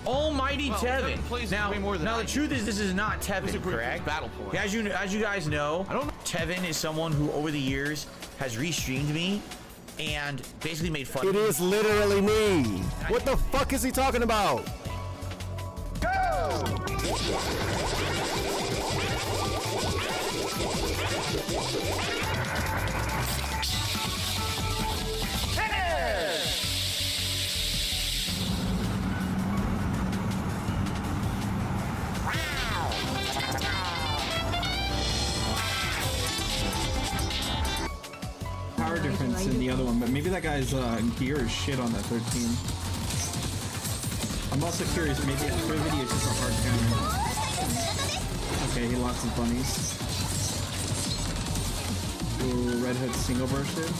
Almighty Tevin. Now the truth is, this is not Tevin, correct? Battle point. As you guys know, Tevin is someone who over the years has restreamed me and basically made fun of me. It is literally me. What the fuck is he talking about? Go! Power difference in the other one, but maybe that guy's gear is shit on that 13. I'm also curious, maybe Privity is just a hard counter. Okay, he lost his bunnies. Ooh, Red Hood single bursted.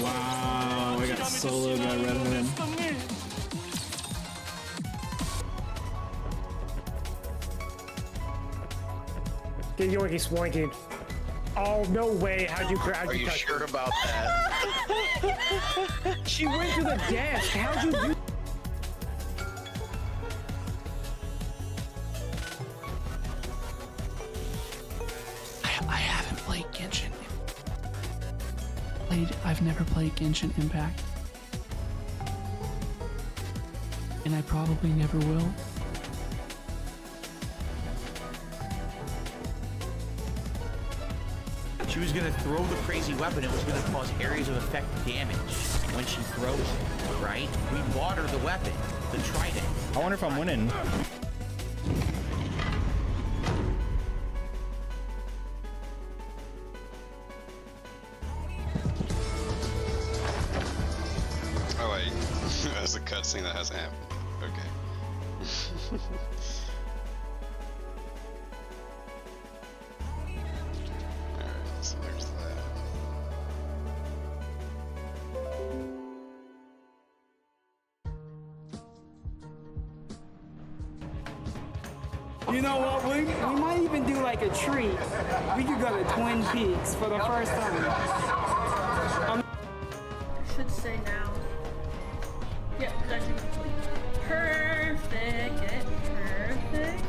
Wow, I got soloed by Red Hood. Get yoinky swanky. Oh, no way. How'd you crash? Are you sure about that? She went to the desk. How'd you do? I haven't played Genshin. I've never played Genshin Impact. And I probably never will. She was gonna throw the crazy weapon. It was gonna cause areas of effect damage when she throws it, right? We bought her the weapon, the trident. I wonder if I'm winning. Oh wait, that's a cutscene that hasn't happened. Okay. Alright, so there's that. You know what? We might even do like a treat. We could go to Twin Peaks for the first time. I should say now. Yeah, that's perfect. Perfect.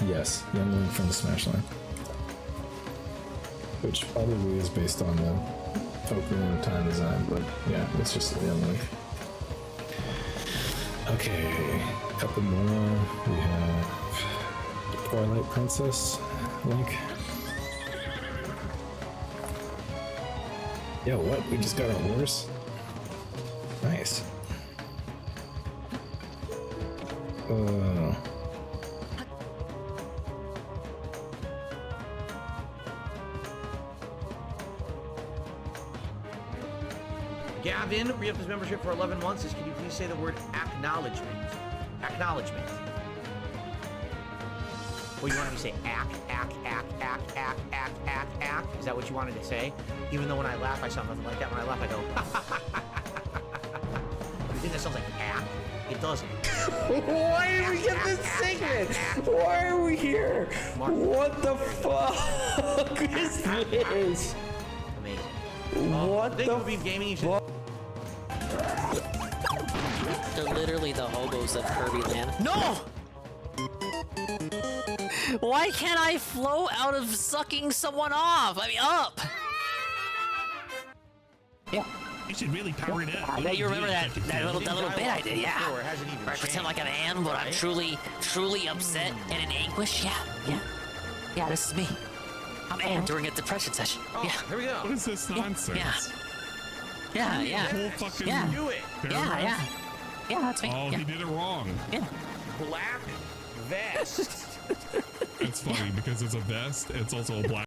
Yes, Young Link from the Smash line. Which probably is based on the Ocarina of Time design, but yeah, it's just a Young Link. Okay, a couple more. We have Twilight Princess Link. Yo, what? We just got a horse? Nice. Gavin, re-up his membership for 11 months. Can you please say the word acknowledgement? Acknowledgement. Or you wanted me to say ack. Is that what you wanted to say? Even though when I laugh, I sound nothing like that. When I laugh, I go, You think that sounds like ack? It doesn't. Why did we get this segment? Why are we here? What the fuck is this? Amazing. What the gaming? They're literally the hobos of Kirby Land. No! Why can't I float out of sucking someone off? I mean, up! Yeah. You should really power it up. I bet you remember that little bit I did, yeah. Where I pretend like I'm Anne, but I'm truly upset and in anguish. Yeah, this is me. I'm Anne during a depression session. Yeah. Here we go. What is this nonsense? Yeah. Whole fucking Do it. Yeah, that's me. Oh, yeah. he did it wrong. Yeah. Black vest. It's funny because it's a vest. It's also a black.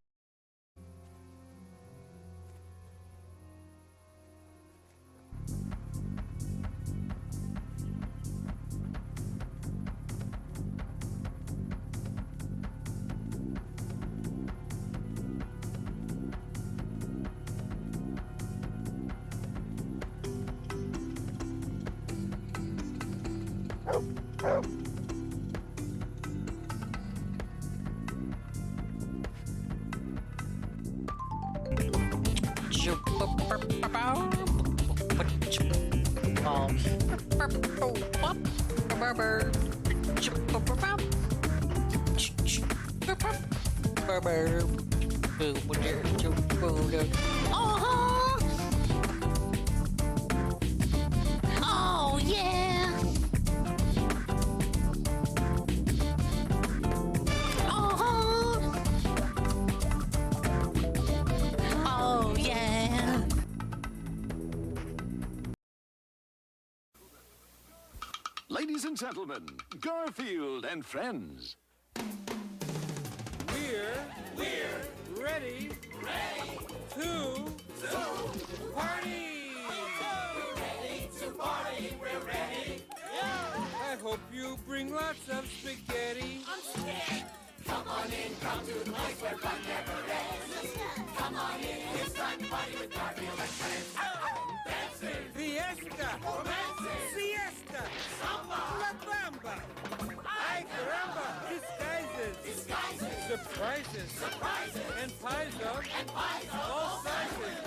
Oh yeah. Oh yeah. Ladies and gentlemen, Garfield and friends. We're ready to party. We're ready. I hope you bring lots of spaghetti. I'm scared. Come on in, come to the place where fun never ends. Come on in, it's time to party with Garfield and friends. Dancing, fiesta, romancing, siesta, samba, la bamba. Ay caramba, disguises, surprises, and pies of all sizes.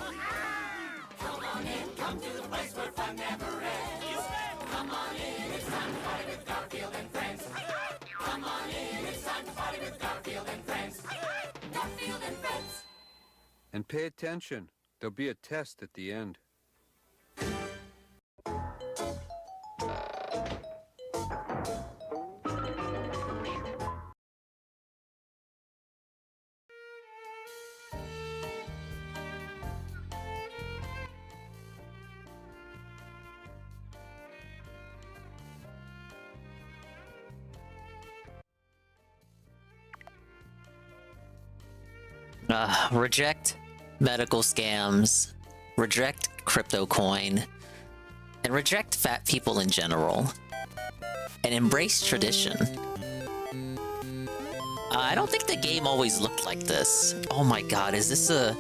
Come on in, come to the place where fun never ends. Come on in, it's time to party with Garfield and friends. Come on in, it's time to party with Garfield and friends. Garfield and friends. And pay attention. There'll be a test at the end. Reject medical scams, reject crypto coin, and reject fat people in general, and embrace tradition. I don't think the game always looked like this. Oh my god, is this a...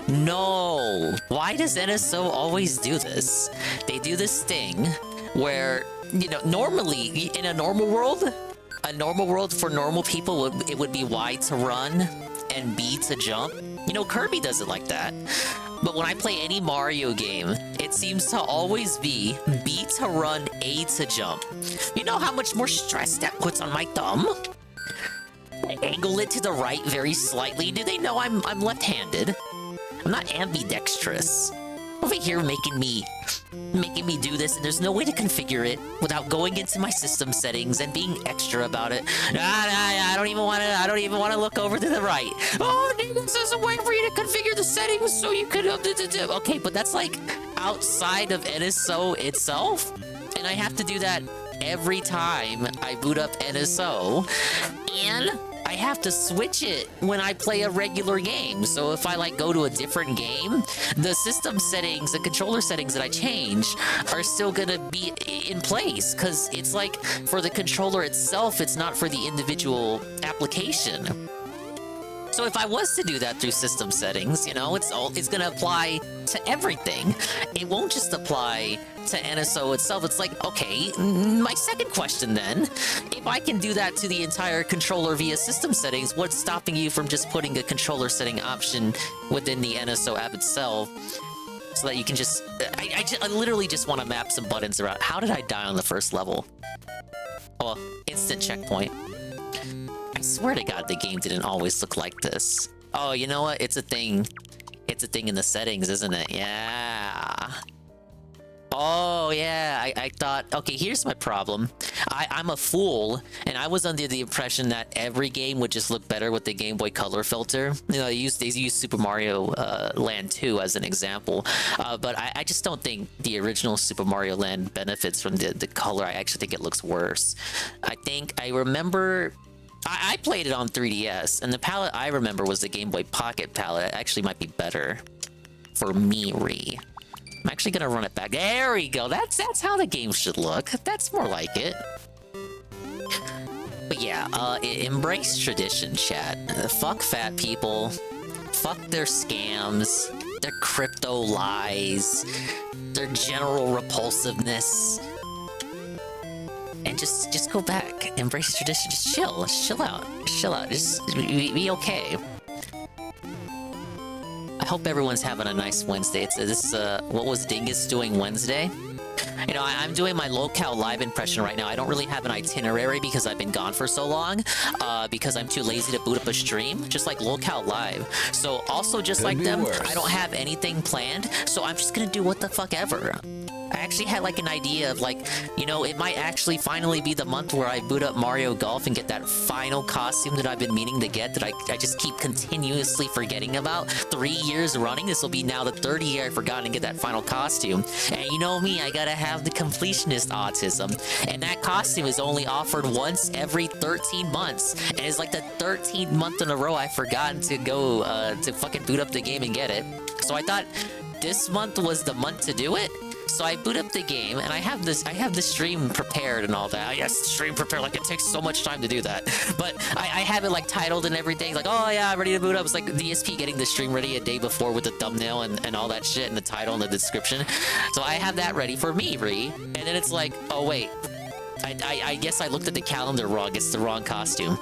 No! Why does NSO always do this? They do this thing where, you know, normally, in a normal world for normal people, it would be Y to run and B to jump. You know, Kirby does it like that. But when I play any Mario game, it seems to always be B to run, A to jump. You know how much more stress that puts on my thumb? I angle it to the right very slightly. Do they know I'm left-handed? I'm not ambidextrous. Over here making me do this, and there's no way to configure it without going into my system settings and being extra about it. I don't even want to look over to the right. Oh, there's a way for you to configure the settings so you could okay, but that's like outside of NSO itself, and I have to do that every time I boot up NSO, and I have to switch it when I play a regular game. So if I like go to a different game, the system settings, the controller settings that I change are still gonna be in place, because it's like for the controller itself, it's not for the individual application. So if I was to do that through system settings, you know, it's gonna apply to everything. It won't just apply to NSO itself. It's like, okay, my second question then, if I can do that to the entire controller via system settings, what's stopping you from just putting a controller setting option within the NSO app itself so that you can just... I literally just want to map some buttons around. How did I die on the first level? Oh, instant checkpoint. I swear to God, the game didn't always look like this. Oh, you know what? It's a thing. It's a thing in the settings, isn't it? Yeah. Oh, yeah. I thought... Okay, here's my problem. I'm a fool, and I was under the impression that every game would just look better with the Game Boy Color filter. You know, they use Super Mario Land 2 as an example. But I just don't think the original Super Mario Land benefits from the color. I actually think it looks worse. I remember... I played it on 3DS, and the palette I remember was the Game Boy Pocket palette. It actually might be better for me. I'm actually gonna run it back. There we go. That's how the game should look. That's more like it. But yeah, embrace tradition, chat. Fuck fat people. Fuck their scams. Their crypto lies. Their general repulsiveness. And just go back. Embrace tradition. Just chill. Just chill out. Chill out. Just be okay. hope everyone's having a nice Wednesday. What was Dingus doing Wednesday? You know, I'm doing my locale live impression right now. I don't really have an itinerary because I've been gone for so long, because I'm too lazy to boot up a stream, just like locale live. So also just like them, I don't have anything planned, so I'm just gonna do what the fuck ever. I actually had like an idea of like, you know, it might actually finally be the month where I boot up Mario Golf and get that final costume that I've been meaning to get that I just keep continuously forgetting about. 3 years running, this will be now the 3rd year I've forgotten to get that final costume. And you know me, I gotta have the completionist autism. And that costume is only offered once every 13 months. And it's like the 13th month in a row I've forgotten to go to fucking boot up the game and get it. So I thought this month was the month to do it. So I boot up the game, and I have the stream prepared and all that. Yes, stream prepared. Like, it takes so much time to do that. But I have it, like, titled and everything. Like, oh, yeah, I'm ready to boot up. It's like DSP getting the stream ready a day before with the thumbnail and all that shit, and the title and the description. So I have that ready for me, Ree. And then it's like, oh, wait. I guess I looked at the calendar wrong. It's the wrong costume.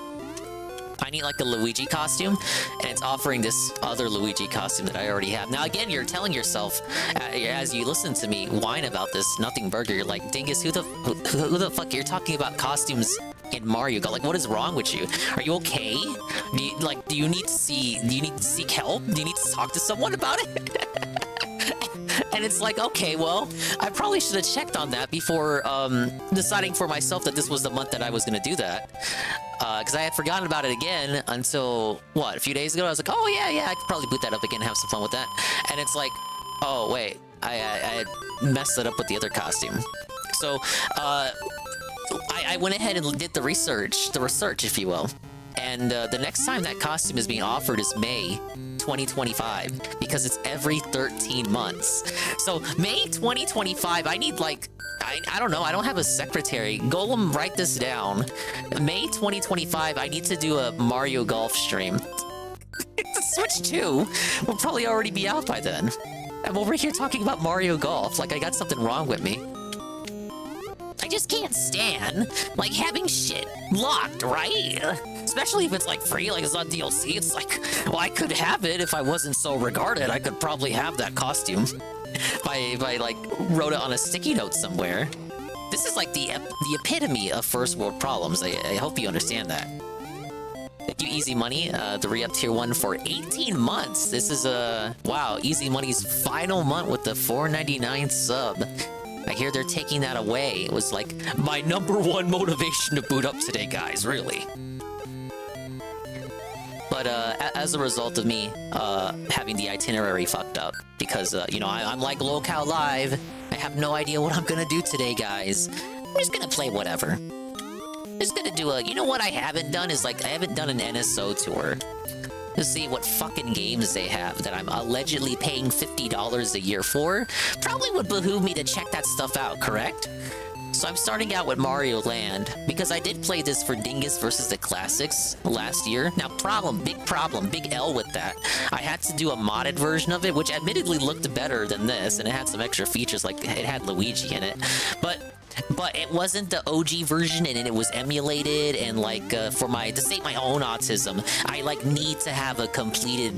I need like a Luigi costume, and it's offering this other Luigi costume that I already have. Now again, you're telling yourself, as you listen to me whine about this Nothing Burger, you're like, Dingus, who the fuck? You're talking about costumes in Mario Golf. Like, what is wrong with you? Are you okay? Do you need to seek help? Do you need to talk to someone about it? And it's like, okay, well, I probably should have checked on that before deciding for myself that this was the month that I was going to do that. Because I had forgotten about it again until, what, a few days ago? I was like, oh, yeah, I could probably boot that up again and have some fun with that. And it's like, oh, wait, I had messed it up with the other costume. So, I went ahead and did the research, if you will. And the next time that costume is being offered is May 2025, because it's every 13 months. So May 2025, I need like, I don't know, I don't have a secretary. Golem, write this down. May 2025, I need to do a Mario Golf stream. Switch 2 will probably already be out by then. I'm over here talking about Mario Golf like I got something wrong with me. I just can't stand, like, having shit locked, right? Especially if it's, like, free, like it's on DLC. It's like, well, I could have it if I wasn't so regarded. I could probably have that costume if I like, wrote it on a sticky note somewhere. This is, like, the epitome of first world problems. I hope you understand that. Thank you, Easy Money, the re-up tier 1 for 18 months. This is, wow, Easy Money's final month with the $4.99 sub. I hear they're taking that away. It was like my #1 motivation to boot up today, guys, really. But as a result of me having the itinerary fucked up, because, you know, I'm like locale live, I have no idea what I'm gonna do today, guys. I'm just gonna play whatever. I'm just gonna do you know what I haven't done is, like, I haven't done an NSO tour. To see what fucking games they have that I'm allegedly paying $50 a year for. Probably would behoove me to check that stuff out, correct? So I'm starting out with Mario Land, because I did play this for Dingus versus the Classics last year. Now, big L with that. I had to do a modded version of it, which admittedly looked better than this, and it had some extra features, like it had Luigi in it. But it wasn't the OG version, and it was emulated, and like to state my own autism, I like need to have a completed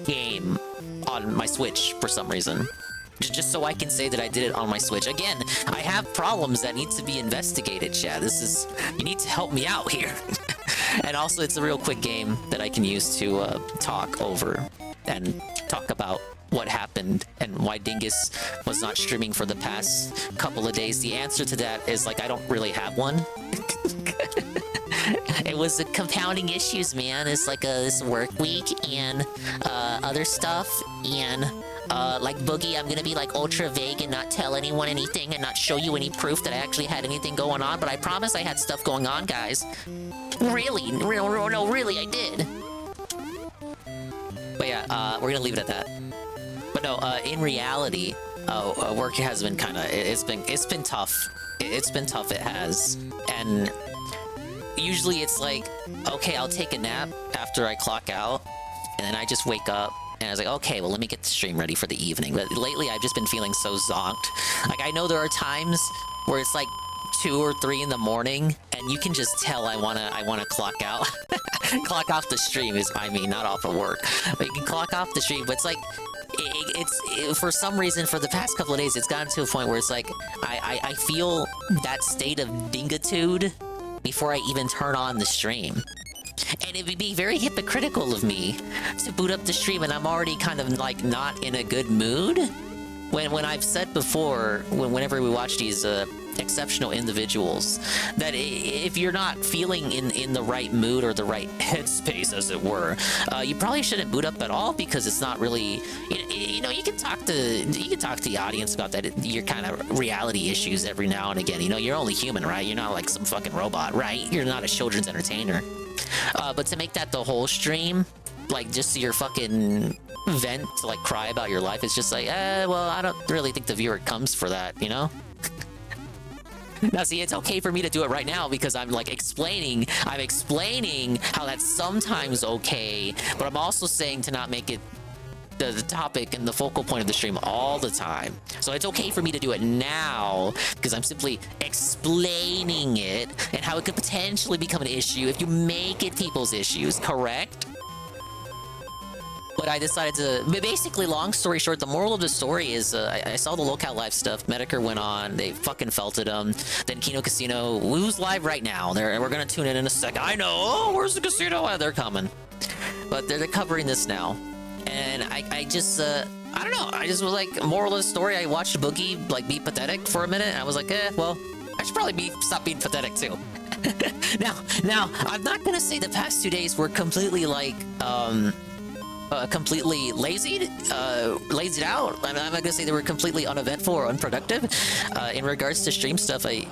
game on my Switch for some reason. Just so I can say that I did it on my Switch. Again, I have problems that need to be investigated, Chad. You need to help me out here. And also, it's a real quick game that I can use to talk over and talk about what happened and why Dingus was not streaming for the past couple of days. The answer to that is, like, I don't really have one. It was compounding issues, man. It's like this work week and other stuff, and like Boogie, I'm gonna be like ultra vague and not tell anyone anything and not show you any proof that I actually had anything going on, but I promise I had stuff going on, guys. Really, no, really, I did. But yeah, we're gonna leave it at that. But no, in reality, work has been it's been tough. It's been tough, it has. And usually it's like, okay, I'll take a nap after I clock out, and then I just wake up, and I was like, okay, well, let me get the stream ready for the evening. But lately, I've just been feeling so zonked. Like, I know there are times where it's like, 2 or 3 in the morning, and you can just tell I wanna clock out. Clock off the stream is I mean, not off of work. But you can clock off the stream, but it's like for some reason for the past couple of days it's gotten to a point where it's like I feel that state of dingitude before I even turn on the stream. And it would be very hypocritical of me to boot up the stream and I'm already kind of like not in a good mood. When I've said before, whenever we watch these exceptional individuals, that if you're not feeling in the right mood or the right headspace, as it were, you probably shouldn't boot up at all, because it's not really, you know, you can talk to the audience about that, your kind of reality issues every now and again. You know, you're only human, right? You're not like some fucking robot, right? You're not a children's entertainer. But to make that the whole stream, like just your fucking vent to like cry about your life, it's just like, well, I don't really think the viewer comes for that, you know? Now see, it's okay for me to do it right now because I'm like explaining how that's sometimes okay, but I'm also saying to not make it the topic and the focal point of the stream all the time. So it's okay for me to do it now because I'm simply explaining it and how it could potentially become an issue if you make it people's issues, correct? But I decided to, basically, long story short, the moral of the story is I saw the Locale Live stuff. Metokur went on, they fucking felted him. Then Kino Casino, who's live right now? We're gonna tune in a second. I know, oh, where's the casino? Oh, they're coming. But they're covering this now. And I just, I don't know, I just was like, moral of the story, I watched Boogie, like, be pathetic for a minute, and I was like, well, I should probably stop being pathetic, too. Now, I'm not gonna say the past 2 days were completely, like, completely lazied out. I'm not gonna say they were completely uneventful or unproductive. In regards to stream stuff, I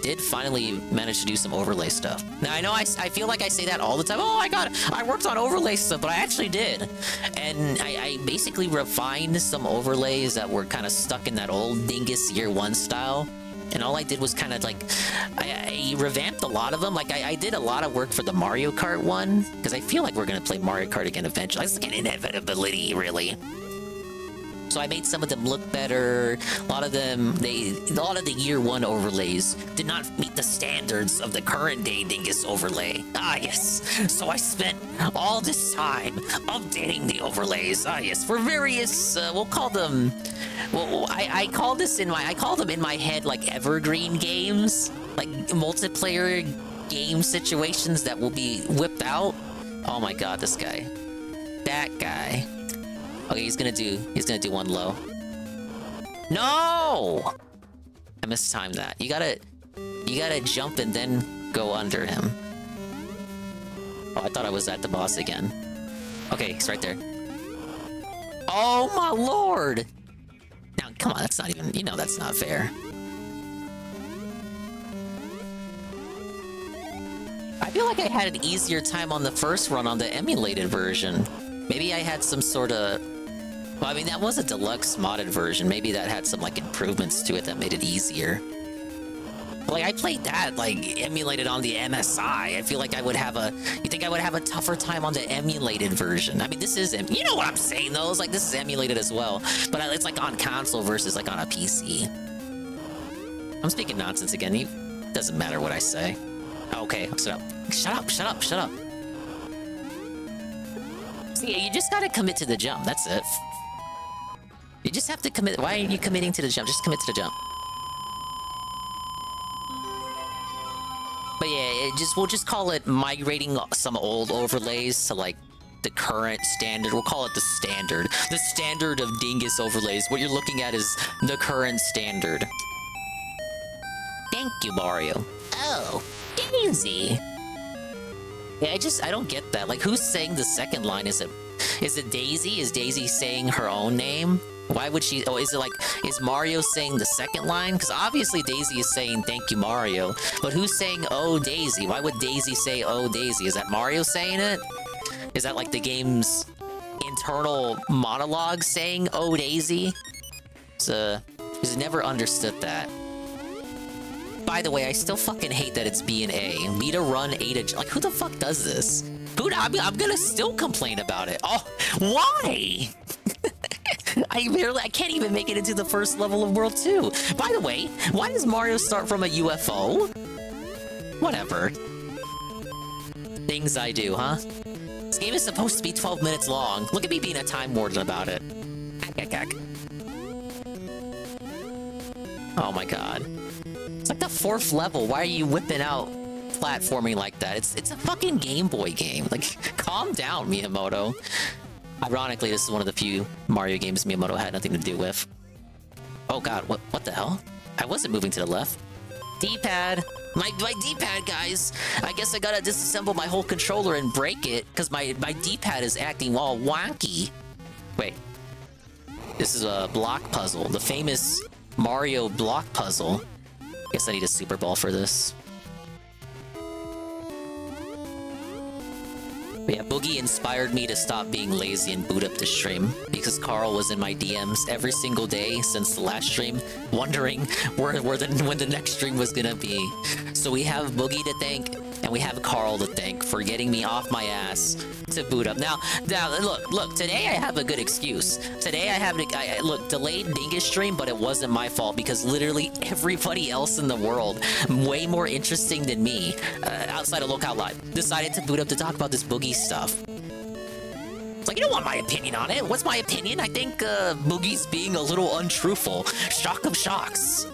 did finally manage to do some overlay stuff. Now I know I feel like I say that all the time. Oh my god, I worked on overlay stuff, but I actually did. And I basically refined some overlays that were kind of stuck in that old Dingus Year 1 style. And all I did was kind of like, I revamped a lot of them. Like I did a lot of work for the Mario Kart one, because I feel like we're going to play Mario Kart again eventually. It's like an inevitability, really. So I made some of them look better. A lot of the Year 1 overlays did not meet the standards of the current day Dingus overlay. Ah, yes. So I spent all this time updating the overlays. Ah, yes. For various, we'll call them, well, I call them in my head like evergreen games, like multiplayer game situations that will be whipped out. Oh my god, this guy. That guy. Okay, he's gonna do one low. No! I mistimed that. You gotta jump and then go under him. Oh, I thought I was at the boss again. Okay, he's right there. Oh my lord! Now, come on, that's not even, you know that's not fair. I feel like I had an easier time on the first run on the emulated version. Maybe I had some sort of... Well, I mean, that was a deluxe modded version. Maybe that had some, like, improvements to it that made it easier. Like, I played that, like, emulated on the MSI. I feel like I would have a... You think I would have a tougher time on the emulated version? I mean, this is... You know what I'm saying, though? It's like, this is emulated as well. But it's, like, on console versus, like, on a PC. I'm speaking nonsense again. It doesn't matter what I say. Okay, shut up. Shut up. See, you just gotta commit to the jump. That's it. You just have to commit. Why aren't you committing to the jump? Just commit to the jump. But yeah, we'll just call it migrating some old overlays to like the current standard. We'll call it the standard. The standard of Dingus overlays. What you're looking at is the current standard. Thank you, Mario. Oh, Daisy. Yeah, I don't get that. Like, who's saying the second line? Is it Daisy? Is Daisy saying her own name? Why would she... Oh, is it like... Is Mario saying the second line? Because obviously Daisy is saying, thank you, Mario. But who's saying, oh, Daisy? Why would Daisy say, oh, Daisy? Is that Mario saying it? Is that like the game's internal monologue saying, oh, Daisy? He's never understood that. By the way, I still fucking hate that it's B and A. B to run, A to... Like, who the fuck does this? I'm gonna still complain about it. Oh, why? I can't even make it into the first level of World 2. By the way, why does Mario start from a UFO? Whatever. Things I do, huh? This game is supposed to be 12 minutes long. Look at me being a time warden about it. Oh my god. It's like the 4th level. Why are you whipping out platforming like that? It's a fucking Game Boy game. Like, calm down, Miyamoto. Ironically, this is one of the few Mario games Miyamoto had nothing to do with. Oh god, what the hell? I wasn't moving to the left. D-pad. My D-pad, guys. I guess I gotta disassemble my whole controller and break it, because my D-pad is acting all wonky. Wait. This is a block puzzle. The famous Mario block puzzle. Guess I need a Super Ball for this. But yeah, Boogie inspired me to stop being lazy and boot up the stream, because Carl was in my DMs every single day since the last stream, wondering when the next stream was gonna be. So we have Boogie to thank, and we have Carl to thank for getting me off my ass to boot up. Now look, today I have a good excuse. Today I have delayed Dingus stream, but it wasn't my fault, because literally everybody else in the world, way more interesting than me, outside of Lookout Live, decided to boot up to talk about this Boogie stuff. It's like, you don't want my opinion on it. What's my opinion? I think Boogie's being a little untruthful. Shock of shocks.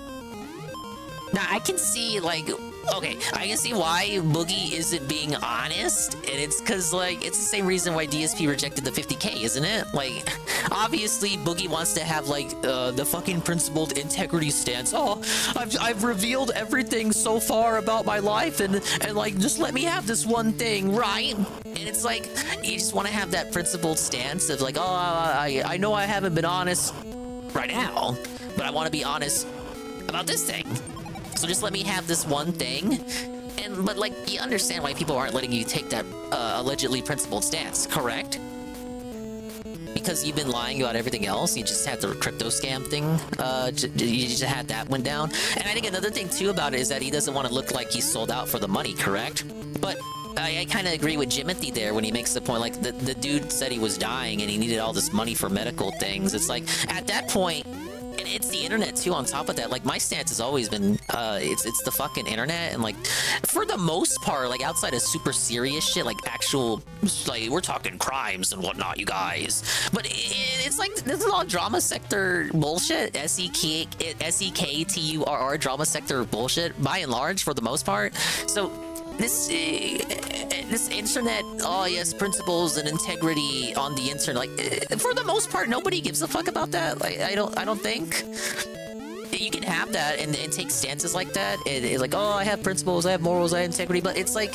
Now I can see, like, okay, I can see why Boogie isn't being honest, and it's because, like, it's the same reason why DSP rejected the 50K, isn't it? Like, obviously Boogie wants to have, like, the fucking principled integrity stance. Oh, I've revealed everything so far about my life, and like, just let me have this one thing, right? And it's like, you just want to have that principled stance of, like, oh, I know I haven't been honest right now, but I want to be honest about this thing. So just let me have this one thing. But like, you understand why people aren't letting you take that allegedly principled stance, correct? Because you've been lying about everything else. You just had the crypto scam thing. You just had that one down. And I think another thing too about it is that he doesn't want to look like he's sold out for the money, correct? But I kind of agree with Jimothy there when he makes the point, like, the dude said he was dying and he needed all this money for medical things. It's like, at that point, and it's the internet too on top of that. Like, my stance has always been, it's the fucking internet, and like, for the most part, like, outside of super serious shit, like actual, like, we're talking crimes and whatnot, you guys. But it's like, this is all drama sector bullshit, SEKTURR drama sector bullshit, by and large, for the most part. So, this internet, oh yes, principles and integrity on the internet, like, for the most part, nobody gives a fuck about that. Like, I don't think you can have that and take stances like that. It's like, oh, I have principles, I have morals, I have integrity, but it's like,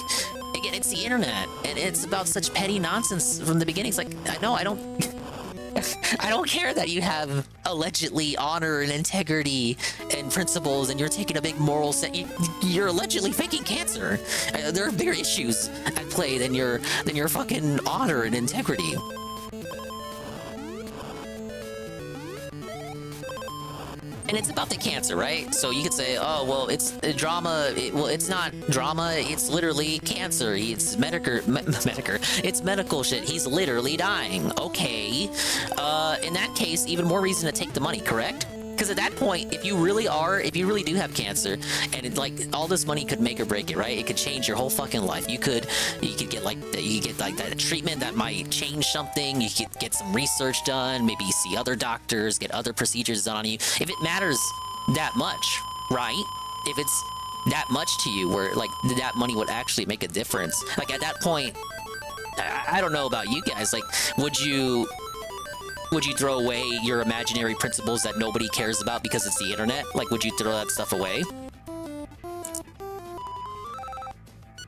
again, it's the internet, and it's about such petty nonsense from the beginning. It's like, no, I don't care that you have allegedly honor and integrity and principles, and you're taking a big moral set. You're allegedly faking cancer. There are bigger issues at play than your fucking honor and integrity. And it's about the cancer, right? So you could say, oh, well, it's drama. Well, it's not drama. It's literally cancer. It's Metokur. It's medical shit. He's literally dying. Okay. In that case, even more reason to take the money, correct? Because at that point, if you really do have cancer, and all this money could make or break it, right? It could change your whole fucking life. You could get that treatment that might change something. You could get some research done. Maybe you see other doctors, get other procedures done on you. If it matters that much, right? If it's that much to you, where like that money would actually make a difference. Like at that point, I don't know about you guys. Like, would you throw away your imaginary principles that nobody cares about because it's the internet? Like, would you throw that stuff away?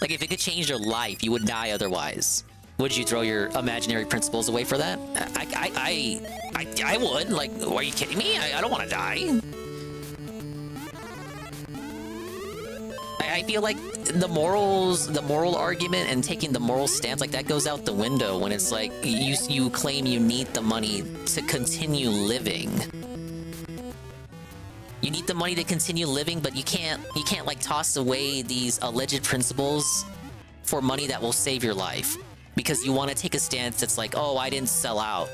Like, if it could change your life, you would die otherwise. Would you throw your imaginary principles away for that? I would. Like, are you kidding me? I don't want to die. I feel like the moral argument and taking the moral stance, like, that goes out the window when it's like you claim you need the money to continue living. You need the money to continue living, but you can't like toss away these alleged principles for money that will save your life because you want to take a stance that's like, oh, I didn't sell out.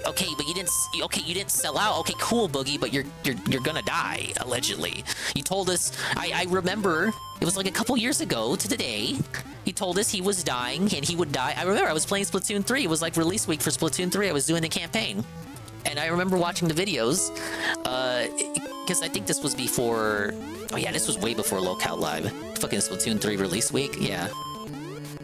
okay, but you didn't sell out. Okay, cool, Boogie, but you're gonna die, allegedly. You told us, I remember, it was like a couple years ago to the day, he told us he was dying and he would die. I remember I was playing Splatoon 3. It was like release week for Splatoon 3. I was doing the campaign. And I remember watching the videos, because I think this was before, oh yeah, this was way before Lockout Live. Fucking Splatoon 3 release week, yeah.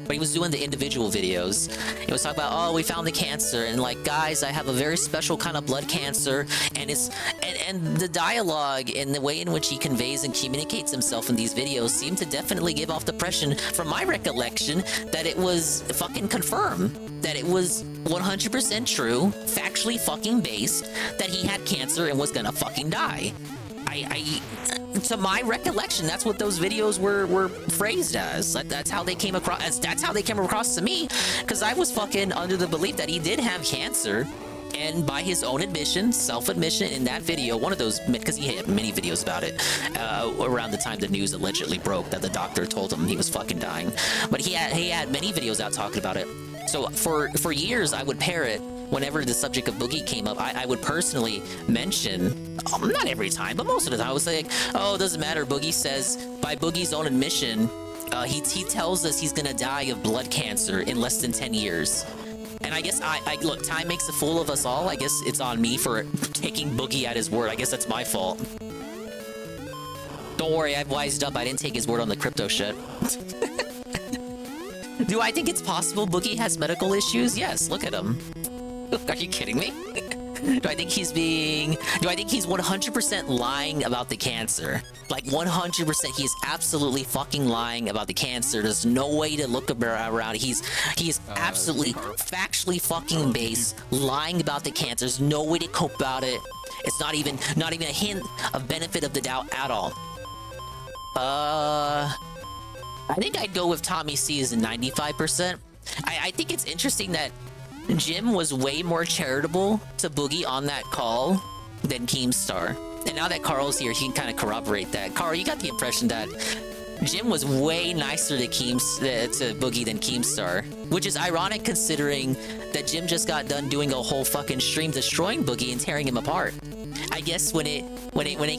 But he was doing the individual videos. He was talking about, oh, we found the cancer, and like, guys, I have a very special kind of blood cancer, and it's and the dialogue and the way in which he conveys and communicates himself in these videos seemed to definitely give off the impression, from my recollection, that it was fucking confirmed, that it was 100% true, factually fucking based, that he had cancer and was gonna fucking die. To my recollection, that's what those videos were phrased as. That's how they came across. That's how they came across to me, because I was fucking under the belief that he did have cancer, and by his own admission, self-admission in that video, one of those, because he had many videos about it, around the time the news allegedly broke that the doctor told him he was fucking dying. But he had many videos out talking about it. So for years, I would parrot. Whenever the subject of Boogie came up, I would personally mention, not every time, but most of the time, I was like, oh, it doesn't matter. Boogie says, by Boogie's own admission, he tells us he's gonna die of blood cancer in less than 10 years. And I guess, look, time makes a fool of us all. I guess it's on me for taking Boogie at his word. I guess that's my fault. Don't worry, I've wised up. I didn't take his word on the crypto shit. Do I think it's possible Boogie has medical issues? Yes, look at him. Are you kidding me? Do I think he's 100% lying about the cancer? Like 100%, he is absolutely fucking lying about the cancer. There's no way to look around. He is absolutely factually fucking based, lying about the cancer. There's no way to cope about it. It's not even a hint of benefit of the doubt at all. I think I'd go with Tommy C as a 95%. I think it's interesting that Jim was way more charitable to Boogie on that call than Keemstar. And now that Carl's here, he can kind of corroborate that. Carl, you got the impression that Jim was way nicer to Boogie than Keemstar, which is ironic considering that Jim just got done doing a whole fucking stream destroying Boogie and tearing him apart. I guess when it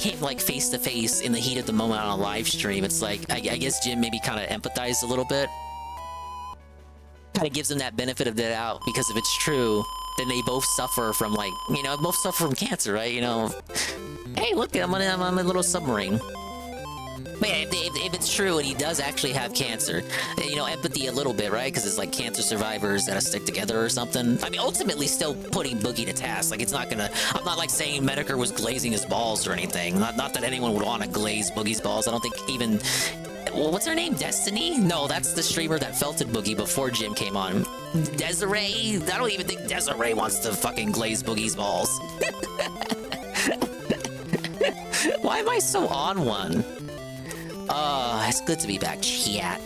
came like face to face in the heat of the moment on a live stream, it's like I guess Jim maybe kind of empathized a little bit. Kind of gives them that benefit of the doubt, because if it's true, then they both suffer from both suffer from cancer, right? You know, hey, look, I'm on a little submarine. But yeah, if it's true and he does actually have cancer, then, empathy a little bit, right? Because it's like cancer survivors gotta stick together or something. I mean, ultimately still putting Boogie to task. Like, it's not gonna, I'm not like saying Metokur was glazing his balls or anything. Not that anyone would want to glaze Boogie's balls. I don't think even... What's her name? Destiny? No, that's the streamer that felted Boogie before Jim came on. Desiree? I don't even think Desiree wants to fucking glaze Boogie's balls. Why am I so on one? It's good to be back, chat.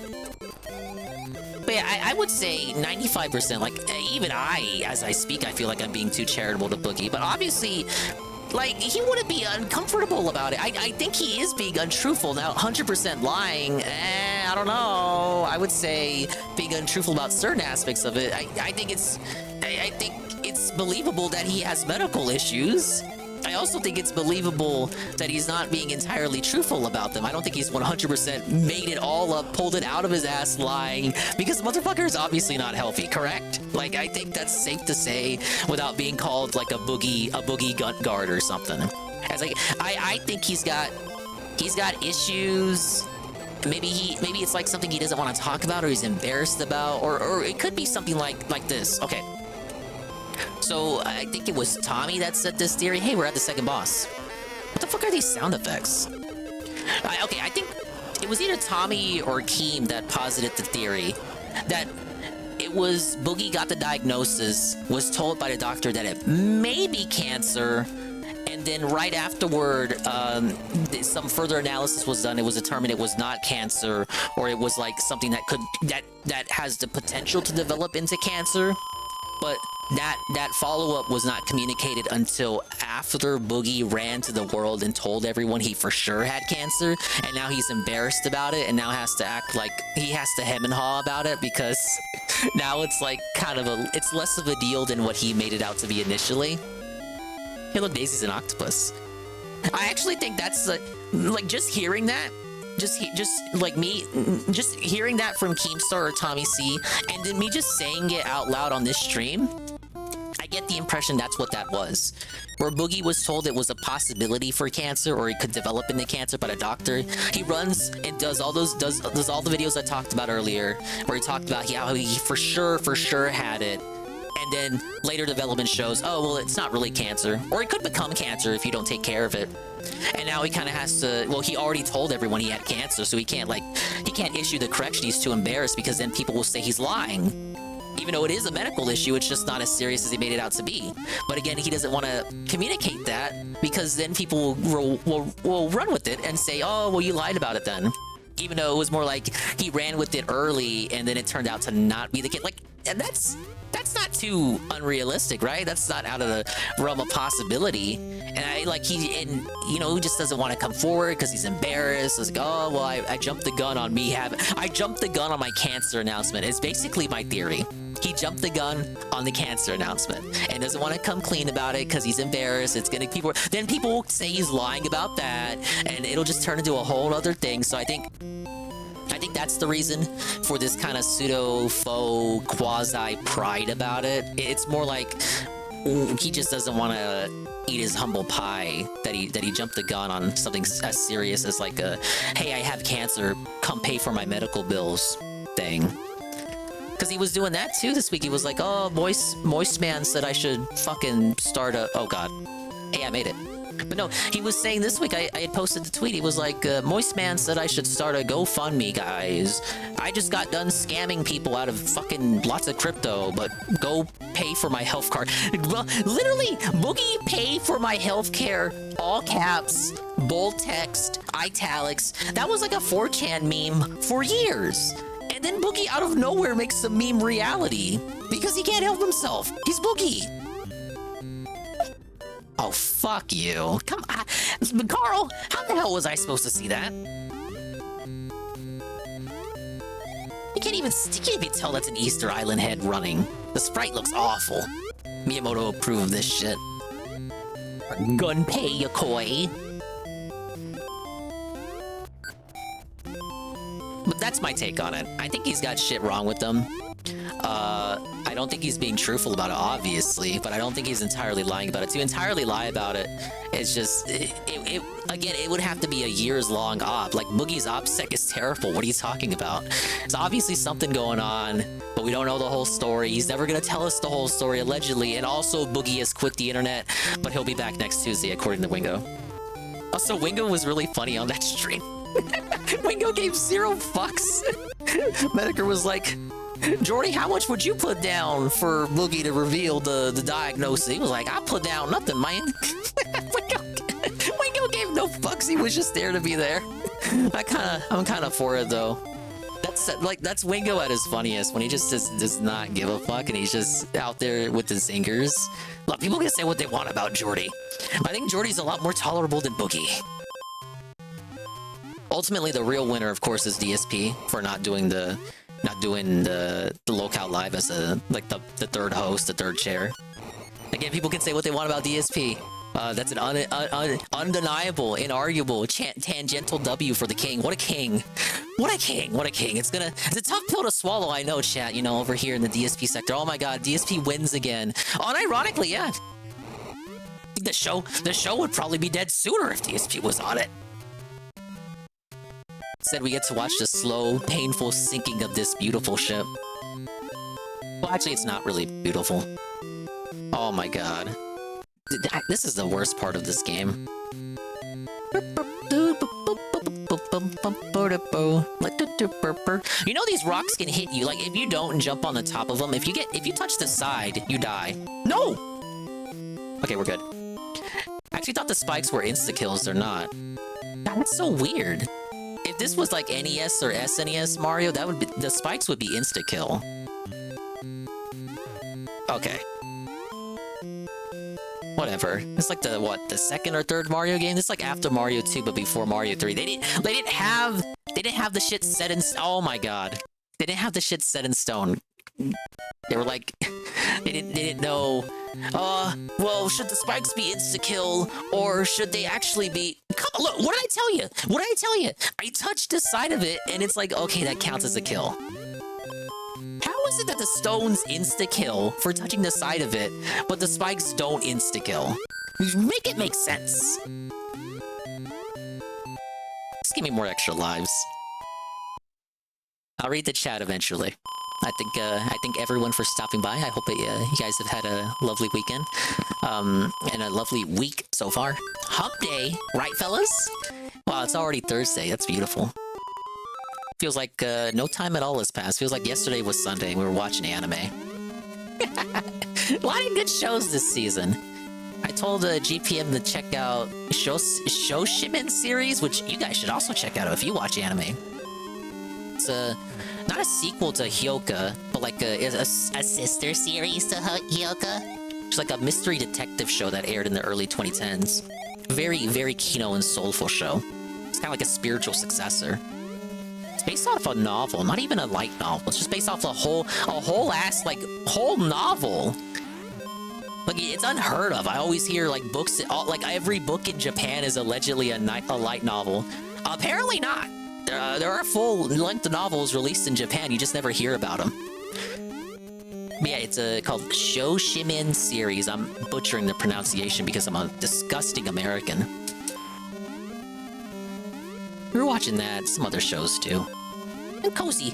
But yeah, I would say 95%. Like, even as I speak, I feel like I'm being too charitable to Boogie. But obviously... like, he wouldn't be uncomfortable about it. I think he is being untruthful. Now, 100% lying, I don't know. I would say being untruthful about certain aspects of it. I think it's believable that he has medical issues. I also think it's believable that he's not being entirely truthful about them. I don't think he's 100% made it all up, pulled it out of his ass lying, because the motherfucker is obviously not healthy, correct? Like, I think that's safe to say without being called like a boogie gun guard or something. As like, I think he's got issues. Maybe it's like something he doesn't want to talk about or he's embarrassed about, or it could be something like this. Okay. So, I think it was Tommy that said this theory. Hey, we're at the second boss. What the fuck are these sound effects? Okay, I think it was either Tommy or Keem that posited the theory that it was Boogie got the diagnosis, was told by the doctor that it may be cancer, and then right afterward, some further analysis was done. It was determined it was not cancer, or it was like something that has the potential to develop into cancer. But that follow-up was not communicated until after Boogie ran to the world and told everyone he for sure had cancer, and now he's embarrassed about it and now has to act like he has to hem and haw about it because now it's like kind of it's less of a deal than what he made it out to be initially. Hey, look, Daisy's an octopus. I actually think that's like just hearing that, just hearing that from Keemstar or Tommy C, and then me just saying it out loud on this stream, I get the impression that's what that was. Where Boogie was told it was a possibility for cancer, or he could develop into cancer by a doctor. He runs and does all those does all the videos I talked about earlier, where he talked about how he for sure had it. And then later development shows, oh, well, it's not really cancer. Or it could become cancer if you don't take care of it. And now he kind of has to, well, he already told everyone he had cancer, so he can't issue the correction. He's too embarrassed because then people will say he's lying. Even though it is a medical issue, it's just not as serious as he made it out to be. But again, he doesn't want to communicate that because then people will run with it and say, oh, well, you lied about it then. Even though it was more like he ran with it early and then it turned out to not be the case. Like, and that's not too unrealistic, right? That's not out of the realm of possibility. And he just doesn't want to come forward because he's embarrassed. It's like, oh, well, I jumped the gun on I jumped the gun on my cancer announcement. It's basically my theory. He jumped the gun on the cancer announcement and doesn't want to come clean about it because he's embarrassed. Then people will say he's lying about that, and it'll just turn into a whole other thing. So I think that's the reason for this kind of pseudo faux quasi pride about it. It's more like he just doesn't want to eat his humble pie that he jumped the gun on something as serious as like a, hey, I have cancer, come pay for my medical bills thing. Because he was doing that too this week. He was like, oh, Moist Man said I should fucking start a, oh god, hey, I made it. But no, he was saying this week, I had posted the tweet, he was like, Moist Man said I should start a GoFundMe, guys. I just got done scamming people out of fucking lots of crypto, but go pay for my health card. Well, literally, Boogie pay for my health care, all caps, bold text, italics. That was like a 4chan meme for years. And then Boogie out of nowhere makes the meme reality because he can't help himself. He's Boogie. Oh, fuck you. Come on. Carl, how the hell was I supposed to see that? You can't even tell that's an Easter Island head running. The sprite looks awful. Miyamoto approved of this shit. Gunpei Yokoi. But that's my take on it. I think he's got shit wrong with them. I don't think he's being truthful about it, obviously, but I don't think he's entirely lying about it. To entirely lie about it, it's just, again, it would have to be a years-long op. Like, Boogie's OPSEC is terrible. What are you talking about? There's obviously something going on, but we don't know the whole story. He's never going to tell us the whole story, allegedly, and also Boogie has quit the internet, but he'll be back next Tuesday, according to Wingo. Also, Wingo was really funny on that stream. Wingo gave 0 fucks. Metokur was like, Jordy, how much would you put down for Boogie to reveal the diagnosis? He was like, I put down nothing, man. Wingo gave no fucks. He was just there to be there. I'm kind of for it though. That's Wingo at his funniest, when he just does not give a fuck and he's just out there with the zingers. Look, people can say what they want about Jordy. I think Jordy's a lot more tolerable than Boogie. Ultimately, the real winner, of course, is DSP for not doing the locale live as the third host, the third chair. Again, people can say what they want about DSP. That's an undeniable, inarguable, tangential W for the king. What a king! What a king! What a king! It's a tough pill to swallow, I know, chat. You know, over here in the DSP sector. Oh my god, DSP wins again. Unironically, yeah. The show would probably be dead sooner if DSP was on it. Instead, we get to watch the slow, painful sinking of this beautiful ship. Well, actually, it's not really beautiful. Oh my god. This is the worst part of this game. You know these rocks can hit you, like if you don't jump on the top of them, if you touch the side, you die. No! Okay, we're good. I actually thought the spikes were insta-kills, they're not. God, that's so weird. If this was like NES or SNES Mario, the spikes would be insta-kill. Okay. whatever. It's like the second or third Mario game. It's like after Mario 2, but before Mario 3. They didn't have the shit set in. Oh my god, they didn't have the shit set in stone. They were like, they didn't know. Well, should the spikes be insta-kill or should they actually be? Come on, look, what did I tell you? What did I tell you? I touched the side of it, and it's like, okay, that counts as a kill. How is it that the stones insta-kill for touching the side of it, but the spikes don't insta-kill? Make it make sense. Just give me more extra lives. I'll read the chat eventually. I thank everyone for stopping by. I hope that you guys have had a lovely weekend, and a lovely week so far. Hump day, right, fellas? Wow, it's already Thursday. That's beautiful. Feels like no time at all has passed. Feels like yesterday was Sunday and we were watching anime. A lot of good shows this season. I told GPM to check out Shoshimen series, which you guys should also check out if you watch anime. It's not a sequel to Hyoka, but like a sister series to Hyoka. It's like a mystery detective show that aired in the early 2010s. Very, very Kino and soulful show. It's kind of like a spiritual successor. It's based off a novel, not even a light novel. It's just based off a whole novel. Like, it's unheard of. I always hear like books, like every book in Japan is allegedly a light novel. Apparently not. There are full-length novels released in Japan, you just never hear about them. But yeah, it's called Shoshimen series. I'm butchering the pronunciation because I'm a disgusting American. We were watching that, some other shows too. And cozy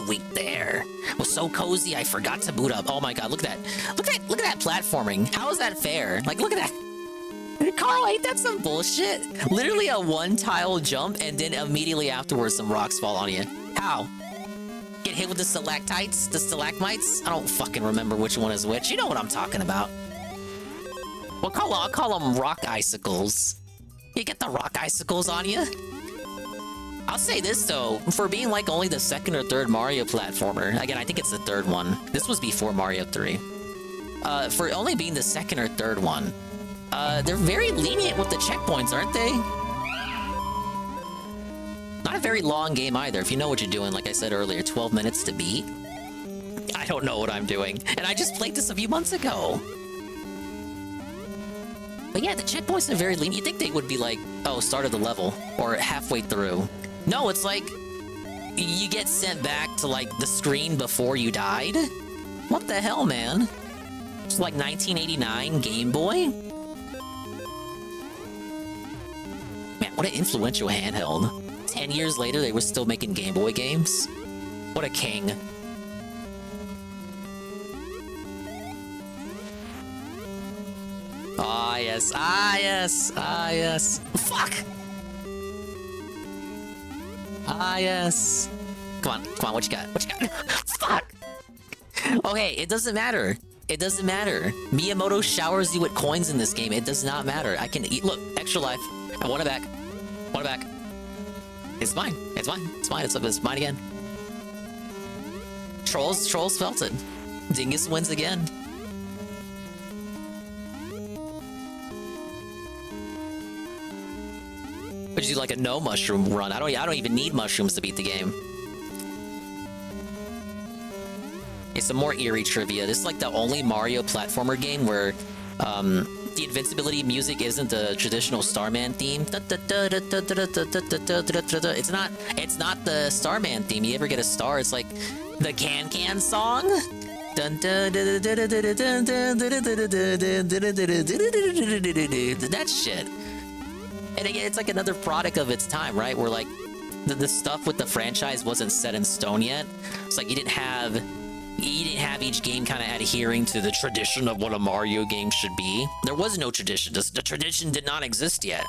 week there. Was so cozy I forgot to boot up. Oh my god, look at that. Look at that platforming. How is that fair? Like, look at that. Carl, ain't that some bullshit? Literally a one-tile jump, and then immediately afterwards some rocks fall on you. How? Get hit with the stalactites? The stalagmites? I don't fucking remember which one is which. You know what I'm talking about. Well, I'll call them rock icicles. You get the rock icicles on you? I'll say this, though. For being, like, only the second or third Mario platformer, again, I think it's the third one. This was before Mario 3. For only being the second or third one, they're very lenient with the checkpoints, aren't they? Not a very long game either, if you know what you're doing. Like I said earlier, 12 minutes to beat. I don't know what I'm doing. And I just played this a few months ago. But yeah, the checkpoints are very lenient. You'd think they would be like, oh, start of the level, or halfway through. No, it's like, you get sent back to, like, the screen before you died? What the hell, man? It's like 1989 Game Boy? Man, what an influential handheld. 10 years later, they were still making Game Boy games. What a king. Ah, yes. Ah, yes. Ah, yes. Fuck! Ah, yes. Come on, what you got? What you got? Fuck! Okay, it doesn't matter. It doesn't matter. Miyamoto showers you with coins in this game. It does not matter. I can eat. Look, extra life. I want it back. Want it back. It's mine. It's mine. It's mine. It's mine again. Trolls felt it. Dingus wins again. Would you do like a no mushroom run? I don't even need mushrooms to beat the game. Okay, some more eerie trivia. This is like the only Mario platformer game where the invincibility music isn't the traditional Starman theme. It's not the Starman theme. You ever get a star? It's like the Can song. That shit. And again, it's like another product of its time, right? Where like the stuff with the franchise wasn't set in stone yet. It's like you didn't have each game kind of adhering to the tradition of what a Mario game should be. There was no tradition. The tradition did not exist yet.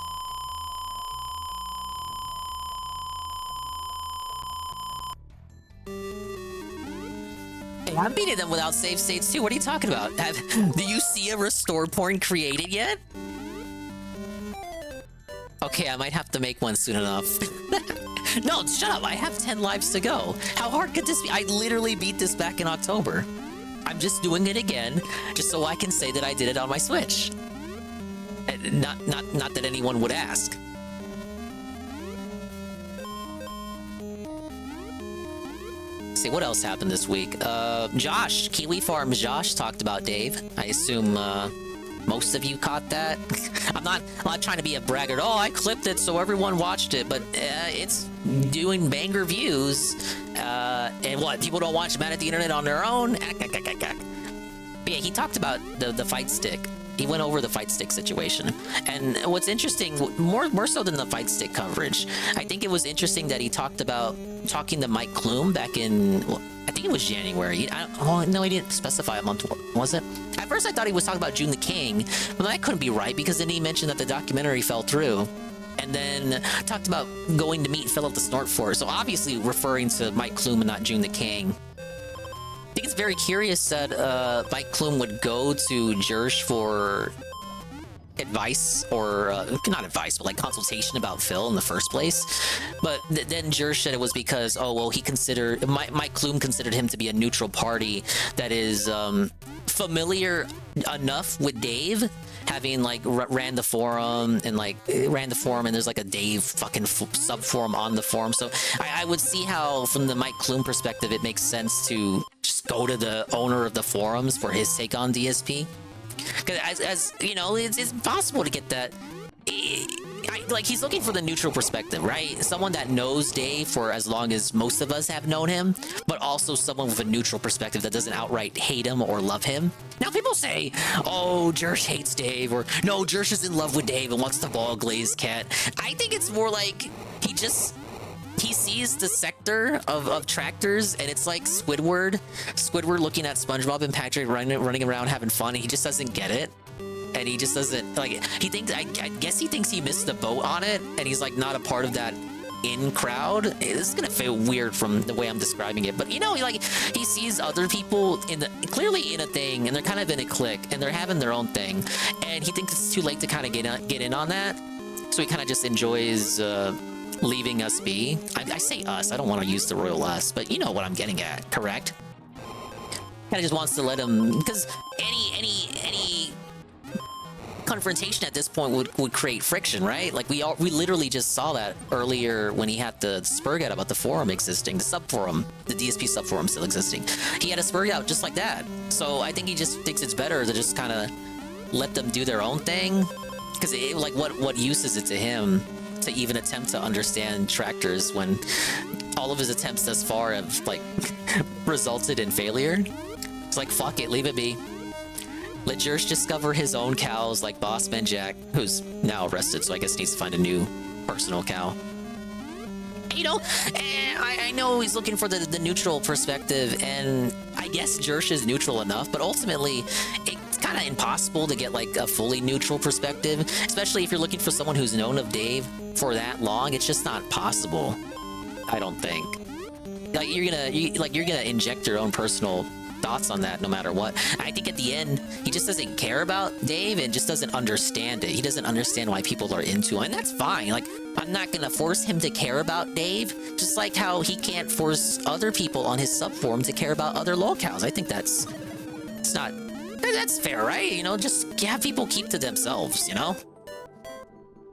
Hey, I'm beating them without save states too. What are you talking about? Do you see a restore point created yet? Okay, I might have to make one soon enough. No, shut up. I have 10 lives to go. How hard could this be? I literally beat this back in October. I'm just doing it again, just so I can say that I did it on my Switch. Not that anyone would ask. See what else happened this week. Josh, Kiwi Farms Josh talked about Dave. I assume most of you caught that. I'm not trying to be a braggart. Oh, I clipped it so everyone watched it, but it's doing banger views. And what? People don't watch Mad at the Internet on their own? But yeah, he talked about the fight stick. He went over the fight stick situation. And what's interesting, more so than the fight stick coverage, I think it was interesting that he talked about talking to Mike Kloom back in, well, I think it was January. No, he didn't specify a month, was it? At first I thought he was talking about June the King, but that couldn't be right because then he mentioned that the documentary fell through. And then talked about going to meet Philip the Snortfort. So obviously referring to Mike Kloom and not June the King. I think it's very curious that Mike Kloom would go to Jersh for advice, or not advice, but like consultation about Phil in the first place. But then Jersh said it was because, oh, well, Mike Kloom considered him to be a neutral party that is familiar enough with Dave, having like ran the forum and there's like a Dave fucking sub forum on the forum. So I would see how from the Mike Kloom perspective it makes sense to just go to the owner of the forums for his take on DSP, because as you know, it's impossible to get that. Like, he's looking for the neutral perspective, right? Someone that knows Dave for as long as most of us have known him, but also someone with a neutral perspective that doesn't outright hate him or love him. Now, people say, oh, Jersh hates Dave, or no, Jersh is in love with Dave and wants to ball Glazed Cat. I think it's more like he sees the sector of tractors, and it's like Squidward looking at SpongeBob and Patrick running around having fun, and he just doesn't get it. And he just doesn't, like, I guess he thinks he missed the boat on it, and he's like not a part of that in crowd. This is gonna feel weird from the way I'm describing it, but you know, he sees other people clearly in a thing, and they're kind of in a clique, and they're having their own thing, and he thinks it's too late to kind of get in on that, so he kind of just enjoys leaving us be. I say us, I don't want to use the royal us, but you know what I'm getting at, correct? Kind of just wants to let him, because any confrontation at this point would create friction, right? Like we literally just saw that earlier when he had the spurg out about the forum existing, the subforum, the DSP subforum still existing. He had a spurg out just like that. So I think he just thinks it's better to just kind of let them do their own thing, because like what use is it to him to even attempt to understand tractors when all of his attempts thus far have like resulted in failure? It's like, fuck it, leave it be. Let Jersh discover his own cows like Bossman Jack, who's now arrested, so I guess needs to find a new personal cow. You know, I know he's looking for the neutral perspective, and I guess Jersh is neutral enough, but ultimately, it's kind of impossible to get like a fully neutral perspective, especially if you're looking for someone who's known of Dave for that long. It's just not possible, I don't think. Like you're gonna inject your own personal thoughts on that no matter what. I think at the end he just doesn't care about Dave and just doesn't understand it. He doesn't understand why people are into him, and that's fine. Like, I'm not gonna force him to care about Dave, just like how he can't force other people on his subforum to care about other lolcows. I think that's fair, right? You know, just have people keep to themselves, you know?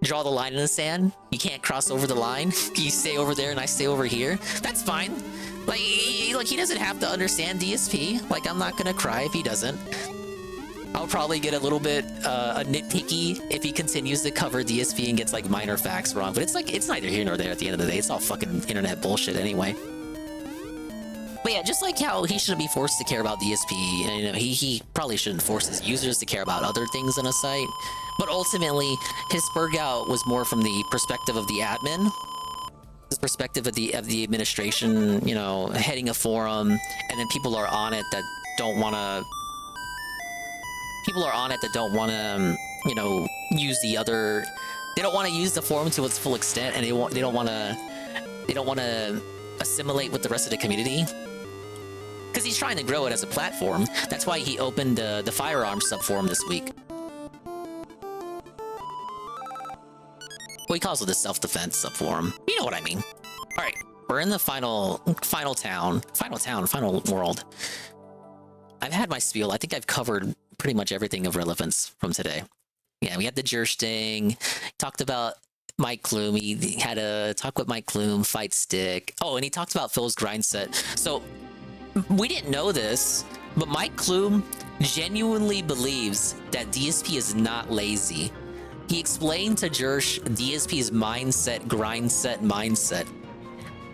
Draw the line in the sand. You can't cross over the line. You stay over there and I stay over here. That's fine. Like he doesn't have to understand DSP. Like, I'm not gonna cry if he doesn't. I'll probably get a little bit nitpicky if he continues to cover DSP and gets like minor facts wrong. But it's like, it's neither here nor there at the end of the day. It's all fucking internet bullshit anyway. But yeah, just like how he shouldn't be forced to care about DSP, and you know, he probably shouldn't force his users to care about other things on a site. But ultimately, his spurg out was more from the perspective of the admin. His perspective of the administration, you know, heading a forum, and then people are on it that don't want to. People are on it that don't want to, you know, use the other. They don't want to use the forum to its full extent, and they don't want to assimilate with the rest of the community. Because he's trying to grow it as a platform. That's why he opened the firearms subforum this week. Well, he calls it the self-defense subforum. You know what I mean. All right, we're in the final world. I've had my spiel. I think I've covered pretty much everything of relevance from today. Yeah, we had the Jersh thing. Talked about Mike Kloom. He had a talk with Mike Kloom, fight stick. Oh, and he talked about Phil's grind set. So we didn't know this, but Mike Kloom genuinely believes that DSP is not lazy. He explained to Jersh DSP's mindset, grind set, mindset.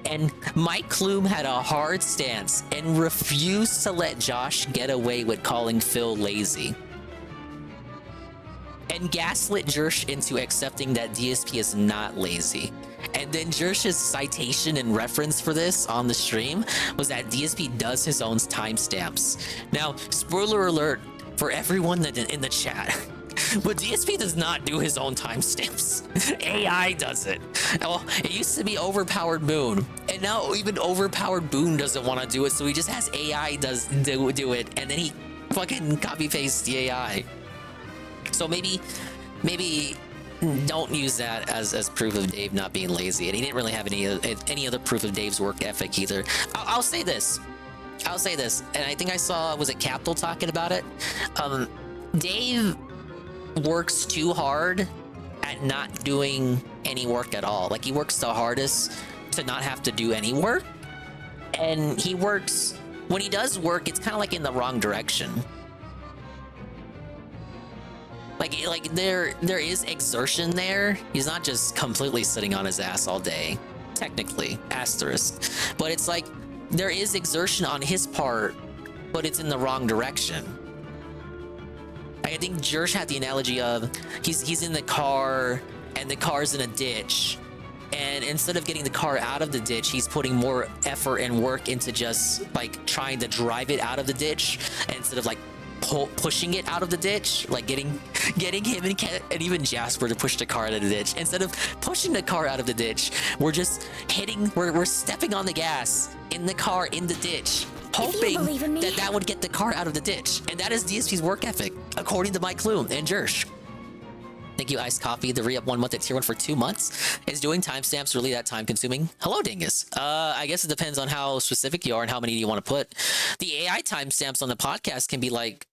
And Mike Kloom had a hard stance and refused to let Josh get away with calling Phil lazy. And gaslit Jersh into accepting that DSP is not lazy. And then Jersh's citation and reference for this on the stream was that DSP does his own timestamps. Now, spoiler alert for everyone that in the chat. But DSP does not do his own timestamps. AI does it. Well, it used to be Overpowered Boon, and now even Overpowered Boon doesn't want to do it, so he just has AI do it, and then he fucking copy pastes the AI. So maybe don't use that as proof of Dave not being lazy, and he didn't really have any other proof of Dave's work ethic either. I'll say this, and I think I saw, was it Capital talking about it? Dave works too hard at not doing any work at all. Like, he works the hardest to not have to do any work, and he works, when he does work, it's kind of like in the wrong direction. Like there is exertion there. He's not just completely sitting on his ass all day, technically, asterisk, but it's like there is exertion on his part, but it's in the wrong direction. I think Jersh had the analogy of he's in the car and the car's in a ditch, and instead of getting the car out of the ditch, he's putting more effort and work into just like trying to drive it out of the ditch instead of like pushing it out of the ditch, like getting him and even Jasper to push the car out of the ditch. Instead of pushing the car out of the ditch, we're just we're stepping on the gas in the car in the ditch, hoping that would get the car out of the ditch. And that is DSP's work ethic, according to Mike Kloom and Jersh. Thank you, Iced Coffee. The re-up 1 month at tier 1 for 2 months. Is doing timestamps really that time consuming? Hello, Dingus. I guess it depends on how specific you are and how many you want to put. The AI timestamps on the podcast can be like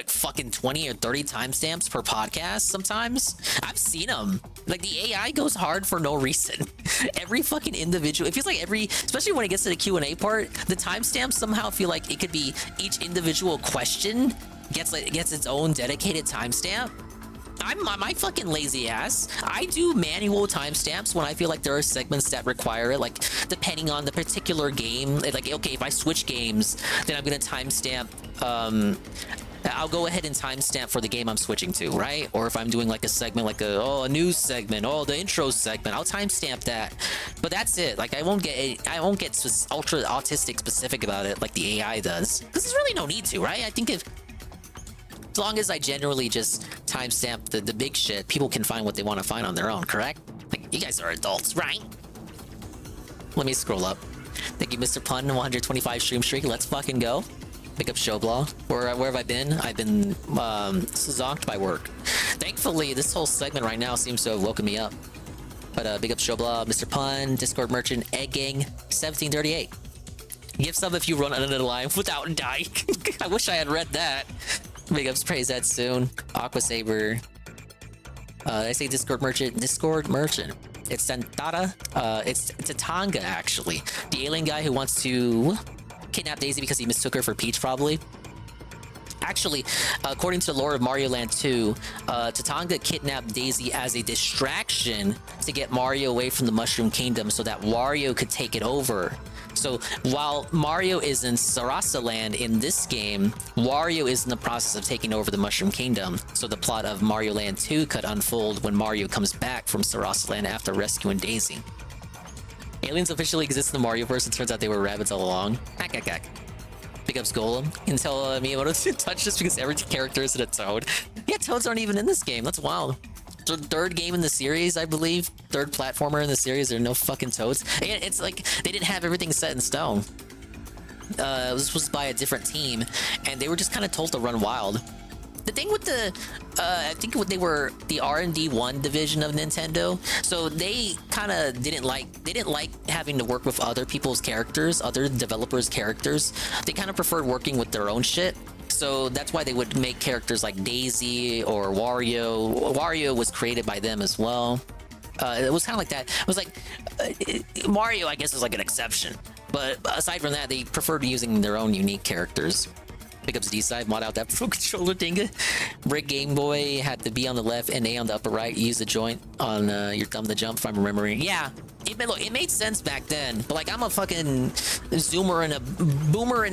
fucking 20 or 30 timestamps per podcast sometimes. I've seen them. Like, the AI goes hard for no reason. Every fucking individual, it feels like especially when it gets to the Q&A part, the timestamps somehow feel like it could be each individual question gets its own dedicated timestamp. My fucking lazy ass. I do manual timestamps when I feel like there are segments that require it, like depending on the particular game. Like, okay, if I switch games, then I'm gonna timestamp. I'll go ahead and timestamp for the game I'm switching to, right? Or if I'm doing like a segment, like a news segment, the intro segment, I'll timestamp that. But that's it. Like, I won't get ultra autistic specific about it like the AI does, because there's really no need to, right? I think as long as I generally just timestamp the big shit, people can find what they want to find on their own, correct? Like, you guys are adults, right? Let me scroll up. Thank you, Mr. Pun, 125 stream streak. Let's fucking go. Pick up Showblaw. Where have I been? I've been zonked by work. Thankfully, this whole segment right now seems to have woken me up. But big up Showblaw, Mr. Pun, Discord Merchant, Egg Gang, 1738. Give sub if you run under the line without dying. I wish I had read that. Big ups, praise that soon. Aqua Saber. I say Discord Merchant. Discord Merchant. It's Santata. It's Tatanga, actually. The alien guy who wants to kidnap Daisy because he mistook her for Peach, probably. Actually, according to the lore of Mario Land 2, Tatanga kidnapped Daisy as a distraction to get Mario away from the Mushroom Kingdom so that Wario could take it over. So while Mario is in Sarasa Land in this game, Wario is in the process of taking over the Mushroom Kingdom. So the plot of Mario Land 2 could unfold when Mario comes back from Sarasa Land after rescuing Daisy. Aliens officially exist in the Marioverse. It turns out they were rabbits all along. Big ups Golem. Until Miyamoto didn't touch this because every character is in a Toad. Yeah, Toads aren't even in this game. That's wild. Third game in the series, I believe. Third platformer in the series. There are no fucking Toads. And it's like they didn't have everything set in stone. This was by a different team, and they were just kind of told to run wild. The thing with the, I think they were the R&D 1 division of Nintendo, so they kind of didn't like having to work with other people's characters, other developers' characters. They kind of preferred working with their own shit. So that's why they would make characters like Daisy or Wario. Wario was created by them as well. It was kind of like that. It was like Mario, I guess, is like an exception. But aside from that, they preferred using their own unique characters. Pickups D-side, mod out that pro controller Dingus. Brick Game Boy had to be on the left and A on the upper right. Use the joint on your thumb to jump, if I'm remembering. Yeah, it made sense back then. But like, I'm a fucking boomer in a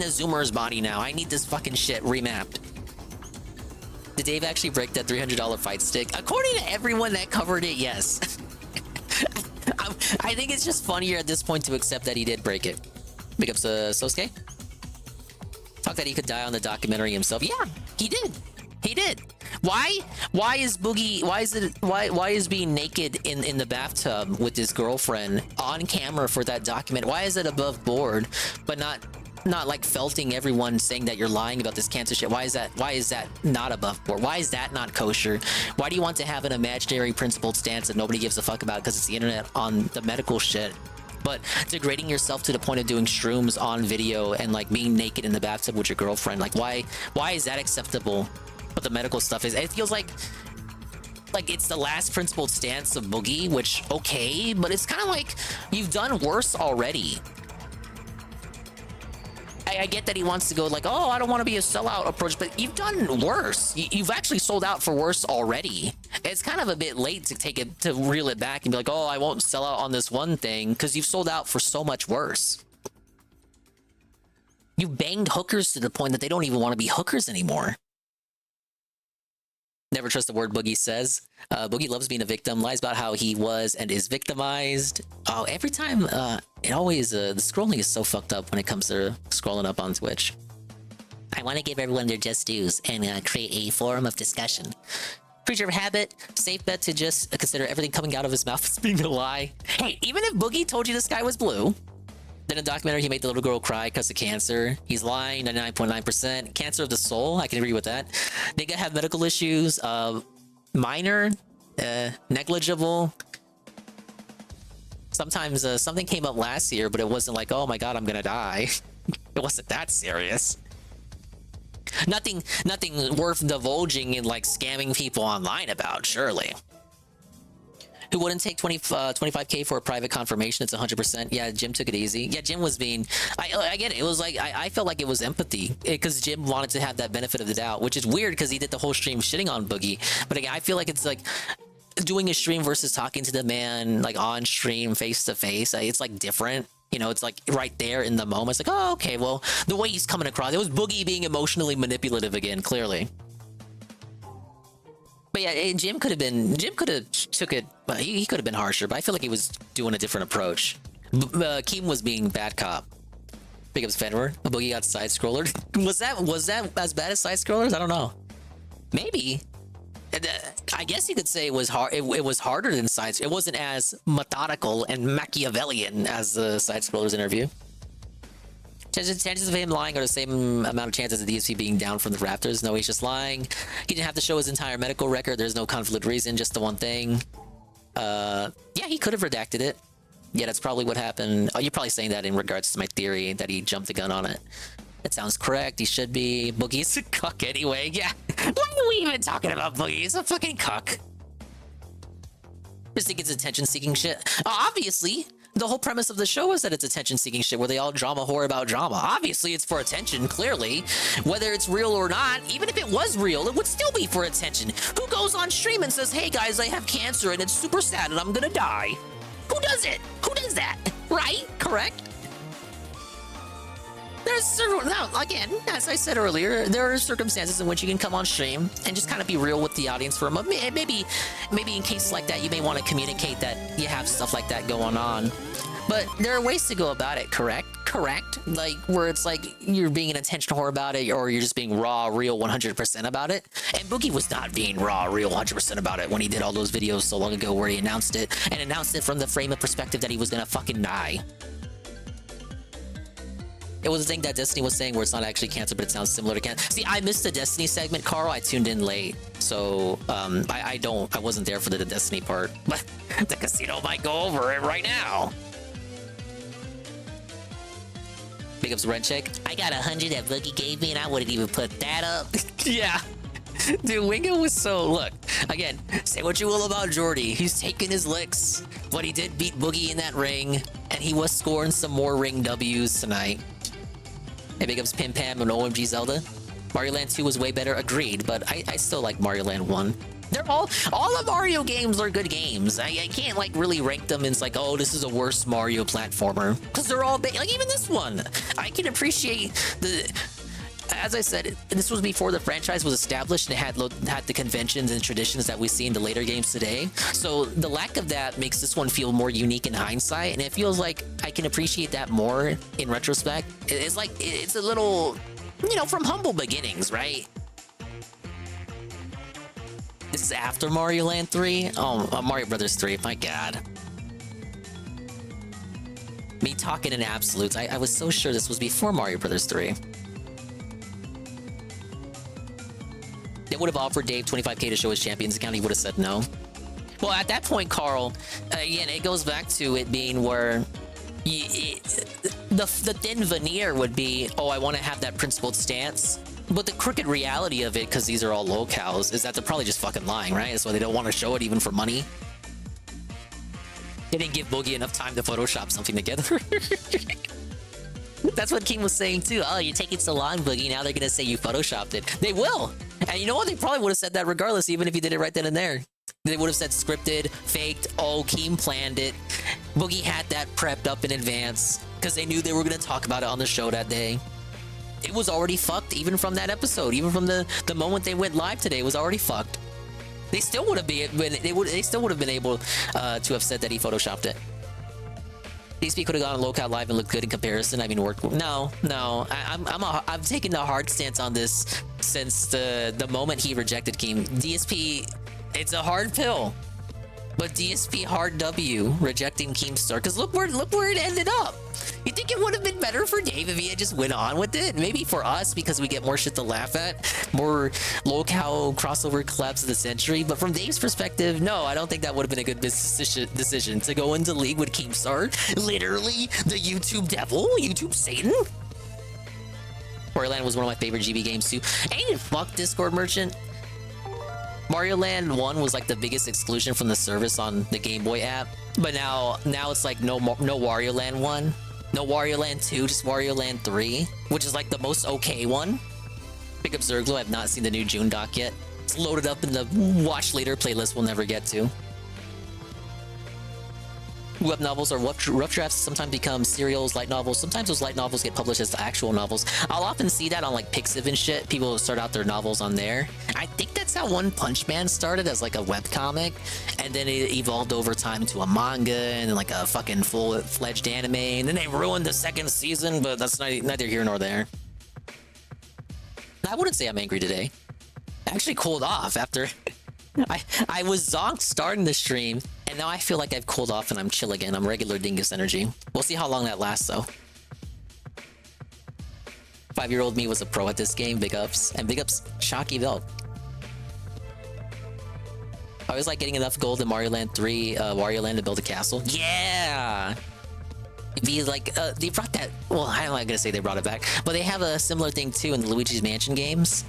zoomer's body now. I need this fucking shit remapped. Did Dave actually break that $300 fight stick? According to everyone that covered it, yes. I think it's just funnier at this point to accept that he did break it. Pickups Sosuke. Talk that he could die on the documentary himself. Yeah, he did. He did. Why is Boogie? Why is being naked in the bathtub with his girlfriend on camera for that document? Why is it above board, but not like felting everyone saying that you're lying about this cancer shit? Why is that not above board? Why is that not kosher? Why do you want to have an imaginary principled stance that nobody gives a fuck about because it's the internet on the medical shit? But degrading yourself to the point of doing shrooms on video and like being naked in the bathtub with your girlfriend, like why is that acceptable? But the medical stuff is, it feels like it's the last principled stance of Boogie, which okay, but it's kind of like you've done worse already. I get that he wants to go like, oh, I don't want to be a sellout approach, but you've done worse. You've actually sold out for worse already. It's kind of a bit late to reel it back and be like, oh, I won't sell out on this one thing, because you've sold out for so much worse. You banged hookers to the point that they don't even want to be hookers anymore. Never trust the word Boogie says. Boogie loves being a victim, lies about how he was and is victimized. Oh, every time, it always, the scrolling is so fucked up when it comes to scrolling up on Twitch. I want to give everyone their just dues and create a forum of discussion. Creature of habit, safe bet to just consider everything coming out of his mouth as being a lie. Hey, even if Boogie told you the sky was blue, then in a documentary he made the little girl cry because of cancer. He's lying, 99.9%. Cancer of the soul, I can agree with that. Nigga have medical issues, minor, negligible. Sometimes something came up last year, but it wasn't like, oh my god, I'm gonna die. It wasn't that serious. Nothing worth divulging and like scamming people online about, surely. Who wouldn't take 25K for a private confirmation? It's 100%. Yeah, Jim took it easy. Yeah, Jim was being... I get it. It was like... I felt like it was empathy. Because Jim wanted to have that benefit of the doubt, which is weird because he did the whole stream shitting on Boogie. But again, I feel like it's like... doing a stream versus talking to the man like on stream face to face. It's like different. You know, it's like right there in the moment. It's like, oh, okay, well, the way he's coming across... It was Boogie being emotionally manipulative again, clearly. But yeah, Jim could have took it, he could have been harsher, but I feel like he was doing a different approach. Keem was being bad cop. Big ups Fenrir. Boogie got side scroller. Was that as bad as side scrollers? I don't know. Maybe. I guess you could say it was hard. It was harder than side. It wasn't as methodical and Machiavellian as the side scrollers interview. Chances of him lying are the same amount of chances of the DSP being down from the Raptors. No, he's just lying. He didn't have to show his entire medical record. There's no conflict reason, just the one thing. Yeah, he could have redacted it. Yeah, that's probably what happened. Oh, you're probably saying that in regards to my theory that he jumped the gun on it. That sounds correct. He should be. Boogie's a cuck anyway. Yeah. Why are we even talking about Boogie? He's a fucking cuck. Just think it's attention-seeking shit. Obviously. The whole premise of the show is that it's attention-seeking shit where they all drama whore about drama. Obviously, it's for attention, clearly. Whether it's real or not, even if it was real, it would still be for attention. Who goes on stream and says, hey guys, I have cancer and it's super sad and I'm gonna die? Who does it? Who does that? Right? Correct? Now, again, as I said earlier, there are circumstances in which you can come on stream and just kind of be real with the audience for a moment. Maybe in cases like that, you may want to communicate that you have stuff like that going on. But there are ways to go about it, correct? Like, where it's like you're being an attention whore about it, or you're just being raw, real 100% about it. And Boogie was not being raw, real 100% about it when he did all those videos so long ago where he announced it, and announced it from the frame of perspective that he was gonna fucking die. It was a thing that Destiny was saying where it's not actually cancer, but it sounds similar to cancer. See, I missed the Destiny segment, Carl. I tuned in late. So, I wasn't there for the Destiny part. But the casino might go over it right now. Big ups Rencheck. I got 100 that Boogie gave me and I wouldn't even put that up. Yeah. Dude, Wingo was so... Look, again, say what you will about Jordy. He's taking his licks. But he did beat Boogie in that ring. And he was scoring some more ring W's tonight. Hey, big ups Pim Pam and OMG Zelda. Mario Land 2 was way better, agreed. But I still like Mario Land 1. They're all the Mario games are good games. I can't like really rank them as like, oh, this is a worse Mario platformer, because they're all like even this one. I can appreciate the, as I said, this was before the franchise was established and it had the conventions and traditions that we see in the later games today. So the lack of that makes this one feel more unique in hindsight, and it feels like I can appreciate that more in retrospect. It's like it's a little, you know, from humble beginnings, right? This is after Mario Land 3? Oh, Mario Brothers 3, my god. Me talking in absolutes. I was so sure this was before Mario Brothers 3. They would have offered Dave 25k to show his Champions account, he would have said no. Well, at that point, Carl, again, it goes back to it being where the thin veneer would be, oh, I want to have that principled stance. But the crooked reality of it, because these are all locales, is that they're probably just fucking lying, right? That's why they don't want to show it even for money. They didn't give Boogie enough time to Photoshop something together. That's what King was saying too. Oh, you're taking so long, Boogie. Now they're going to say you Photoshopped it. They will. And you know what? They probably would have said that regardless, even if you did it right then and there. They would have said scripted, faked, oh, Keem planned it. Boogie had that prepped up in advance because they knew they were going to talk about it on the show that day. It was already fucked even from that episode. Even from the moment they went live today, it was already fucked. They still would have been able to have said that he photoshopped it. DSP could have gone local live and looked good in comparison. I mean, worked. No. I'm taking the hard stance on this since the moment he rejected Keem. DSP, it's a hard pill, but DSP hard W rejecting Keemstar. Because look where it ended up. You think it would have been better for Dave if he had just went on with it? Maybe for us because we get more shit to laugh at, more locale crossover collabs of the century. But from Dave's perspective, no, I don't think that would have been a good decision to go into league with Keemstar, literally the YouTube devil, YouTube Satan. Mario Land was one of my favorite GB games too. Ain't it fuck Discord Merchant? Mario Land 1 was like the biggest exclusion from the service on the Game Boy app, but now it's like no Wario Land 1, no Wario Land 2, just Wario Land 3, which is like the most okay one. Pick up Zerglo, I've not seen the new June doc yet. It's loaded up in the watch later playlist we'll never get to. Web novels or rough drafts sometimes become serials, light novels. Sometimes those light novels get published as the actual novels. I'll often see that on like Pixiv and shit. People start out their novels on there. I think that's how One Punch Man started, as like a webcomic, and then it evolved over time to a manga and then like a fucking full-fledged anime, and then they ruined the second season, but that's neither here nor there. I wouldn't say I'm angry today. I actually cooled off after I was zonked starting the stream, and now I feel like I've cooled off and I'm chill again. I'm regular Dingus energy. We'll see how long that lasts though. 5-year-old me was a pro at this game. Big ups. And big ups Shocky Belt. I was like getting enough gold in Mario Land 3, Wario Land to build a castle. Yeah! It'd be like, they brought that, well, I'm not gonna say they brought it back, but they have a similar thing too in the Luigi's Mansion games.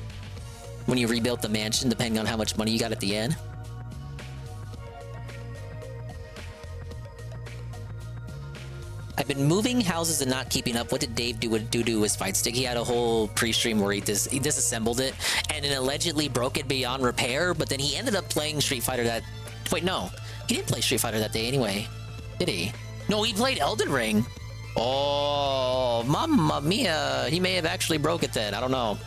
When you rebuilt the mansion, depending on how much money you got at the end. I've been moving houses and not keeping up. What did Dave do to his fight stick? He had a whole pre-stream where he disassembled it and then allegedly broke it beyond repair, but then he ended up playing Street Fighter that... Wait, no. He didn't play Street Fighter that day anyway. Did he? No, he played Elden Ring. Oh, mamma mia. He may have actually broke it then. I don't know.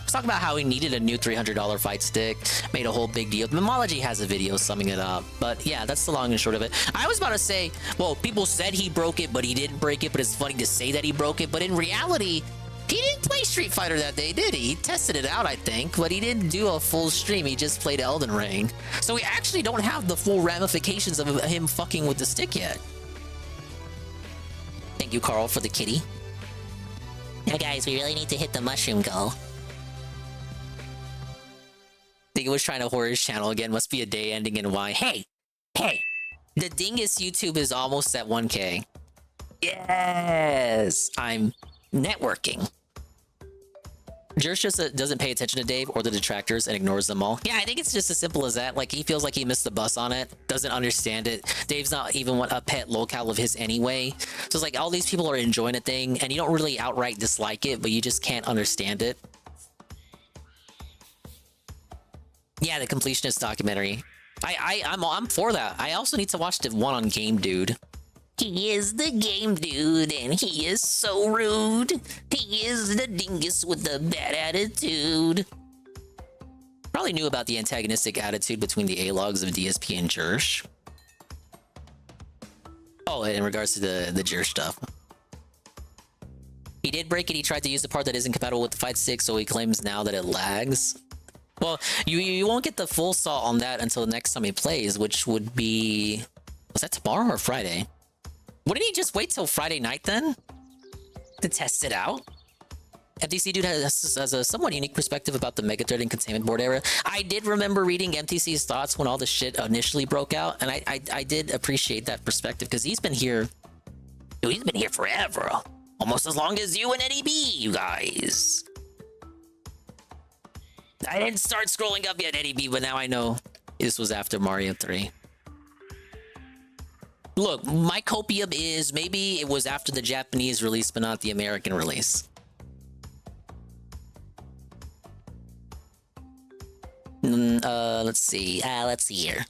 Talk about how he needed a new $300 fight stick, made a whole big deal. Memology has a video summing it up, but yeah, that's the long and short of it. I was about to say, well, people said he broke it, but he didn't break it, but it's funny to say that he broke it, but in reality, he didn't play Street Fighter that day, did he? He tested it out, I think, but he didn't do a full stream. He just played Elden Ring. So we actually don't have the full ramifications of him fucking with the stick yet. Thank you, Carl, for the kitty. Now, guys, we really need to hit the mushroom goal. I think it was trying to whore his channel again. Must be a day ending in Y. Hey! The Dingus YouTube is almost at 1K. Yes, I'm networking. Jersh just doesn't pay attention to Dave or the detractors and ignores them all. Yeah, I think it's just as simple as that. Like, he feels like he missed the bus on it, doesn't understand it. Dave's not even a pet locale of his anyway. So it's like all these people are enjoying a thing and you don't really outright dislike it, but you just can't understand it. Yeah, the completionist documentary. I'm for that. I also need to watch the one on Game Dude. He is the game dude, and he is so rude. He is the dingus with the bad attitude. Probably knew about the antagonistic attitude between the A-logs of DSP and Jersh. Oh, in regards to the Jersh stuff. He did break it. He tried to use the part that isn't compatible with the fight stick, so he claims now that it lags. Well, you won't get the full saw on that until the next time he plays, which would be... Was that tomorrow or Friday? Wouldn't he just wait till Friday night then? To test it out? MTC Dude has a somewhat unique perspective about the Megathread and Containment Board era. I did remember reading MTC's thoughts when all the shit initially broke out, and I did appreciate that perspective, because he's been here... Dude, he's been here forever. Almost as long as you and Eddie B, you guys. I didn't start scrolling up yet, Eddie B, but now I know this was after Mario 3. Look, my copium is maybe it was after the Japanese release, but not the American release. Let's see. Let's see here.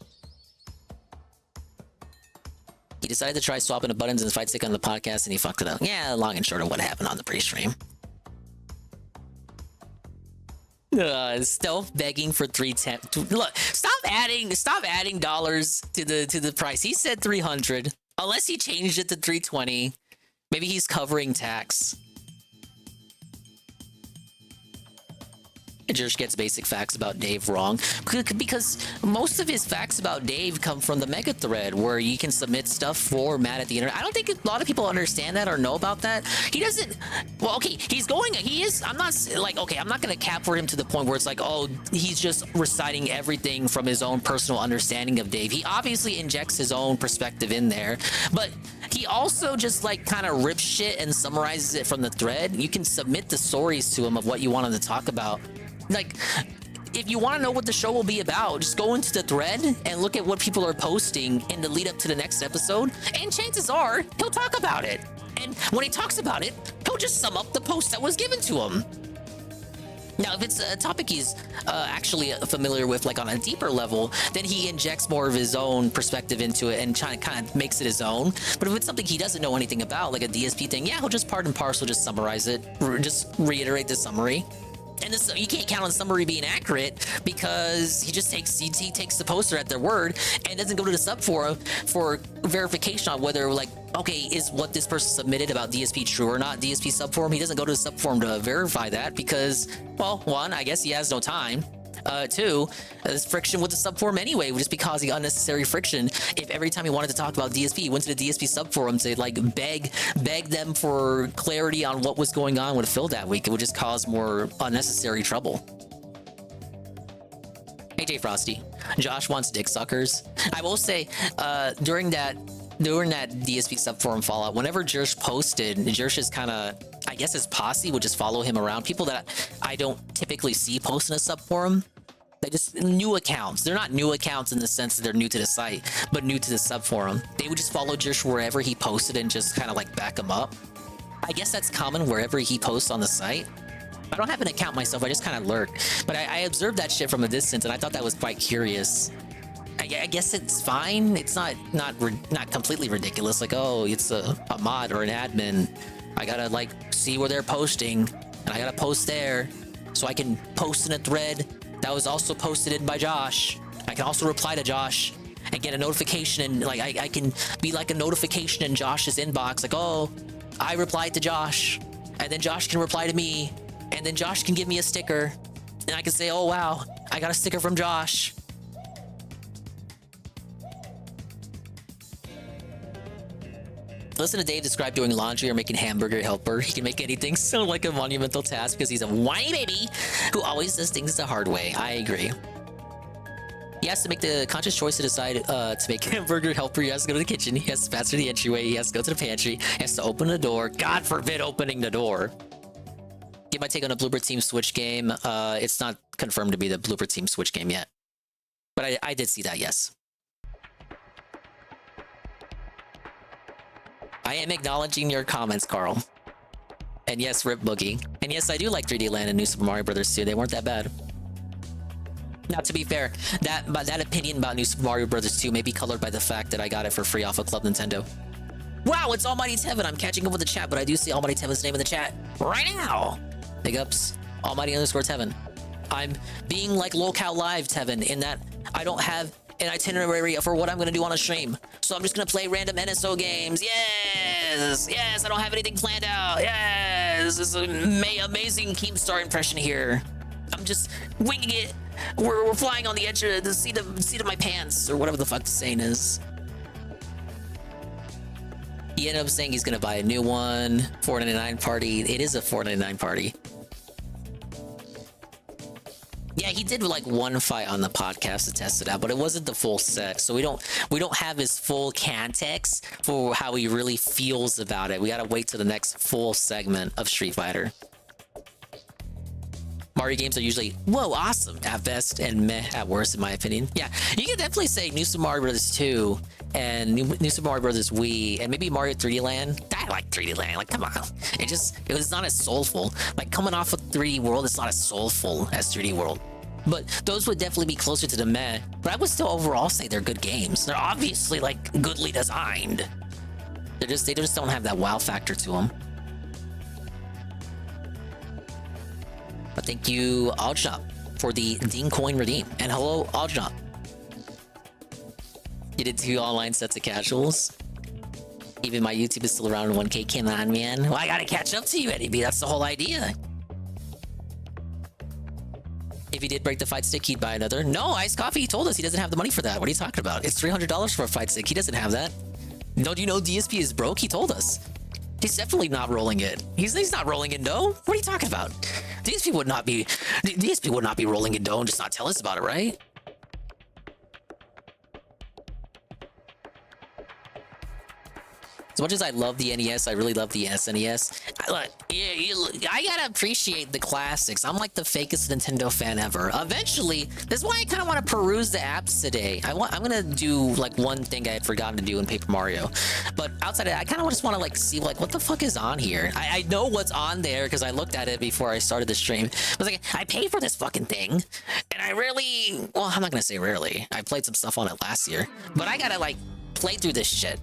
He decided to try swapping the buttons and the fight stick on the podcast, and he fucked it up. Yeah, long and short of what happened on the pre-stream. Stealth begging for 310. Look, stop adding dollars to the price. He said 300. Unless he changed it to 320. Maybe he's covering tax. Jersh gets basic facts about Dave wrong, because most of his facts about Dave come from the Mega Thread, where you can submit stuff for Matt at the internet. I don't think a lot of people understand that or know about that. He doesn't. Well, okay, he is. I'm not like, okay, I'm not gonna cap for him to the point where it's like, oh, he's just reciting everything from his own personal understanding of Dave. He obviously injects his own perspective in there, but he also just like kind of rips shit and summarizes it from the thread. You can submit the stories to him of what you wanted to talk about. Like, if you want to know what the show will be about, just go into the thread and look at what people are posting in the lead up to the next episode, and chances are he'll talk about it. And when he talks about it, he'll just sum up the post that was given to him. Now, if it's a topic he's actually familiar with, like on a deeper level, then he injects more of his own perspective into it and kind of makes it his own. But if it's something he doesn't know anything about, like a DSP thing, yeah, he'll just part and parcel, just summarize it, just reiterate the summary. And this, you can't count on the summary being accurate, because he just takes the poster at their word and doesn't go to the sub forum for verification on whether, like, okay, is what this person submitted about DSP true or not. DSP sub forum, he doesn't go to the sub forum to verify that because, well, one, I guess he has no time. Two, there's friction with the subforum anyway, would just be causing unnecessary friction. If every time he wanted to talk about DSP, he went to the DSP subforum to like beg them for clarity on what was going on with Phil that week, it would just cause more unnecessary trouble. AJ Frosty, Josh wants dick suckers. I will say, during that DSP subforum fallout, whenever Jersh posted, Jersh is kind of, I guess his posse would just follow him around. People that I don't typically see post in a subforum. They just new accounts. They're not new accounts in the sense that they're new to the site, but new to the subforum. They would just follow Jersh wherever he posted and just kind of like back him up. I guess that's common wherever he posts on the site. I don't have an account myself. I just kind of lurk. But I observed that shit from a distance, and I thought that was quite curious. I guess it's fine. It's not completely ridiculous. Like, oh, it's a mod or an admin. I gotta like see where they're posting, and I gotta post there, so I can post in a thread that was also posted in by Josh. I can also reply to Josh and get a notification, and like I can be like a notification in Josh's inbox, like, oh, I replied to Josh, and then Josh can reply to me, and then Josh can give me a sticker, and I can say, oh wow, I got a sticker from Josh. Listen to Dave describe doing laundry or making hamburger helper. He can make anything sound like a monumental task because he's a whiny baby who always does things the hard way. I agree. He has to make the conscious choice to decide to make a hamburger helper. He has to go to the kitchen. He has to pass through the entryway. He has to go to the pantry. He has to open the door. God forbid opening the door. Give my take on a Blooper Team Switch game. It's not confirmed to be the Blooper Team Switch game yet. But I did see that, yes. I am acknowledging your comments, Carl. And yes, Rip Boogie. And yes, I do like 3D Land and New Super Mario Bros. 2. They weren't that bad. Now, to be fair, that opinion about New Super Mario Bros. 2 may be colored by the fact that I got it for free off of Club Nintendo. Wow, it's Almighty Tevin. I'm catching up with the chat, but I do see Almighty Tevin's name in the chat right now. Big ups, Almighty_Tevin. I'm being like Lolcow Live, Tevin, in that I don't have an itinerary for what I'm going to do on a stream. So I'm just going to play random NSO games. Yes! Yes, I don't have anything planned out. Yes! This is an amazing Keemstar impression here. I'm just winging it. We're flying on the edge of the seat of my pants, or whatever the fuck the saying is. He ended up saying he's going to buy a new one. $4.99 party. It is a $4.99 party. Yeah, he did like one fight on the podcast to test it out, but it wasn't the full set, so we don't have his full context for how he really feels about it. We gotta wait till the next full segment of Street Fighter. Mario games are usually whoa awesome at best and meh at worst, in my opinion. Yeah, you can definitely say New Super Mario Bros. 2 and New Super Mario Bros. Wii and maybe Mario 3D Land. I like 3D Land. Like, come on, it was not as soulful. Like coming off of 3D World, it's not as soulful as 3D World. But those would definitely be closer to the meh. But I would still overall say they're good games. They're obviously like goodly designed. They just don't have that wow factor to them. But thank you, Aljnop, for the Ding Coin redeem. And hello, Aljnop. You did 2 online sets of casuals. Even my YouTube is still around 1K. Come on, man. Well, I gotta catch up to you, Eddie B. That's the whole idea. If he did break the fight stick, he'd buy another. No, Iced Coffee, he told us he doesn't have the money for that. What are you talking about? It's $300 for a fight stick. He doesn't have that. Don't you know DSP is broke? He told us. He's definitely not rolling it. He's not rolling in dough. What are you talking about? DSP would not be rolling in dough and just not tell us about it, right? As much as I love the NES, I really love the SNES. I gotta appreciate the classics. I'm like the fakest Nintendo fan ever. Eventually, this is why I kind of want to peruse the apps today. I'm gonna do like one thing I had forgotten to do in Paper Mario, but outside of that, I kind of just want to like see like what the fuck is on here. I know what's on there because I looked at it before I started the stream. I was like, I paid for this fucking thing, and I really, well, I'm not gonna say rarely. I played some stuff on it last year, but I gotta like play through this shit.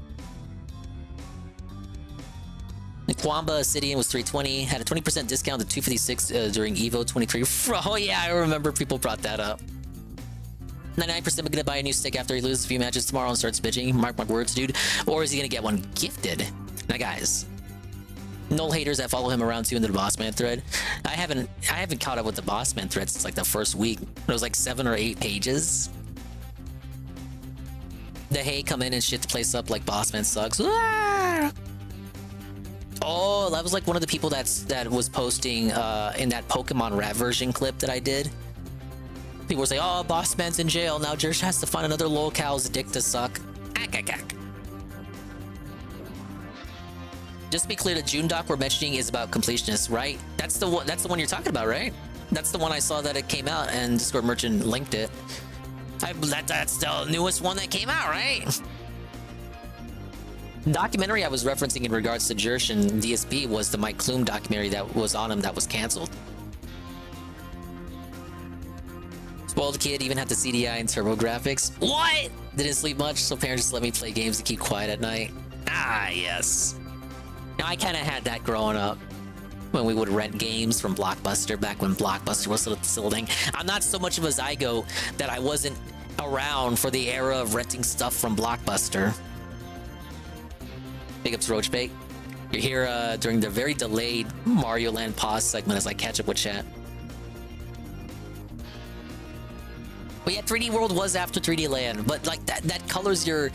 The Kwamba Obsidian was $320, had a 20% discount to $256 during Evo 23. Oh yeah, I remember people brought that up. 99% gonna buy a new stick after he loses a few matches tomorrow and starts bitching. Mark my words, dude. Or is he gonna get one gifted? Now guys, null haters that follow him around too in the Boss Man thread. I haven't caught up with the Boss Man thread since like the first week. It was like 7 or 8 pages. The hey come in and shit the place up like Boss Man sucks. Ah! Oh, that was like one of the people that was posting in that Pokemon rap version clip that I did. People were saying, oh, Boss Man's in jail. Now Jersh has to find another lolcow's dick to suck. Just to be clear, the June doc we're mentioning is about completionists, right? That's the one you're talking about, right? That's the one I saw that it came out and Discord Merchant linked it. That's the newest one that came out, right? The documentary I was referencing in regards to Jersh and DSP was the Mike Klum documentary that was on him that was canceled. Spoiled kid, even had the CDI and turbo graphics. What? Didn't sleep much, so parents just let me play games to keep quiet at night. Ah, yes. Now, I kind of had that growing up when we would rent games from Blockbuster back when Blockbuster was still a thing. I'm not so much of a zygo that I wasn't around for the era of renting stuff from Blockbuster. Big ups, Roachbait. You're here during the very delayed Mario Land pause segment as I catch up with chat. But yeah, 3D World was after 3D Land, but like that colors your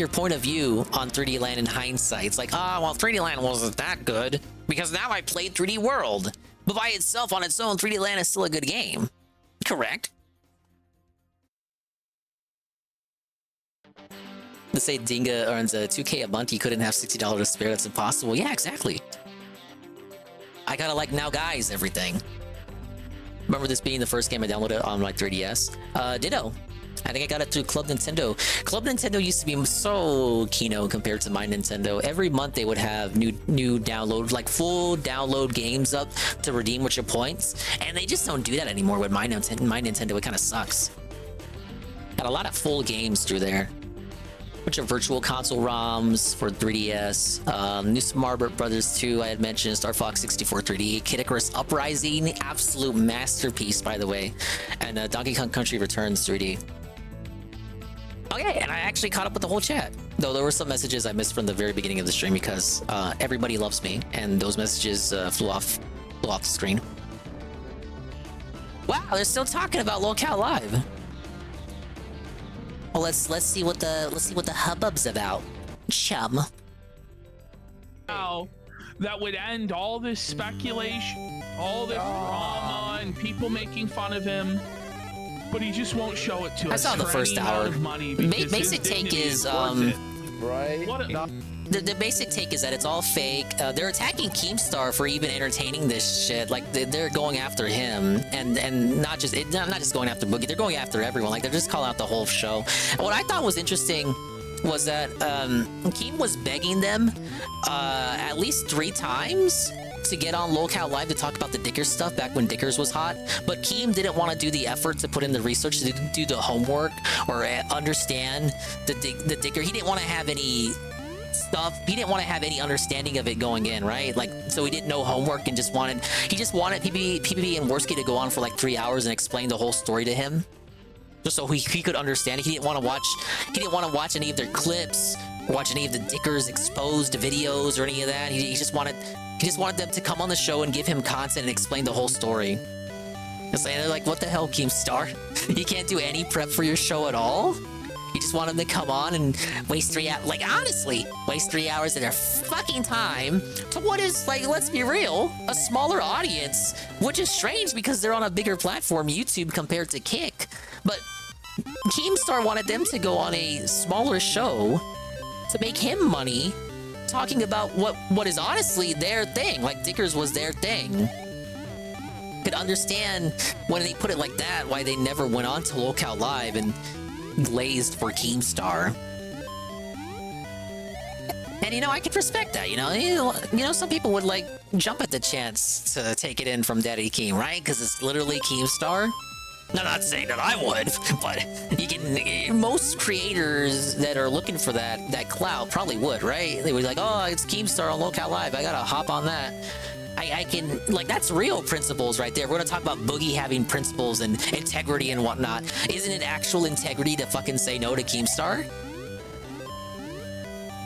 point of view on 3D Land in hindsight. It's like, well, 3D Land wasn't that good because now I played 3D World. But by itself, on its own, 3D Land is still a good game. Correct. To say Dinga earns a 2K a month, he couldn't have $60 to spare. That's impossible. Yeah, exactly. I gotta like now guys everything. Remember this being the first game I downloaded on my 3DS? Ditto. I think I got it through Club Nintendo. Club Nintendo used to be so Kino compared to my Nintendo. Every month they would have new download, like full download games up to redeem with your points, and they just don't do that anymore with my Nintendo. It kind of sucks. Got a lot of full games through there. Bunch of virtual console ROMs for 3DS. New Super Mario Brothers 2, I had mentioned. Star Fox 64 3D. Kid Icarus Uprising, absolute masterpiece, by the way. And Donkey Kong Country Returns 3D. Okay, and I actually caught up with the whole chat. Though there were some messages I missed from the very beginning of the stream because everybody loves me, and those messages flew off the screen. Wow, they're still talking about Locale Live. Well, let's see what the hubbub's about, chum. Now, that would end all this speculation, all this drama, and people making fun of him. But he just won't show it to us. I saw the first hour. Basic take is right. The basic take is that it's all fake. They're attacking Keemstar for even entertaining this shit. Like they're going after him, and not just going after Boogie. They're going after everyone. Like they're just calling out the whole show. And what I thought was interesting was that Keem was begging them at least 3 times to get on Locale Live to talk about the Dickers stuff back when Dickers was hot. But Keem didn't want to do the effort to put in the research to do the homework or understand the Dicker. He didn't want to have any stuff. He didn't want to have any understanding of it going in, right? Like, so he didn't know homework and just wanted PPB and Worski to go on for like 3 hours and explain the whole story to him, just so he could understand it. He didn't want to watch any of their clips, or watch any of the Dickers exposed videos or any of that. He just wanted them to come on the show and give him content and explain the whole story. It's like, they're like, what the hell, Keemstar? You can't do any prep for your show at all? You just want them to come on and waste 3 hours, like honestly, waste 3 hours of their fucking time to what is, like, let's be real, a smaller audience, which is strange because they're on a bigger platform, YouTube, compared to Kick. But Keemstar wanted them to go on a smaller show to make him money, talking about what is honestly their thing, like Dickers was their thing. Could understand when they put it like that, why they never went on to Locale Live and blazed for Keemstar. And you know, I could respect that. You know, some people would like jump at the chance to take it in from Daddy Keem, right? Because it's literally Keemstar. No, not saying that I would, but you can. Most creators that are looking for that clout probably would, right? They would be like, oh, it's Keemstar on Locale Live. I gotta hop on that. I can, like, that's real principles right there. We're gonna talk about Boogie having principles and integrity and whatnot. Isn't it actual integrity to fucking say no to Keemstar?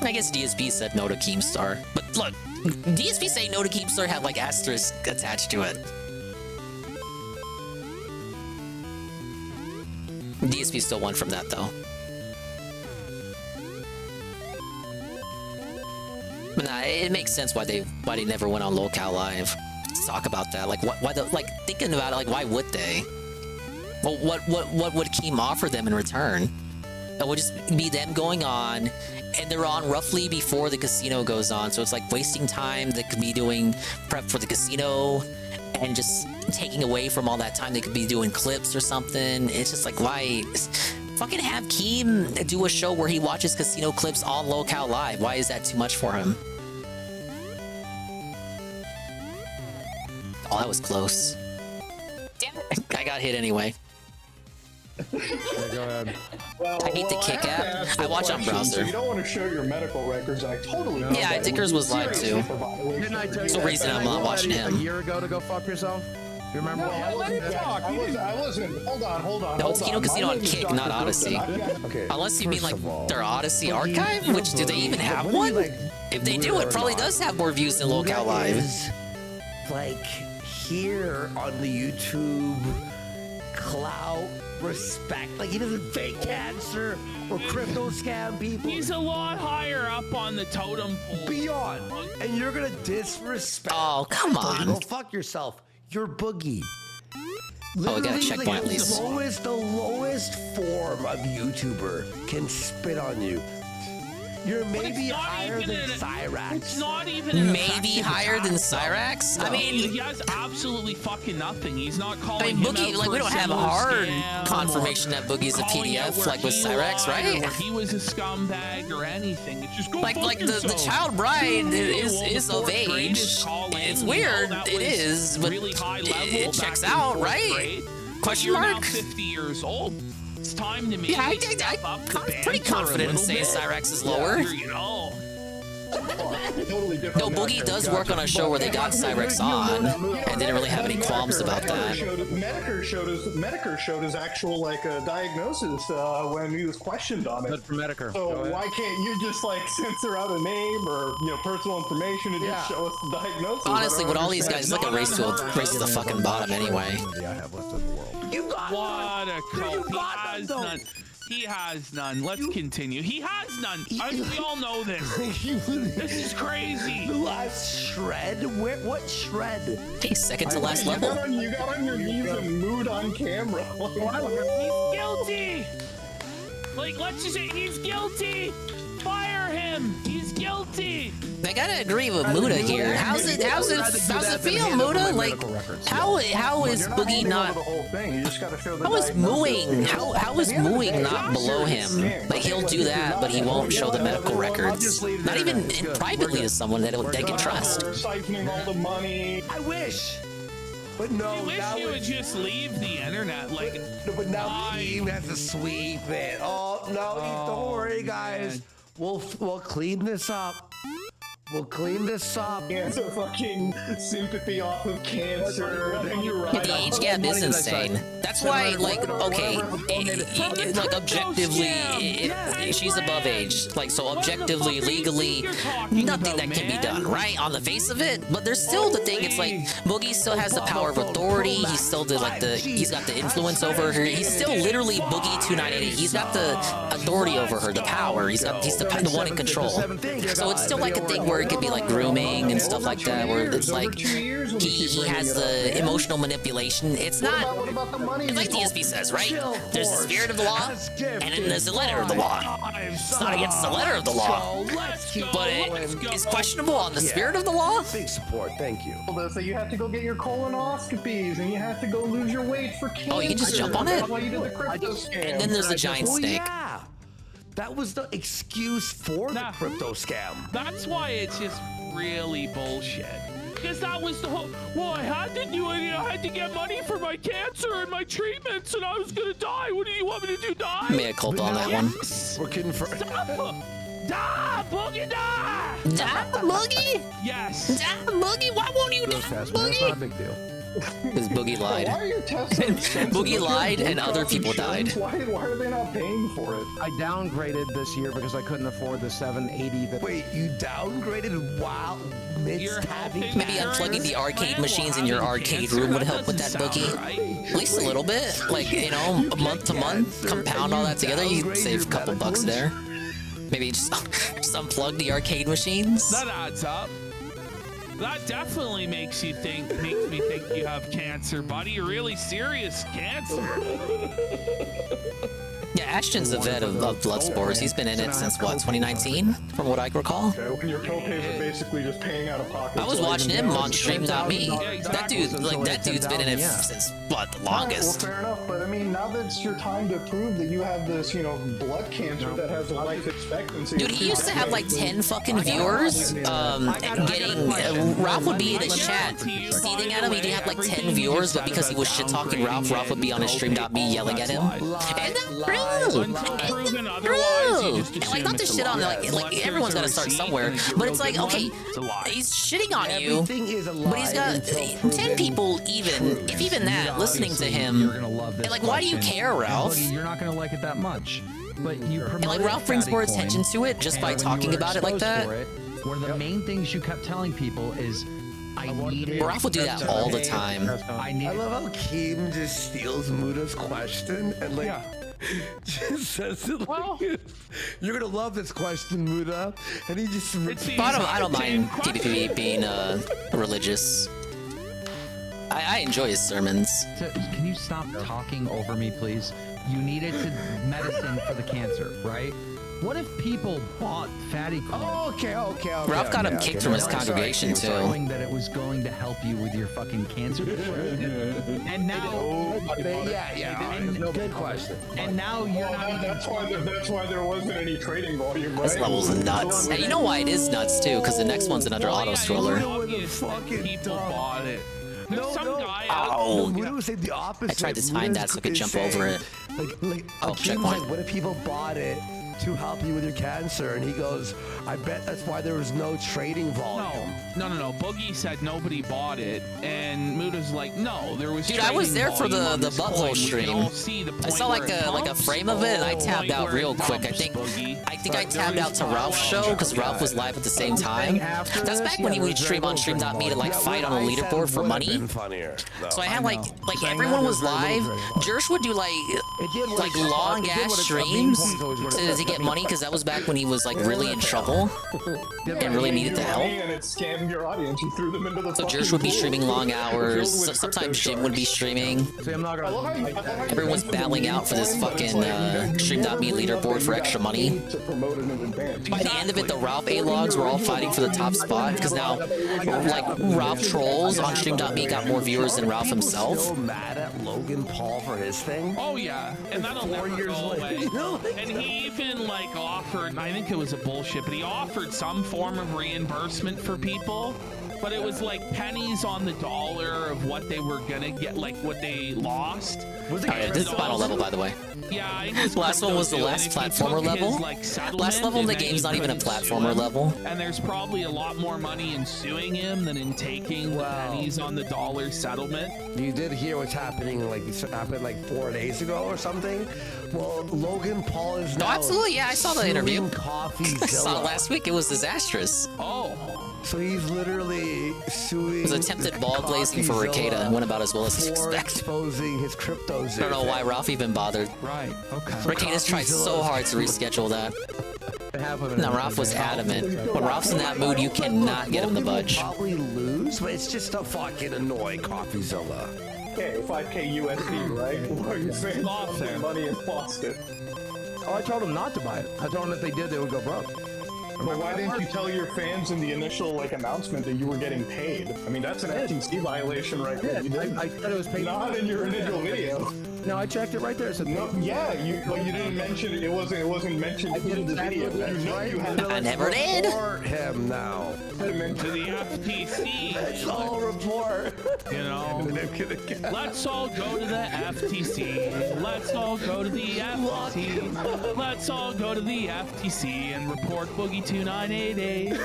I guess DSP said no to Keemstar. But look, DSP saying no to Keemstar have like asterisks attached to it. DSP still won from that though. But nah, it makes sense why they never went on Locale Live. Let's talk about that. Like thinking about it, like why would they? Well, what would Keem offer them in return? It would just be them going on, and they're on roughly before the casino goes on, so it's like wasting time. They could be doing prep for the casino and just taking away from all that time. They could be doing clips or something. It's just like, why? Fucking have Keem do a show where he watches casino clips on Locale Live. Why is that too much for him? Oh, that was close. Damn it. I got hit anyway. Yeah, go ahead. Well, I hate the Kick app. I watch on browser. So you don't want to show your medical records. I totally know. Yeah, Dickers was live too. Didn't I tell you That's the reason I'm not watching him. A year ago to go fuck yourself? You remember? No, I wasn't. Hold on. No, it's Kino Casino on Kick, not Odyssey. Okay. Unless you mean like their Odyssey archive, which do they even have one? If they do, it probably does have more views than Locale Live. Like here on the YouTube clout respect, like he doesn't fake cancer or crypto scam people. He's a lot higher up on the totem pole. Beyond, and you're gonna disrespect. Oh, come on. Go fuck yourself. You're Boogie. Oh, we got a checkpoint at least. The lowest form of YouTuber can spit on you. You're But it's maybe not higher even than an- Cyrax. It's not even an Maybe effective higher than attack, Cyrax? though. I mean- he has absolutely fucking nothing. He's not calling I mean, him Boogie, out like, for we don't have a similar hard scam confirmation or that Boogie's a calling out PDF, where like with he Cyrax, lied or right? where he was a scumbag or anything. It's just go Like fuck the yourself. child bride Well, is the of fourth grade age. is calling, It's you know, weird. that It was is, but really high level it back checks in out, fourth right? grade. Question But you're mark? now 50 years old. It's time to maybe Yeah, step up the I'm pretty banter a confident in little saying bit. Cyrax is lower. You know. Totally different. No, Boogie does work on a show where they got Cyrax on and didn't really have any qualms about that. Metokur showed his actual diagnosis when he was questioned on it. Good for Metokur. Go So ahead. why can't you just censor out a name or personal information and just show us the diagnosis? Honestly, I with don't all these guys, it's like a race to the fucking bottom anyway. I have left in the world. You got What a cope. He got has them, though. none. He has none. Let's continue. He has none. We all know this. This is crazy. The last shred? What shred? Hey, second to last level. You got on your knees and mood on camera. He's guilty. Like, let's just say he's guilty. Fire him. He's guilty. I gotta agree with Muda here. How's it feel, Muda? Like, how is Boogie not? How is mooing? How is mooing not below him? Like, he'll do that, but he won't show the medical records. Not even privately to someone that they can trust. Siphoning all the money. I wish. But no, I wish now you would just leave the internet. Like, but now Team has to sweep it. Oh no, don't worry, guys. We'll clean this up. We'll clean this up. Cancer fucking sympathy off of cancer. Then you're right. The age gap is insane. That's why, like, okay, like objectively, she's above age. Like, so objectively, legally, nothing that can be done, right? On the face of it, but there's still the thing. It's like Boogie still has the power of authority. He's still he's got the influence over her. He's still literally Boogie2988. He's got the authority over her, the power. He's the one in control. So it's still like a thing where it could be like grooming and stuff like that, where it's like he has the emotional manipulation. It's not. It's like DSP says, right? There's the spirit of the law, and then there's the letter of the law. It's not against the letter of the law, but it is questionable on the spirit of the law. Big support, thank you. So you have to go get your colonoscopies, and you have to go lose your weight for cancer. Oh, you can just jump on it? That's why you did the crypto scam. And then there's the giant snake. Yeah. That was the excuse for the crypto scam. That's why it's just really bullshit. Because that was the whole. Well, I had to do it. I had to get money for my cancer and my treatments, and I was gonna die. What do you want me to do? Die? Mea culpa on that one. We're kidding for. Die, Boogie, die! Die, Boogie? Yes. Die, Boogie? Why won't you die, That's not a Boogie? big deal. Because Boogie lied. Why are your tests so expensive? Boogie lied and other people Insurance? died. Why are they not paying for it? I downgraded this year because I couldn't afford the 780. Wait, you downgraded while midst having Maybe unplugging the arcade machines in your arcade room would help with that, Boogie. At least a little bit. Like, you know, month to month, compound all that together, you save a couple bucks there. Maybe just unplug the arcade machines. That adds up. That definitely makes me think you have cancer, buddy. Really serious cancer. Yeah, Ashton's a vet of blood sports. He's been in it since what, 2019, from what I recall. Okay, when your co-pays are basically just paying out of pocket. I was watching him on Stream.me. That dude's been in it since what, the longest. Well, fair enough, but I mean, now that it's your time to prove that you have this, blood cancer that has a life expectancy. Dude, he used to have like 10 fucking viewers. Ralph would be in his chat, seething at him. He'd have like 10 viewers, but because he was shit talking Ralph would be on his Stream.me yelling at him. And Unproven otherwise, you just and like, not to shit on like everyone's got to start somewhere, but it's like, okay, he's shitting on you, but he's got 10 people, if even that, listening to him. And like, why do you care, Ralph? You're not gonna like it that much, but you and like Ralph brings more attention to it just by talking about it like that. One of the main things you kept telling people is, I need it. Ralph would do that all the time. I love how Keem just steals Muda's question and like just says it like you're gonna love this question, Muda, and he just I don't mind PvP being religious. I enjoy his sermons. Can you stop talking over me, please? You needed medicine for the cancer, right? What if people bought Fatty Corn? Oh, okay. Ralph got him kicked from his congregation too. Knowing that it was going to help you with your fucking cancer. And now, good question. And now you're not. That's why there wasn't any trading volume. Right? This level's nuts. And you know why it is nuts too? Because the next one's another auto stroller. People bought it. There's some guy Oh. What do we say the opposite? I tried to time that so I could jump over it. Oh, checkpoint. Like, what if people bought it to help you with your cancer? And he goes, I bet that's why there was no trading volume. No. Boogie said nobody bought it, and Muda's like, no, there was. Dude, I was there for the butthole stream. I saw like a pumps. frame of it, and I tabbed out real quick. I think I tabbed out to Ralph's show because Ralph was live at the same time. That's back when he would stream on Stream.me to like fight on a leaderboard for money. So I had like everyone was live. Jersh would do like long ass streams to get money because that was back when he was like really in trouble and really needed the help. And it scammed your audience. You threw them into the. So Jersh would be streaming long hours. Sometimes Jim would be streaming. Everyone's battling out for this fucking Stream.me leaderboard for extra money. By the end of it, the Ralph A-logs were all fighting for the top spot because now, like, Ralph trolls on Stream.me got more viewers than Ralph himself. Still mad at Logan Paul for his thing? Oh yeah, and that'll never go away. And he even like offered, I think it was a bullshit, but he offered some form of reimbursement for people. But it was like pennies on the dollar of what they were gonna get, like what they lost. Alright, this is the final level, by the way. Yeah, the last one was the last platformer level. Last level in the game's not even a platformer level. And there's probably a lot more money in suing him than in taking the pennies on the dollar settlement. You did hear what's happening, like it happened like 4 days ago or something. Well, Logan Paul is now. No, absolutely, yeah, I saw the interview. I saw it last week. It was disastrous. Oh. So he's literally suing. It was attempted ball glazing for Ricada and went about as well as expected. Exposing his cryptos. I don't know why Ralph even bothered. Right. Okay. Ricada's tried so hard to reschedule that. No, Ralph was adamant. When Ralph's in that mood, you cannot get him to budge. Probably lose, but it's just a fucking annoying CoffeeZilla. Okay, 5K USD, right? What are you saying? Money and lost it. Oh, I told them not to buy it. I told them if they did, they would go broke. But why didn't you tell your fans in the initial announcement that you were getting paid? I mean, that's an FTC violation right there. You didn't. I said it was paid. Not in your initial video. No, I checked it right there. It said no. Yeah, but you didn't mention it. It wasn't mentioned in the video. You know you had. I never did. Report him now. To the FTC. Let's all report. You know. Let's all go to the FTC. Let's all go to the FTC. Let's all go to the FTC and report Boogie2988.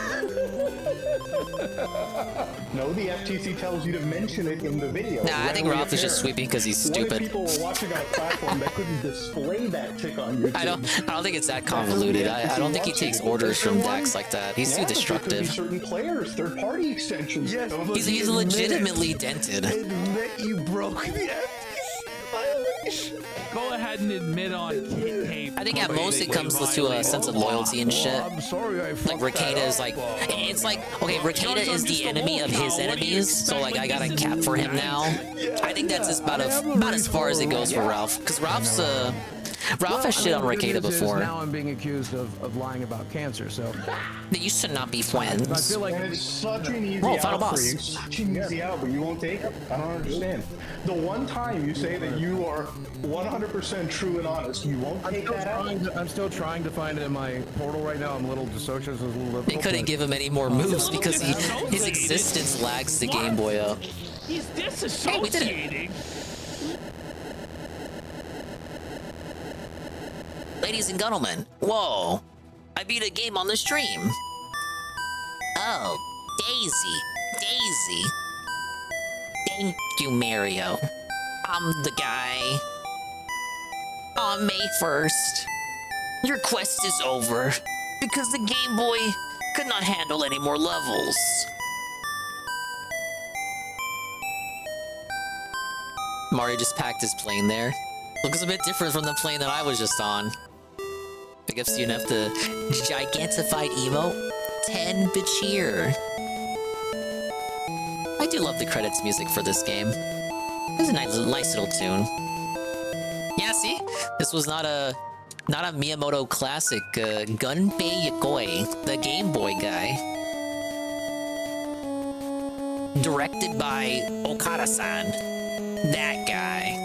No, the FTC tells you to mention it in the video. Nah, I think Ralph is just sweeping because he's stupid. What if people were watching on a platform that couldn't display that tick on YouTube? I don't think it's that convoluted. I don't think he takes orders from Dax like that. He's too destructive. Certain players, third-party extensions. Yes, he's legitimately dented. Admit you broke the violation. Go ahead and admit on tape. I think at most it comes to a sense of loyalty and shit. I'm sorry, like Ricada is like, it's like, okay, Ricada is the enemy of his enemies, so like I got a cap for him now. I think that's about as far as it goes for Ralph, because Ralph has shit on Ricada before. Now I'm being accused of lying about cancer, so. They used to not be friends. I feel like it's such an easy final out boss. for you. Such an easy out, but you won't take it? I don't understand. The one time you say that you are 100% true and honest, you won't take that out? I'm still trying to find it in my portal right now. I'm a little dissociated, so it's a little difficult. They couldn't give him any more moves because his existence lags the Game Boy up. He's disassociating. Hey, we did it. Ladies and gentlemen, whoa, I beat a game on the stream. Oh, Daisy. Thank you, Mario. I'm the guy. On May 1st, your quest is over because the Game Boy could not handle any more levels. Mario just packed his plane there. Looks a bit different from the plane that I was just on. Big up soon enough the gigantified emote 10-bit cheer. I do love the credits music for this game. It's a nice little tune. Yeah, see? This was not a Not a Miyamoto classic, Gunpei Yokoi, the Game Boy guy. Directed by Okada-san. That guy.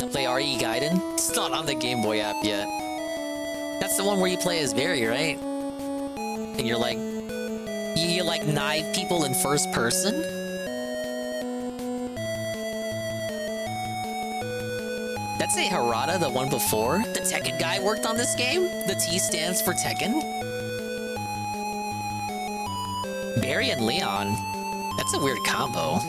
Now play RE Gaiden? It's not on the Game Boy app yet. That's the one where you play as Barry, right? And you're like... You like knife people in first person? That's a Harada, the one before. The Tekken guy worked on this game. The T stands for Tekken. Barry and Leon. That's a weird combo.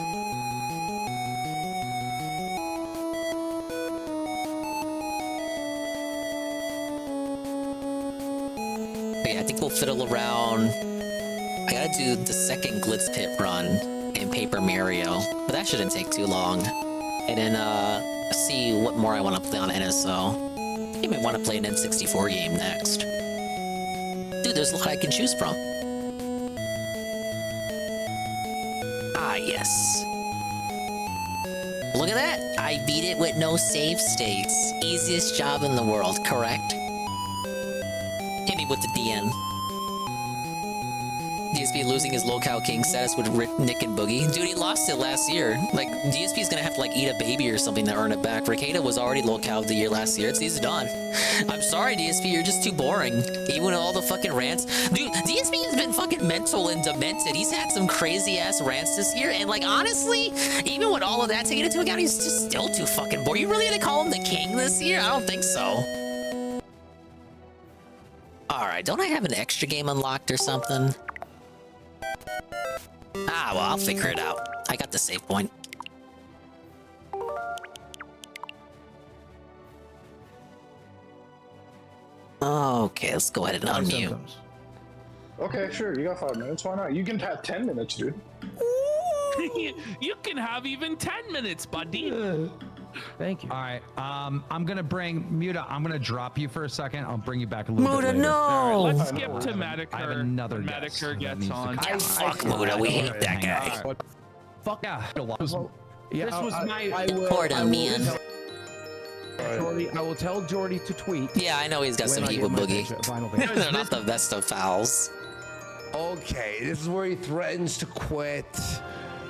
Okay, I think we'll fiddle around. I gotta do the second Glitz Pit run in Paper Mario, but that shouldn't take too long. And then, see what more I want to play on NSO. You might want to play an N64 game next. Dude, there's a lot I can choose from. Ah, yes. Look at that! I beat it with no save states. Easiest job in the world, correct? Hit me with the DN. DSP losing his locale king status with Nick and Boogie. Dude, he lost it last year. Like, DSP's gonna have to, like, eat a baby or something to earn it back. Ricada was already locale of the year last year. He's done. I'm sorry, DSP, you're just too boring. Even with all the fucking rants. Dude, DSP has been fucking mental and demented. He's had some crazy-ass rants this year, and, like, honestly, even with all of that taken into account, he's just still too fucking boring. You really gonna call him the king this year? I don't think so. Alright, don't I have an extra game unlocked or something? Ah, well, I'll figure it out. I got the save point. Okay, let's go ahead and unmute. Okay, sure. You got 5 minutes. Why not? You can have 10 minutes, dude. You can have even 10 minutes, buddy. Thank you. All right. I'm gonna bring Muta. I'm gonna drop you for a second. I'll bring you back a little bit later. No. All right, let's skip to Metokur. I have another Metokur gets on. Fuck Muta, we hate that guy. Right. Fuck yeah. This was my. Poor man. Jordy, I will tell Jordy to tweet. Yeah, I know he's got some heat with Boogie. They're not the best of pals. Okay, this is where he threatens to quit.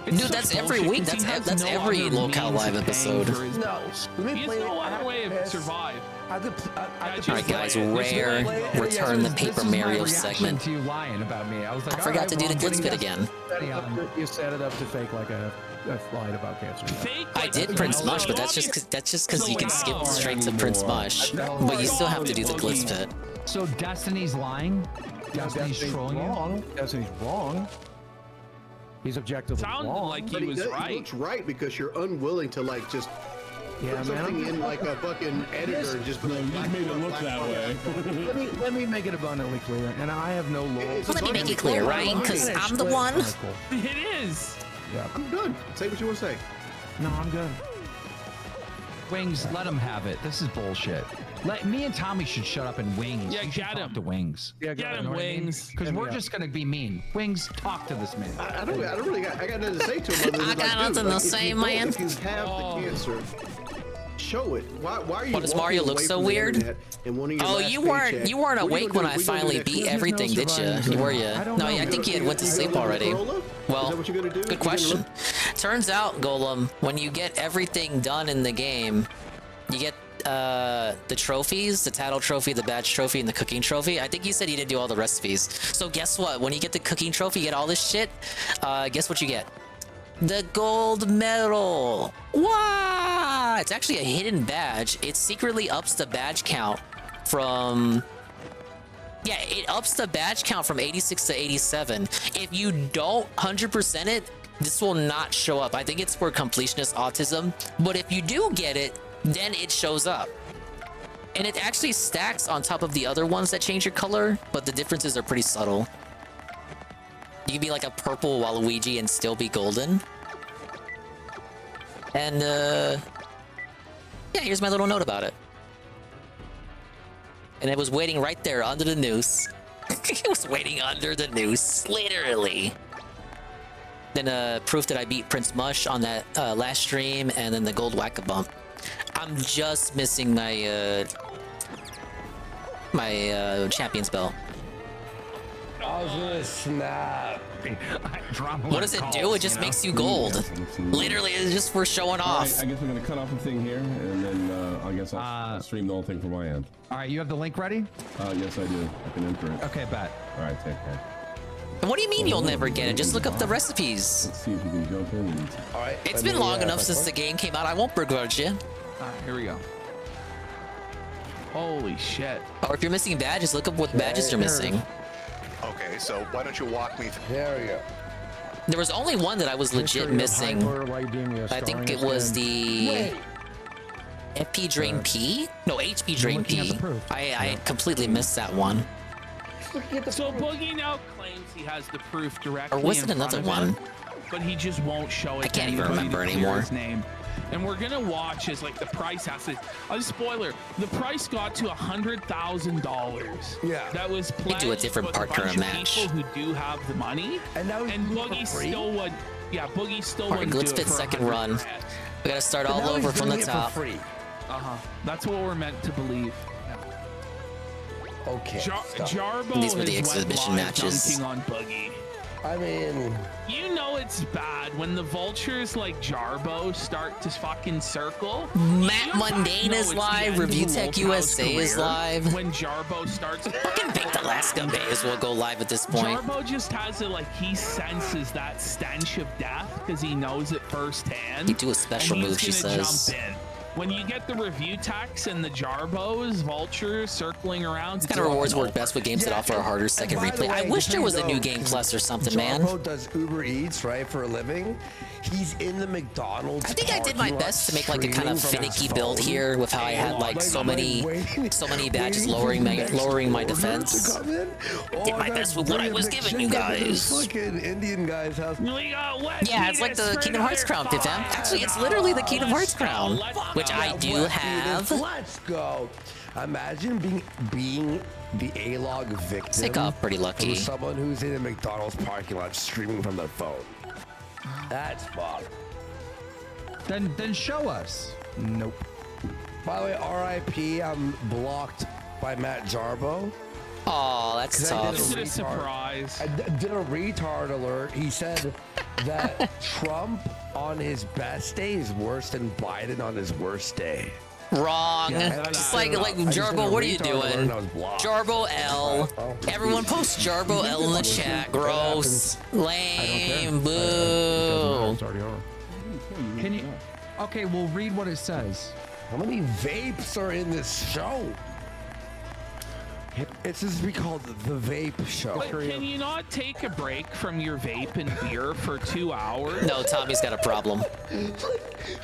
Dude, that's every week. That's every locale live episode. No, let me play. No other way to survive. Alright, guys, Rare, return the Paper Mario segment. To you lying about me. I was like, I forgot to do the Glitz Pit again. You set it up to fake like a lied about cancer. I did Prince Mush, but that's just because you can skip straight to Prince Mush. But you still have to do the Glitz Pit. So Destiny's lying? Destiny's trolling you? Destiny's wrong. He's objectively Sounded wrong. like he was right. He looks right because you're unwilling to like just put something in like a fucking editor and just be like, you made it look that way. let me make it abundantly clear, and I have no laws. Let me make it clear, right? Because I'm the one. It is. Yeah. I'm good. Say what you want to say. No, I'm good. Wings, let him have it. This is bullshit. Me and Tommy should shut up and Wings. Yeah, get him. To Wings. Yeah, get him, Wings. Because we're just gonna be mean. Wings, talk to this man. I don't really got. I got nothing to say to him. I got nothing to say, man. If you have the cancer, show it. Why are you? What, does Mario look so weird? Oh, you weren't awake when I finally beat everything, did you? Were you? No, I think you had went to sleep already. Well, good question. Turns out, Golem, when you get everything done in the game, you get the trophies, the title trophy, the badge trophy, and the cooking trophy. I think you said you didn't do all the recipes. So guess what? When you get the cooking trophy, you get all this shit. Guess what you get? The gold medal. What? It's actually a hidden badge. It secretly ups the badge count from... Yeah, it ups the badge count from 86 to 87. If you don't 100% it, this will not show up. I think it's for completionist autism. But if you do get it, then it shows up. And it actually stacks on top of the other ones that change your color, but the differences are pretty subtle. You can be like a purple Waluigi and still be golden. And, yeah, here's my little note about it. And it was waiting right there under the noose. It was waiting under the noose, literally. Then, proof that I beat Prince Mush on that last stream, and then the gold whack-a-bump. I'm just missing my champion's belt. I was gonna snap. What does it do? It just makes you gold. Literally, it's just for showing off. Right, I guess we're gonna cut off the thing here, and then I guess I'll stream the whole thing from my end. All right, you have the link ready? Yes, I do. I can enter it. Okay, bet. All right, take care. And what do you mean you'll never get it? Just look up the recipes. Let's see if you can jump in. And... All right. It's been long enough since the game came out. I won't begrudge you. All right, here we go. Holy shit. Or if you're missing badges, look up what badges you're missing. Okay, so why don't you walk me through? There we go. There was only one that I was legit missing. I think it was the FP Drain P? No, HP Drain P. I completely missed that one. So Boogie now claims he has the proof directly. Or was it another one? But he just won't show it. I can't even remember anymore. His name. And we're gonna watch as like the price has to. Spoiler: the price got to $100,000. Yeah, that was You do a different part during a match. People who do have the money, and Boogie still would. Yeah, Boogie still would. Let's fit second run. We gotta start all over from the top. That's what we're meant to believe. Okay. Jarbo These were the exhibition matches. dunking on Boogie. I mean, you know it's bad when the vultures like Jarbo start to fucking circle. Matt Mundane is live. Review Tech USA is live. When Jarbo starts, fucking Baked Alaska may as well go live at this point. Jarbo just has it like he senses that stench of death because he knows it firsthand. You do a special move, she says. Jump in. When you get the review techs and the Jarbos, vultures circling around, What kind of rewards work best with games that offer a harder second replay? I wish there was a new game plus or something, man. Jarbo does Uber Eats, right, for a living. He's in the McDonald's. I think I did my best to make like a kind of finicky build here with how I had like so many badges lowering my defense. Did my best with what I was giving you guys. Fucking Indian guy's house. Yeah, it's like the Kingdom Hearts crown, Fifth M. Actually, it's literally the Kingdom Hearts crown, which I do have. Let's go. Imagine being the A-log victim. I got pretty lucky. From someone who's in a McDonald's parking lot streaming from their phone. That's fucked. Then show us. Nope. By the way, R.I.P. I'm blocked by Matt Jarbo. Oh, that's tough. Isn't it a surprise? I did a retard alert. He said that Trump on his best day is worse than Biden on his worst day. Wrong. Just like Jarbo, what are you doing? Jarbo L. Everyone post Jarbo L in the chat. Gross. Lame. Boo. Can you? Okay, we'll read what it says. How many vapes are in this show? It's supposed to be called the Vape Show. But can you not take a break from your vape and beer for 2 hours? No, Tommy's got a problem.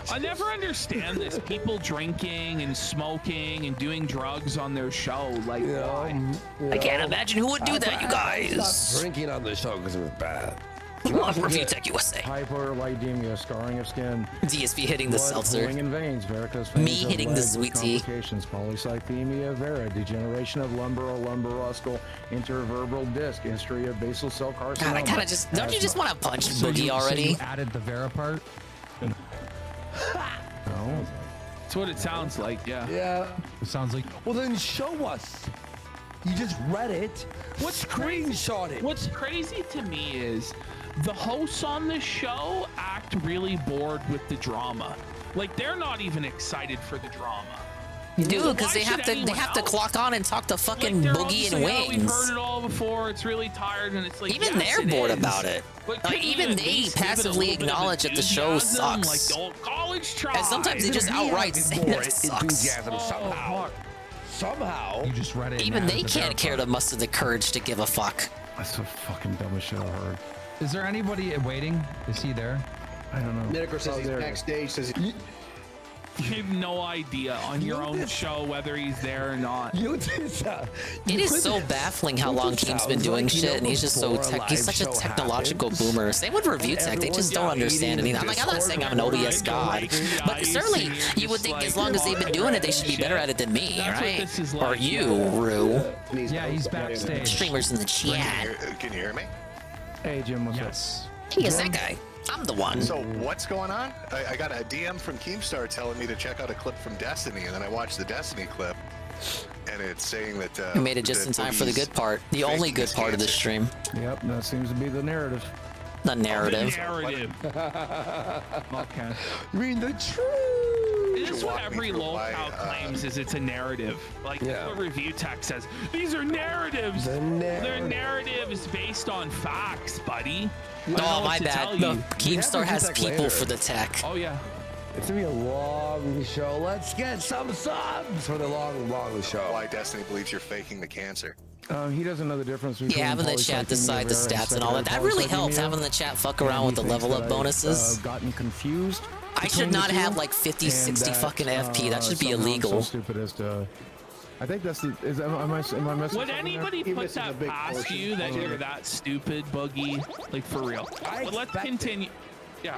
I never understand this. People drinking and smoking and doing drugs on their show. Like, why? I can't imagine who would do that, you I guys. stopped drinking on the show because it was bad. Review Tech USA. Hyperlipidemia, scarring of skin. DSP hitting the seltzer. Flowing in veins, varicose veins. Me hitting the sweet tea. Polycythemia vera, degeneration of lumbaroscal intervertebral disc, history of basal cell carcinoma. God, I kind of just don't you just want to punch Boogie already? You added the Vera part. No. That's what it sounds like. Yeah. Yeah. It sounds like. Well, then show us. You just read it. Screenshot it. What's crazy to me is the hosts on the show act really bored with the drama. Like they're not even excited for the drama. Dude, because they have to clock on and talk to fucking Boogie and Wings. We've heard Wings. it all before. It's really tired, and it's like Even they're bored about it. Like even they passively acknowledge that the show sucks. Like the old college try. And sometimes they just outright say that it sucks. Enthusiasm somehow. You just read it. Even they can't care to muster the courage to give a fuck. That's the fucking dumbest shit I've heard. Is there anybody waiting? Is he there? I don't know. Metokur says he's backstage. Says he... You have no idea on your own show whether he's there or not. It is so baffling how long Keem's been doing shit, and he's just so he's such a technological boomer. Same with Review Tech, they just don't understand anything. I'm not saying I'm an OBS god, but certainly you would think as long as they've been doing it, they should be better at it than me, right? Or you, Rue. Yeah, he's backstage. Streamers in the chat. Can you hear me? Hey, Jim, what's yes. He is that guy. I'm the one. So what's going on? I got a DM from Keemstar telling me to check out a clip from Destiny, and then I watched the Destiny clip, and it's saying that You made it just in time for the good part. The only good part of the stream. Yep, that seems to be the narrative. The narrative. The narrative. Okay. You mean the truth? This is what every lolcow claims is it's a narrative. Like that's what review tech says. These are narratives. They're narratives based on facts, buddy. Oh, my bad. No, Keemstar has people for the tech. Oh, yeah. It's gonna be a long show. Let's get some subs for the long show. Why Destiny believes you're faking the cancer. He doesn't know the difference between having the chat decide the stats and all that. That really helps, having the chat fuck around with the level up bonuses. Gotten confused. I should not have like 50, 60 fucking FP. That should be illegal. So stupid as to, I think that's the. Am I messing? Would anybody put that past you that you're that stupid, Boogie? Like for real. But let's continue. Yeah.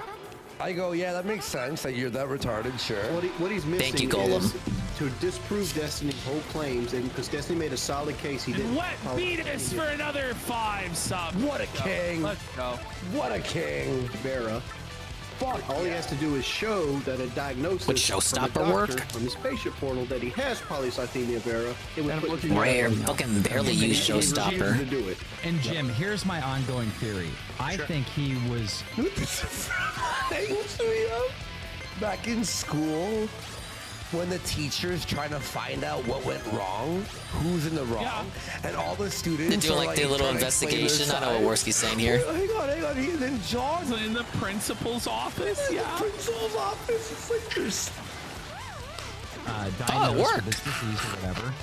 I go, yeah, that makes sense that you're that retarded, sure. What he's missing Thank you, Golem. is to disprove Destiny's whole claims, and because Destiny made a solid case, he didn't. What beat us for another 5 subs? What a king! Let's go. What a king! Vera. Fuck. All he has to do is show that a diagnosis Would from a showstopper doctor work? from his patient portal that he has polycythemia vera. It would put Rare. Fucking barely use showstopper. to do it. And Jim, here's my ongoing theory. I think he was. Back in school, when the teacher's trying to find out what went wrong, who's in the wrong, and all the students They do like their little investigation. I know what Worski's saying here. Hang on. He's in John. In the principal's office? Yeah. The principal's office. It's like there's. Diagnosed with this disease or whatever,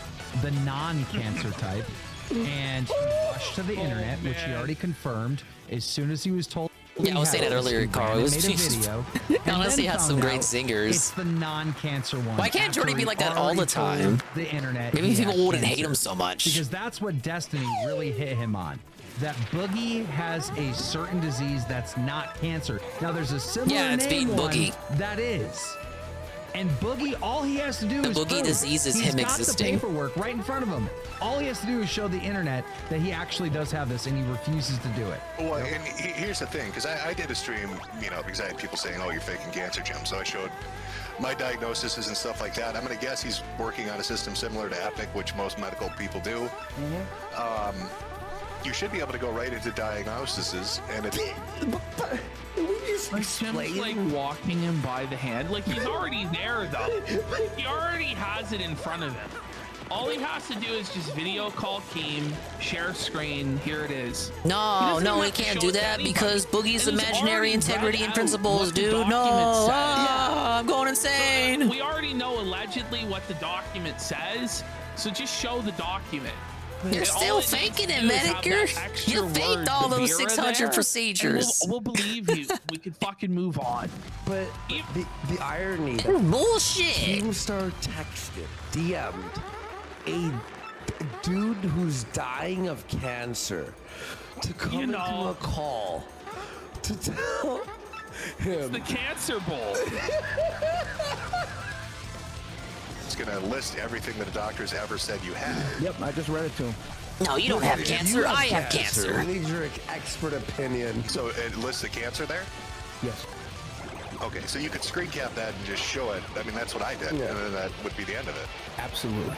the non-cancer type, and he rushed to the internet, which he already confirmed as soon as he was told. Yeah, I was saying that earlier, Carl. It was video. honestly had some great It's singers. the non-cancer one. Why can't Jordy be like that all the time? The internet. Maybe he people had wouldn't hate cancer. him so much. Because that's what Destiny really hit him on. That Boogie has a certain disease that's not cancer. Now there's a similar it's being name one Boogie. that is. And Boogie, all he has to do is Boogie prove disease is he's him got existing. the paperwork right in front of him. All he has to do is show the internet that he actually does have this, and he refuses to do it. Well, and here's the thing, because I did a stream, because I had people saying, "Oh, you're faking cancer, Jim." So I showed my diagnoses and stuff like that. I'm gonna guess he's working on a system similar to Epic, which most medical people do. You should be able to go right into diagnoses, and it. Like Jim's like walking him by the hand. Like he's already there though. He already has it in front of him. All he has to do is just video call Keem, share screen, here it is. No, he can't do that because Boogie's imaginary integrity and principles, dude. No, I'm going insane. We already know allegedly what the document says, so just show the document. You're still faking it, Metokur. You faked all those 600 procedures. We'll believe you. We could fucking move on. But the irony. Bullshit. Keemstar texted, DM'd a dude who's dying of cancer to come into a call to tell him. It's the Cancer Bowl. It's gonna list everything that a doctor's ever said you have. Yep, I just read it to him. No, you don't have cancer. I have We cancer. need your expert opinion. So it lists the cancer there? Yes. Okay, so you could screen cap that and just show it. I mean, that's what I did, and then that would be the end of it. Absolutely.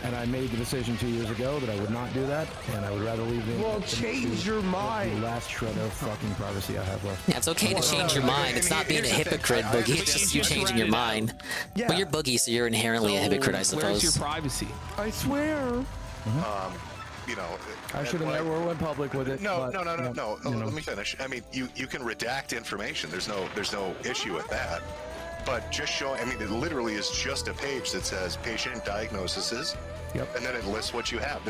And I made the decision 2 years ago that I would not do that, and I would rather leave the. Well, change your mind. The last shred of fucking privacy I have left. Yeah, it's okay to change your mind. It's not being a hypocrite, Boogie. It's just you changing your mind. Yeah. But you're Boogie, so you're inherently a hypocrite, I Where's suppose. your privacy? I swear. I should have never went public with it. No. but, Let me finish. I mean, you can redact information. There's no issue with that. But just show. I mean, it literally is just a page that says patient diagnoses. Yep. And then it lists what you have.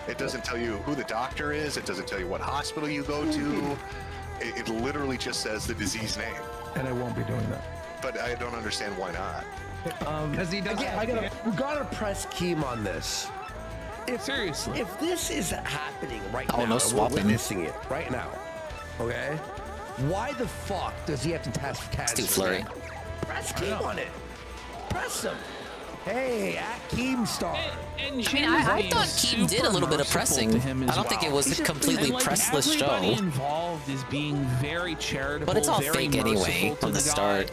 It doesn't tell you who the doctor is. It doesn't tell you what hospital you go to. It literally just says the disease name. And I won't be doing that. But I don't understand why not. Because he doesn't. We gotta press Keem on this. Seriously. If this is happening right Oh, now, no we're swapping. witnessing it right now, okay? Why the fuck does he have to test for cancer? It's too flurry. Press Keem on it. Press him. Hey, at Keemstar. I mean, I thought Keem did a little bit of pressing. I don't think it was a completely pressless show. Everybody involved is being very charitable, But it's all very fake anyway merciful from to the guy. start.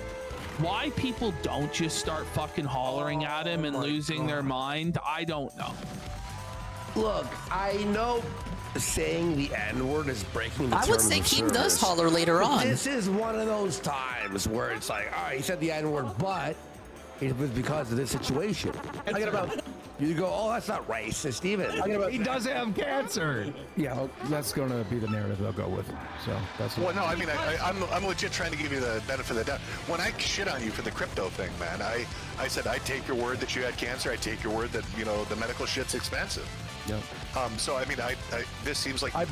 Why people don't just start fucking hollering at him and losing their mind, I don't know. Look, I know saying the N-word is breaking the I would say Keem does holler later on. This is one of those times where it's like, all right, he said the N-word, but it was because of this situation. I get about. You go, oh, that's not racist, even. He does have cancer. Yeah, that's going to be the narrative they'll go with. So that's. Well, no, I mean, I'm legit trying to give you the benefit of the doubt. When I shit on you for the crypto thing, man, I said I take your word that you had cancer. I take your word that the medical shit's expensive. Yep. So I mean, this seems like I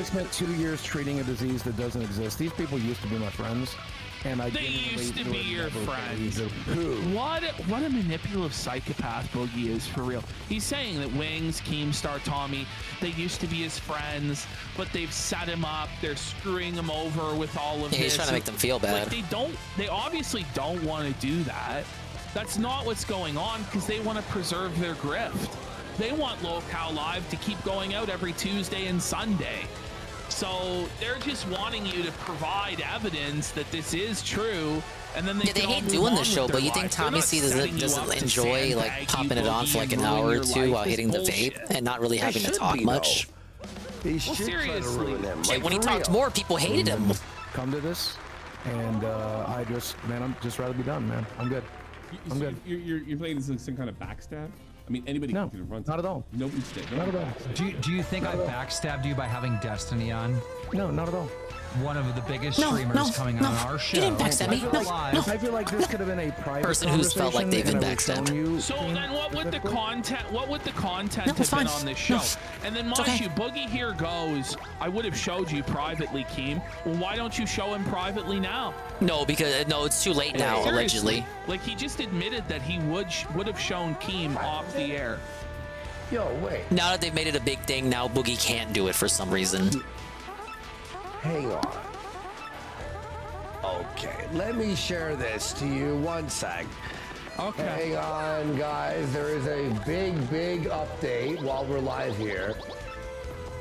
spent 2 years treating a disease that doesn't exist. These people used to be my friends. And They used to be your friends. What a manipulative psychopath Boogie is, for real. He's saying that Wings, Keemstar, Tommy, they used to be his friends, but they've set him up. They're screwing him over with all of this. He's trying to make them feel bad. Like they obviously don't want to do that. That's not what's going on, because they want to preserve their grift. They want Locale Live to keep going out every Tuesday and Sunday. So they're just wanting you to provide evidence that this is true, and then they hate doing the show, but you think Tommy C doesn't enjoy like popping it on for like an hour or two while hitting the vape and not really having to talk much? Seriously, When he talked more, people hated him. Come to this, and I'm just rather be done, man. I'm good. I'm good. You're playing some kind of backstab? I mean, anybody can confront. Not at all. Nobody's dead. Not at all. Do you think I backstabbed you by having Destiny on? No, not at all. One of the biggest streamers coming on our show. You didn't backstab me. I feel like this could have been a private person who's felt like they've been backstabbed. So then what would the content have been on this show? And then mind you, Boogie here goes, I would have showed you privately, Keem. Well, why don't you show him privately now? No, because it's too late now, Seriously. allegedly. Like, he just admitted that he would have shown Keem off the air. Yo, wait. Now that they've made it a big thing, now Boogie can't do it for some reason. Hang on. Okay, let me share this to you. One sec. Okay. Hang on, guys. There is a big update while we're live here.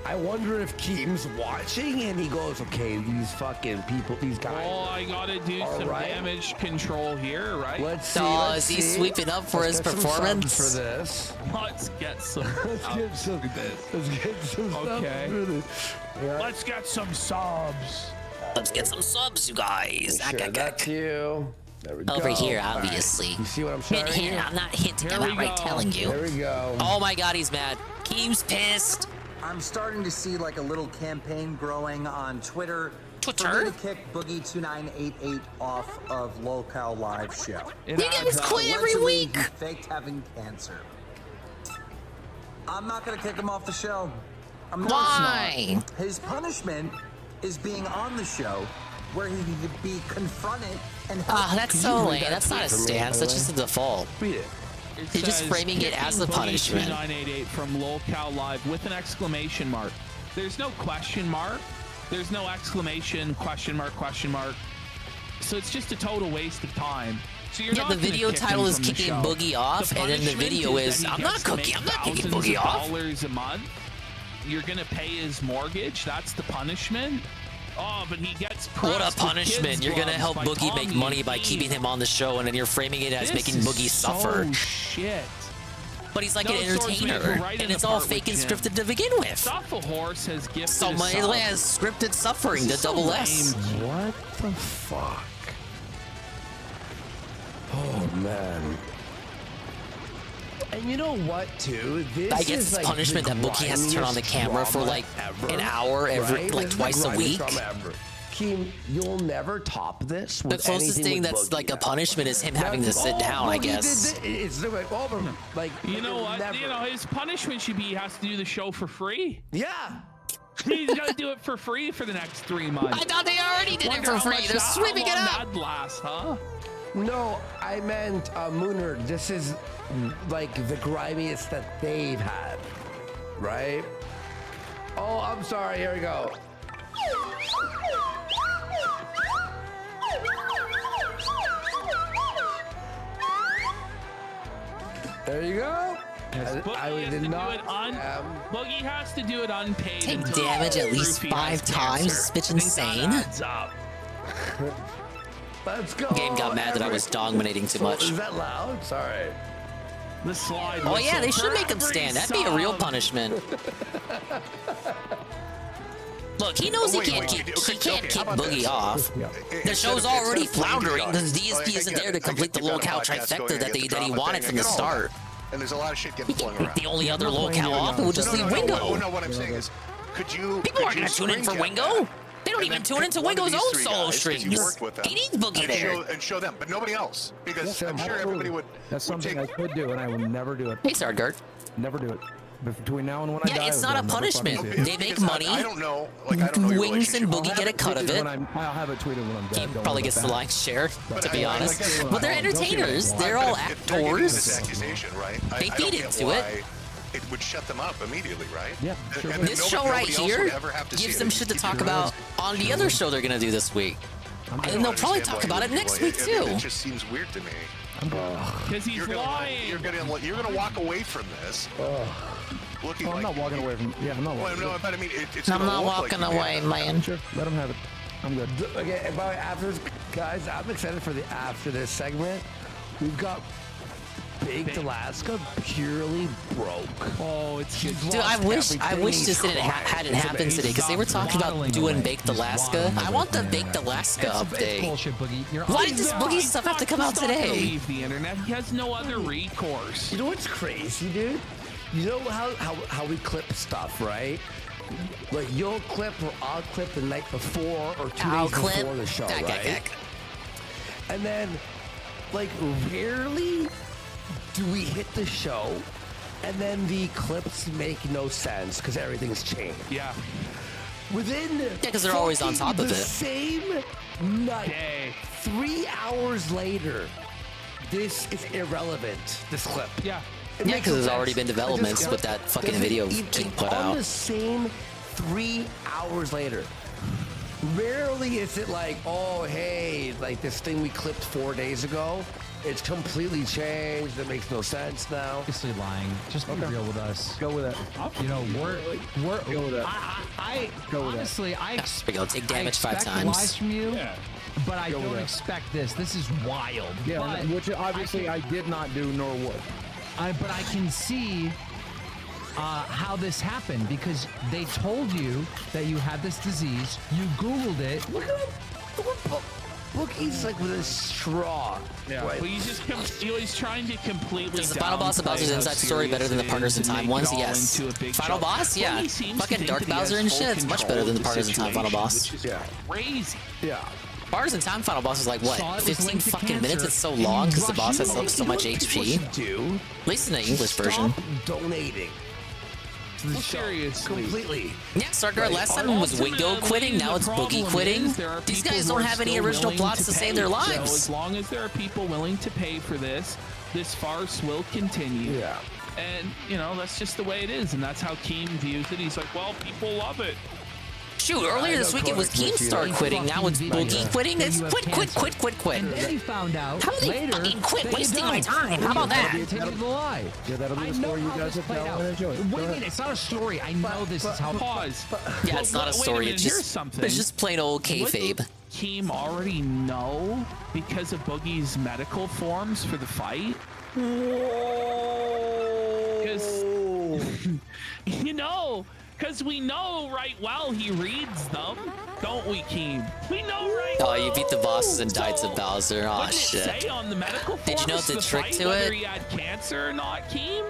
I wonder if Keem's watching and he goes, okay, these fucking people, these guys. Oh, I gotta do some damage control here, right? Let's see. Is he sweeping up for his performance? For this. Let's get some. Let's get some. Let's get some. Okay. For this. Yeah. Let's get some subs. Let's get some subs, you guys. Sure, that's you. There we go. Over here, All right. obviously. You see what I'm showing you? I'm not hinting. I'm outright telling you. There we go. Oh my God, he's mad. Keem's pissed. I'm starting to see like a little campaign growing on Twitter. For me to kick Boogie2988 off of Locale Live show. He gets quit every Allegedly, week. He faked having cancer. I'm not gonna kick him off the show. I'm not. Why? His punishment is being on the show where he could be confronted and That's so lame. That's not a stance. That's just a default. Read it. He's just framing it as a punishment. 2988 from Locale Live with an exclamation mark. There's no question mark. There's no exclamation, question mark, question mark. So it's just a total waste of time. So you're not the video kick title him is from the kicking show. Boogie off, and then the punishment video is is that he I'm not gets to kicking make Boogie off. thousands of dollars a month. You're gonna pay his mortgage. That's the punishment. Oh, but he gets What a pressed with punishment. kids' You're gonna gloves help by Boogie make Tommy money and by Keem. keeping him on the show, and then you're framing it as This making Boogie is suffer. So shit. But he's like No, an entertainer, Swordsman, right in and the it's all part fake and with Jim. scripted to begin with. Stuff a horse has gifted So a much sub. has scripted suffering, the This is so double S. lame. What the fuck? Oh, man. And you know what, too? This I guess is it's like punishment the that Boogie has to turn on the camera for grimiest like drama an hour every right? like This is twice the a grimiest week. drama ever. Keem, you'll never top this. The With closest anything thing with that's Boogie like a now. punishment is him having to sit down, I Boogie guess. did this. It's like over. Like You know what? never. You know, his punishment should be he has to do the show for free. Yeah. He's gonna do it for free for the next 3 months. I thought they already did it Wonder for how free. much They're that- sweeping it how long up. that'd last, huh? No, I meant Mooner. This is like the grimiest that they've had, right? Oh, I'm sorry. Here we go. There you go. Boogie has to do it unpaid. Take until damage at least proof he has 5 times. cancer. This bitch I think insane. that adds up. Let's go. Game got mad that I was dominating too much. Is that loud? Sorry. The slide. Oh yeah, they whistle should for make him every stand. That'd be a real sub. punishment. Look, he knows he can't kick Boogie off. The show's already floundering because DSP isn't there to complete the locale trifecta that he wanted from the start. And there's a lot of shit getting flung around. The only other locale off will just leave Wingo. No, what I'm saying is, people aren't gonna tune in for Wingo. They don't even tune into Wingo's own solo streams. He needs Boogie there. And show them, but nobody else, because I'm sure everybody would. That's something I could do, and I will never do it. Hey, Sardguard. Never do it. Between now and when I die, it's not a punishment. They make money. I don't know. Like, I don't know your Wings and Boogie get a cut of it. I'll have it tweeted when I'm dead. He probably gets the lion's share, to be honest. But they're entertainers. They're all actors. This accusation, right? They feed into it. It would shut them up immediately, right? Yeah. Sure. This show right here gives them shit to talk about on the other show they're gonna do this week. And they'll probably talk about it next week too. It just seems weird to me. Because he's lying. You're gonna walk away from this. Looking I'm not walking away from. Yeah, I'm not walking. Well, no, but I mean, it's. I'm not walking away, man. Sure, let him have it. I'm good. Okay, and after this, guys, I'm excited for the after this segment. We've got Baked Alaska purely broke. Oh, it's good. Dude, I wish this hadn't happened today because they were talking about doing Baked Alaska. I want the Baked Alaska update. Bullshit, Boogie. Why did this Boogie stuff have to come out today? Leave the internet. He has no other recourse. You know what's crazy, dude? You know how we clip stuff, right? Like you'll clip or I'll clip the night before or 2 days before the show, right? And then, like, rarely do we hit the show and then the clips make no sense because everything's changed. Yeah. Within because they're always on top of the it. Same night, 3 hours later, this is irrelevant. This clip. Yeah. Yeah, because there's already been developments with that fucking video being put out. On the same 3 hours later. Rarely is it like, oh, hey, like this thing we clipped 4 days ago, it's completely changed. It makes no sense now. Obviously lying. Just be real with us. Go with it. You know, we're go with it. I honestly, I expect take damage 5 times. Lies from you. Yeah. But I don't expect this. This is wild. Yeah, which obviously I did not do nor would. But I can see how this happened because they told you that you had this disease. You Googled it. Look at Boogie's like with a straw. Yeah, right? but he's trying to completely. Is the final boss of Bowser's Inside Story better than the Partners in Time ones? Yes. Final boss? Yeah. Fucking Dark Bowser and shit. It's much better than the Partners in Time final boss. Yeah. Crazy. Yeah. Partners in Time final boss is like what? 15 fucking minutes? It's so long because the boss has so much HP. At least in the English version. Donating. Well, seriously. Completely. Yeah, Sarkar, last time it was Wingo quitting, now it's Boogie quitting. These guys don't have any original plots to save their lives. So as long as there are people willing to pay for this farce will continue. Yeah. And, you know, that's just the way it is. And that's how Keem views it. He's like, well, people love it. Shoot, earlier this week it was Keemstar quitting, now it's Boogie quitting. It's quit. And then he found out how do they fucking quit wasting my time? How about that? Yeah, that'll be the story you guys have told and enjoy. What do you mean? It's not a story. I know this is how. Pause. Yeah, it's not a story. It's just plain old kayfabe. What did Keem already know because of Boogie's medical forms for the fight? Because you know. Because we know right well he reads them, don't we, Keem? We know right well. Oh, you beat the bosses and died to Bowser. Oh, shit. Say on the medical Did you know the trick to whether it? he had cancer or not, Keem?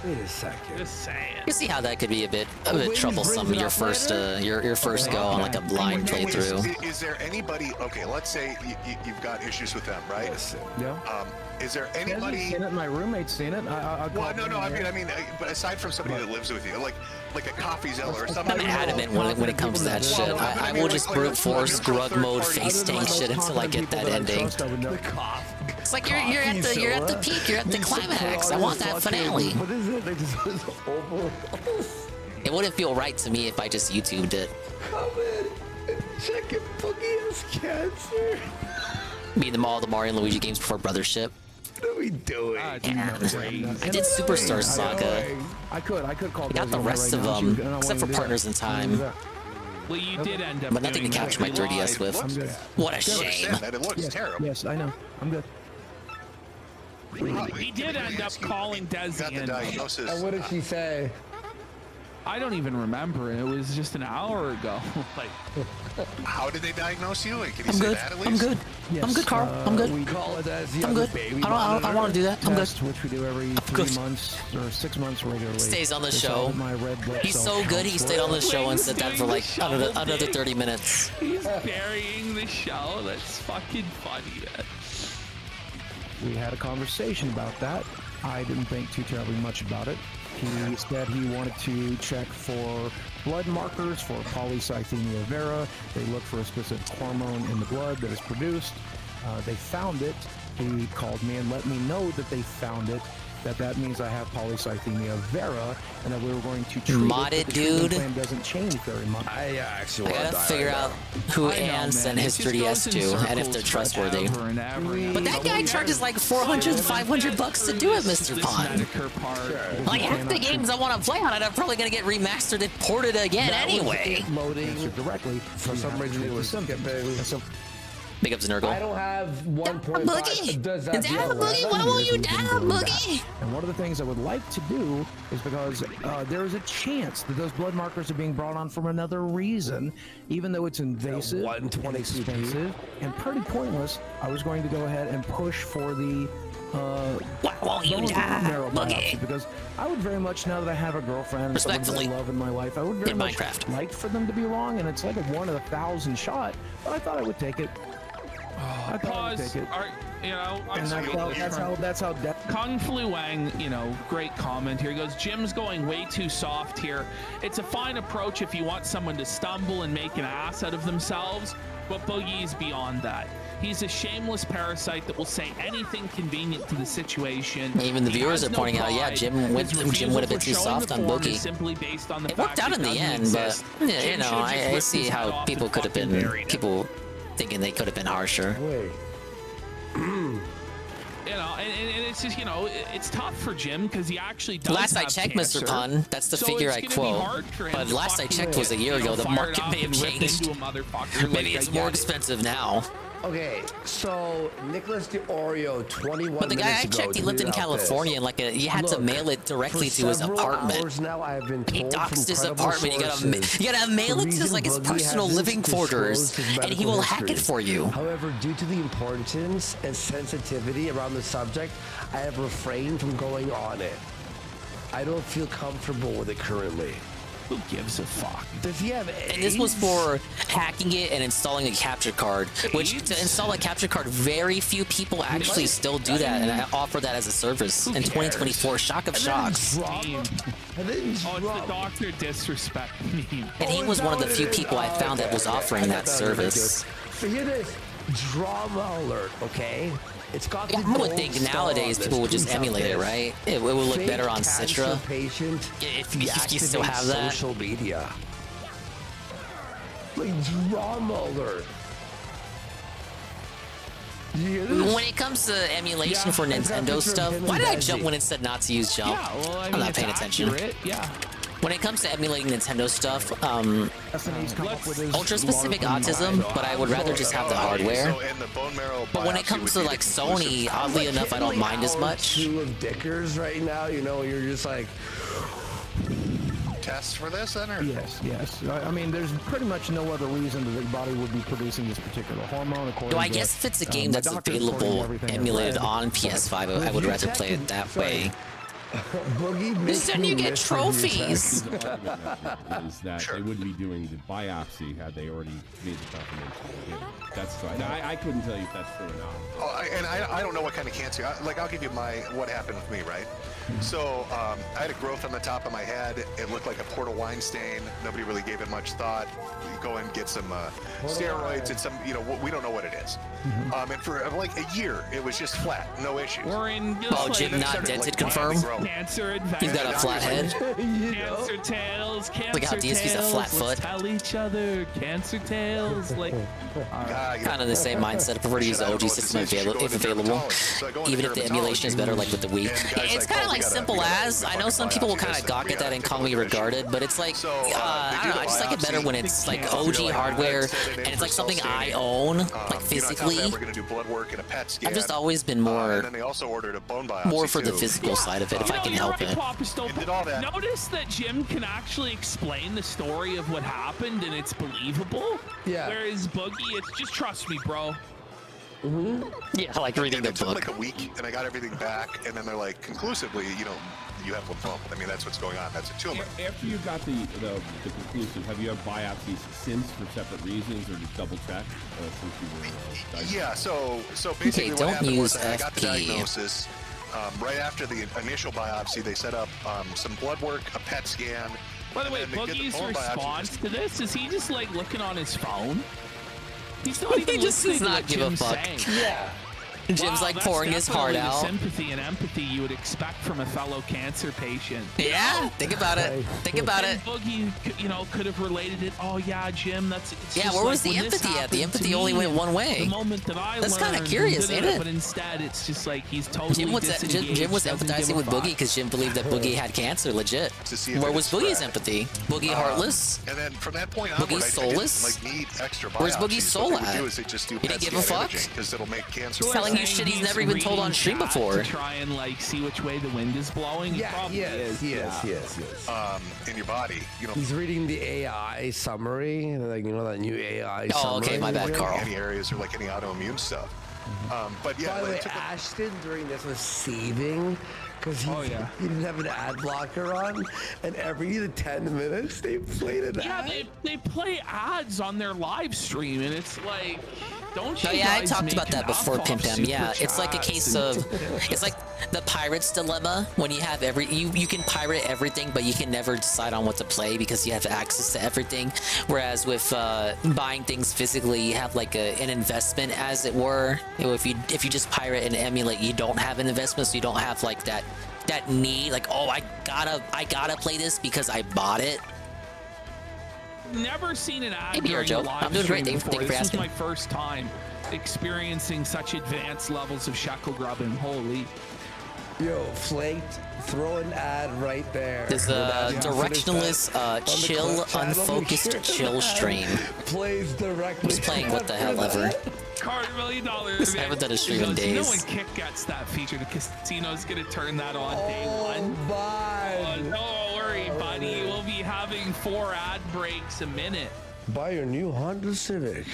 Wait a second. Just saying. You see how that could be a bit troublesome. Your first go on like a blind playthrough. Is there anybody? Okay, let's say you've got issues with them, right? Yeah. Is there anybody? Seen it, my roommate's seen it. Well, no. I mean, but aside from somebody that lives with you, like a Coffee Zeller or something. I'm adamant when it comes to that shit. I will just brute force grug mode face tank shit until I get that ending. It's like you're at the peak. You're at the climax. I want that finale. What is it? They just It wouldn't feel right to me if I just YouTubed it. Come in. Check it. Boogie has cancer. Beat them all the Mario and Luigi games before Brothership. What are we doing? I did Superstar Saga. I could call. I got the rest of them, except for Partners in Time. Well, you did end up. But nothing to capture my 3DS with. What a shame. It looks terrible. Yes, I know. I'm good. He did end up calling Desi in. And what did she say? I don't even remember. It was just an hour ago. Like, how did they diagnose you? Can you I'm say good. that at least? I'm good. Yes, I'm good, Carl. I'm good. We call it as the I'm good. baby I don't want to do that. I'm good. Test, which we do every 3 months or 6 months regularly. Stays on the It's show. all my red blood He's cell so good. He counts stayed on the show and said that for like Doing the another 30 minutes. he's burying the show. That's fucking funny, man. We had a conversation about that. I didn't think too terribly much about it. He said he wanted to check for blood markers for polycythemia vera. They look for a specific hormone in the blood that is produced. They found it. He called me and let me know that they found it. That means I have polycythemia vera, and that we were going to treat Mod it. it, But the treatment dude. plan doesn't change very much. I actually I gotta figure out who Ann sent his 3DS to and if they're trustworthy. But that guy charges like $400, $500 to do it, Mr. Pond. Like half the games I want to play on it are probably gonna get remastered and ported again anyway. Loading directly. For some reason, it was skipping. Big ups, Nurgle. I don't have 1.5. Boogie! Does that Dab, Boogie! Why won't you dab, Boogie? And one of the things I would like to do is because there is a chance that those blood markers are being brought on from another reason, even though it's invasive, expensive, and pretty pointless. I was going to go ahead and push for the why won't you dab, Boogie? Because I would very much, now that I have a girlfriend, someone that I love in my life, I would very much like for them to be wrong, and it's like a 1 in 1,000 shot, but I thought I would take it. I thought I would take it. That's how Kung Flu Wang, great comment here. He goes, Jim's going way too soft here. It's a fine approach if you want someone to stumble and make an ass out of themselves, but Boogie's beyond that. He's a shameless parasite that will say anything convenient to the situation. Even the viewers are pointing out, yeah, Jim went a bit too soft on Boogie. It worked out in the end, but I see how people could have been thinking they could have been harsher. And it's just, it's tough for Jim because he actually does. Last I checked, cancer. Mr. Pun, that's the figure I quote. But last I checked was a year ago. The market may have changed. Maybe it's more expensive now. Okay, so Nicholas DeOrio, 21 But the guy I checked, he lived in California, and you had to mail it directly to his apartment. Now I have been he doxed his apartment. You gotta mail it to his personal living quarters, and he will hack it for you. However, due to the importance and sensitivity around the subject, I have refrained from going on it. I don't feel comfortable with it currently. Who gives a fuck? Does he have AIDS? And this was for hacking it and installing a capture card, which to install a capture card, very few people actually still do that and offer that as a service in 2024. Shock of shocks. Oh, it's the Dr. Disrespect meme. And he was one of the few people I found that was offering that service. So hear this, drama alert, okay? It's got I would think nowadays people would just emulate it, right? It will look better on Citra. If you still have that. Social media. Like drama alert. When it comes to emulation for Nintendo stuff, why did I jump when it said not to use jump? Yeah, well, I'm not paying attention. Yeah. When it comes to emulating Nintendo stuff, ultra-specific autism, but I would rather just have the hardware. But when it comes to like Sony, oddly enough, I don't mind as much. Two of Dickers right now, you're just like tests for this, then? Or? Yes. I mean, there's pretty much no other reason that the body would be producing this particular hormone. So I guess if it's a game that's available, emulated on PS5, I would rather play it that way. Boogie, then you get trophies. Is that they wouldn't be doing the biopsy had they already made the confirmation. That's right. I couldn't tell you if that's true or not. Oh, and I don't know what kind of cancer. I'll give you what happened with me, right? So I had a growth on the top of my head. It looked like a portal wine stain. Nobody really gave it much thought. You go and get some steroids and some, we don't know what it is. And for like a year, it was just flat, no issues. Jim not dented confirm? Cancer adventure. He's got a flat head. Cancer tales. Cancer Look how DSP's a tales. flat foot. Let's tell each other cancer tales. Like, Kind of the same mindset. I prefer to use the OG system if available, even if the emulation is better, like with the Wii. It's kind of like simple as. I know some people will kind of gawk at that and call me regarded, but it's like, I don't know, I just like it better when it's like OG hardware and it's like something I own, like physically. I've just always been more for the physical side of it, if I can help it. Notice that Jim can actually explain the story of what happened and it's believable. Yeah. Whereas Boogie, it's just trust me, bro. Yeah, I like reading the It took book. like a week, and I got everything back, and then they're like, conclusively, you know, you have lymphoma. I mean, that's what's going on. That's a tumor. After you got the conclusive, have you had biopsies since for separate reasons, or just double check since you were? Yeah. So basically, what don't happened use was I got the FP. diagnosis. Right after the initial biopsy, they set up some blood work, a PET scan. By the way, and then they did Boogie's bone biopsy. response to this is he just like looking on his phone? He's not even He just listening does not to what give a Jim's fuck. saying. Yeah. Jim's like that's pouring his heart definitely the out. sympathy and empathy you would expect from a fellow cancer patient. Yeah, think about it. Think about it. And Boogie, you know, could have related it. Oh yeah, Jim, that's. It's Yeah, just where like was the when this empathy at? The happened to empathy only me went and one way. The moment that I That's kind of learned, curious, ain't it? But instead, it's just like he's totally Jim was disengaged, doesn't give empathizing a with fuck. Boogie because Jim believed that Boogie had cancer, legit. Where was Boogie's empathy? Boogie heartless? And then from that point Boogie onward, soulless? I didn't like need extra biopsies. Where's Boogie's soul What they would at? do is they just do He didn't PET give a scan fuck? imaging, because it'll make cancer. He's telling you shit he's never even told on stream before. To try and like see which way the wind is blowing. Yeah, It probably is. yes. In your body, you know. He's reading the AI summary, like, you know, that new AI summary. Oh, okay, my bad, Carl. Any areas or like any autoimmune stuff. But yeah, By the way, it took a- Ashton during this was seething because he didn't have an ad blocker on, and every 10 minutes they played an Yeah, ad. they play ads on their live stream, and it's like, don't you? Oh yeah, I guys talked make about that enough before, off Pimp Dam. Yeah, super it's like a chats case and- of, it's like the pirate's dilemma when you have you can pirate everything, but you can never decide on what to play because you have access to everything. Whereas with buying things physically, you have like an investment, as it were. You know, if you just pirate and emulate, you don't have an investment, so you don't have like that need, like, oh, I gotta play this because I bought it. Never seen an ad Hey, during Joe. a live I'm doing great. stream Thank before. you for This was asking. my first time experiencing such advanced levels of shekel grubbing. Holy. Yo, Flaked, throw an ad right there. There's a directionless, chill, unfocused chill stream. Plays directly. Who's playing what the hell ever? $1 million. I haven't done a stream in You know days. when Kick gets that feature, the casino's gonna turn that on day one. Bye. Don't worry, buddy. We'll be having 4 ad breaks a minute. Buy your new Honda Civic.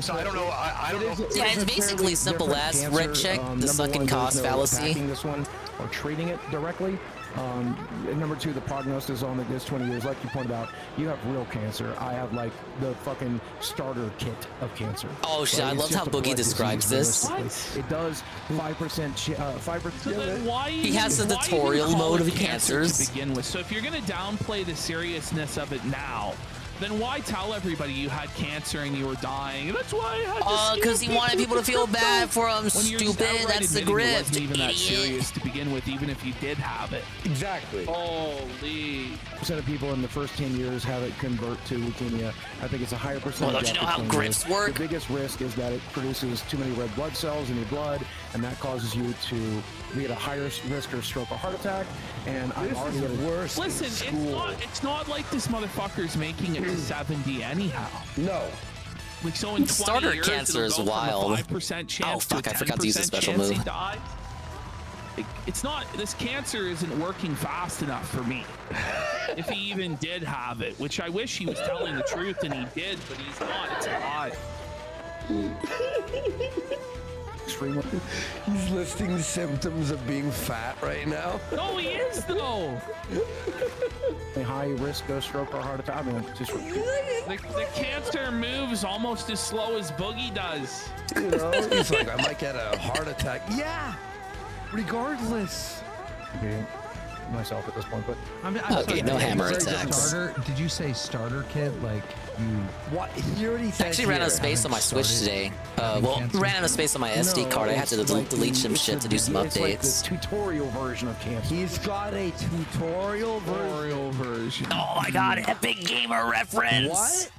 So I don't know. I don't know. Yeah, it's basically simple as red check, the sunken cost fallacy. This one or treating it directly. And number 2, the prognosis on this 20 years, like you pointed out, you have real cancer. I have like the fucking starter kit of cancer. Oh shit, I It's love just how a Boogie blood describes disease, this. realistically. It does 5%. 5%. Why He has the why tutorial even call mode it of cancer cancers. to begin with. So if you're gonna downplay the seriousness of it now, then why tell everybody you had cancer and you were dying? That's why I had to. Because he wanted people to feel bad for him. When you're Stupid. outright That's the admitting it grift. wasn't even that Idiot. serious to begin with, even if you did have it. Exactly. Holy. Percent of people in the first 10 years have it convert to leukemia. I think it's a higher percentage. Well, don't you know after how 10 years. grifts work? The biggest risk is that it produces too many red blood cells in your blood, and that causes you to be at a higher risk of stroke or heart attack. And I'm already at a worse. Listen, it's not like this motherfucker's making it to 70 anyhow. No. Like, so in 20 Starter years, cancer it'll is go from a wild. 5% chance Oh fuck, to a I forgot to use a 10% special chance he move. dies. It's not, this cancer isn't working fast enough for me. If he even did have it, which I wish he was telling the truth and he did, but he's not. It's a lie. He's listing symptoms of being fat right now. No, he is though. a high risk of stroke or heart attack. I mean, just The cancer moves almost as slow as Boogie does. You know, he's like, I might get a heart attack. Yeah, regardless. Yeah. myself at this point, but Okay, no hammer attacks. Starter? Did you say starter kit? Like you? What? He already I said actually ran out of space on my Switch today. Well, ran out of space on my SD card. I had to delete some shit to do some It's like the updates. tutorial version of cancer. He's got a tutorial version. Oh my god, epic gamer reference! What?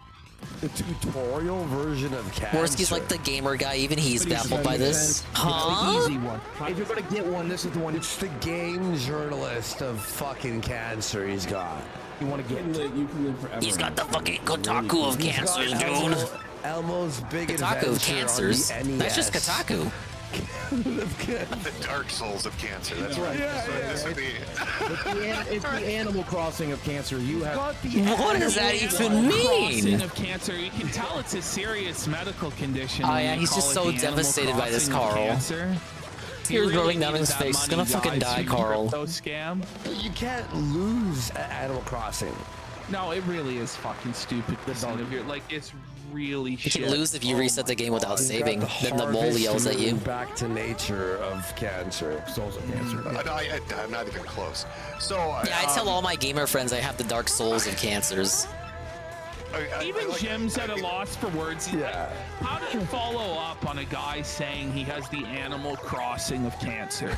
The tutorial version of cancer. Worski's like the gamer guy, even he's baffled by this. Huh? It's the easy one. If you're gonna get one, this is the one. It's the game journalist of fucking cancer he's got. You want to get? You can live forever. He's got the fucking Kotaku of He's cancers, got dude. Elmo's big Kotaku of adventure cancers? on the That's just NES. Kotaku. The Dark Souls of cancer. That's right. This would be. It's the Animal Crossing of cancer. You have. What does that even Crossing mean? of cancer. You can tell it's a serious medical condition. Oh when yeah, you he's call just it so the Animal devastated by this, Crossing of Carl. cancer. Tears He really rolling down needed his that face. He's money, gonna fucking guys. die, Huge Carl. crypto scam. You can't lose at Animal Crossing. No, it really is fucking stupid. Like, it's really You shit. can lose if you reset the game without He's got saving. Then the mole harvest yells at you. moon Back to nature of cancer. Souls of cancer. I'm not even close. So Yeah, I tell all my gamer friends I have the dark souls of cancers. Even Jim's at a loss for words. He's like, how do you follow up on a guy saying he has the Animal Crossing of cancer?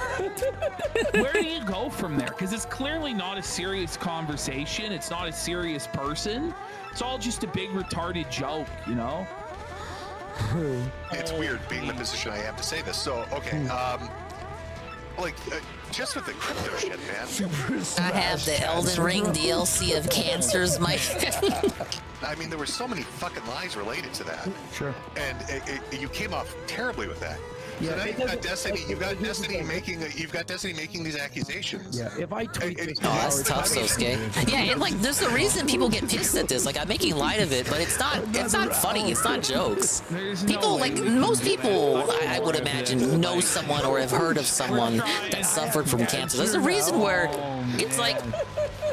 Where do you go from there? Because it's clearly not a serious conversation. It's not a serious person. It's all just a big retarded joke, you know? It's weird being in the position I am to say this. So, okay, just with the crypto shit, man. I have the Elden Ring DLC of cancers, my I mean, there were so many fucking lies related to that. Sure. And you came off terribly with that. Yeah, so now you've got Destiny making these accusations. Yeah, if I tweet this, oh, that's tough, Sosuke. Yeah, and like, there's a reason people get pissed at this. Like, I'm making light of it, but it's not funny. It's not jokes. People, like, most people, I would imagine, know someone or have heard of someone that suffered from cancer. There's a reason where it's like,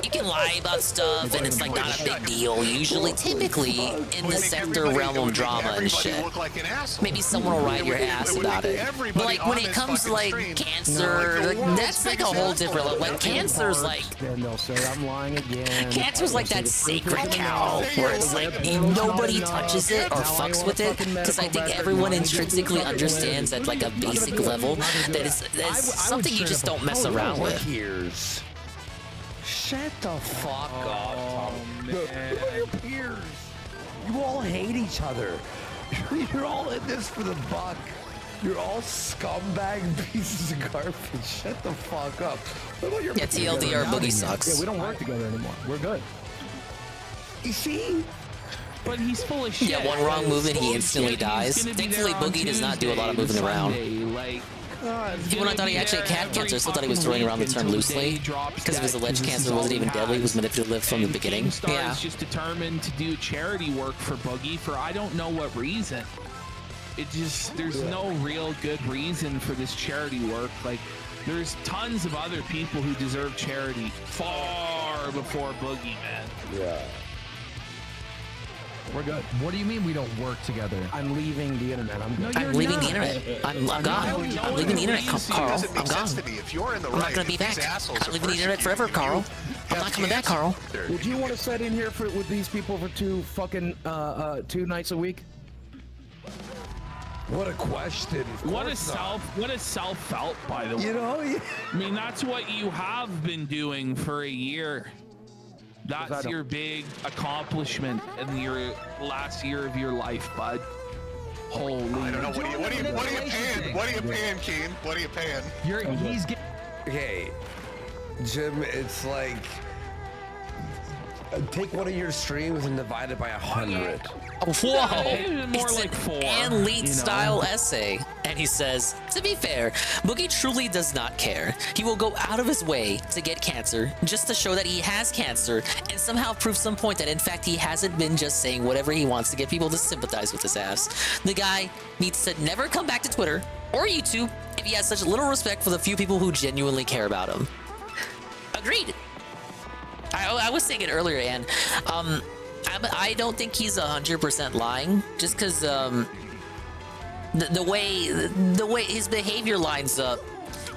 you can lie about stuff and it's like not a big deal. Usually, typically, in the sector realm of drama and shit. Maybe someone will write your ass about it. But like when it comes to like cancer, like, that's like a whole different level. Like cancer's like, then they'll say I'm lying again. cancer's like that sacred cow where it's like nobody touches it or fucks with it, because I think everyone intrinsically understands at like a basic level that it's something you just don't mess around with. Peers. Shut the fuck up, Tom. Look at your peers. You all hate each other. You're all in this for the buck. You're all scumbag pieces of garbage. Shut the fuck up. What about your Yeah, TLDR, Boogie sucks. Yeah, we don't work together anymore. We're good. You see? But he's full of shit. Yeah, one wrong move and he instantly dies. Thankfully, Boogie does not do a lot of moving around. Even when I thought he actually had cancer, I still thought he was throwing around the term loosely. Because of his alleged cancer wasn't even deadly, it was manipulative from the beginning. Yeah. He's just determined to do charity work for Boogie for I don't know what reason. It just, there's no real good reason for this charity work. Like, there's tons of other people who deserve charity far before Boogie, man. Yeah. We're good. What do you mean we don't work together? I'm leaving the internet. I'm good. I'm leaving the internet. I'm gone. I'm leaving the internet, Carl. I'm gone. I'm not gonna be back. I'm leaving the internet forever, Carl. I'm not coming back, Carl. Would you want to set in here with these people for 2 nights a week? What a question. What a self-felt, by the way. You know? I mean, that's what you have been doing for a year. That's your big accomplishment in your last year of your life, bud. Holy. I don't know. What are you paying? What are you paying, Keen? What are you paying? He's getting. Okay, Jim, it's like take one of your streams and divide it by 100. Whoa! More It's like 4. an elite style essay. And he says, to be fair, Boogie truly does not care. He will go out of his way to get cancer just to show that he has cancer and somehow prove some point that in fact he hasn't been just saying whatever he wants to get people to sympathize with his ass. The guy needs to never come back to Twitter or YouTube if he has such little respect for the few people who genuinely care about him. Agreed. I was saying it earlier, and I don't think he's 100% lying, just because the way his behavior lines up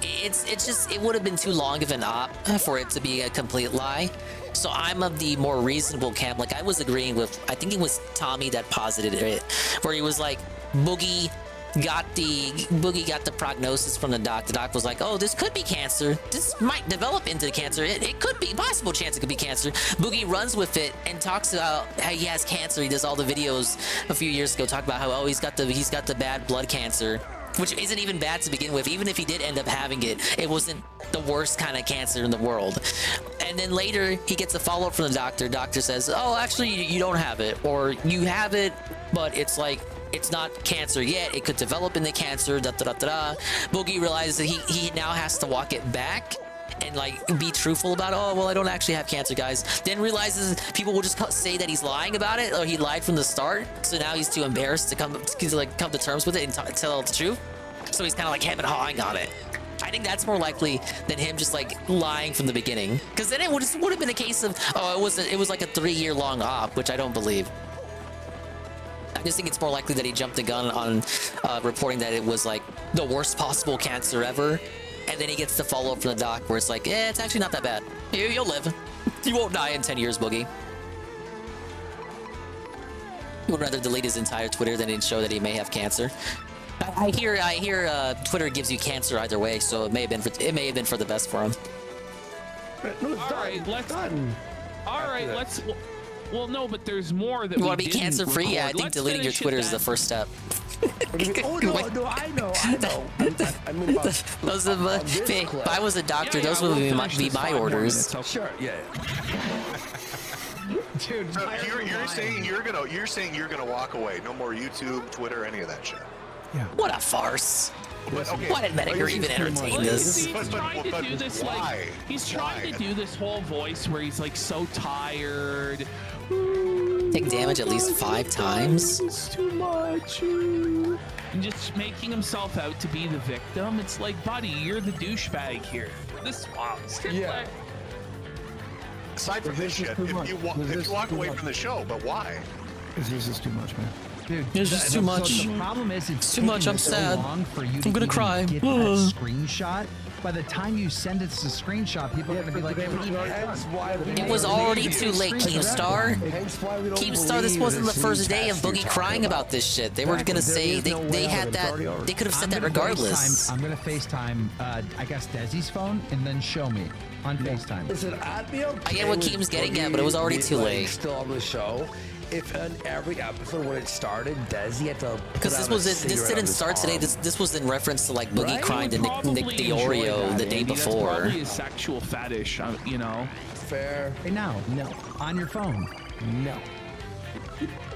it's just, it would have been too long of an op for it to be a complete lie. So I'm of the more reasonable camp. Like, I was agreeing with, I think it was Tommy that posited it, where he was like, Boogie got the prognosis from the doc. The doc was like, oh, this could be cancer. This might develop into cancer. It could be possible chance it could be cancer. Boogie runs with it and talks about how he has cancer. He does all the videos a few years ago, talk about how, oh, he's got the bad blood cancer, which isn't even bad to begin with. Even if he did end up having it, it wasn't the worst kind of cancer in the world. And then later he gets a follow-up from the doctor. Doctor says, oh, actually you don't have it, or you have it, but it's like, it's not cancer yet. It could develop into cancer. Boogie realizes that he now has to walk it back and like be truthful about, oh, well, I don't actually have cancer, guys. Then realizes people will just say that he's lying about it, or he lied from the start. So now he's too embarrassed to come to terms with it and tell the truth. So he's kind of like hem and hawing on it. I think that's more likely than him just like lying from the beginning, because then it would have been a case of, oh, it was like a 3-year-long op, which I don't believe. I just think it's more likely that he jumped the gun on reporting that it was like the worst possible cancer ever, and then he gets the follow-up from the doc where it's like, it's actually not that bad. You'll live. You won't die in 10 years, Boogie. He would rather delete his entire Twitter than show that he may have cancer. I hear Twitter gives you cancer either way, so it may have been for the best for him. All right, let's. Well, no, but there's more that you want to be cancer free. Yeah, I think deleting your Twitter is the first step. Oh no, I know. I mean, if I was a doctor, those would be my orders. Sure, yeah. Dude, so you're saying you're gonna walk away. No more YouTube, Twitter, any of that shit. Yeah. What a farce. But, okay. Why did Metokur even entertain this? He's trying to do this, like, he's trying to do this whole voice where he's like so tired. Take damage at least 5 times. It's too much. And just making himself out to be the victim. It's like, buddy, you're the douchebag here. This yeah. Aside from this shit, if you walk away from the show, but why? Because this is too much, man. Dude, it's just too much. So the problem is it's too much. I'm sad. For you I'm gonna cry. Get that screenshot. By the time you send it to the screenshot, people are gonna be like, it was already too late, Keemstar. Keemstar, this wasn't the first day of Boogie crying about this shit. They were gonna say they had that. They could have said that regardless. I'm gonna FaceTime, I guess Desi's phone, and then show me on FaceTime. Listen, I'd be okay. I get what Keem's getting at, but it was already too late. Still on the show. If in every episode when it started, Desi had to because this didn't start today. This was in reference to like Boogie crying to Nick Diorio the day before. That's probably a sexual fetish, you know. Fair. Hey, no, on your phone, no.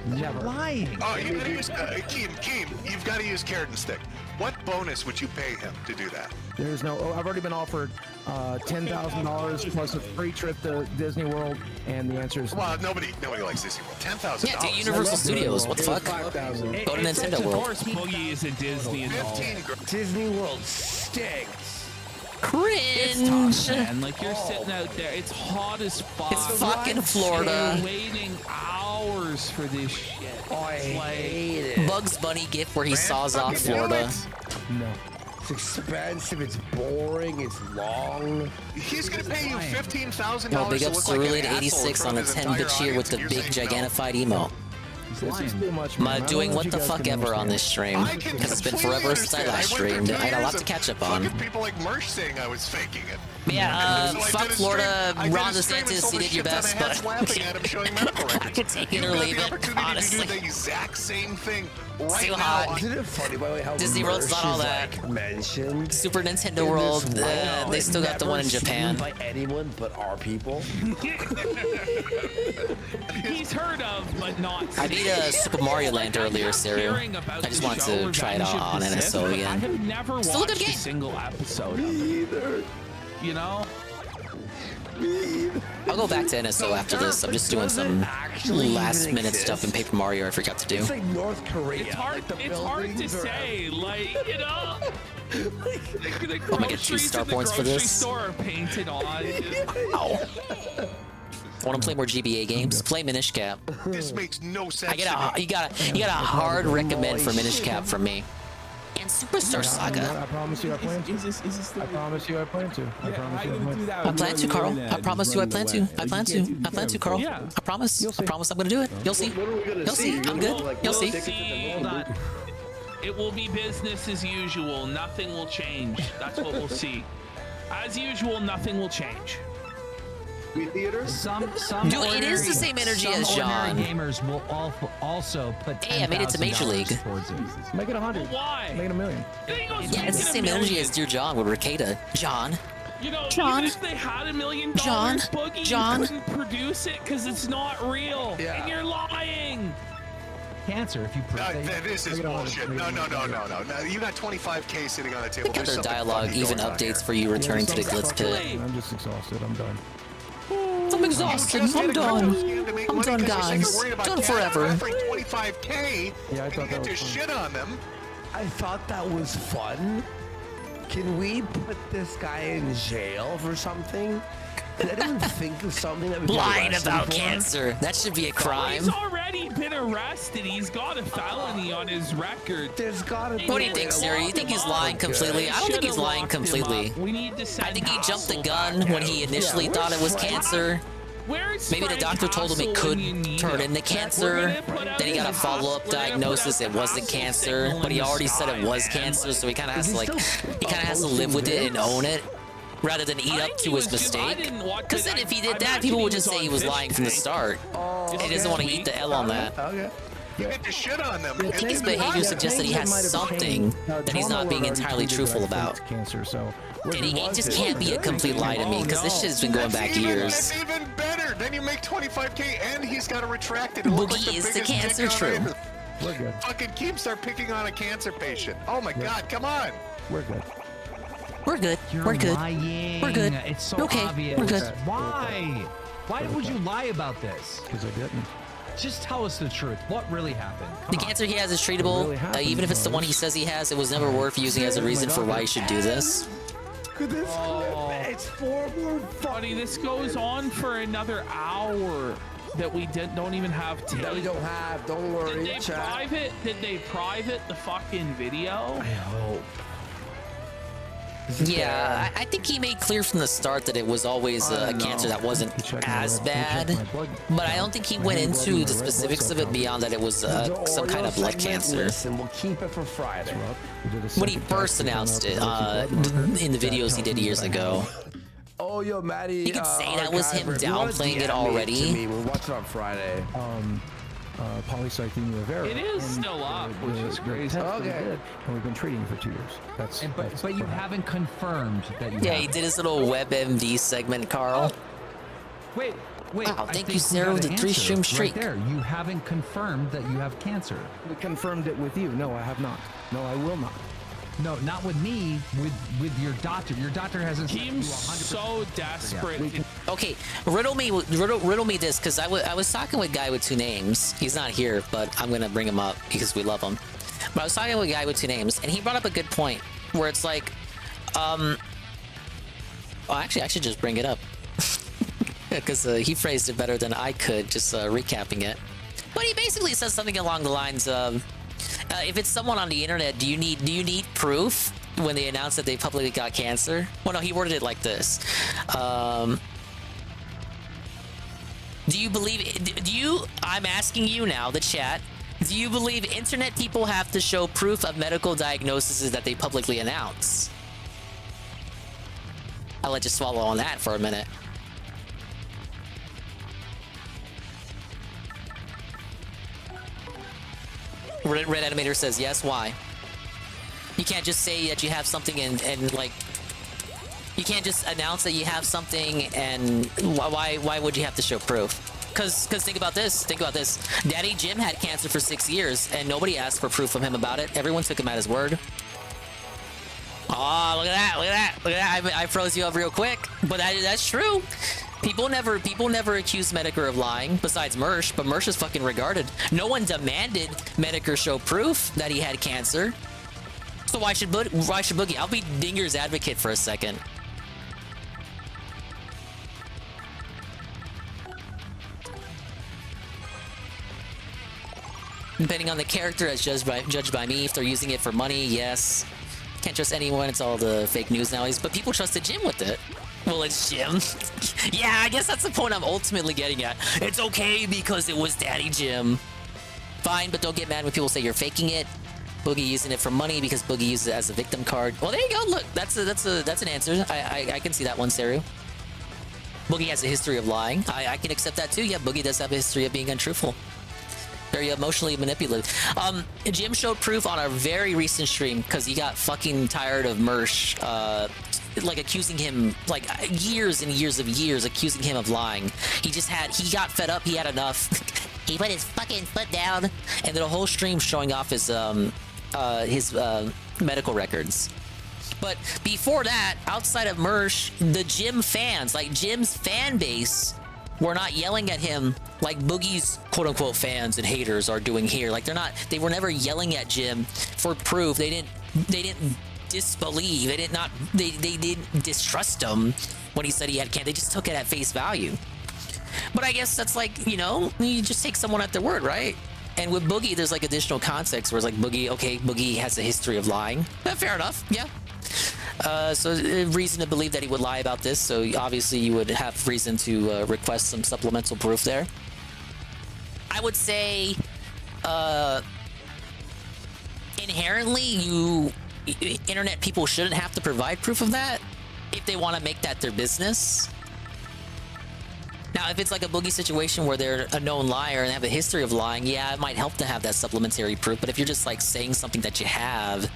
Never. Lying. Oh, you gotta use Keem. You've got to use carrot and stick. What bonus would you pay him to do that? There's no. I've already been offered $10,000 plus a free trip to Disney World, and the answer is well, nobody likes Disney World. $10,000. Yeah, to Universal Studios. What the fuck? Go to Nintendo World. Of course, Boogie is a Disney and all. Disney World stinks. Cringe. It's tough, man. Like you're sitting out there. It's hot as fuck. It's fucking Florida. You're waiting hours for this shit. I hate it. Bugs Bunny gif where he saws off Florida. No. It's expensive, it's boring, it's long. He's gonna pay you $15,000. Well, big ups to Cerulean86 on a 10-bit cheer with the big gigantified emo. I'm doing what the fuck ever on this stream, because it's been forever since I last streamed. I got a lot to catch up on. People like Mersh saying I was faking it. Yeah, fuck Florida, Ron DeSantis, you did your best, but I could take it or leave it, honestly. The exact same thing right too now. hot. Isn't it funny, by the way, how Disney World's not all that. Like mentioned Super Nintendo World, they still got the one in Japan. By anyone but our people. He's heard of, but not. I beat Super Mario Land earlier, Seru. I just wanted to try it out on NSO again. I have never still watched a good game. A single episode. Me either. You know? I'll go back to NSO after this. I'm just doing some last-minute stuff in Paper Mario I forgot to do. It's like North Korea. It's hard to say, like, you know? The I'm gonna get 2 star points for this. Store are painted on. Ow. Want to play more GBA games? Play Minish Cap. This makes no sense. You got a hard recommend for Minish Cap from me. and Superstar Saga. I promise you I plan to. I promise you I plan to. I promise you I plan to. I plan to, Carl. I promise you I plan to. I plan to. I plan to, Carl. Yeah. I promise. I promise I'm gonna do it. You'll see. What are we gonna You'll see. I'm good. You'll see. It will be business as usual. Nothing will change. That's what we'll see. As usual, nothing will change. Theater? Some Dude, it is the same energy as John. Gamers will also put Hey, I made it to Major League. towards it. Make it 100. Why? Make it 1 million. Yeah, it's the same energy as Dear John with Ricada. John. You know, John. even if they had $1 million, John. Boogie, John. you couldn't produce it because it's not real. Yeah. And you're lying. Cancer, if you prove This is bullshit. No. You got 25K sitting on the table. Look at their dialogue, even updates for you returning to the Glitz Pit. I'm just exhausted. I'm done. I'm exhausted. I'm done. I'm done, guys. Done forever. 25K. Yeah, I thought and you that get to was fun. shit on them. I thought that was fun. Can we put this guy in jail for something? Can anyone think of something that would be Lying arrested about for? cancer. That should be a crime. He's already been arrested. He's got a felony on his record. There's gotta be. What do you think, Siri? You think he's lying completely? I don't think he's lying completely. We need to send I think he jumped the Hassel gun back when out. he initially thought it was cancer. Where's Maybe the Frank doctor told him it Hassel could when you need turn him? into cancer. Then he got a follow-up diagnosis. It wasn't cancer, but he already said it was cancer, so he kind of has to live with it and own it, rather than eat up to his mistake. Because then if he did that, people would just say he was lying from the start. And he doesn't want to eat the L on that. Okay. You get to shit on them. I think his behavior suggests that he has something that he's not being entirely truthful about. Cancer, so And it just can't be a complete lie to me, because this shit's been going back years. That's even better. Then you make 25K and he's got to retract it. It looks Boogie like is the biggest cancer, dick on true. earth. We're good. Fucking Keemstar picking on a cancer patient. Oh my God, come on. We're good. We're good. You're We're good. lying. We're good. It's so Okay, obvious. we're good. Why? Why would you lie about this? Because I didn't. Just tell us the truth. What really happened? The cancer he has is treatable. Even if it's the one he says he has, it was never worth using as a reason for why he should do this. It's 4 more. Buddy, this goes on for another hour that we don't even have tape. That we don't have. Don't worry. Did they private the fucking video? I hope. Yeah, I think he made clear from the start that it was always a cancer that wasn't as bad, but I don't think he went into the specifics of it beyond that it was some kind of blood cancer. Listen, we'll keep it for Friday. When he first announced it in the videos he did years ago. Oh, yo, Maddie. You can say that was him downplaying it already. We'll watch it on Friday. Polycythemia vera. It is still up, which is crazy. Okay. And we've been treating it for 2 years. That's. But you haven't confirmed that you. Yeah, have. he did his little WebMD segment, Carl. Wait. Wow, I thank think you, Sarah, we with got the an 3-stream answer streak. Right there, you haven't confirmed that you have cancer. We confirmed it with you. No, I have not. No, I will not. No, not with me. With your doctor. Your doctor hasn't. He's so desperate. Okay, riddle me this, because I was talking with a guy with 2 names. He's not here, but I'm gonna bring him up because we love him. But I was talking with a guy with 2 names, and he brought up a good point where it's like, well, actually, I should just bring it up because he phrased it better than I could, just recapping it. But he basically says something along the lines of, if it's someone on the internet, do you need proof when they announce that they publicly got cancer? Well, no, he worded it like this. Do you believe, I'm asking you now, the chat, do you believe internet people have to show proof of medical diagnoses that they publicly announce? I'll let you swallow on that for a minute. Red Animator says yes, why? You can't just say that you have something and like, you can't just announce that you have something and why would you have to show proof? Because think about this. Daddy Jim had cancer for 6 years and nobody asked for proof from him about it. Everyone took him at his word. Oh, look at that. I froze you up real quick. But that's true. People never accused Metokur of lying, besides Mersh, but Mersh is fucking regarded. No one demanded Metokur show proof that he had cancer. So why should Boogie? I'll be Dinger's advocate for a second. Depending on the character, as judged by me. If they're using it for money, yes. Can't trust anyone. It's all the fake news nowadays. But people trusted Jim with it. Well, it's Jim. Yeah, I guess that's the point I'm ultimately getting at. It's okay because it was Daddy Jim. Fine, but don't get mad when people say you're faking it. Boogie using it for money because Boogie uses it as a victim card. Well, there you go. Look, that's an answer. I can see that one, Saru. Boogie has a history of lying. I can accept that too. Yeah, Boogie does have a history of being untruthful. Very emotionally manipulative. Jim showed proof on a very recent stream because he got fucking tired of Mersh, like accusing him, like years and years of years accusing him of lying. He got fed up. He had enough. He put his fucking foot down and did a whole stream showing off his medical records. But before that, outside of Mersh, the Jim fans, like Jim's fan base, were not yelling at him like Boogie's quote-unquote fans and haters are doing here. Like they were never yelling at Jim for proof. They didn't disbelieve. They didn't distrust him when he said he had cancer. They just took it at face value. But I guess that's like, you know, you just take someone at their word, right? And with Boogie, there's like additional context where it's like Boogie has a history of lying. Fair enough, yeah. So reason to believe that he would lie about this. So obviously you would have reason to request some supplemental proof there. I would say inherently internet people shouldn't have to provide proof of that if they want to make that their business. Now, if it's like a Boogie situation where they're a known liar and they have a history of lying, yeah, it might help to have that supplementary proof. But if you're just like saying something that you have,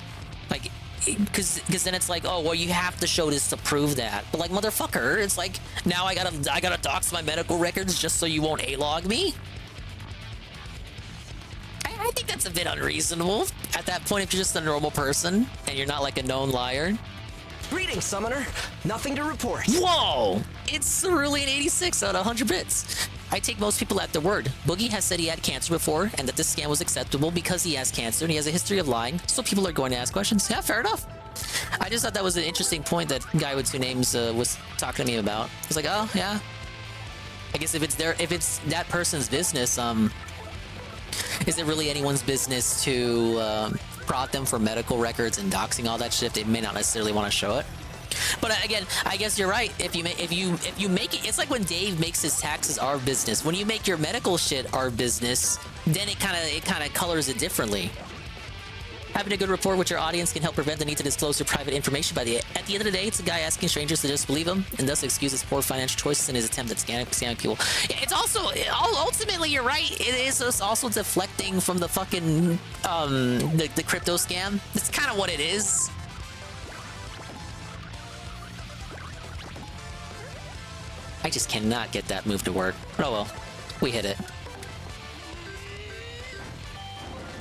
like, because then it's like, oh, well, you have to show this to prove that. But like, motherfucker, it's like, now I gotta dox my medical records just so you won't A-log me? I think that's a bit unreasonable at that point if you're just a normal person and you're not like a known liar. Greetings, Summoner. Nothing to report. Whoa! It's Cerulean 86 out of 100 bits. I take most people at their word. Boogie has said he had cancer before and that this scam was acceptable because he has cancer and he has a history of lying, so people are going to ask questions. Yeah, fair enough. I just thought that was an interesting point that guy with two names was talking to me about. He's like, oh, yeah. I guess if it's that person's business, is it really anyone's business to prod them for medical records and doxing all that shit? They may not necessarily want to show it. But again, I guess you're right. If you make it, it's like when Dave makes his taxes our business. When you make your medical shit our business, then it kind of colors it differently. Having a good rapport with your audience can help prevent the need to disclose your private information. At the end of the day, it's a guy asking strangers to disbelieve him and thus excuse his poor financial choices in his attempt at scamming people. It's also, ultimately, you're right. It is also deflecting from the fucking, the crypto scam. That's kind of what it is. I just cannot get that move to work. Oh well, we hit it.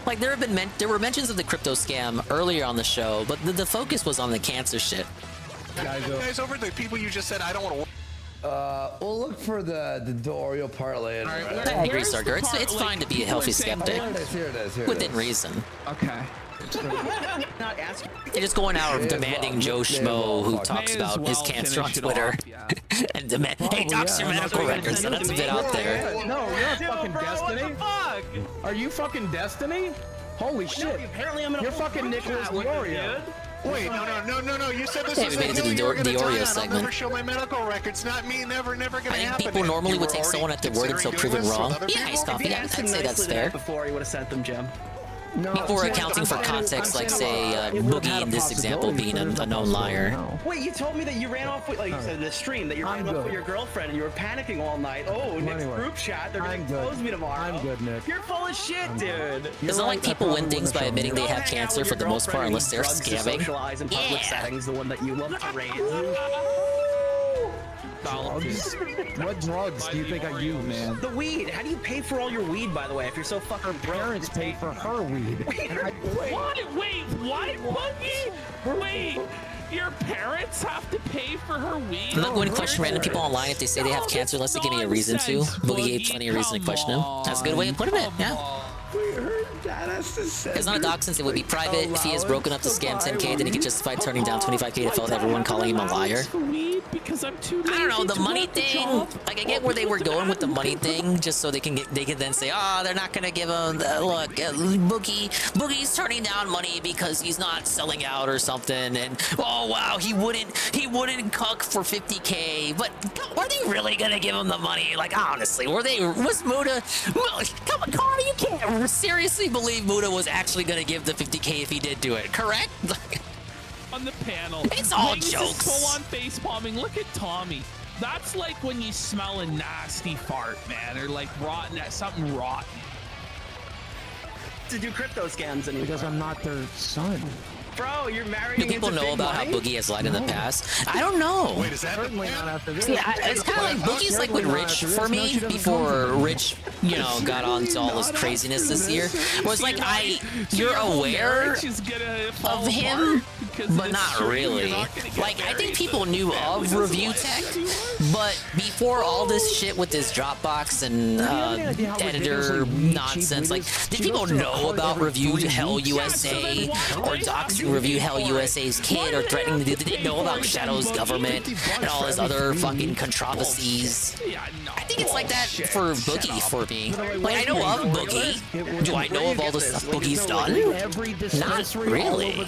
Like there were mentions of the crypto scam earlier on the show, but the focus was on the cancer shit. Guys, over the people you just said I don't want to. We'll look for the Oreo parlay. I agree, Sarger. It's fine to be a healthy skeptic. Here it is. Within reason. Okay. They're just going out demanding Joe Schmo who talks about his cancer on Twitter and demand, hey, dox your medical records. So that's a bit out there. No, you're not fucking Destiny. What the fuck? Are you fucking Destiny? Holy shit! Apparently, I'm You're fucking Nicholas Oreo. Wait, no. You said this Yeah, was we made it to the Oreo segment. I'll never show my medical records. Not me. Never gonna happen. I think people normally would take someone at their word until proven wrong. Yeah, Ice Coffee. I'd say that's fair. Before he would have sent them, Jim. No, People were accounting for context, like say Boogie in this example being a known liar. Wait, you told me that you ran off with, like you said in the stream, that you ran off with your girlfriend and you were panicking all night. Oh, Nick's group chat, they're gonna expose me tomorrow. I'm good, Nick. You're full of shit, dude. It's not like people win things by admitting they have cancer for the most part, unless they're scamming. Socialize in public settings, the one that you love to raise. Drugs? What drugs do you think I use, man? The weed. How do you pay for all your weed, by the way, if you're so fucking broke? Parents pay for her weed. Wait, what, Boogie? Wait, your parents have to pay for her weed? I'm not going to question random people online if they say they have cancer unless they give me a reason to. Boogie gave plenty of reason to question him. That's a good way of putting it, yeah. It's not a doc since it would be private. If he has broken up to scam 10K, then he could justify turning down 25K to fill everyone calling him a liar. because I'm too lazy. I don't know, the to money work the thing. job. Like, I get where they were going with the money thing, just so they can then say, oh, they're not gonna give him. Look, Boogie's turning down money because he's not selling out or something, and oh wow, he wouldn't cuck for 50K. But were they really gonna give him the money? Like, honestly, was Muda? Come on, Carl, you can't seriously believe Muda was actually gonna give the 50K if he did do it, correct? On the panel. It's all Dingus is jokes. Full on face palming. Look at Tommy. That's like when you smell a nasty fart, man, or like something rotten. To do crypto scams anymore. Because I'm not their son. Bro, you're married. Do people know about how Boogie has lied in the past? I don't know. Wait, is that Certainly not after this. See, it's kind of like Boogie's like with Rich for me before Rich, got on to all this craziness this year. Was like you're aware of him, but not really. Like I think people knew of Review Tech, but before all this shit with this Dropbox and editor nonsense, like did people know about Review Hell USA or Docs Review Hell USA's kid or threatening to do? They didn't know about Shadow's government and all his other fucking controversies. I think it's like that for Boogie for me. Like I know of Boogie. Do I know of all the stuff Boogie's done? Not really.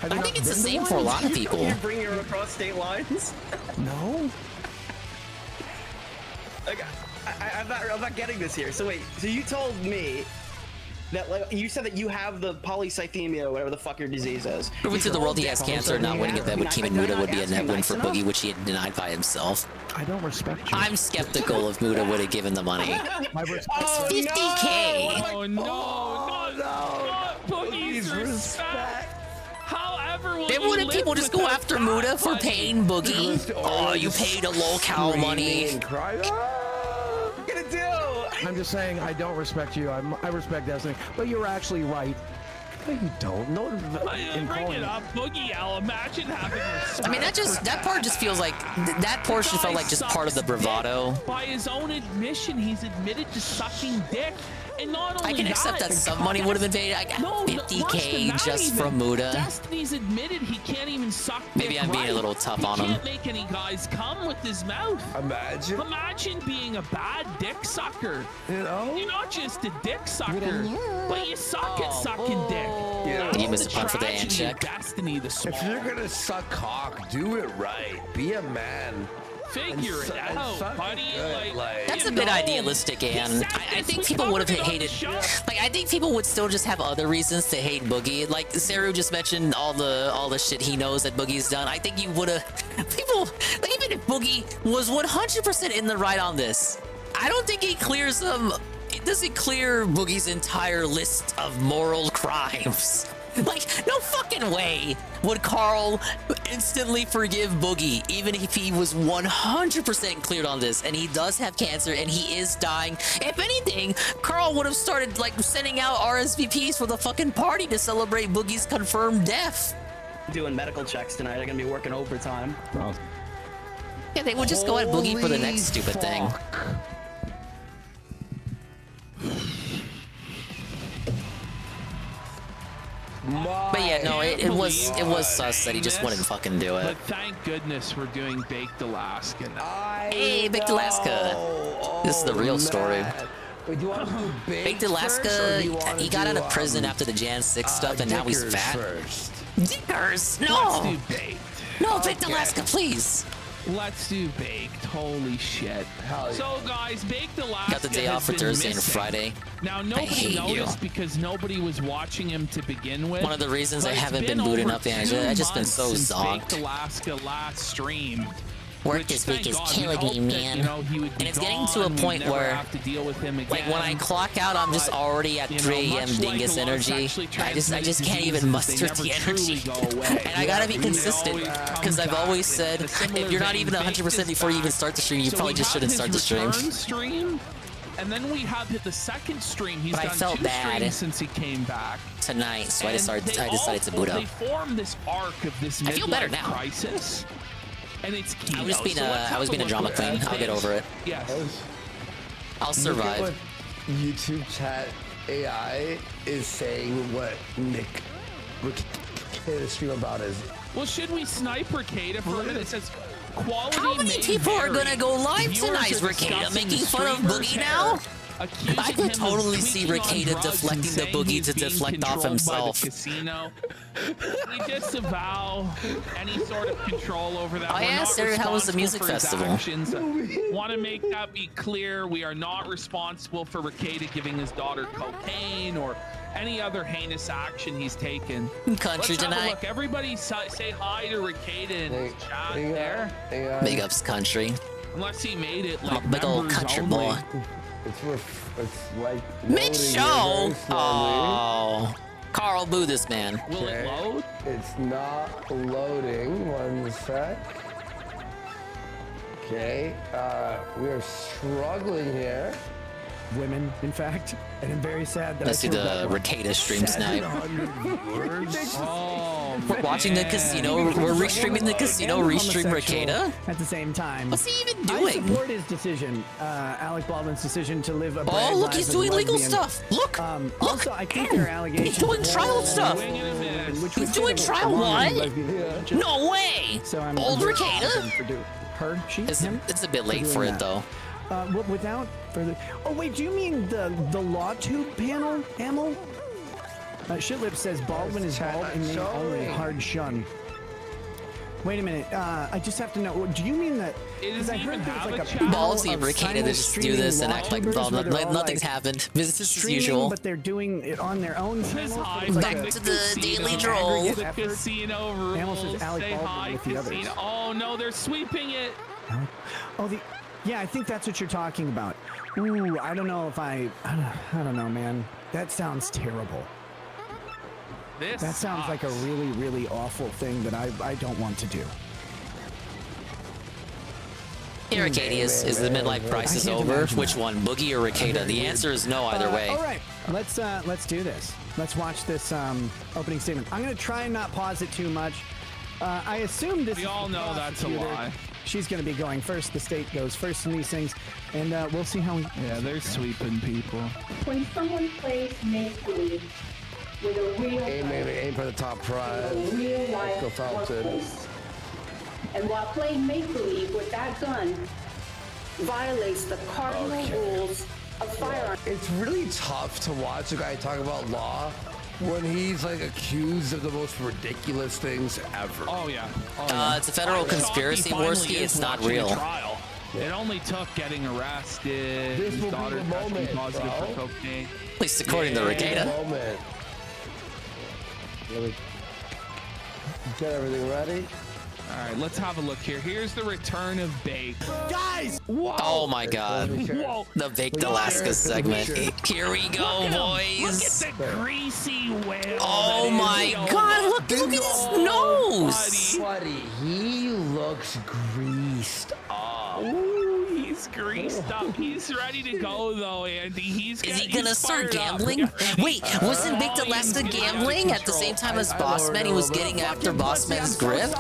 I think it's the same for a lot of people. You bring her across state lines? No. Like, I'm not getting this here. So wait, so you told me that like you said that you have the polycythemia, whatever the fuck your disease is. Proving to the world he has cancer, not winning it, that would Kim and Muda would be a net win for Boogie, which he had denied by himself. I don't respect you. I'm skeptical if Muda would have given the money. It's 50K. Oh no, not Boogie's respect. However, then wouldn't people just go after Muda for paying Boogie? Oh, you paid a locale money. I'm just saying I don't respect you. I respect Destiny, but you're actually right. No, you don't. No, bring it up, Boogie L. Imagine having respect. I mean, that part just feels like that portion felt like just part of the bravado. By his own admission, he's admitted to sucking dick. And not only I can accept that some money would have been paid. I got 50K just from Muda. Destiny's admitted he can't even suck dick. Maybe I'm being a little tough on him. He can't make any guys come with his mouth. Imagine being a bad dick sucker. You're not just a dick sucker, but you suck at sucking dick. Yeah. You missed a punt for the hand check. Destiny, if you're gonna suck cock, do it right. Be a man. Figure it out, buddy. That's a bit idealistic, and I think people would have hated. Like, I think people would still just have other reasons to hate Boogie. Like Saru just mentioned all the shit he knows that Boogie's done. I think you would have people like even if Boogie was 100% in the right on this, I don't think he clears them. It doesn't clear Boogie's entire list of moral crimes. Like, no fucking way would Carl instantly forgive Boogie, even if he was 100% cleared on this, and he does have cancer, and he is dying. If anything, Carl would have started, like, sending out RSVPs for the fucking party to celebrate Boogie's confirmed death. Doing medical checks tonight. I'm gonna be working overtime. Yeah, they would just go at Boogie for the next stupid thing. But yeah, no, it was sus that he just wouldn't fucking do it. But thank goodness we're doing Baked Alaska now. Hey, Baked Alaska. This is the real story. Wait, do you want to do Baked Alaska, he got out of prison after the Jan 6 stuff, and now he's fat. Dickers, no! Let's do Baked. No, Baked Alaska, please. Let's do Baked. Holy shit. So guys, Baked Alaska got the day off for Thursday and Friday. Now nobody noticed because nobody was watching him to begin with. One of the reasons I haven't been booting up, I just been so zonked. Baked Alaska last stream. Work this week is killing me, man. And it's getting to a point where, like, when I clock out, I'm just already at 3 a.m. Dingus energy. I just can't even muster the energy. And I gotta be consistent, because I've always said, if you're not even 100% before you even start the stream, you probably just shouldn't start the stream. And then we have hit the second stream. He's but I felt bad since he came back tonight, so I decided to boot up. They formed this arc of this I feel better now. Crisis. And it's Kino. I was being a drama queen. I'll get over it. Yes. I'll survive. Look at what YouTube chat AI is saying what Nick would stream about is. Well, should we sniper Kata for a minute? It says, quality. How many people are gonna go live tonight, Ricada, making fun of Boogie now? I could totally see Ricada deflecting the Boogie to deflect off himself. Casino. We disavow any sort of control over that. Oh yeah, Sarah, how was the music festival? Want to make that be clear. We are not responsible for Ricada giving his daughter cocaine or any other heinous action he's taken. Country Let's have a tonight. look. Everybody say hi to Ricada in his chat there. Big ups, country. Unless he made it like Big old members country only. boy. It's like Mid-show. Oh, Carl, boo this man. Will it load? It's not loading. 1 sec. Okay, we are struggling here. Women, in fact, and I'm very sad that Let's see the Ricada stream snipe. We're watching the casino. We're restreaming the casino. Restream Ricada. At the same time. What's he even I doing? support his decision, Alec Baldwin's decision to live a brave Oh, look, life he's as a doing legal lesbian. stuff. Look, Also, I think there are allegations. he's doing trial stuff. He's doing trial what? No way. So I'm Old very Ricada? confident for her, she, him. It's a bit late doing for it that. though. Without further. Oh wait, do you mean the law tube panel, Amel? Shitlip says Baldwin is bald and may only hard shun. Wait a minute. I just have to know. Do you mean that? Because I heard there's like a Ballsy Ricada to just do this and act like nothing's happened. Business as usual. But they're doing it on their own. Back to the daily droll. The casino rules. Says Alec Say Baldwin hi, with the others. casino. Oh no, they're sweeping it. Oh, yeah, I think that's what you're talking about. Ooh, I don't know if I don't know, man. That sounds terrible. That sounds like a really, really awful thing that I don't want to do. Hey, Ricadius, is the midlife crisis over? Which one, Boogie or Ricada? The answer is no either way. All right, let's do this. Let's watch this opening statement. I'm gonna try and not pause it too much. I assume this. We all know that's a lie. She's going to be going first. The state goes first in these things, and we'll see how. Yeah, they're sweeping people. When someone plays make-believe with a real Aim for the top prize. real life Go Fountain. workplace. And while playing make-believe with that gun violates the cardinal rules of firearms. It's really tough to watch a guy talk about law when he's like accused of the most ridiculous things ever. Oh yeah. It's a federal conspiracy, Worski. It's not real. It only took getting arrested. This his will be daughter the testing moment, positive bro. for cocaine. At least according to Ricada. Moment. Let me get everything ready. All right, let's have a look here. Here's the return of Bake. Guys! Oh my God. Whoa. The Baked Alaska segment. Here we go, boys. Look at the greasy whale. Oh my God! Look at his nose. Buddy, he looks greased up. Ooh, he's greased up. He's ready to go though, Andy. Is he gonna start gambling? Wait, wasn't Baked Alaska gambling at the same time as Bossman? He was getting after Bossman's grip.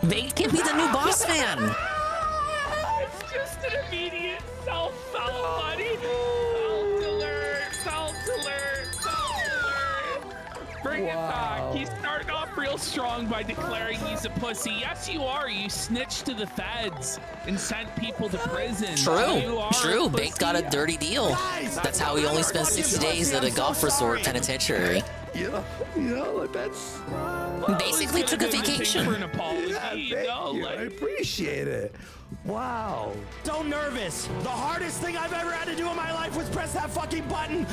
Baked can be the new Bossman. It's just an immediate self-help, buddy. Self-alert. Bring it back. He's starting off real strong by declaring he's a pussy. Yes, you are. You snitched to the feds and sent people to prison. True. Baked got a dirty deal. That's how he only spent 60 days at a golf resort penitentiary. Yeah, like that's Basically took a vacation. For an apology, I appreciate it. Wow. So nervous. The hardest thing I've ever had to do in my life was press that fucking button.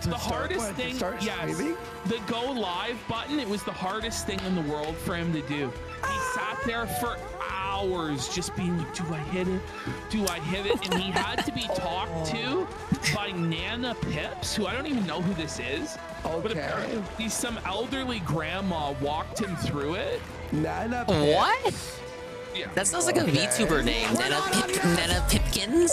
The hardest thing, yes, the go live button, it was the hardest thing in the world for him to do. He sat there for hours just being like, do I hit it? Do I hit it? And he had to be talked to by Nana Pips, who I don't even know who this is. But apparently some elderly grandma walked him through it. Nana Pips? What? Yeah. That sounds like a VTuber name. Nana Pipkins?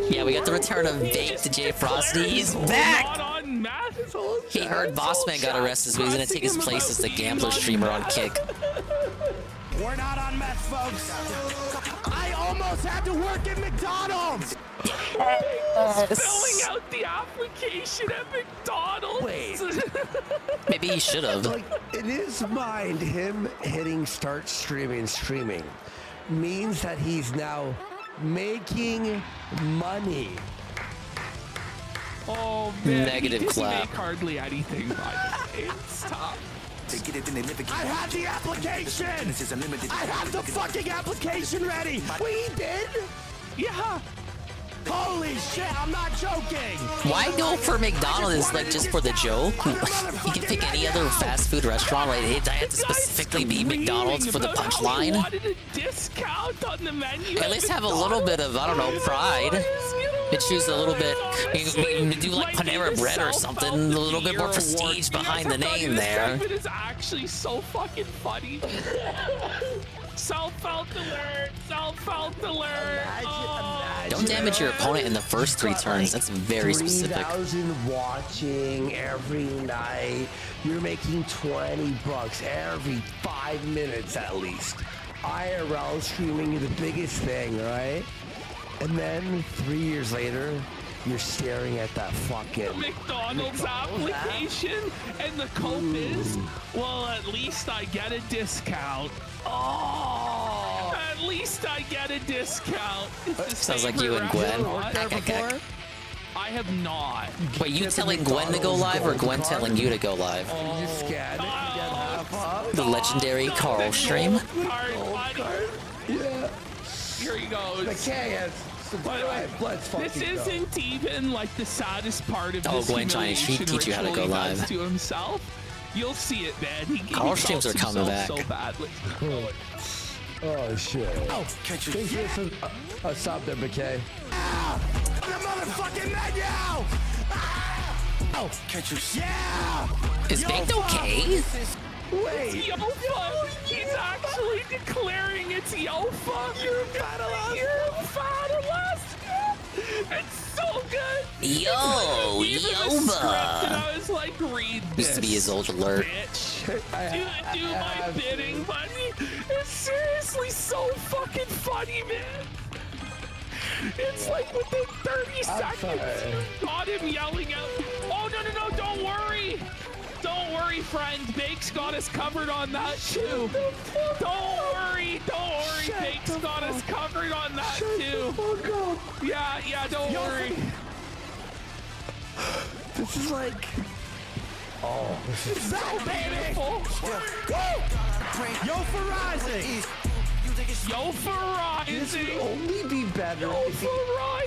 Yeah, we got the return of Baked J Frosty. He's back! He heard Bossman got arrested, so he's gonna take his place as the gambler streamer on Kick. We're not on meth, folks. I almost had to work at McDonald's. Filling out the application at McDonald's. Wait. Maybe he should have. Like, in his mind, him hitting start streaming means that he's now making money. Oh man, Negative he didn't clap. make hardly anything by the way. Stop. I had the application. I had the fucking application ready. We did. Yeah. Holy shit! I'm not joking. Why go for McDonald's like just for the joke? You can pick any other fast food restaurant. Like, it had to specifically be McDonald's for the punchline. Wanted a discount on the menu. At least have a little bit of, I don't know, pride. And choose a little bit, you do like Panera Bread or something, a little bit more prestige behind the name there. It is actually so fucking funny. Self-felt alert! Self-felt alert! Don't damage your opponent in the first 3 turns. That's very specific. 3,000 watching every night. You're making $20 every 5 minutes at least. IRL streaming is the biggest thing, right? And then 3 years later, you're staring at that fucking McDonald's application, and the cope is, well, at least I get a discount. Oh, at least I get a discount. Sounds like you and Gwen. I have not. Wait, you telling Gwen to go live or Gwen telling you to go live? You scan it, you get half off. The legendary Carl stream. Yeah. Here he goes. The chaos. By the way, this isn't even like the saddest part of this Gwen trying to teach you how to go ritual he live. does to himself. You'll see it, man. He Carl streams are coming back. so badly. Oh shit. Oh, catch your shit. Stop there, McKay. The motherfucking menu! Oh, catch your yeah! Is Baked okay? Wait, it's Yofa! He's actually declaring it's Yofa! You're fat Alaska! It's so good! Yo, Yoba! And I was like, read this. Used to be his old alert. Bitch. Do my bidding, buddy. It's seriously so fucking funny, man. It's like within 30 seconds, you got him yelling out, oh, no, don't worry. Don't worry, friend. Bake's got us covered on that too. Don't worry. Bake's got us covered on that too. Yeah, don't worry. This is like... Oh, this is so beautiful. Yo for rising. Yo for rising. This would only be better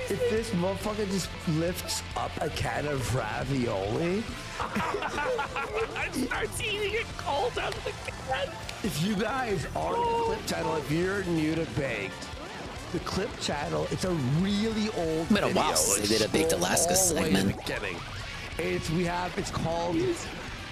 if this motherfucker just lifts up a can of ravioli. And starts eating it cold out of the can. If you guys are on the clip channel, if you're new to Baked, the clip channel, it's a really old Been a video. while since they did a Baked Alaska segment. It's called...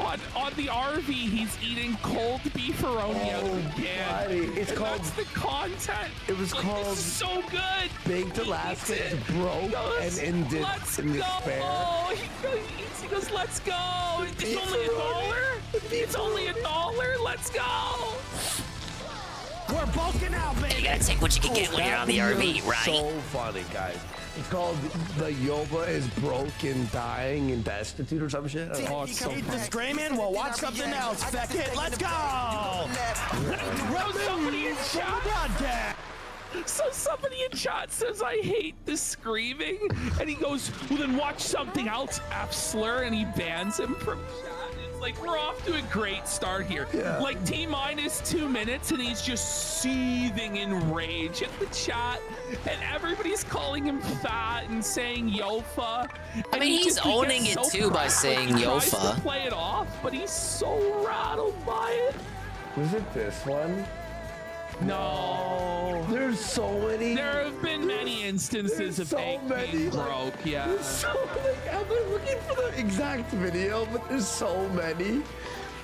On the RV, he's eating cold beefaroni out of the can. Buddy, it's called... That's the content. It was called... This is so good. Baked Alaska is broke and in despair. He goes, let's go. It's only $1. It's only $1. Let's go. We're bulking out, baby. You gotta take what you can get when you're on the RV, right? So funny, guys. It's called The Yoba is Broke and Dying and Destitute or some shit. Oh, it's so funny. Screaming? Well, watch something else. Feck it. Let's go. Somebody in chat. So somebody in chat says, I hate the screaming. And he goes, well, then watch something else, F slur. And he bans him from chat. Like, we're off to a great start here. Yeah. Like, T-minus 2 minutes, and he's just seething in rage in the chat. And everybody's calling him fat and saying Yofa. I mean, he's owning it too by saying He tries Yofa. to play it off, but he's so rattled by it. Was it this one? No. There's so many. There have been many instances of Bake being broke, yeah. There's so many. I've been looking for the exact video, but there's so many.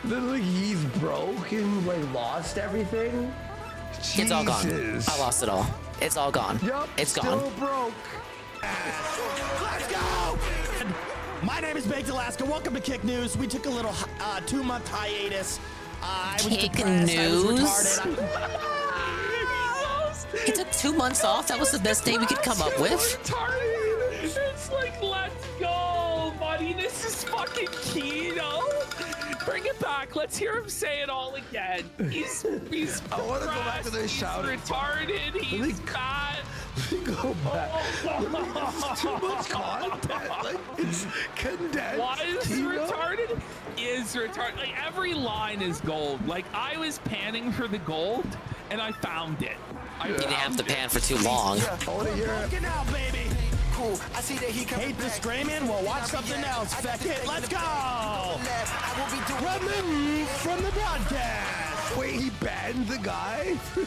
That like he's broke and like lost everything. It's all gone. I lost it all. It's all gone. Yup, it's still gone. broke. Let's go. My name is Baked Alaska. Welcome to Kick News. We took a little 2-month hiatus. I was Kick depressed. News? I was retarded. He took 2 months off. That was the best day we could come up with. Retarded. It's like, let's go, buddy. This is fucking Kino. Bring it back. Let's hear him say it all again. He's I want to go back to this he's shout. retarded. He's fat. Go back. It's too much content. Like, it's condensed. Why is Kino? retarded? Is retarded. Like, every line is gold. Like, I was panning for the gold, and I found it. You didn't have to pan for too long. I want to hear it. Look out, baby. Cool. I see that he hate the screaming. Well, watch something else. Feck it. Let's go. From the broadcast. Wait, he banned the guy for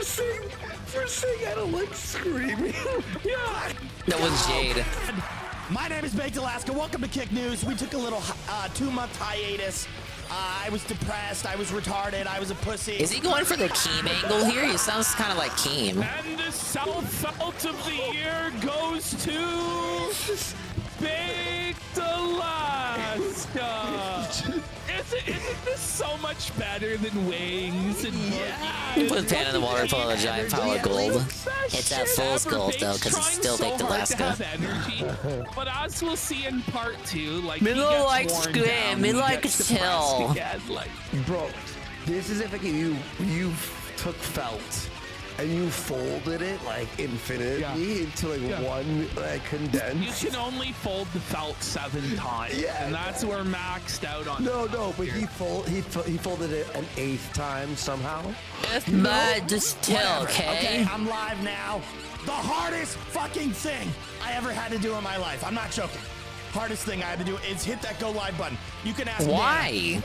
saying I don't like screaming. Yeah. That was Jade. My name is Baked Alaska. Welcome to Kick News. We took a little 2-month hiatus. I was depressed. I was retarded. I was a pussy. Is he going for the Keem angle here? He sounds kind of like Keem. And the South Out of the Year goes to Baked Alaska. Isn't this so much better than Wings and Boogie? Put pan in the water, pull out a giant pile of gold. It's at fool's gold though, because it's still Baked Alaska. But as we'll see in part 2, like Me like scream, me like chill. Bro, this is if like you took felt and you folded it like infinitely into like one like condensed. You can only fold the felt 7 times. Yeah, and that's where maxed out on. No, but he folded it an 8th time somehow. But just chill, okay? I'm live now. The hardest fucking thing I ever had to do in my life. I'm not joking. Hardest thing I had to do is hit that go live button. You can ask Why?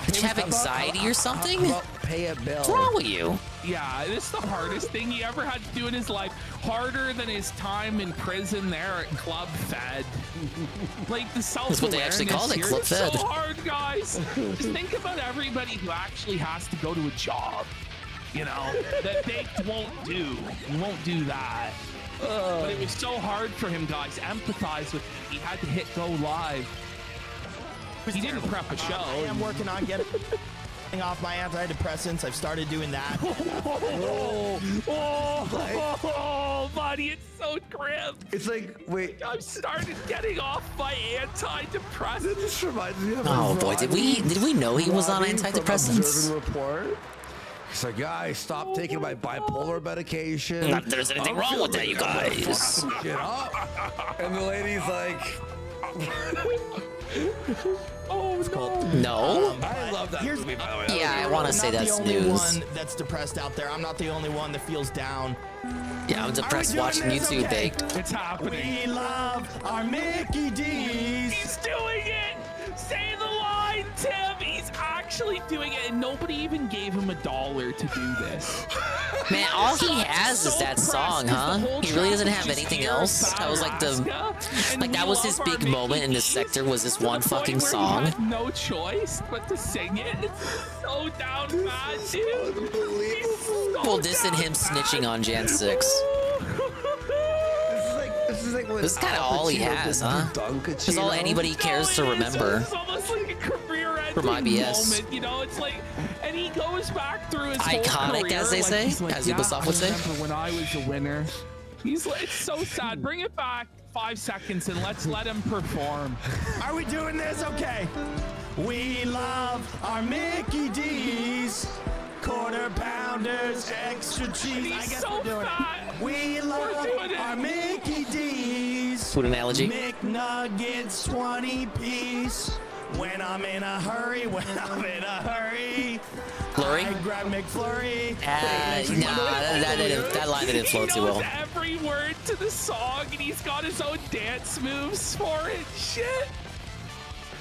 Did you have anxiety or something? Pay a bill. What's wrong with you? Yeah, this is the hardest thing he ever had to do in his life. Harder than his time in prison there at Club Fed. Like the self-awareness. That's what they actually call it, Club Fed. So hard, guys. Just think about everybody who actually has to go to a job. You know, that Baked won't do. He won't do that. But it was so hard for him, guys. Empathize with him. He had to hit go live. He didn't prep a show. I am working on getting off my antidepressants. I've started doing that. Oh, buddy, it's so grim. It's like, wait. I've started getting off my antidepressants. This reminds me of Oh boy, did we know he was on antidepressants? Report. He's like, yeah, I stopped taking my bipolar medication. Not that there's anything wrong with that, you guys. Shit up. And the lady's like, oh no. I love that movie, by the way. Yeah, I want to say that's I'm not the only news. one that's depressed out there. I'm not the only one that feels down. Yeah, I'm depressed watching you too, Baked. It's happening. We love our Mickey D's. He's doing it. Say the line, Tim. He's actually doing it, and nobody even gave him $1 to do this. Man, all he has is that song, huh? He really doesn't have anything else. That was like that was his big moment in this sector, was this one fucking song. He had no choice but to sing it. It's so down bad, dude. Well, this and him snitching on Jan 6. This is kind of all he has, huh? This is all anybody cares to remember. It's almost like a career-ending From IBS. moment, you know? It's like, and he goes back through his whole Iconic, career, as they say, he's like, as Ubisoft would say. I remember when I was a winner. He's like, it's so sad. Bring it back 5 seconds and let's let him perform. Are we doing this? Okay. We love our Mickey D's. Quarter pounders, extra cheese. I guess so we're doing fat. it. We love our Mickey D's. Food analogy. McNuggets 20-piece. When I'm in a hurry, Flurry? I grab McFlurry. That line didn't flow too well. He knows every word to the song, and he's got his own dance moves for it. Shit.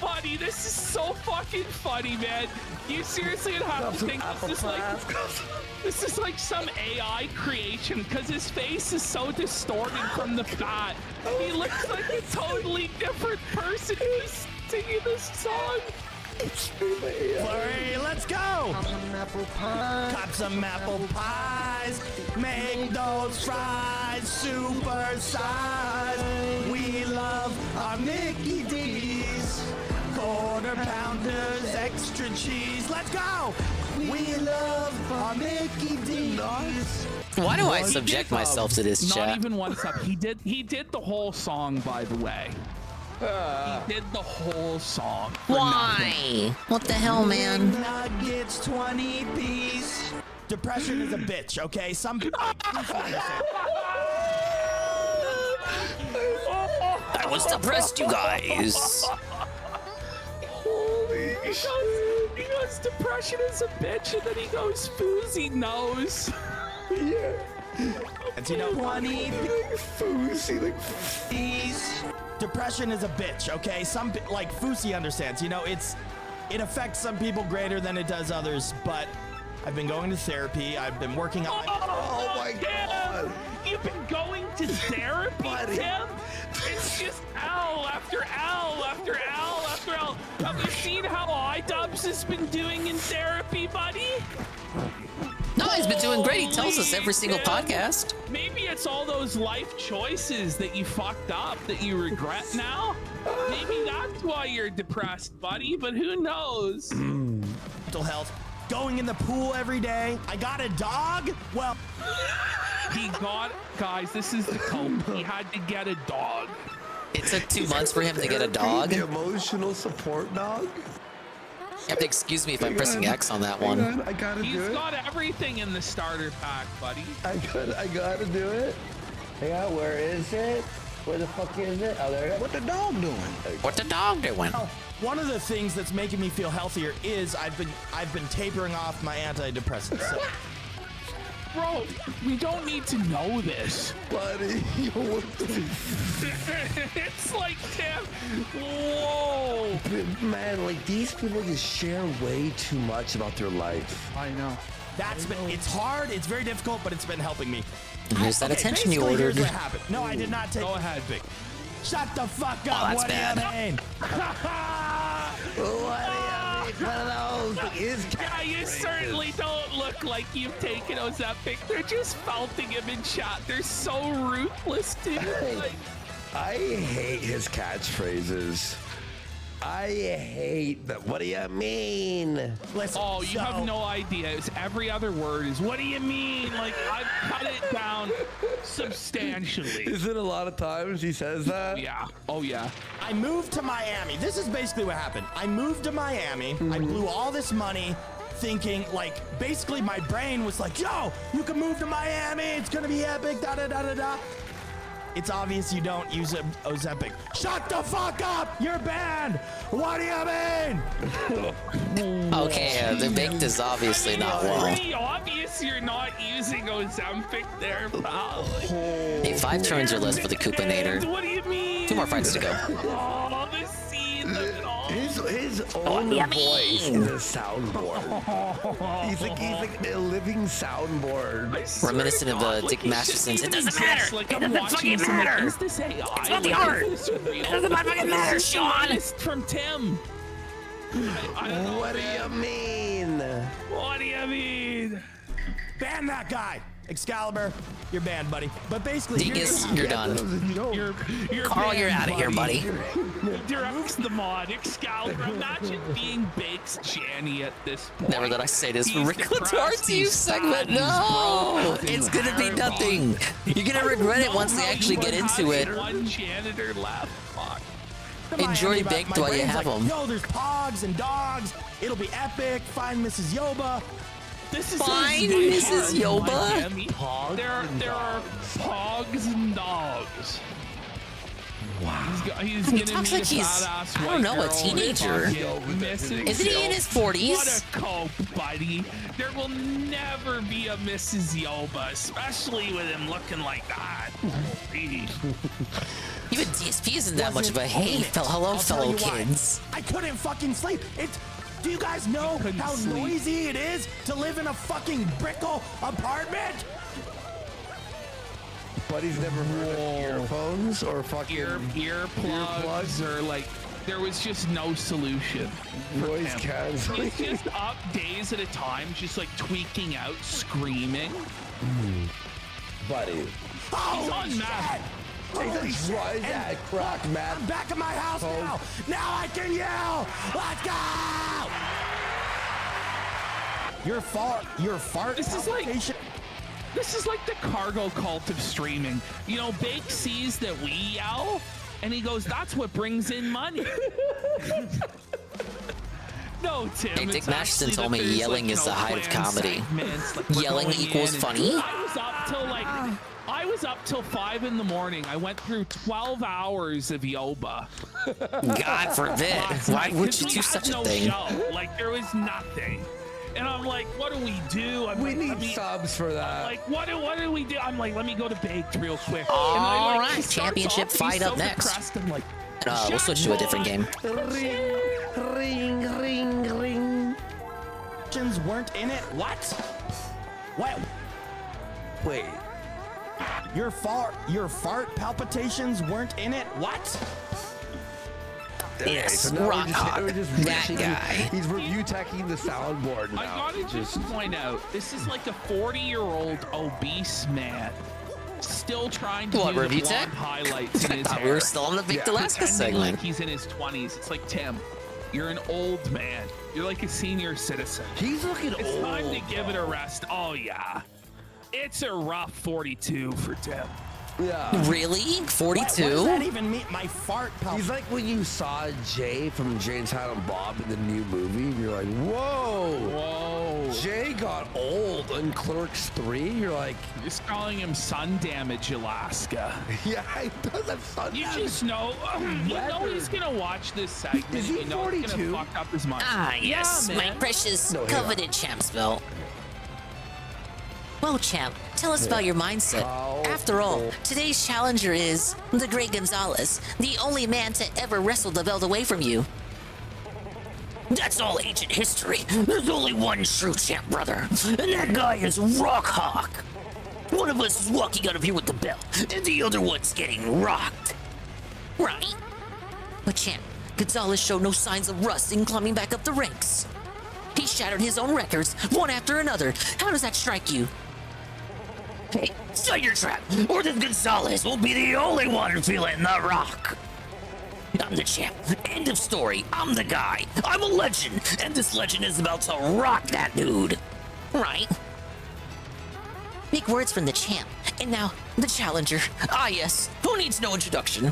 Buddy, this is so fucking funny, man. You seriously have to think this is like some AI creation, because his face is so distorted from the fat. He looks like a totally different person who's singing this song. Flurry, let's go! Cop some apple pies. Cop some apple pies. Make those fries super size. We love our Mickey D's. Quarter Quarter pounders, extra cheese. Let's go. We love our Mickey D's. Why do I subject myself to this Not chat? even one sub. He did the whole song, by the way. He did the whole song. Why? What the hell, man? Nuggets, 20 piece. Depression is a bitch, okay? Some people. I was depressed, you guys. He goes, depression is a bitch, and then he goes, Fousey knows. Yeah. And you know, 20 Fousey, like these. Depression is a bitch, okay? Some like Fousey understands. You know, it affects some people greater than it does others. But I've been going to therapy. I've been working on. Oh my God! You've been going to therapy, Tim? It's just L after L after L after L. Have you seen how iDubbbz has been doing in therapy, buddy? No, he's been doing great. He tells us every single podcast. Maybe it's all those life choices that you fucked up that you regret now. Maybe that's why you're depressed, buddy, but who knows? Mental health. Going in the pool every day. I got a dog. Well, guys, this is the cope. He had to get a dog. It took 2 months for him to get a dog. The emotional support dog. You have to excuse me if I'm pressing X on that one. I gotta do it. He's got everything in the starter pack, buddy. I gotta do it. Yeah, where is it? Where the fuck is it? Oh, there it is. What the dog doing? What the dog doing? Oh, one of the things that's making me feel healthier is I've been tapering off my antidepressants. So. Bro, we don't need to know this. Buddy, what the... It's like, Tim, whoa. Man, like these people just share way too much about their life. I know. It's hard, it's very difficult, but it's been helping me. Here's that attention you basically, ordered. Here's what happened. No, I did not take. Go ahead, Vic. Shut the fuck up. that's what bad. do you mean? What do you mean? One of those is Yeah, you certainly don't look like you've taken Ozempic. They're just felting him in chat. They're so ruthless, dude. I hate his catchphrases. I hate that. What do you mean? Listen, oh, you have no idea. It's every other word is, what do you mean? Like, I've cut it down substantially. Is it a lot of times he says that? Yeah. Oh, yeah. I moved to Miami. This is basically what happened. I moved to Miami. I blew all this money thinking, like, basically my brain was like, yo, you can move to Miami. It's going to be epic, da-da-da-da-da. It's obvious you don't use Ozempic. Shut the fuck up! You're banned! What do you mean? Okay, the baked is obviously not well. It's pretty obvious you're not using Ozempic there, pal. Hey, 5 turns or less for the Coopinator. What do you mean? 2 more fights to go. Oh, the scene, look at all. His own voice is a soundboard. He's like a living soundboard. Reminiscent of Dick Masterson's. It doesn't matter. Like, it doesn't fucking matter. Is this AI? It's not the art. It doesn't fucking matter, Sean. It's from Tim. What do you mean? What do you mean? Ban that guy! Excalibur, you're banned, buddy. But basically, Dingus, you're done. You're Carl, you're out of here, buddy. Directs the mod, Excalibur. Imagine being Bakes Janny at this point. Never did I say this for He's Rick depressed, Towards you he's segment. sad, he's No, broke, it's he's gonna be terrible. nothing. You're gonna regret it once they actually get into it. One janitor left. Fuck. Enjoy baked while you brain's have like, them. Yo, there's pogs and dogs. It'll be epic. Find Mrs. Yoba. This is Find his Mrs. vision. Yoba? There are pogs and dogs. Wow. He's He gonna talks meet like a he's, badass I don't white know, a girl teenager. fucking missing Isn't he in his 40s? What a cope, buddy. There will never be a Mrs. Yoba, especially with him looking like that. Even DSP isn't that much of a hey, hello, fellow kids. I couldn't fucking sleep. Do you guys know how noisy it is to live in a fucking brickle apartment? Buddy's never heard of earphones or fucking earplugs or like there was just no solution. Noise canceling. He's just up days at a time, just like tweaking out, screaming. Buddy. Oh, He's on meth. Try that crack, man. I'm back at my house now. Now I can yell. Let's go. Your fart. This is like the cargo cult of streaming. You know, Bake sees that we yell, and he goes, "That's what brings in money." No, Tim. Hey, Dick Mashton told me yelling is the height of comedy. Yelling equals funny. I was up till 5 in the morning. I went through 12 hours of yoba. God forbid. Why would you do such a thing? Like, there was nothing. And I'm like, what do we do? We need subs for that. Like, what do we do? I'm like, let me go to Baked real quick. All right, championship fight up next. I'm like, we'll switch to a different game. Ring. Weren't in it. What? What? Wait. Your fart palpitations weren't in it. What? Yes, so Rock that guy. He's review teching the soundboard now. I gotta just point out, this is like a 40-year-old obese man still trying to do the review blonde tech? highlights in his hair. We were still on the Big Alaska pretending segment. Like he's in his 20s. It's like, Tim, you're an old man. You're like a senior citizen. He's looking old. It's time to give it a rest. Oh, yeah. It's a rough 42 for Tim. Yeah. Really? 42? What does that even mean? My fart He's like when you saw Jay from Jay and Silent Bob in the new movie, and you're like, whoa. Jay got old in Clerks 3. You're like, just calling him sun damage Alaska. Yeah, he does have sun damage. You just know, he's gonna watch this segment. Is he 42? It's gonna fuck up his mind. Ah, yes, Yeah, my man. precious coveted champ's belt. Well, champ, tell us about your mindset. After all, today's challenger is the Great Gonzalez, the only man to ever wrestle the belt away from you. That's all ancient history. There's only one true champ, brother, and that guy is Rock Hawk. One of us is walking out of here with the belt, and the other one's getting rocked. Right? But champ, Gonzalez showed no signs of rust in climbing back up the ranks. He shattered his own records, one after another. How does that strike you? Hey, shut your trap, or this Gonzalez will be the only one feeling the rock. I'm the champ. End of story. I'm the guy. I'm a legend, and this legend is about to rock that dude. Right? Big words from the champ. And now, the challenger. Ah, yes. Who needs no introduction?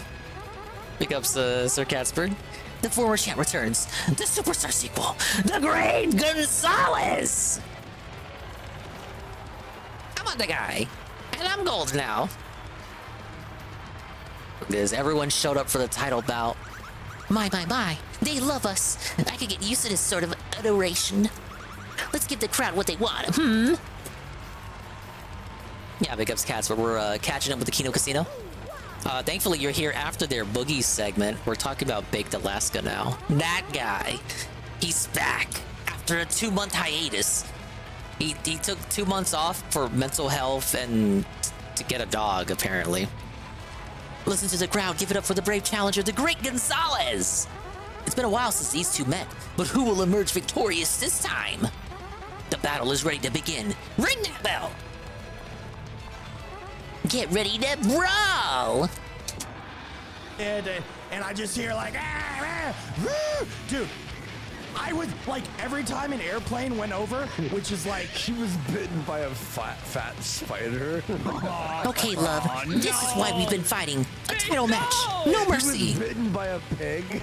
Pick up Sir Catsburg. The former champ returns. The superstar sequel. The Great Gonzalez! I'm the guy. And I'm gold now. Because everyone showed up for the title bout. My. They love us. I could get used to this sort of adoration. Let's give the crowd what they want. Yeah, big ups, Cats. We're catching up with the Kino Casino. Thankfully, you're here after their Boogie segment. We're talking about Baked Alaska now. That guy, he's back after a 2-month hiatus. He took 2 months off for mental health and to get a dog, apparently. Listen to the crowd. Give it up for the brave challenger, the Great Gonzalez. It's been a while since these two met, but who will emerge victorious this time? The battle is ready to begin. Ring that bell. Get ready to brawl! And I just hear like, dude, I would like every time an airplane went over, which is like she was bitten by a fat spider. Okay, love, this is why we've been fighting. A title match, no mercy. She was bitten by a pig.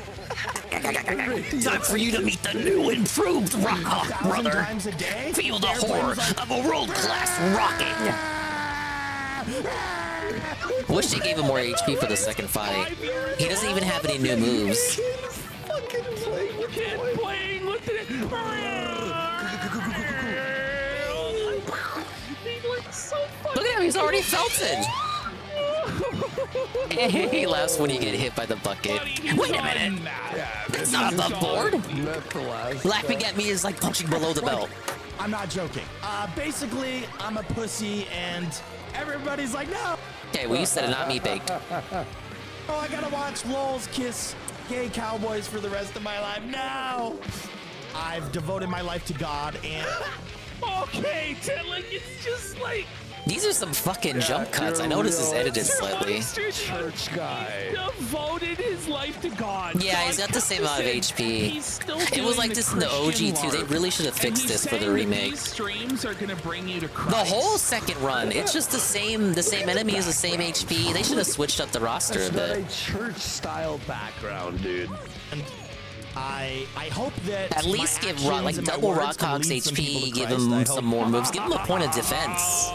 Time for you to meet the new improved Rock Hawk, brother. Times a day? Feel the horror of a world-class rocking. Wish they gave him more HP for the second fight. He doesn't even have any new moves. Look at him, he's already felted. He laughs when you get hit by the bucket. Wait a minute. That's not above board. Laughing at me is like punching below the belt. I'm not joking. Basically, I'm a pussy and everybody's like, no. Okay, well, you said it, not me, Baked. Oh, I gotta watch lols kiss gay cowboys for the rest of my life. No. I've devoted my life to God and... Okay, like, it's just like... These are some fucking jump cuts. I know this is edited slightly. Church guy. Devoted his life to God. Yeah, he's got the same amount of HP. It was like this in the OG too. They really should have fixed this for the remake. These streams are gonna bring you to The Christ. whole second run, it's just the same enemies, the same HP. They should have switched up the roster a bit. A church-style background, dude. I hope that at least give Rock, like double Rockhawk's HP, give him some more moves, give him a point of defense.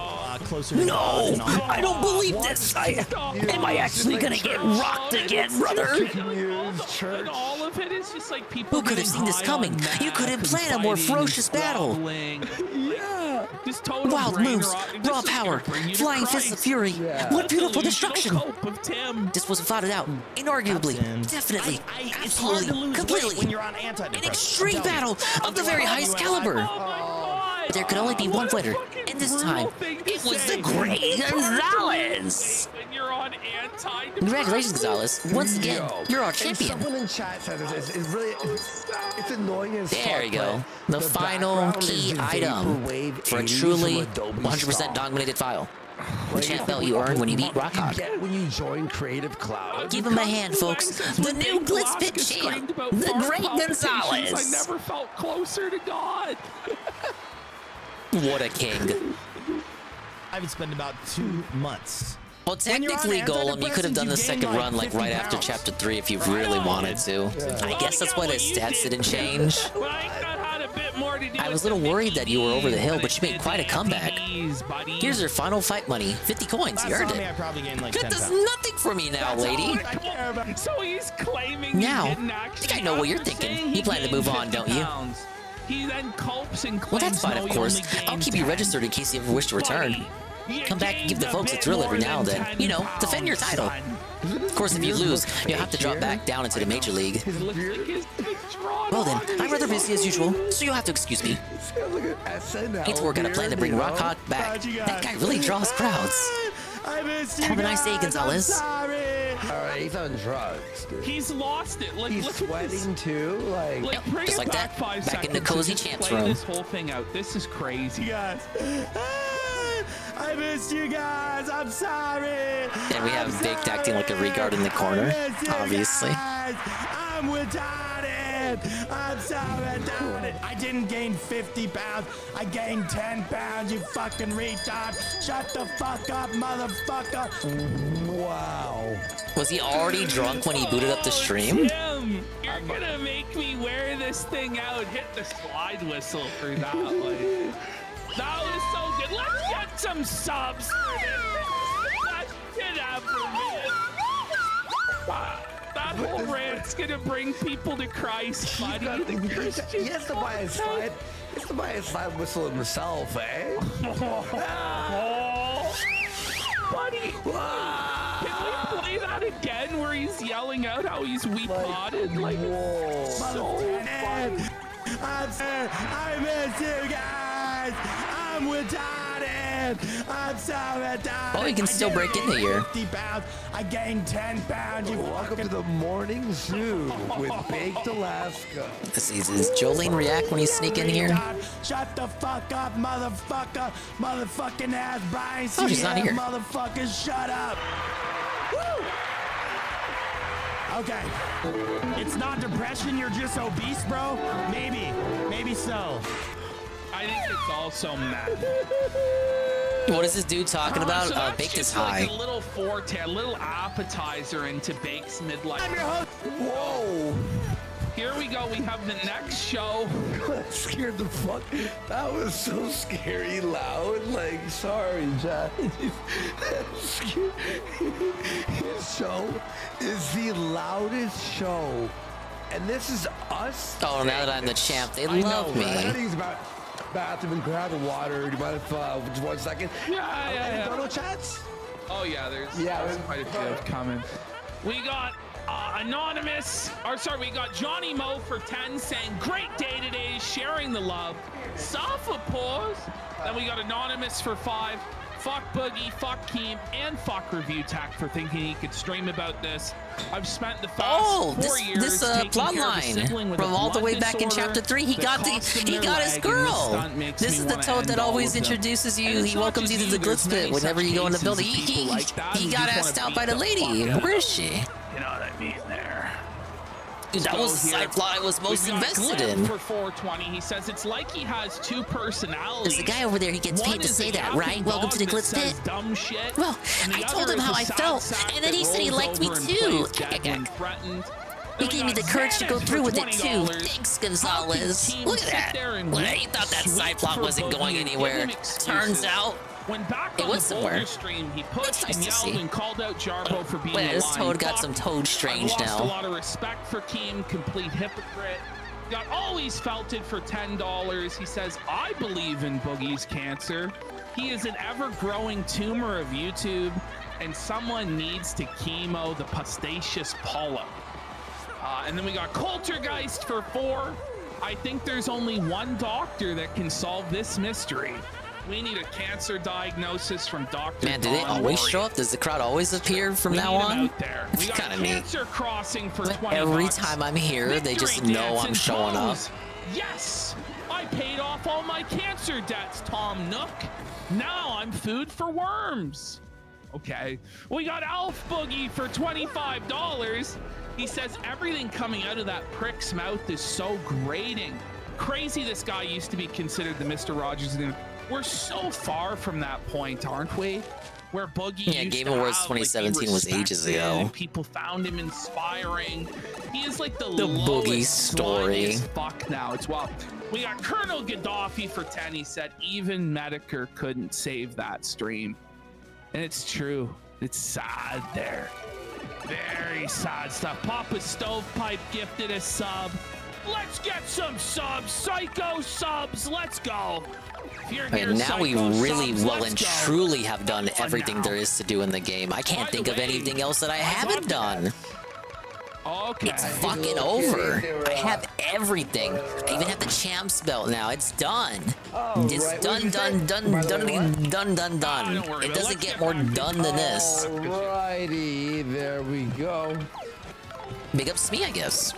No, I don't believe this. Am I actually gonna get rocked again, brother? And all of it is just like people. Who could have seen this coming? You couldn't plan a more ferocious battle. Yeah. Just total Wild moves, raw power, flying fists of fury. What beautiful destruction! This wasn't thought out. Inarguably, definitely, absolutely, completely. When you're on An extreme battle of the very highest caliber. But there could only be one fighter, and this time, it was the Great Gonzalez! Congratulations, Gonzalez. Once again, you're our champion. Someone in chat said it's really it's annoying as There fuck, you go. but The final key item for a truly 100% dominated file. The champ belt you earn when you beat Rockhawk. You get when you join Creative Cloud. Give him a hand, folks. The new Glitz Pit champ, the Great Gonzalez. I never felt closer to God. What a king. I would spend about 2 months. Well, technically, Golem, you could have done the second run like right after Chapter 3 if you really wanted to. I guess that's why the stats didn't change. I was a little worried that you were over the hill, but you made quite a comeback. Here's your final fight money, 50 coins. You earned it. That does nothing for me now, lady. So he's claiming Now, he I didn't actually think I know what you're thinking. You plan to move on, don't you? He then culps and claims Well, that's fine, no, of he course. only I'll gained keep you 10. registered in case you ever wish to return. Come back and give the folks a thrill every now and then. You know, defend your title. Of course, if you lose, you'll have to drop back down into the Major League. Well then, I'm rather busy as usual, so you'll have to excuse me. Need to work out a plan to bring Rockhawk back. That guy really draws crowds. Have a nice day, Gonzalez. Alright, he's on drugs, dude. He's lost it. Like, He's look at this. sweating too, like Bring just it like back that. 5 Back in the seconds cozy and just champs play room. This whole thing out. This is crazy, guys. I missed you guys. I'm sorry. And we have Baked acting like a regard in the corner, obviously. I'm retarded. I'm so retarded. I didn't gain 50 pounds. I gained 10 pounds, you fucking retard. Shut the fuck up, motherfucker. Wow. Was he already drunk when he booted up the stream? Tim, you're gonna make me wear this thing out. Hit the slide whistle for that one. That was so good. Let's get some subs for this. Let's get out for me. That whole rant's gonna bring people to Christ, buddy. He has to buy a slide. He has to buy a slide whistle himself, eh? Buddy, can we play that again where he's yelling out how he's weak-potted? Like, so funny. I miss you guys. I'm retarded. I'm so retarded. Oh, he can still break into here. 50 pounds. I gained 10 pounds. You Welcome to the morning zoo with Baked Alaska. Does Jolene react when you sneak in here? Shut the fuck up, motherfucker. Motherfucking ass Brian. Oh, she's not here. Motherfuckers, shut up. Woo! Okay. It's not depression, you're just obese, bro? Maybe so. I think it's also mad. What is this dude talking about? So that's Baked is just high. like a little forte, a little appetizer into Bake's midlife. Whoa! Here we go. We have the next show. That scared the fuck. That was so scary loud. Like, sorry, Jack. His show is the loudest show. And this is us. Oh, now that I'm the champ, they I love know, me. right? I think it's about bathroom and grab the water. Do you mind if just 1 second? Yeah. Donald chats? Oh yeah, there's there's quite a few coming. We got Anonymous, we got Johnny Mo for 10 saying, great day today, sharing the love. Safa pause. Then we got Anonymous for 5. Fuck Boogie, fuck Keem, and fuck Review Tech for thinking he could stream about this. I've spent the past 4 years this taking plot care of a line sibling with from a all the blood way back in disorder chapter 3. He got his girl. This is the toad that always introduces you. He welcomes you to the glitz pit whenever you go in the building. He got asked out by the lady. Where is she? You know what I mean there. Dude, that was the side plot I was most invested in. For 420, he says it's like he has two personalities. There's the guy over there, he gets paid to say that, right? Welcome to the glitz pit. Dumb shit. Well, I told him how I felt, and then he said he liked me too. He gave me the courage to go through with it too. Thanks, Gonzalez. Look at that. Well, he thought that side plot wasn't going anywhere. Turns out, it was somewhere. Stream, he pushed and yelled and called out Jarbo for being Wait, a this toad got some toad strange I've lost now. a lot of respect for Keem, complete hypocrite. Got always felt it for $10. He says, I believe in Boogie's cancer. He is an ever-growing tumor of YouTube, and someone needs to chemo the pustaceous polyp. And then we got Coultergeist for 4. I think there's only one doctor that can solve this mystery. We need a cancer diagnosis from Dr. Man, do they always show up? Does the crowd always appear from now on? It's kind of neat. Cancer crossing for 20 Every bucks. time I'm here, they just know I'm showing up. Yes, I paid off all my cancer debts, Tom Nook. Now I'm food for worms. Okay, we got Alf Boogie for $25. He says everything coming out of that prick's mouth is so grating. Crazy this guy used to be considered the Mr. Rogers. We're so far from that point, aren't we? Where Boogie used Game to Awards have, 2017 was ages respected ago. and people found him inspiring. He is like the Boogie lowest, story. slimiest fuck now. It's wild. We got Colonel Gaddafi for 10. He said even Metokur couldn't save that stream. And it's true. It's sad there. Very sad stuff. Papa Stovepipe gifted a sub. Let's get some subs. Psycho subs. Let's go. If you're here, And now we Psycho really subs, well let's and go. truly have done everything there is to do in the game. I can't think of anything else that I haven't done. Okay. It's fucking over. I have everything. I even have the champs belt now. It's done. It's done. It doesn't get more done than this. Alrighty, there we go. Big ups to me, I guess.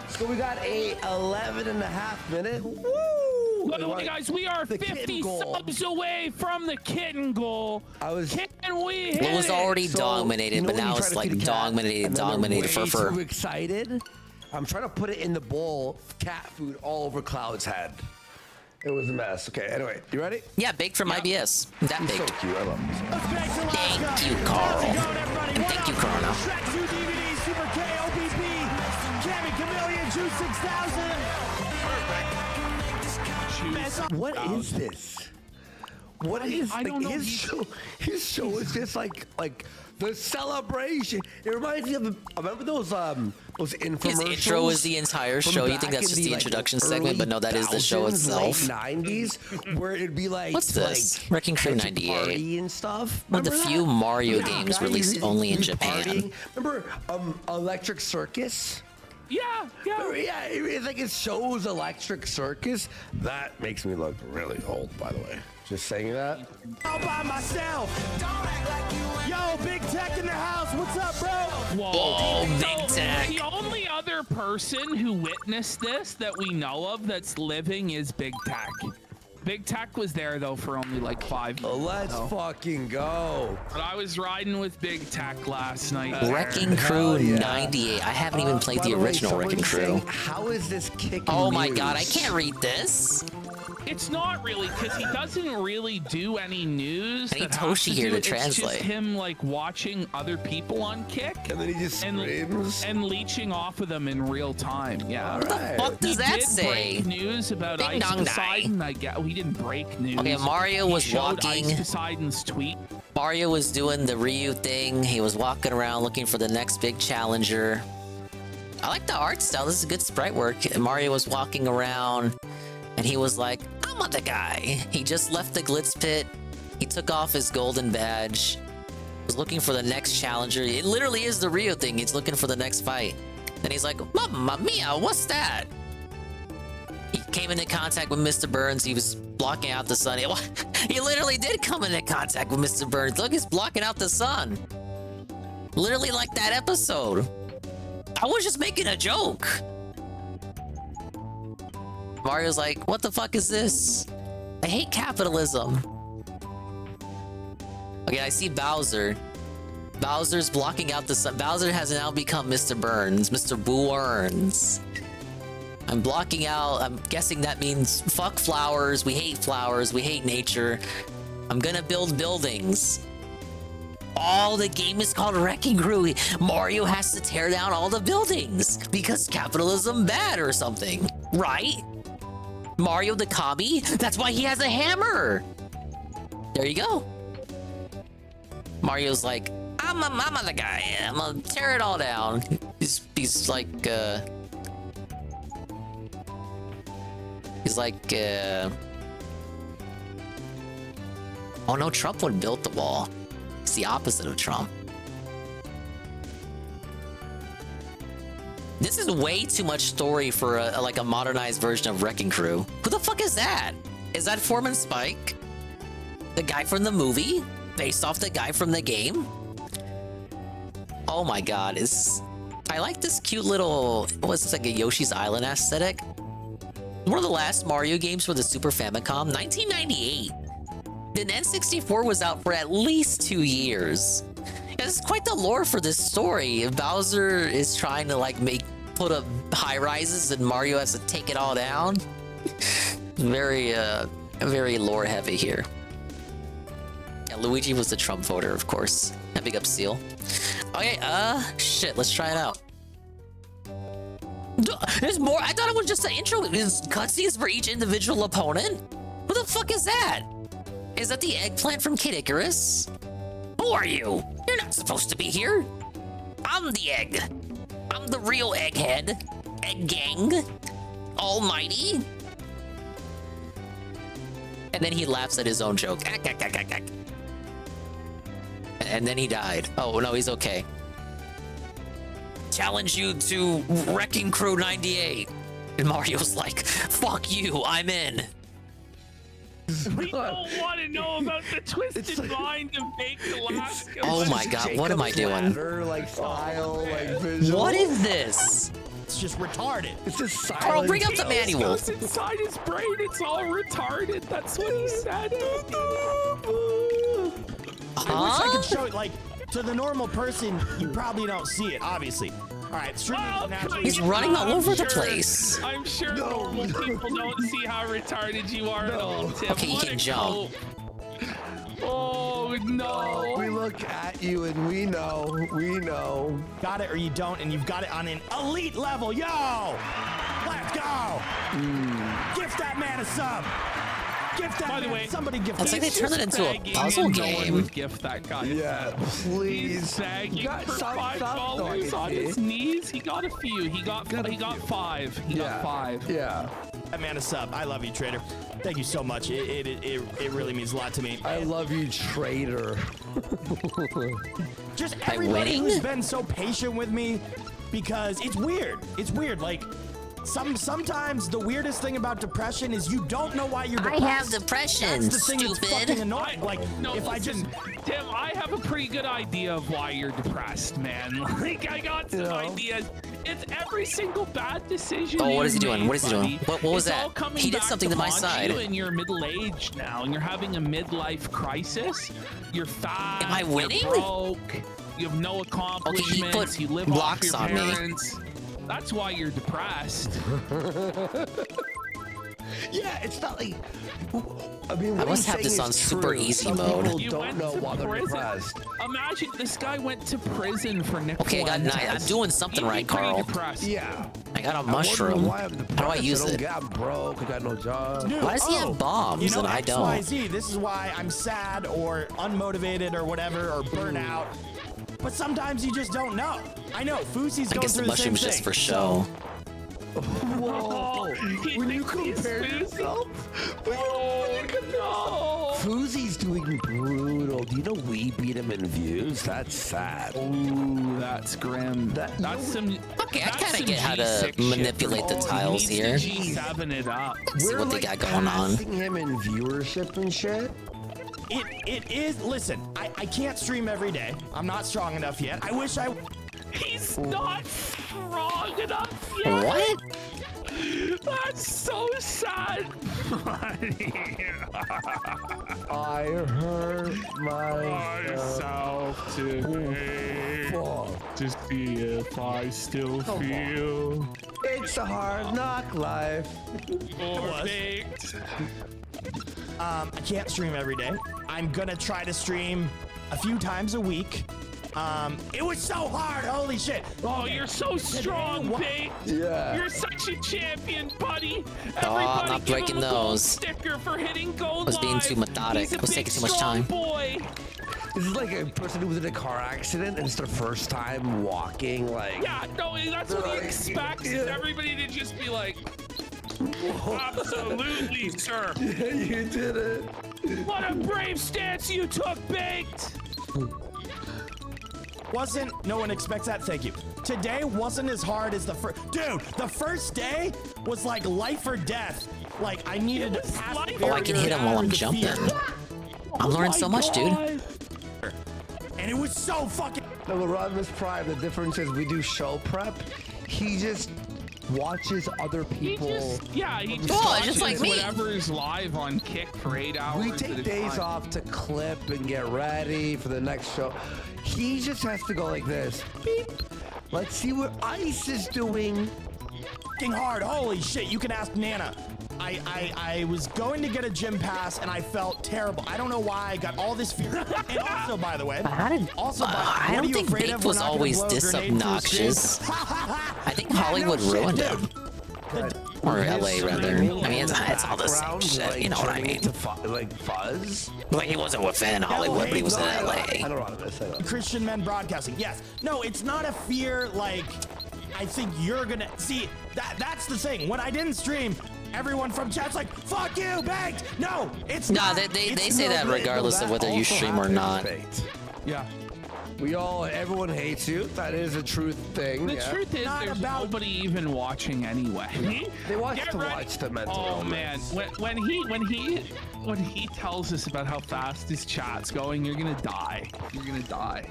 So we got a 11.5 minute. Woo! Look, guys, we are 50 subs away from the kitten goal. Can we hit It was already dominated, but now it's like dominated for. Too excited. I'm trying to put it in the bowl. Cat food all over Cloud's head. It was a mess. Okay, anyway, you ready? Yeah, baked from IBS. That He's baked. so cute. I love him. Thank you, Carl. And thank you, Corona. Track 2 DVD, Super K, OBP, Cammy Chameleon, Juice 6000. What is this? What is I don't know. his show is just like the celebration. It reminds me of remember those infomercials. His intro is the entire from show. You back think that's in just the like, introduction segment, but no, that is the show 2000s, itself. Late 90s, where it'd be like What's this? like, Wrecking Crew Kitchen 98. Party and stuff. One of the Remember few that? Mario Yeah, games guys, released only in he's Japan. partying. Remember Electric Circus? Yeah. Yeah, it's like it shows Electric Circus. That makes me look really old, by the way. Just saying that. All by myself. Yo, Big Tech in the house. What's up, bro? Whoa, Big Tech. The only other person who witnessed this that we know of that's living is Big Tech. Big Tech was there though for only like 5 minutes. Let's fucking go. But I was riding with Big Tech last night. Wrecking Crew 98. I haven't even played the original Wrecking Crew. How is this kicking? Oh my god, I can't read this. It's not really, because he doesn't really do any news. I need that has Toshi here to do- translate. It's just him like watching other people on Kick. And then he just screams. And leeching off of them in real time. Yeah. What the fuck does He that did say? break news about Ding Ice dong die. Poseidon. I guess he didn't break news. Okay, Mario was He showed walking. Ice Poseidon's tweet. Mario was doing the Ryu thing. He was walking around looking for the next big challenger. I like the art style. This is good sprite work. Mario was walking around and he was like, I'm not the guy. He just left the glitz pit. He took off his golden badge. Was looking for the next challenger. It literally is the Ryu thing. He's looking for the next fight. Then he's like, Mamma mia, what's that? He came into contact with Mr. Burns. He was blocking out the sun. He literally did come into contact with Mr. Burns. Look, he's blocking out the sun. Literally like that episode. I was just making a joke. Mario's like, what the fuck is this? I hate capitalism. Okay, I see Bowser. Bowser's blocking out the sun. Bowser has now become Mr. Burns, Mr. Burns. I'm blocking out, I'm guessing that means fuck flowers, we hate nature. I'm gonna build buildings. Oh, the game is called Wrecking Crew. Mario has to tear down all the buildings because capitalism bad or something, right? Mario the commie? That's why he has a hammer. There you go. Mario's like, I'm the guy. I'm gonna tear it all down. He's like, oh no, Trump would build the wall. It's the opposite of Trump. This is way too much story for like a modernized version of Wrecking Crew. Who the fuck is that? Is that Foreman Spike? The guy from the movie? Based off the guy from the game? Oh my god, I like this cute little, what's this, like a Yoshi's Island aesthetic? One of the last Mario games for the Super Famicom, 1998. The N64 was out for at least 2 years. It's quite the lore for this story. Bowser is trying to like put up high rises and Mario has to take it all down. Very lore heavy here. Yeah, Luigi was the Trump voter, of course. And big up Seal. Okay, shit, let's try it out. There's more. I thought it was just an intro. There's cutscenes for each individual opponent. Who the fuck is that? Is that the eggplant from Kid Icarus? Who are you? You're not supposed to be here. I'm the egg. I'm the real egghead. Egg gang. Almighty. And then he laughs at his own joke. And then he died. Oh, no, he's okay. Challenge you to Wrecking Crew 98. And Mario's like, fuck you, I'm in. We don't want to know about the twisted mind of Baked Alaska. Oh my god, what am I doing? Like style, like visual. What is this? It's just retarded. It's just silent. Carl, bring up the manual. It's inside his brain, it's all retarded. That's what he said. I wish I could show it, like, to the normal person, you probably don't see it, obviously. All right, he's running all over the place. I'm sure normal people don't see how retarded you are at all, Tim. Okay, he can jump. Oh, no. We look at you and we know. Got it or you don't, and you've got it on an elite level. Yo! Let's go! Gift that man a sub! Gift that. By the way, somebody gift. It's like they turned it into a puzzle game. No one would gift that guy. Yeah, please. He's begging for $5 on his knees. He got a few. He got 5. He got 5. Yeah. That man a sub. I love you, Trader. Thank you so much. It really means a lot to me. I love you, Trader. Just everybody who's been so patient with me, because it's weird. It's weird. Like. Sometimes the weirdest thing about depression is you don't know why you're depressed. I have depression, that's the thing stupid. That's fucking annoying. Like, no, if listen, Tim, I have a pretty good idea of why you're depressed, man. Like, I got some ideas. It's every single bad decision. Oh, what is he doing? What is he doing? What was that? He did something to my side. And you're middle-aged now, and you're having a midlife crisis. You're fat. Am I winning? You're broke. You have no accomplishments. Okay, he put you live blocks off your on parents. That's why you're depressed. Yeah, it's not like. I mean, I must have this on super easy mode. People don't know why they're depressed. Imagine this guy went to prison for nickel. Okay, I got 9. I'm doing something right, Carl. Yeah. I got a mushroom. How do I use it? I'm broke. I got no job. Why does he have bombs and I don't? XYZ, this is why I'm sad or unmotivated or whatever or burnt out. But sometimes you just don't know. I know Fousey's going through the same thing. I guess the mushroom's just for show. Whoa! When you compare yourself, Foozie's doing brutal. Do you know we beat him in views? That's sad. Ooh, that's grim. That's some. Okay, I kind of get how to manipulate the tiles here. G7 it up. See what they got going on. Passing him in viewership and shit. It is. Listen, I can't stream every day. I'm not strong enough yet. I wish I. He's not strong enough yet. What? That's so sad. I hurt myself today to see if I still feel. It's a hard knock life. Baked. I can't stream every day. I'm gonna try to stream a few times a week. It was so hard. Holy shit. Oh, you're so strong, Baked. Yeah. You're such a champion, buddy. Oh, I'm not breaking those. Sticker for hitting gold. I was being too methodic. I was taking too much time. Boy. This is like a person who was in a car accident and it's their first time walking. Like, yeah, no, that's what he expects. Everybody to just be like, absolutely, sir. Yeah, you did it. What a brave stance you took, Baked. No one expects that. Thank you. Today wasn't as hard as the first. Dude, the first day was like life or death. Like I needed to pass. Oh, I can hit him while I'm jumping. I'm learning so much, dude. And it was so fucking. No, we're on this Prime. The difference is we do show prep. He just watches other people. He just just like me. Whatever is live on Kick for 8 hours. We take days off to clip and get ready for the next show. He just has to go like this. Beep. Let's see what Ice is doing. Fucking hard. Holy shit. You can ask Nana. I was going to get a gym pass and I felt terrible. I don't know why I got all this fear. And also, by the way, I don't think Baked was always this obnoxious. I think Hollywood ruined him. Or LA, rather. I mean, it's all the same shit. You know what I mean? Like Fuzz? Like, he wasn't within Hollywood, but he was in LA. I don't know this. Christian men broadcasting. Yes. No, it's not a fear like I think you're gonna see. That's the thing. When I didn't stream, everyone from chat's like, "Fuck you, Baked." No, it's not. They say that regardless of whether you stream or not. Yeah. Everyone hates you. That is a truth thing. The truth is, there's nobody even watching anyway. They watch watch the mental. Oh man, when he tells us about how fast his chat's going, you're gonna die. You're gonna die.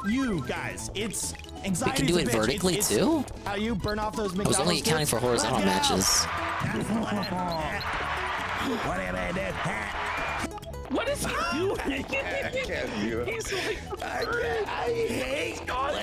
You guys, it's anxiety. We can do it vertically too. How you burn off those McDonald's? I was only accounting for horizontal matches. What is he doing? I can't do it. He's like, I hate. He's got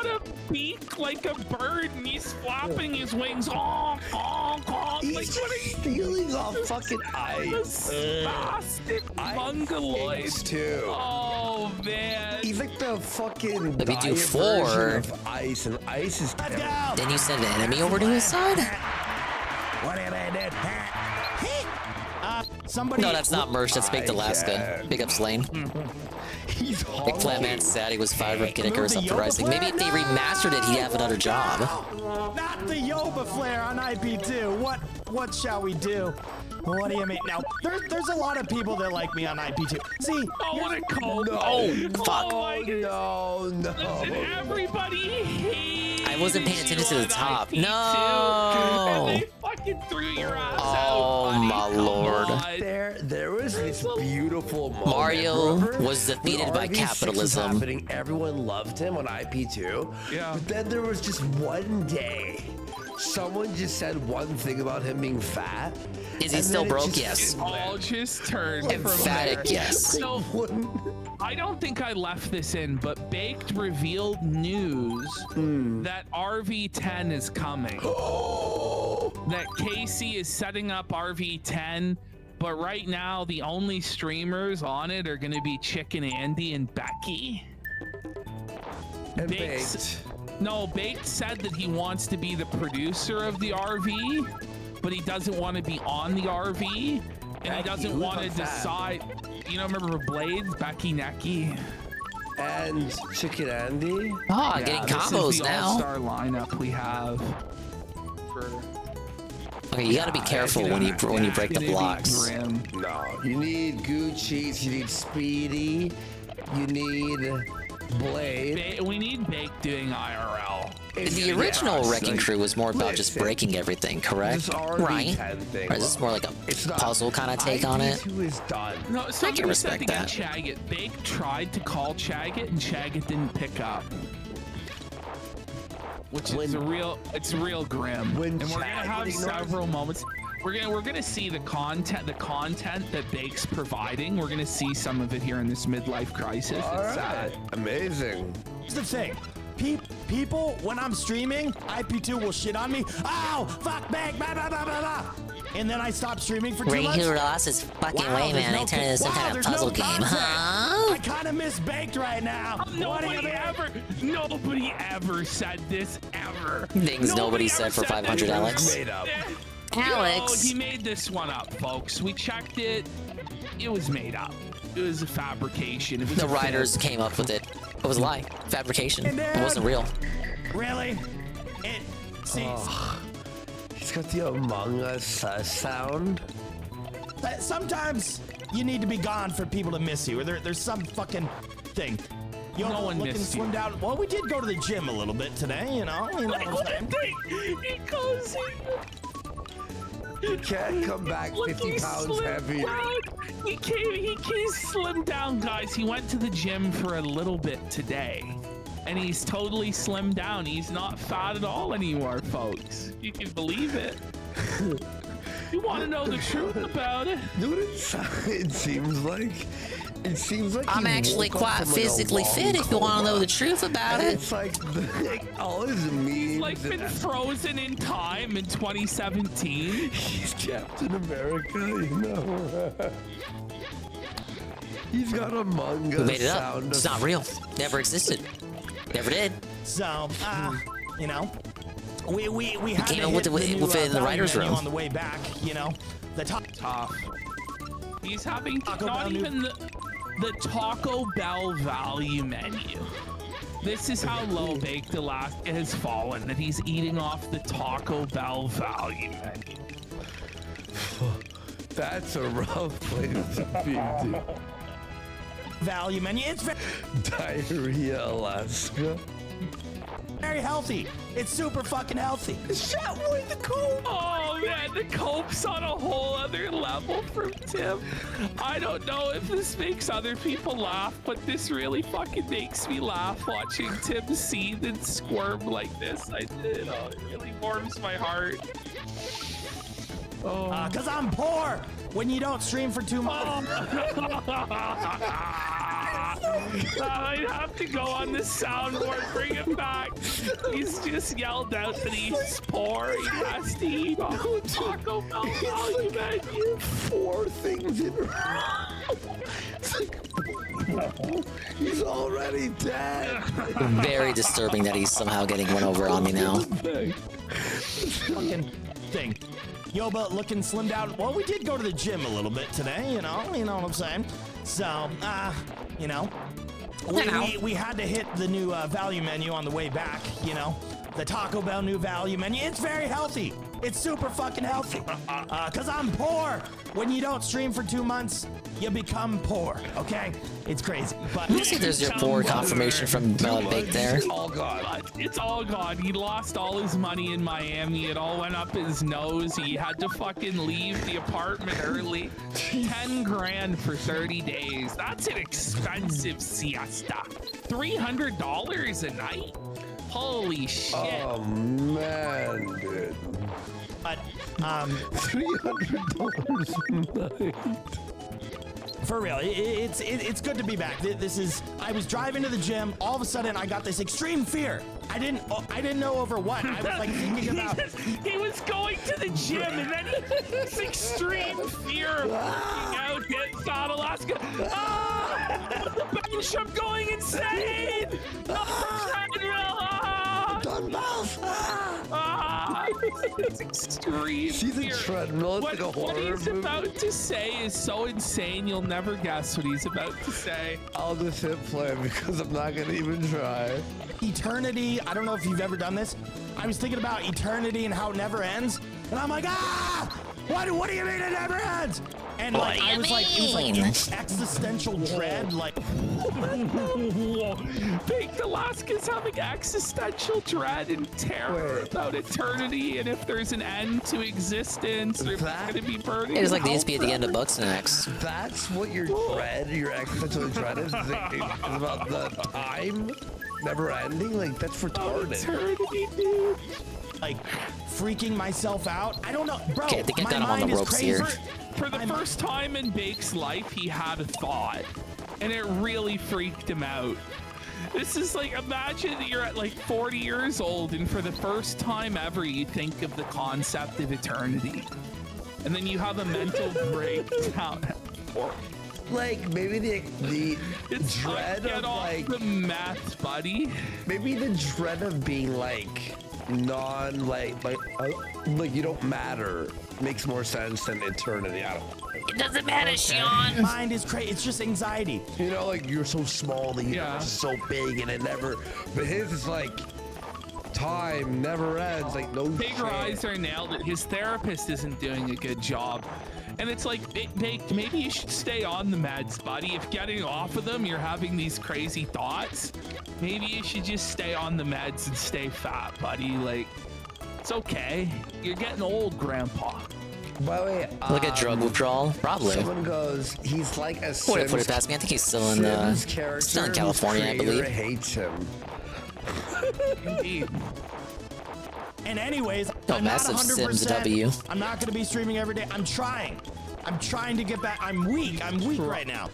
a beak like a bird, and he's flapping his wings. Honk, honk, honk. He's like, what are you stealing off fucking Ice. Spastic mongoloid. Too. Oh man. He's like the fucking. If you do 4, of Ice, and Ice is. Then you send an enemy over to his side. Somebody. No, that's not Merch. That's Baked Alaska. Big up Slane. He's Big Flat Man sad he was fired from Kino Casino up to Rising. Maybe if they remastered it, he'd have another job. Not the Yoba flare on IP2. What shall we do? What do you mean? Now, there's a lot of people that like me on IP2. See? Oh, what a cold. Fuck. No. Listen, everybody hates. I wasn't paying attention to the top. IP2, No. And they fucking threw your ass out. Oh my lord. There was this beautiful moment. Mario Remember? was defeated by RV6 was capitalism. happening, everyone loved him on IP2. Yeah. But then there was just one day, someone just said one thing about him being fat. Is he still broke? Yes. It all just turned Emphatic from there. yes. So, I don't think I left this in, but Baked revealed news that RV10 is coming. That Casey is setting up RV10, but right now the only streamers on it are going to be Chicken Andy and Becky. And Baked. No, Baked said that he wants to be the producer of the RV, but he doesn't want to be on the RV, and he doesn't want to decide. You know, remember Blades, Becky Necky? and Chicken Andy. Oh, getting combos this is the now. all-star lineup we have. Okay, you gotta be careful when you break the blocks. No, you need Gucci's, you need Speedy, you need Blade. We need Bake doing IRL. The original Wrecking Crew was more about just breaking everything, correct? Right? Or is this more like a puzzle kind of take on it? No, I can respect that. Chagget. Bake tried to call Chagget, and Chagget didn't pick up. Which is real grim. And we're gonna have several moments. We're gonna see the content that Bake's providing. We're gonna see some of it here in this midlife crisis. It's sad. Amazing. Here's the thing. People, when I'm streaming, IP2 will shit on me. Ow! Fuck Bake! Blah, blah, blah, blah, blah. And then I stop streaming for 2 months. Ray who lost his fucking way, man. They turned it into some kind of puzzle game, huh? I kind of miss Baked right now. Nobody ever said this ever. Things nobody said for 500, Alex. Alex. No, he made this one up, folks. We checked it. It was made up. It was a fabrication. It was The writers came up with it. It was a lie. Fabrication. It wasn't real. Really? He's got the Among Us sound. Sometimes you need to be gone for people to miss you, or there's some fucking thing. Yo, No one looking missed you. slimmed out. Well, we did go to the gym a little bit today, you know what I'm saying? He goes You can't come back 50 pounds heavier. He slimmed down, guys. He went to the gym for a little bit today. And he's totally slimmed down. He's not fat at all anymore, folks. You can believe it. You want to know the truth about it? Dude, it seems like I'm actually quite physically fit if you want to know the truth about it. It's like all his memes. He's like been frozen in time in 2017. He's Captain America, you know. He's got Among Us. Who made it up? It's not real. Never existed. Never did. So, you know, we had came to up with hit it the new, within the value writers' menu room. on the way back. You know, the tough. He's having Taco not Bell even the Taco Bell value menu. This is how low Baked Alaska has fallen, that he's eating off the Taco Bell value menu. That's a rough place to be, dude. Value menu. It's Diarrhea Alaska. very healthy. It's super fucking healthy. Shut with the cope. Oh man, the cope's on a whole other level from Tim. I don't know if this makes other people laugh, but this really fucking makes me laugh watching Tim seethe and squirm like this. It really warms my heart. Oh, cause I'm poor. When you don't stream for 2 months. I'd have to go on the soundboard, bring it back. He's just yelled out that he's poor. He has to eat off the Taco Bell value menu. 4 things in a row. He's already dead. Very disturbing that he's somehow getting one over on me now. Fucking thing. Yoba looking slimmed out. Well, we did go to the gym a little bit today, you know what I'm saying? So, you know, we had to hit the new value menu on the way back, you know, the Taco Bell new value menu. It's very healthy. It's super fucking healthy. Cause I'm poor. When you don't stream for 2 months, you become poor, okay? It's crazy. But You see there's your poor confirmation from Bake there. It's all gone. It's all gone. He lost all his money in Miami. It all went up his nose. He had to fucking leave the apartment early. 10 grand for 30 days. That's an expensive siesta. $300 a night? Holy shit. Oh man, dude. But $300 a night. For real, it's good to be back. I was driving to the gym. All of a sudden, I got this extreme fear. I didn't know over what. I was like thinking about. He was going to the gym, and then this extreme fear of working out in South Alaska. The bench, I'm going insane. It's extreme. She's a treadmill. It's like a horror What he's movie. about to say is so insane, you'll never guess what he's about to say. I'll just hit play because I'm not gonna even try. Eternity, I don't know if you've ever done this. I was thinking about eternity and how it never ends, and I'm like, what do you mean it never ends? And like, it was like existential dread, like. Baked Alaska's having existential dread and terror about eternity and if there's an end to existence or if it's gonna be burning. It's like the ESP at the end of Bugsnax. That's what your dread, your existential dread is about the time never ending. Like that's retarded. Eternity, dude. Like freaking myself out. I don't know, bro. Okay, I think I my got him on the mind is ropes crazy. here. For the first time in Bake's life, he had a thought, and it really freaked him out. This is like, imagine you're at like 40 years old, and for the first time ever, you think of the concept of eternity, and then you have a mental breakdown. Like maybe the It's dread get of off like the meth, buddy. maybe the dread of being like non like you don't matter makes more sense than eternity. I don't know. It doesn't matter, Sean. Mind is crazy. It's just anxiety. You know, like you're so small, the universe is so big, and it never. But his is like time never ends. Like no. Big Riser nailed it. His therapist isn't doing a good job. And it's like, Baked, maybe you should stay on the meds, buddy. If getting off of them, you're having these crazy thoughts, maybe you should just stay on the meds and stay fat, buddy. Like, it's okay. You're getting old, Grandpa. By the way, Look at drug withdrawal, probably. Someone goes, he's like a Put it past me. I think he's still in still in California, I believe. Hates him. Indeed. And anyways, No, I'm not massive Sims W. 100%. I'm not gonna be streaming every day. I'm trying to get back. I'm weak right now.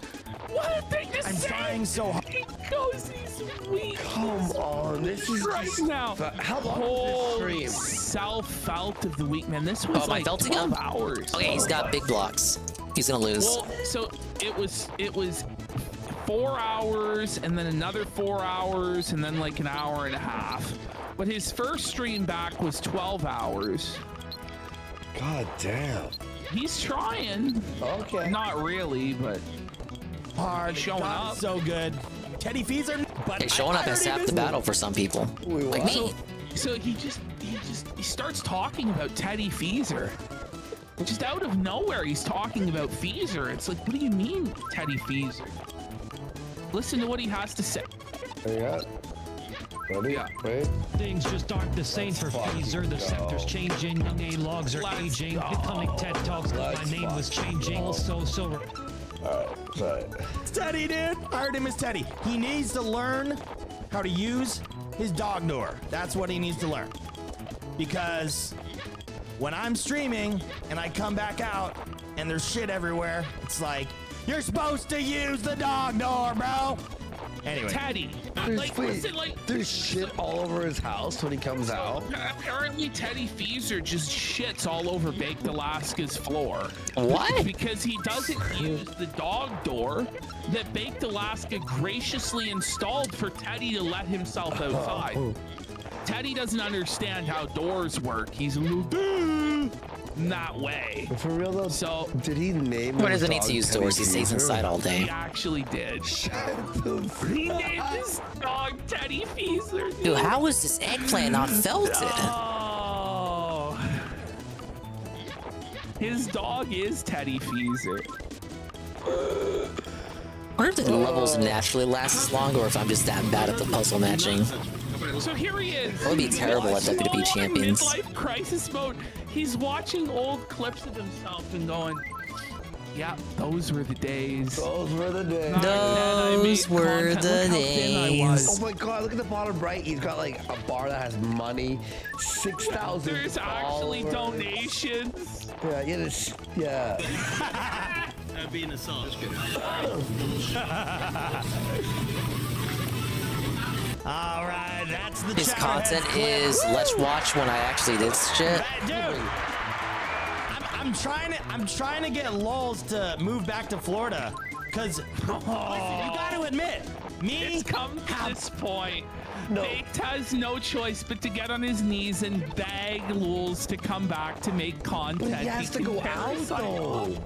What a thing to I'm say! trying so hard. He goes, he's weak. Come on, this is right now. How long Whole is this stream? self-felt of the week, man. This was Am I like felting 12 him? hours. Okay, he's got big blocks. He's gonna lose. Well, so it was 4 hours and then another 4 hours and then like an hour and a half. But his first stream back was 12 hours. God damn. He's trying. Okay. Not really, but Hard. showing God, up. So good. Teddy Feezer. But Hey, showing up is half the battle for some people. Like me. So he starts talking about Teddy Feezer. Just out of nowhere, he's talking about Feezer. It's like, what do you mean, Teddy Feezer? Listen to what he has to say. Yeah. Ready? Yeah. Wait. Things just aren't the same for Feezer. The sector's changing, young A-logs are aging, becoming TED Talks like my name was changing. Also, Alright, sorry. It's Teddy, dude. I heard him as Teddy. He needs to learn how to use his dog door. That's what he needs to learn. Because when I'm streaming and I come back out and there's shit everywhere, it's like, you're supposed to use the dog door, bro. Anyway. Teddy. There's shit all over his house when he comes out. Apparently, Teddy Feezer just shits all over Baked Alaska's floor. What? Because he doesn't use the dog door that Baked Alaska graciously installed for Teddy to let himself outside. Teddy doesn't understand how doors work. He's a little that way. For real though, so did he name What his does it need dog to use Teddy doors? He stays Feezer? inside all day. He actually did. He named his dog Teddy Feezer. Dude, how was this eggplant not felted? Oh. His dog is Teddy Feezer. I wonder if the levels naturally last as long or if I'm just that bad at the puzzle matching. So here he is. That would be terrible at WWE Champions. Midlife crisis mode. He's watching old clips of himself and going, yeah, those were the days. Those were the days. Those were the days. Oh my god, look at the bottom right. He's got like a bar that has money. 6,000. There's actually donations. Yeah, yeah, this, yeah. That'd be an assault. All right, that's the His content is let's watch when I actually did shit. Dude, I'm trying to get lulz to move back to Florida, cause listen, you got to admit, me It's come to this point Baked has no choice but to get on his knees and beg Lulz to come back to make content. But he has to go out though.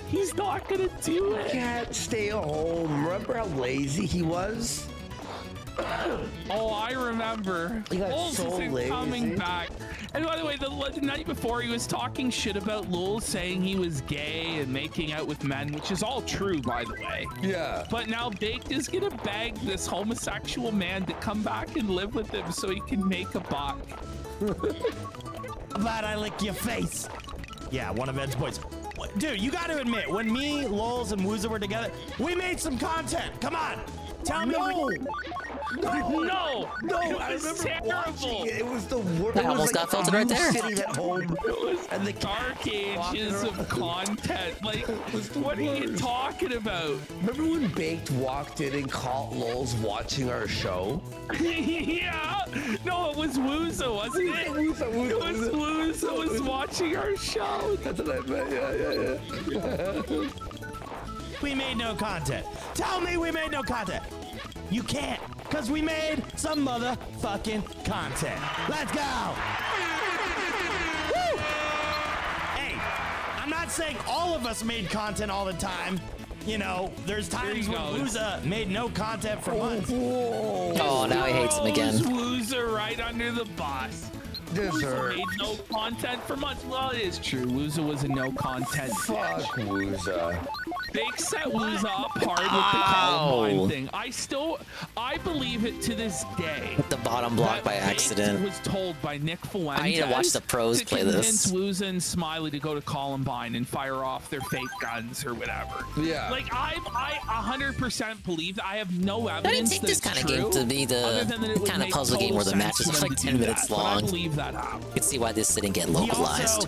He's not gonna do it. He can't stay home. Remember how lazy he was? Oh, I remember. He got Lulz so isn't lazy. coming back. And by the way, the night before he was talking shit about Lulz, saying he was gay and making out with men, which is all true, by the way. Yeah. But now Baked is gonna beg this homosexual man to come back and live with him so he can make a buck. Glad I lick your face. Yeah, one of Ed's boys. Dude, you gotta admit, when me, Lulz, and Wooza were together, we made some content. Come on. Tell me. No. I It was remember terrible. watching it. It was the worst. That almost got filtered right there. Sitting at home, And the dark ages of content. Like, what are you talking about? Remember when Baked walked in and caught Lulz watching our show? Yeah. No, it was Wooza, wasn't it? It was Wooza was watching our show. That's what I meant. Yeah. We made no content. Tell me we made no content. You can't, because we made some motherfucking content. Let's go. Woo! Hey, I'm not saying all of us made content all the time. You know, there's times when Wooza made no content for months. Oh, now he hates him again. Wooza right under the bus. Wooza made no content for months. Well, it is true. Wooza was a no content. Fuck Wooza. They set Wooza up hard with the Columbine thing. I believe it to this day. The bottom block that by Baked accident. was told by Nick Fuentes. I need to watch the pros play this. To convince Wooza and Smiley to go to Columbine and fire off their fake guns or whatever. Yeah. Like I 100% believe that. I have no evidence. I didn't take this kind of game to be the kind of puzzle game where the matches are like 10 minutes long. I believe that out. You can see why this didn't get localized.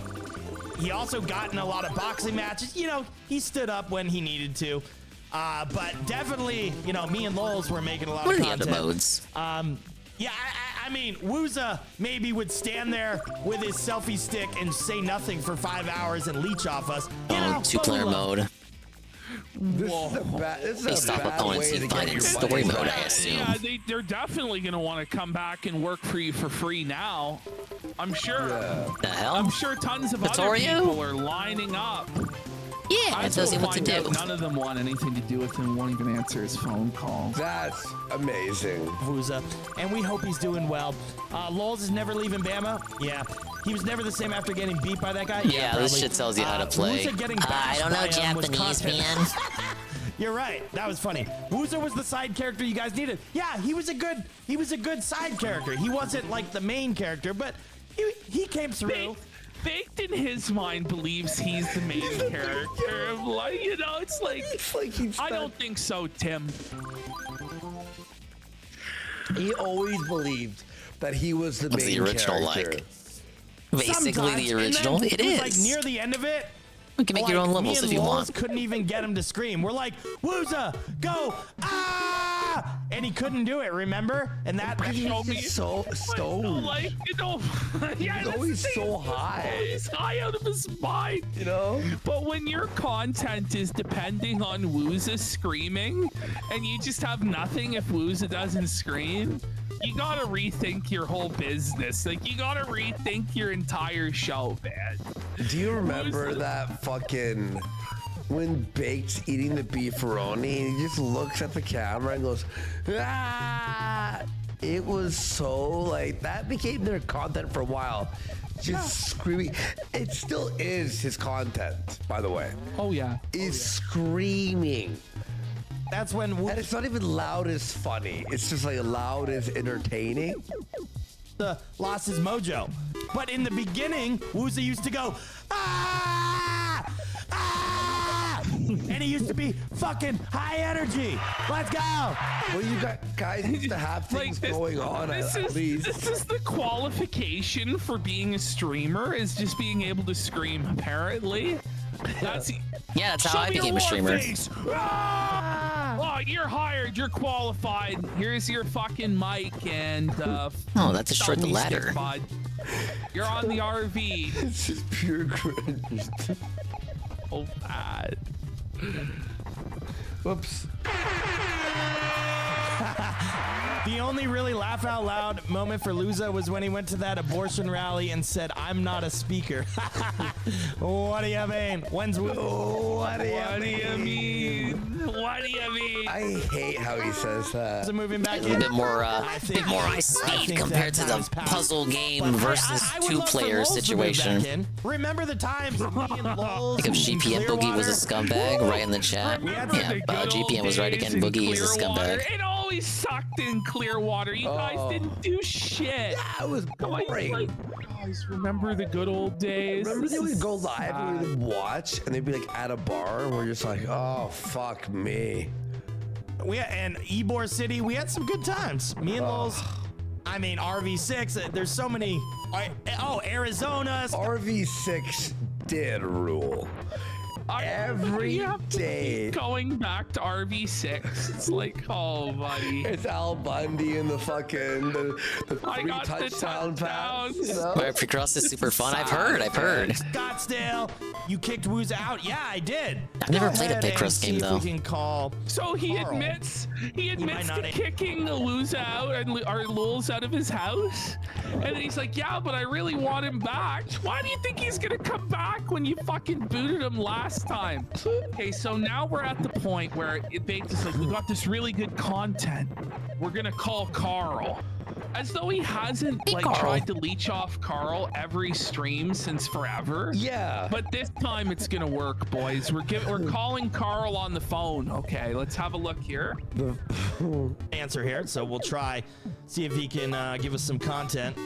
He also got in a lot of boxing matches. You know, he stood up when he needed to. But definitely, you know, me and Lulz were making a lot of content. What are the other modes? Yeah, I mean, Wooza maybe would stand there with his selfie stick and say nothing for 5 hours and leech off us. You know, Two-player mode. This is They stop opponents you find in story mode, I assume. Yeah, they're definitely going to want to come back and work for you for free now. I'm sure. The hell? I'm sure tons of other Vittorio? people are lining up. Yeah, it tells you what to do. None of them want anything to do with him. Won't even answer his phone calls. That's amazing. Wooza, and we hope he's doing well. Lulz is never leaving Bama. Yeah, he was never the same after getting beat by that guy. Yeah, this probably. shit tells you how to play. Wooza getting I bashed don't know by him was Japanese, content. man. You're right. That was funny. Wooza was the side character you guys needed. Yeah, he was a good side character. He wasn't like the main character, but he came through. Baked in his mind believes he's the main character. Like, you know, it's like I don't think so, Tim. He always believed that he was the What's main the original character. like? Basically Sometimes, the original. and then It was is. like near the end of it. You can make your own levels me if and you Lulz want. couldn't even get him to scream. We're like, Wooza, go, ah! And he couldn't do it, remember? And that Show me. So stoned. Like, you know, yeah, He's always so high. He's high out of his mind, you know. But when your content is depending on Wooza screaming, and you just have nothing if Wooza doesn't scream, you gotta rethink your whole business. Like, you gotta rethink your entire show, man. Do you remember that fucking when Baked's eating the beefaroni and he just looks at the camera and goes, ah! It was so like that became their content for a while. Just screaming. It still is his content, by the way. Oh yeah. Is screaming. That's when and it's not even loud as funny. It's just like loud as entertaining. Lost his mojo. But in the beginning, Wooza used to go, ah! Ah! And he used to be fucking high energy. Let's go. Well, you got guys used to have things going on at least. This is the qualification for being a streamer, is just being able to scream, apparently. That's how I became a streamer. Ah! Oh, you're hired. You're qualified. Here's your fucking mic and Oh, that destroyed the ladder. You're on the RV. It's just pure cringe. Oh, bad. Whoops. The only really laugh out loud moment for Luza was when he went to that abortion rally and said, "I'm not a speaker." What do you mean? What do you mean? What do you mean? I hate how he says that. So moving back A little bit more high speed compared to the puzzle game versus two-player situation. Remember the times me and Lulz Like if GPN Boogie was a scumbag, right in the chat. Yeah, GPN was right again. Boogie is a scumbag. It always sucked in Clearwater. You guys didn't do shit. Yeah, it was boring. Guys, remember the good old days? Remember they would go live and we would watch, and they'd be like at a bar, and we're just like, oh fuck me. And Ybor City, we had some good times. Me and Lulz. I mean, RV6. There's so many. Oh, Arizona. RV6 did rule. Every day. Going back to RV6. It's like, oh, buddy. It's Al Bundy and the fucking the I 3 got the touchdown pass. You know? Motocross is super fun. I've heard. Scottsdale, you kicked Woos out. Yeah, I did. I've never played a Picross game though. We can call. So he admits to kicking Luz out or Lulz out of his house, and then he's like, yeah, but I really want him back. Why do you think he's gonna come back when you fucking booted him last time? Okay, so now we're at the point where it's like, we got this really good content. We're gonna call Carl. As though he hasn't tried to leech off Carl every stream since forever. Yeah. But this time it's gonna work, boys. We're calling Carl on the phone. Okay, let's have a look here. Answer here, so we'll try, see if he can give us some content.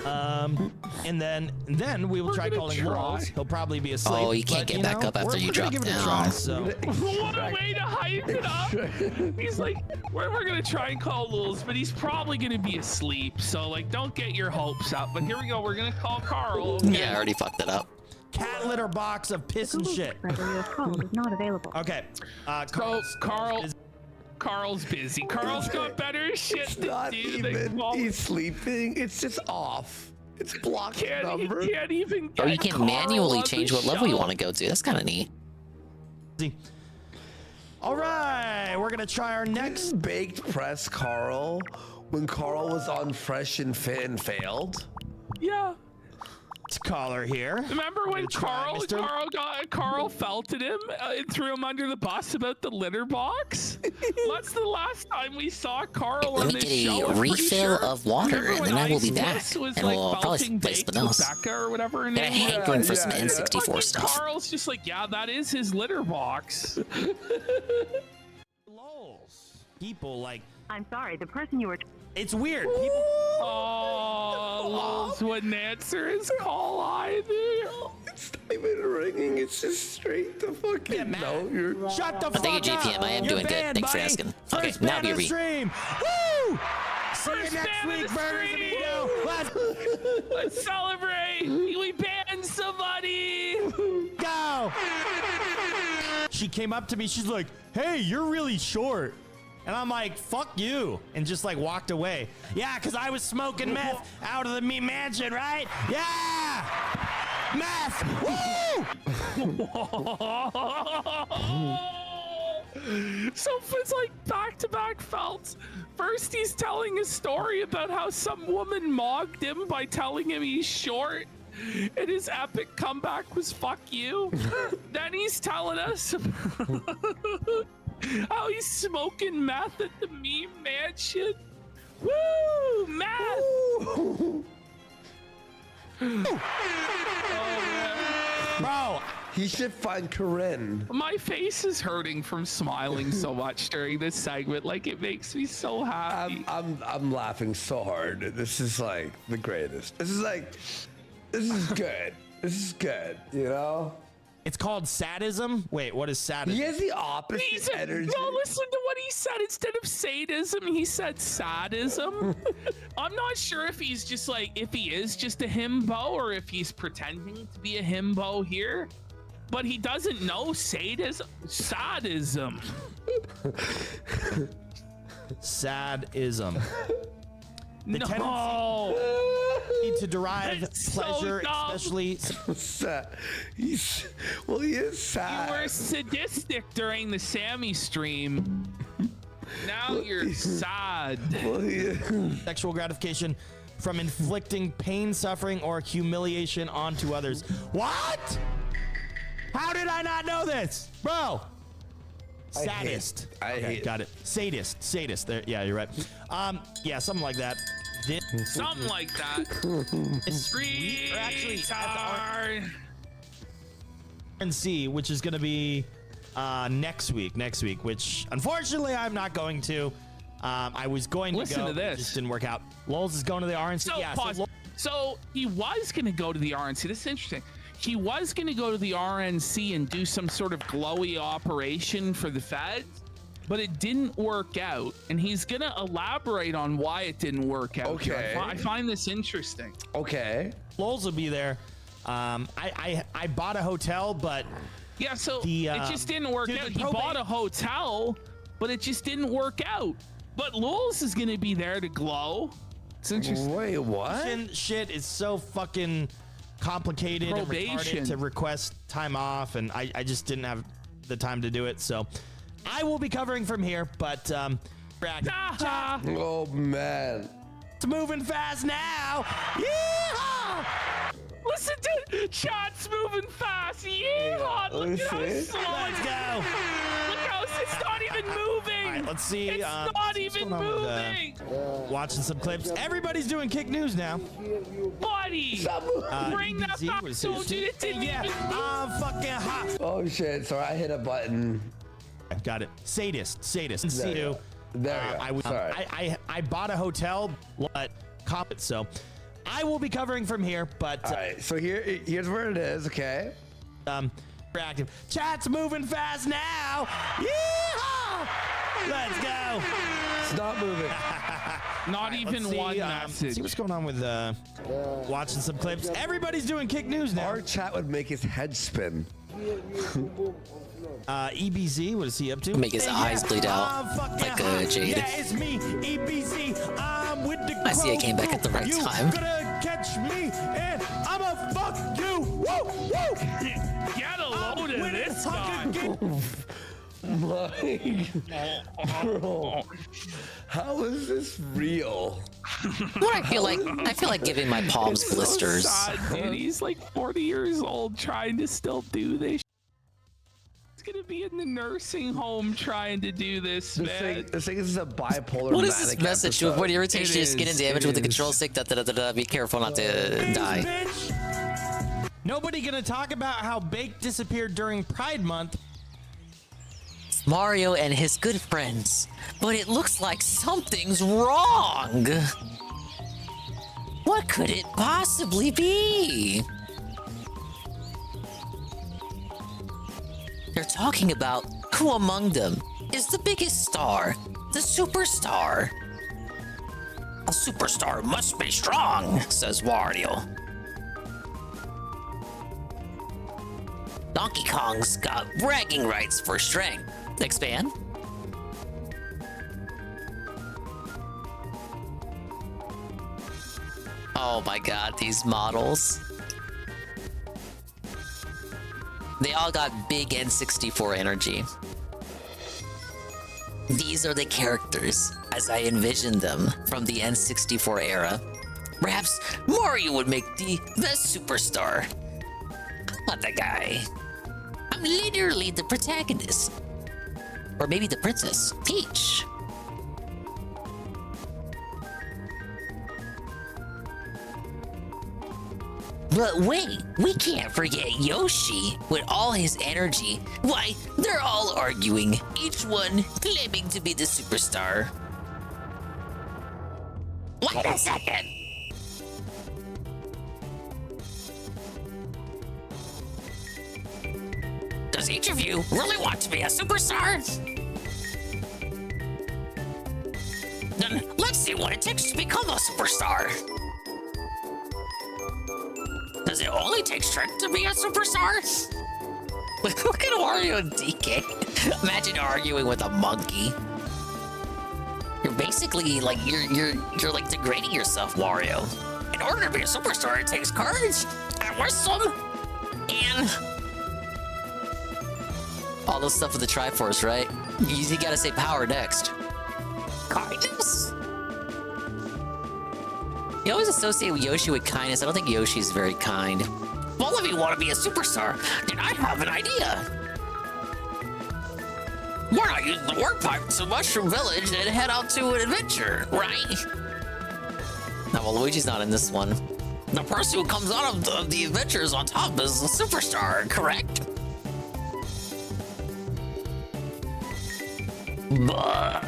And then we will try calling Lulz. He'll probably be asleep. Oh, you can't get back up after you drop down. What a way to hype it up. He's like, we're gonna try and call Lulz, but he's probably gonna be asleep. So like, don't get your hopes up. But here we go. We're gonna call Carl. Okay? Yeah, I already fucked it up. Cat litter box of piss and shit. Not available. Okay. Carl's busy. Carl's got better shit to do. He's sleeping. It's just off. It's blocked number. He can't even get you can Carl manually on change the what level you show. want to go to. That's kind of neat. All right, we're gonna try our next baked press Carl when Carl was on Fresh and Fit and failed. Yeah. Let's call her here. Remember when Carl felt at him and threw him under the bus about the litter box? That's the last time we saw Carl Let on me this get a show. refill of water, and then I will be back. And we'll probably play something else. Becca or whatever her Got a name is. hankering for some N64 Fucking stuff. Carl's just like, yeah, that is his litter box. People like. I'm sorry, the person you were. It's weird. People. Oh, Lulz wouldn't answer his call either. It's not even ringing. It's just straight to fucking. No, you're. Shut the I fuck think up. GPM, I am doing good. Thanks for asking. Okay, First now ban of be stream. Woo! See you next week, Burgers Amigo. Let's celebrate. We banned somebody. Go. She came up to me. She's like, "Hey, you're really short." And I'm like, fuck you. And just like walked away. Yeah, because I was smoking meth out of the mansion, right? Yeah! Meth! Woo! So it's like back-to-back felts. First he's telling a story about how some woman mocked him by telling him he's short. And his epic comeback was fuck you. Then he's telling us how he's smoking meth at the meme mansion. Woo! Meth! Oh, man. Bro, he should find Corinne. My face is hurting from smiling so much during this segment. Like, it makes me so happy. I'm laughing so hard. This is like the greatest. This is good. This is good, you know? It's called sadism. Wait, what is sadism? He has the opposite energy. No, listen to what he said. Instead of sadism, he said sadism. I'm not sure if he's just like, if he is just a himbo or if he's pretending to be a himbo here. But he doesn't know sadism. Sadism. Sadism. The No. tendency to derive That's pleasure, so dumb. especially. He is sad. You were sadistic during the Sammy stream. Now you're sad. Sexual gratification from inflicting pain, suffering, or humiliation onto others. What? How did I not know this, bro? Sadist. I hate got it. Sadist. There, yeah, you're right. Yeah, something like that. Something like that. We're actually at the RNC, which is going to be next week, which unfortunately I'm not going to. I was going to Listen go, to this. It just didn't work out. Lowell's is going to the RNC. So, yeah, pause. So he was going to go to the RNC. This is interesting. He was going to go to the RNC and do some sort of glowy operation for the feds, but it didn't work out. And he's going to elaborate on why it didn't work out. Okay. I find this interesting. Okay. Lowell's will be there. I bought a hotel, but yeah, so it just didn't work out. He bought a hotel, but it just didn't work out. But Lowell's is going to be there to glow. It's interesting. Wait, what? Shit is so fucking complicated and Probation. retarded to request time off, and I just didn't have the time to do it. So I will be covering from here, but oh man, it's moving fast now. Yeehaw! Listen to chat's moving fast. Yeehaw! Look at how slow. Let's go. Look how it's not even moving. All right, let's see. It's not even moving. Watching some clips. Everybody's doing kick news now. Buddy, bring that back. Dude, it didn't even move. I'm fucking hot. Oh shit! Sorry, I hit a button. Got it. Sadist. There you go. Sorry. I bought a hotel, but cop it. So I will be covering from here. But all right. So here's where it is. Okay. Active. Chat's moving fast now. Yeehaw! Let's go. Stop moving. Not even one message. See what's going on with watching some clips. Everybody's doing kick news now. Our chat would make his head spin. EBZ, what is he up to? Make his eyes bleed out like a jade. Yeah, it's me, EBZ. I'm with the I see I came back at the right time. You gonna catch me, and I'ma fuck you. Woo, woo. Get a load of this guy. Bro, how is this real? What I feel like giving my palms blisters. So sad, dude. He's like 40 years old trying to still do this. He's gonna be in the nursing home trying to do this, man. This thing is a bipolar. What is this message? To avoid irritation, It your skin and is, damage it with the is. control stick. Be careful not to die. Nobody gonna talk about how Bake disappeared during Pride Month. Mario and his good friends, but it looks like something's wrong. What could it possibly be? They're talking about who among them is the biggest star, the superstar. A superstar must be strong, says Wario. Donkey Kong's got bragging rights for strength. Expand. Oh my god, these models. They all got big N64 energy. These are the characters as I envisioned them from the N64 era. Perhaps Mario would make the best superstar. I'm not the guy. I'm literally the protagonist. Or maybe the princess, Peach. But wait, we can't forget Yoshi with all his energy. Why, they're all arguing, each one claiming to be the superstar. Wait a second! Does each of you really want to be a superstar? Then let's see what it takes to become a superstar. Does it only take strength to be a superstar? Look at Wario and DK. Imagine arguing with a monkey. You're basically like you're like degrading yourself, Wario. In order to be a superstar, it takes courage and wisdom and all those stuff with the Triforce, right? You gotta say power next. kindness? You always associate Yoshi with kindness. I don't think Yoshi's very kind. If all of you want to be a superstar, then I have an idea. Why not use the warp pipe to Mushroom Village and head out to an adventure, right? No, well, Luigi's not in this one. The person who comes out of the adventures on top is a superstar, correct? But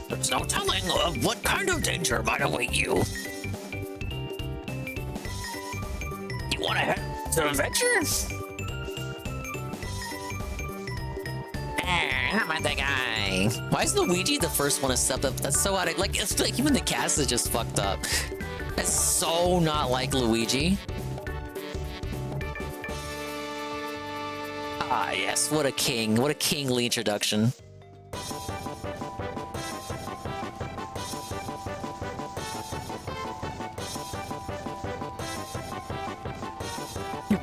there's no telling of what kind of danger might await you. You want to head to an adventure? I'm not that guy. Why is Luigi the first one to step up? That's so out of, like, it's like even the cast is just fucked up. That's so not like Luigi. Ah, yes, what a king. What a kingly introduction.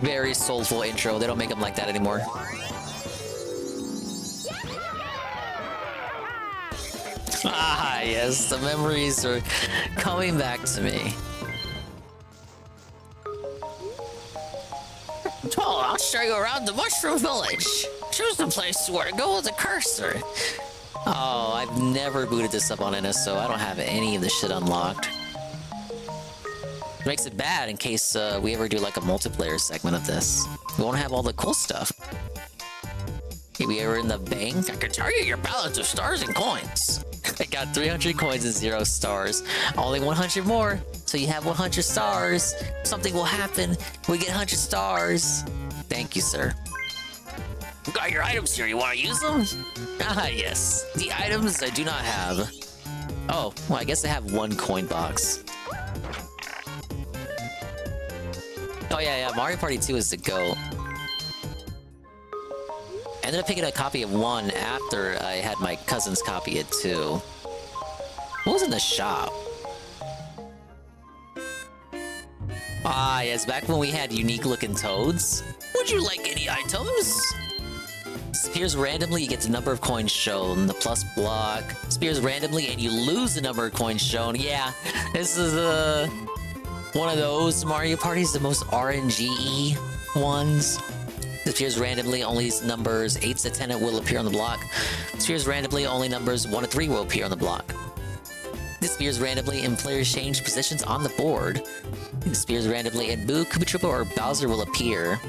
Very soulful intro. They don't make them like that anymore. Ah, yes, the memories are coming back to me. Well, I'll show you around the Mushroom Village. Choose the place where to go with the cursor. Oh, I've never booted this up on NS, so I don't have any of the shit unlocked. It makes it bad in case we ever do like a multiplayer segment of this. We won't have all the cool stuff. Maybe ever in the bank? I can tell you your balance of stars and coins. I got 300 coins and 0 stars. Only 100 more, so you have 100 stars. Something will happen. We get 100 stars. Thank you, sir. Got your items here. You want to use them? Ah, yes. The items I do not have. Oh, well, I guess I have 1 coin box. Oh, yeah. Mario Party 2 is the GOAT. I ended up picking a copy of 1 after I had my cousins copy it too. What was in the shop? Ah, yes, back when we had unique looking toads. Would you like any items? Disappears randomly, you get the number of coins shown. The plus block. Disappears randomly and you lose the number of coins shown. Yeah, this is one of those Mario parties, the most RNG-y ones. Disappears randomly, only numbers 8 to 10 will appear on the block. Disappears randomly, only numbers 1 to 3 will appear on the block. Disappears randomly and players change positions on the board. Disappears randomly and Boo, Koopa Troopa, or Bowser will appear.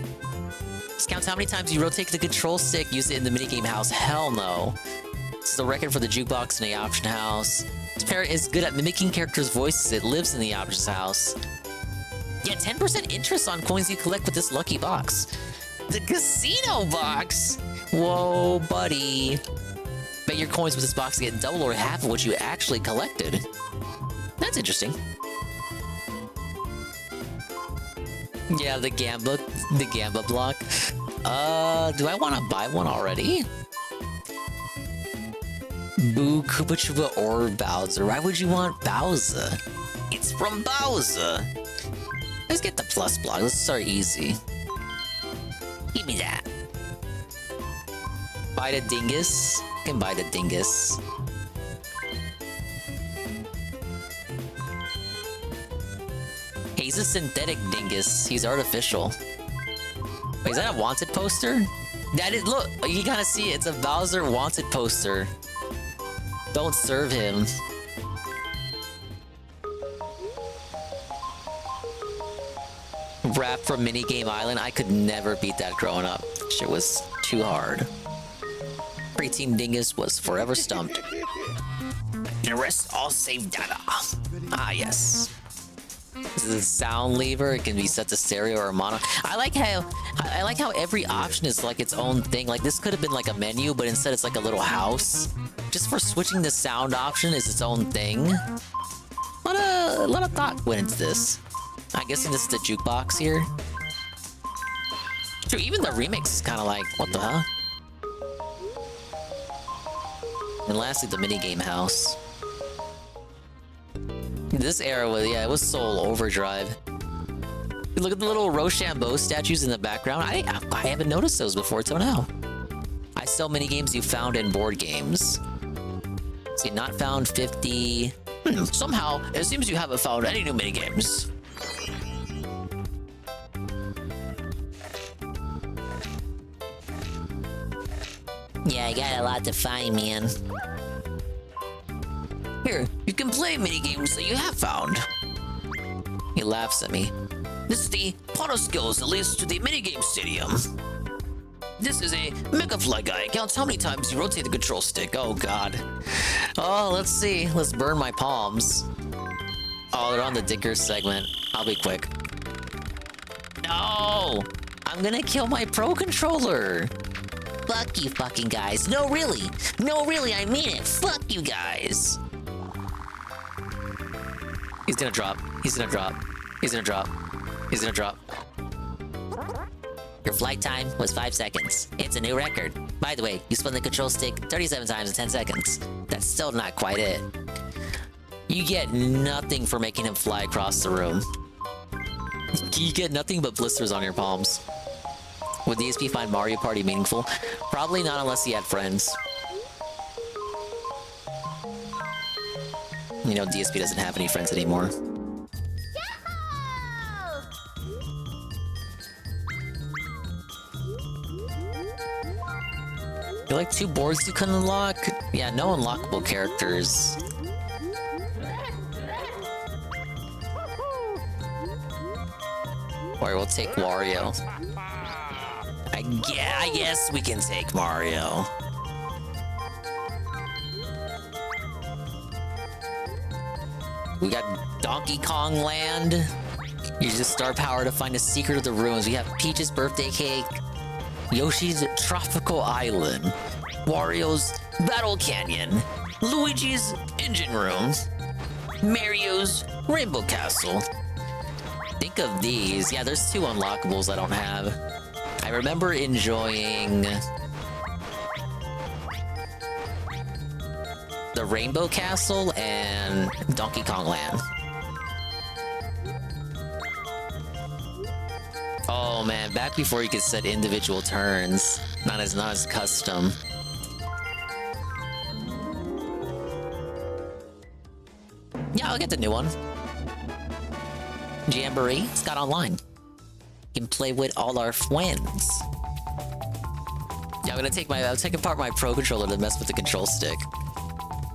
This counts how many times you rotate the control stick, use it in the minigame house. Hell no. This is the record for the jukebox in the option house. This parrot is good at mimicking characters' voices. It lives in the options house. Get 10% interest on coins you collect with this lucky box. The casino box? Whoa, buddy. Bet your coins with this box get double or half of what you actually collected. That's interesting. Yeah, the Gamba block. Do I want to buy one already? Boo, Koopa Troopa, or Bowser. Why would you want Bowser? It's from Bowser. Let's get the plus block. Let's start easy. Give me that. Buy the Dingus. I can buy the Dingus. He's a synthetic Dingus. He's artificial. Wait, is that a wanted poster? That is, look, you gotta see it. It's a Bowser wanted poster. Don't serve him. Rap from Minigame Island. I could never beat that growing up. Shit was too hard. Preteen Dingus was forever stumped. The rest all save data. Ah, yes. This is a sound lever. It can be set to stereo or mono. I like how every option is like its own thing. Like this could have been like a menu, but instead it's like a little house. Just for switching the sound option is its own thing. A lot of thought went into this. I'm guessing this is the jukebox here. True, even the remix is kind of like, what the hell? And lastly, the minigame house. This era was, yeah, it was Soul Overdrive. Look at the little Rochambeau statues in the background. I haven't noticed those before till now. I sell minigames you found in board games. See, not found 50. Somehow, it seems you haven't found any new minigames. Yeah, I got a lot to find, man. Here, you can play minigames that you have found. He laughs at me. This is the Pono skills that leads to the minigame stadium. This is a Mega Fly guy. It counts how many times you rotate the control stick. Oh, God. Oh, let's see. Let's burn my palms. Oh, they're on the Dicker segment. I'll be quick. No! I'm gonna kill my Pro Controller. Fuck you fucking guys. No, really. No, really, I mean it. Fuck you guys. He's gonna drop. He's gonna drop. He's gonna drop. He's gonna drop. Your flight time was 5 seconds. It's a new record. By the way, you spun the control stick 37 times in 10 seconds. That's still not quite it. You get nothing for making him fly across the room. You get nothing but blisters on your palms. Would DSP find Mario Party meaningful? Probably not unless he had friends. You know, DSP doesn't have any friends anymore. You like 2 boards you couldn't unlock? Yeah, no unlockable characters. Or we'll take Wario. I guess we can take Mario. We got Donkey Kong Land. Use the star power to find a secret of the ruins. We have Peach's birthday cake, Yoshi's Tropical Island, Wario's Battle Canyon, Luigi's Engine Room, Mario's Rainbow Castle. Think of these. Yeah, there's 2 unlockables I don't have. I remember enjoying the Rainbow Castle and Donkey Kong Land. Oh man, back before you could set individual turns. Not as custom. Yeah, I'll get the new one. Jamboree, it's got online. You can play with all our friends. Yeah, I'm taking apart my Pro Controller to mess with the control stick.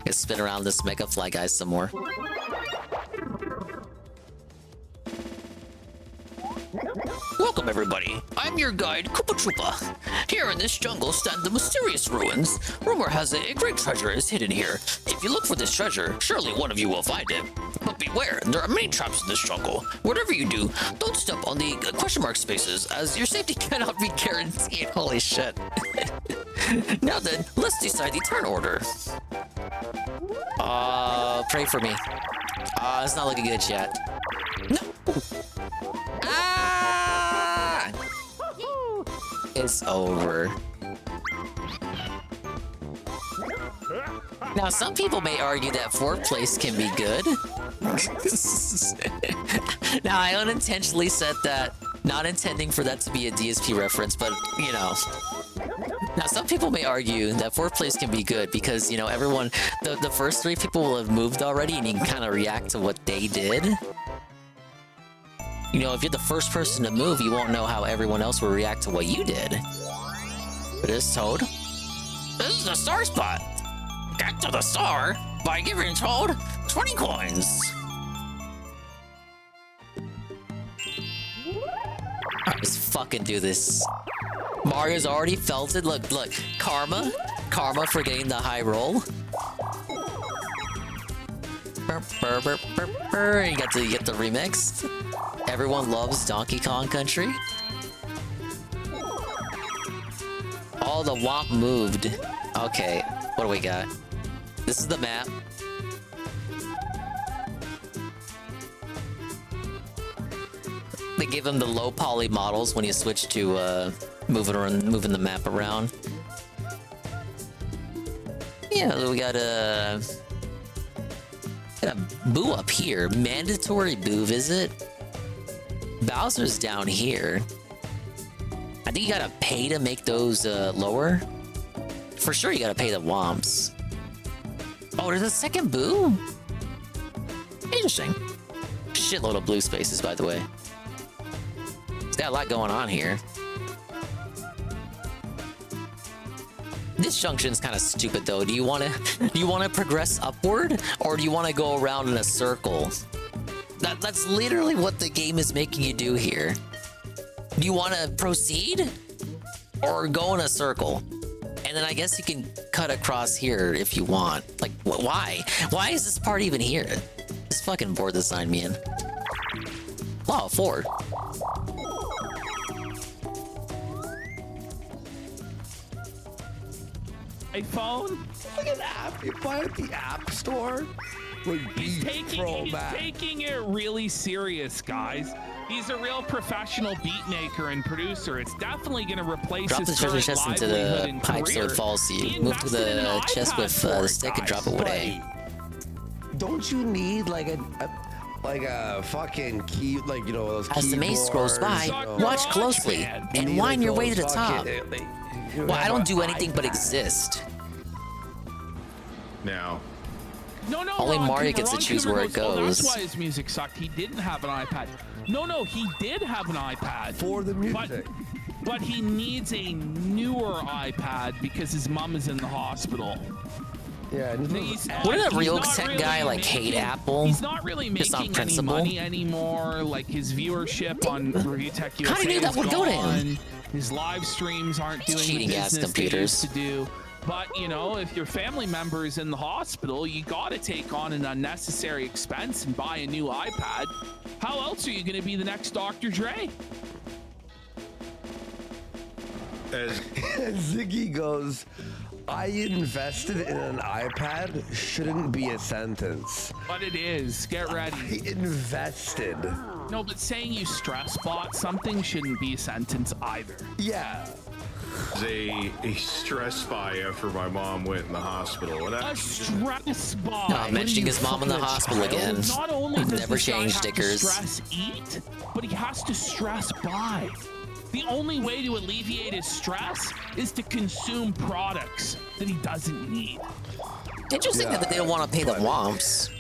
Gonna spin around this Mega Fly guy some more. Welcome everybody, I'm your guide Koopa Troopa. Here in this jungle stand the mysterious ruins. Rumor has it a great treasure is hidden here. If you look for this treasure, surely one of you will find it. But beware, there are many traps in this jungle. Whatever you do, don't step on the question mark spaces, as your safety cannot be guaranteed. Holy shit. Now then, let's decide the turn order. Pray for me. It's not looking good yet. No! Ah! It's over. Now, some people may argue that 4th place can be good. Now, I unintentionally said that, not intending for that to be a DSP reference, but, you know. Now, some people may argue that 4th place can be good because, you know, everyone, the first 3 people will have moved already and you can kind of react to what they did. You know, if you're the first person to move, you won't know how everyone else will react to what you did. But it's Toad. This is the star spot. Get to the star by giving Toad 20 coins. Alright, let's fucking do this. Mario's already felt it. Look, look. Karma. Karma for getting the high roll. You get the remix. Everyone loves Donkey Kong Country. Oh, the Womp moved. Okay, what do we got? This is the map. They give him the low poly models when you switch to moving the map around. Yeah, we got a Boo up here. Mandatory Boo visit. Bowser's down here. I think you gotta pay to make those lower. For sure, you gotta pay the Womps. Oh, there's a second Boo? Interesting. Shitload of blue spaces, by the way. It's got a lot going on here. This junction's kind of stupid, though. Do you want to progress upward, or do you want to go around in a circle? That's literally what the game is making you do here. Do you want to proceed, or go in a circle? And then I guess you can cut across here if you want. Like, why? Why is this part even here? This fucking board designed me in. Oh, Ford. iPhone? Look at that. You buy it at the App Store. He's taking it really serious, guys. He's a real professional beat maker and producer. It's definitely going to replace drop his the treasure current chest into livelihood the and pipe so career. it falls to He you. Move to invested in the an chest iPad with for the it, stick and guys. drop it with A. Don't you need like a fucking key, like, you know, those As the maze scrolls by, you know, watch closely and wind your way to the top. Well, I don't do anything but exist. Now. No, Only Ron Mario Coomer, gets to Ron choose Coomer where it goes. That's why his music sucked. He didn't have an iPad. No, he did have an iPad. For the music. But he needs a newer iPad because his mom is in the hospital. Yeah. Wouldn't a real tech guy like hate Apple? He's not really just on making any principle? money anymore. Like his viewership on Review Tech USA How do you know that would go to him? gone. His live streams aren't doing the cheating ass business computers. they used to do. But, you know, if your family member is in the hospital, you got to take on an unnecessary expense and buy a new iPad. How else are you going to be the next Dr. Dre? As Ziggy goes, I invested in an iPad shouldn't be a sentence. But it is. Get ready. I invested. No, but saying you stress bought something shouldn't be a sentence either. Yeah. A stress buy after my mom went in the hospital. And A stress buy. No, mentioning his mom in the hospital again. Not only does Never this guy change have to stickers. stress eat, but he has to stress buy. The only way to alleviate his stress is to consume products that he doesn't need. Interesting that they don't want to pay the womps.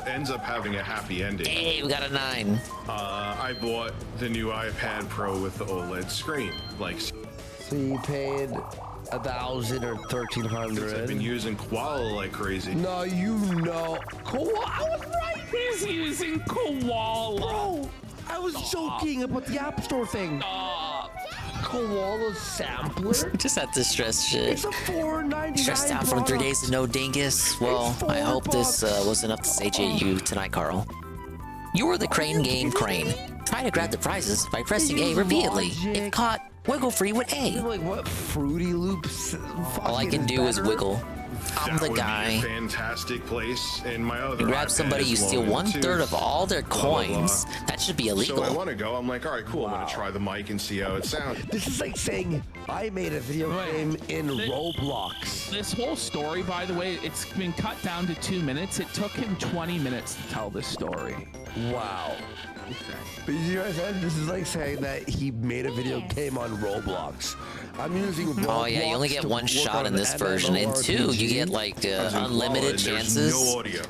Ends up having a happy ending. Hey, we got a 9. I bought the new iPad Pro with the OLED screen. Like, so you paid 1,000 or 1,300. I've been using Koala like crazy. No, you know, Koala. I was right. He's using Koala. Bro, I was joking about the App Store thing. Koala sampler. Just had to stress shit. It's a $4.99. Stressed out from 3 days of no Dingus. Well, I hope this was enough to satiate you tonight, Carl. You are the Crane Game Crane. Try to grab the prizes by pressing A repeatedly. If caught, wiggle free with A. Like what Fruity Loops? All I can do is wiggle. I'm the guy. That would be a fantastic place. And my other You grab iPad somebody, is you steal loaded, 1/3 too. of all their Blah, blah, blah. coins. That should be illegal. So I want to go. I'm like, all right, cool. I'm going to try the mic and see how it sounds. This is like saying I made a video game in Roblox. This whole story, by the way, it's been cut down to 2 minutes. It took him 20 minutes to tell this story. Wow. But you know what I said? This is like saying that he made a video game on Roblox. I'm using Roblox. Oh yeah, you only get one shot in this version, and 2, you get like unlimited chances. No audio.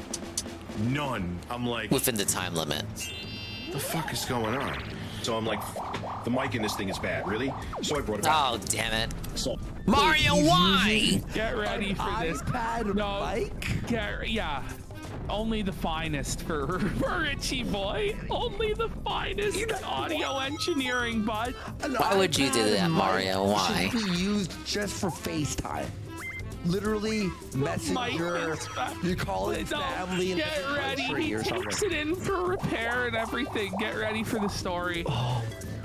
None. I'm like, within the time limit. What the fuck is going on? So I'm like, the mic in this thing is bad, really? So I brought it back. Oh damn it. So, Mario, why? Get ready for this. No, mic? Yeah. Only the finest for Richie boy. Only the finest in audio engineering, bud. Why would you do that, Mario? Why? Should be used just for FaceTime. Literally, Messenger. You call it family in a Get different ready. country He or takes something. it in for repair and everything. Get ready for the story.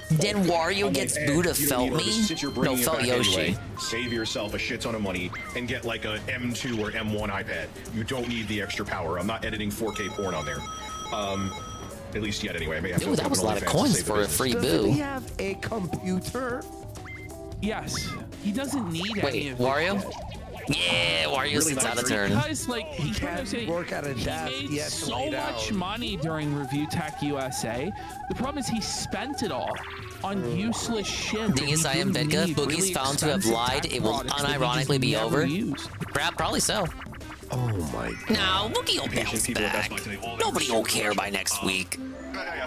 Then Wario gets Boo to felt me? No, felt Yoshi. Anyway, save yourself a shit ton of money and get like a M2 or M1 iPad. You don't need the extra power. I'm not editing 4K porn on there. At least yet anyway. I may have to Dude, that open was a lot of OnlyFans to coins save the for a business. free Doesn't Boo. he have a computer? Yes. He doesn't need any Wait, of Wario? this shit. Yeah, Wario sits out a turn. Because like He can't work at a desk. He He made has to so lay much down. money during Review Tech USA. The problem is he spent it all on useless shit. Dingus, I am Bedka. Boogie's found to have lied. It will unironically be over. Probably so. Oh my god. No, Boogie will bounce back. Nobody will care by next week.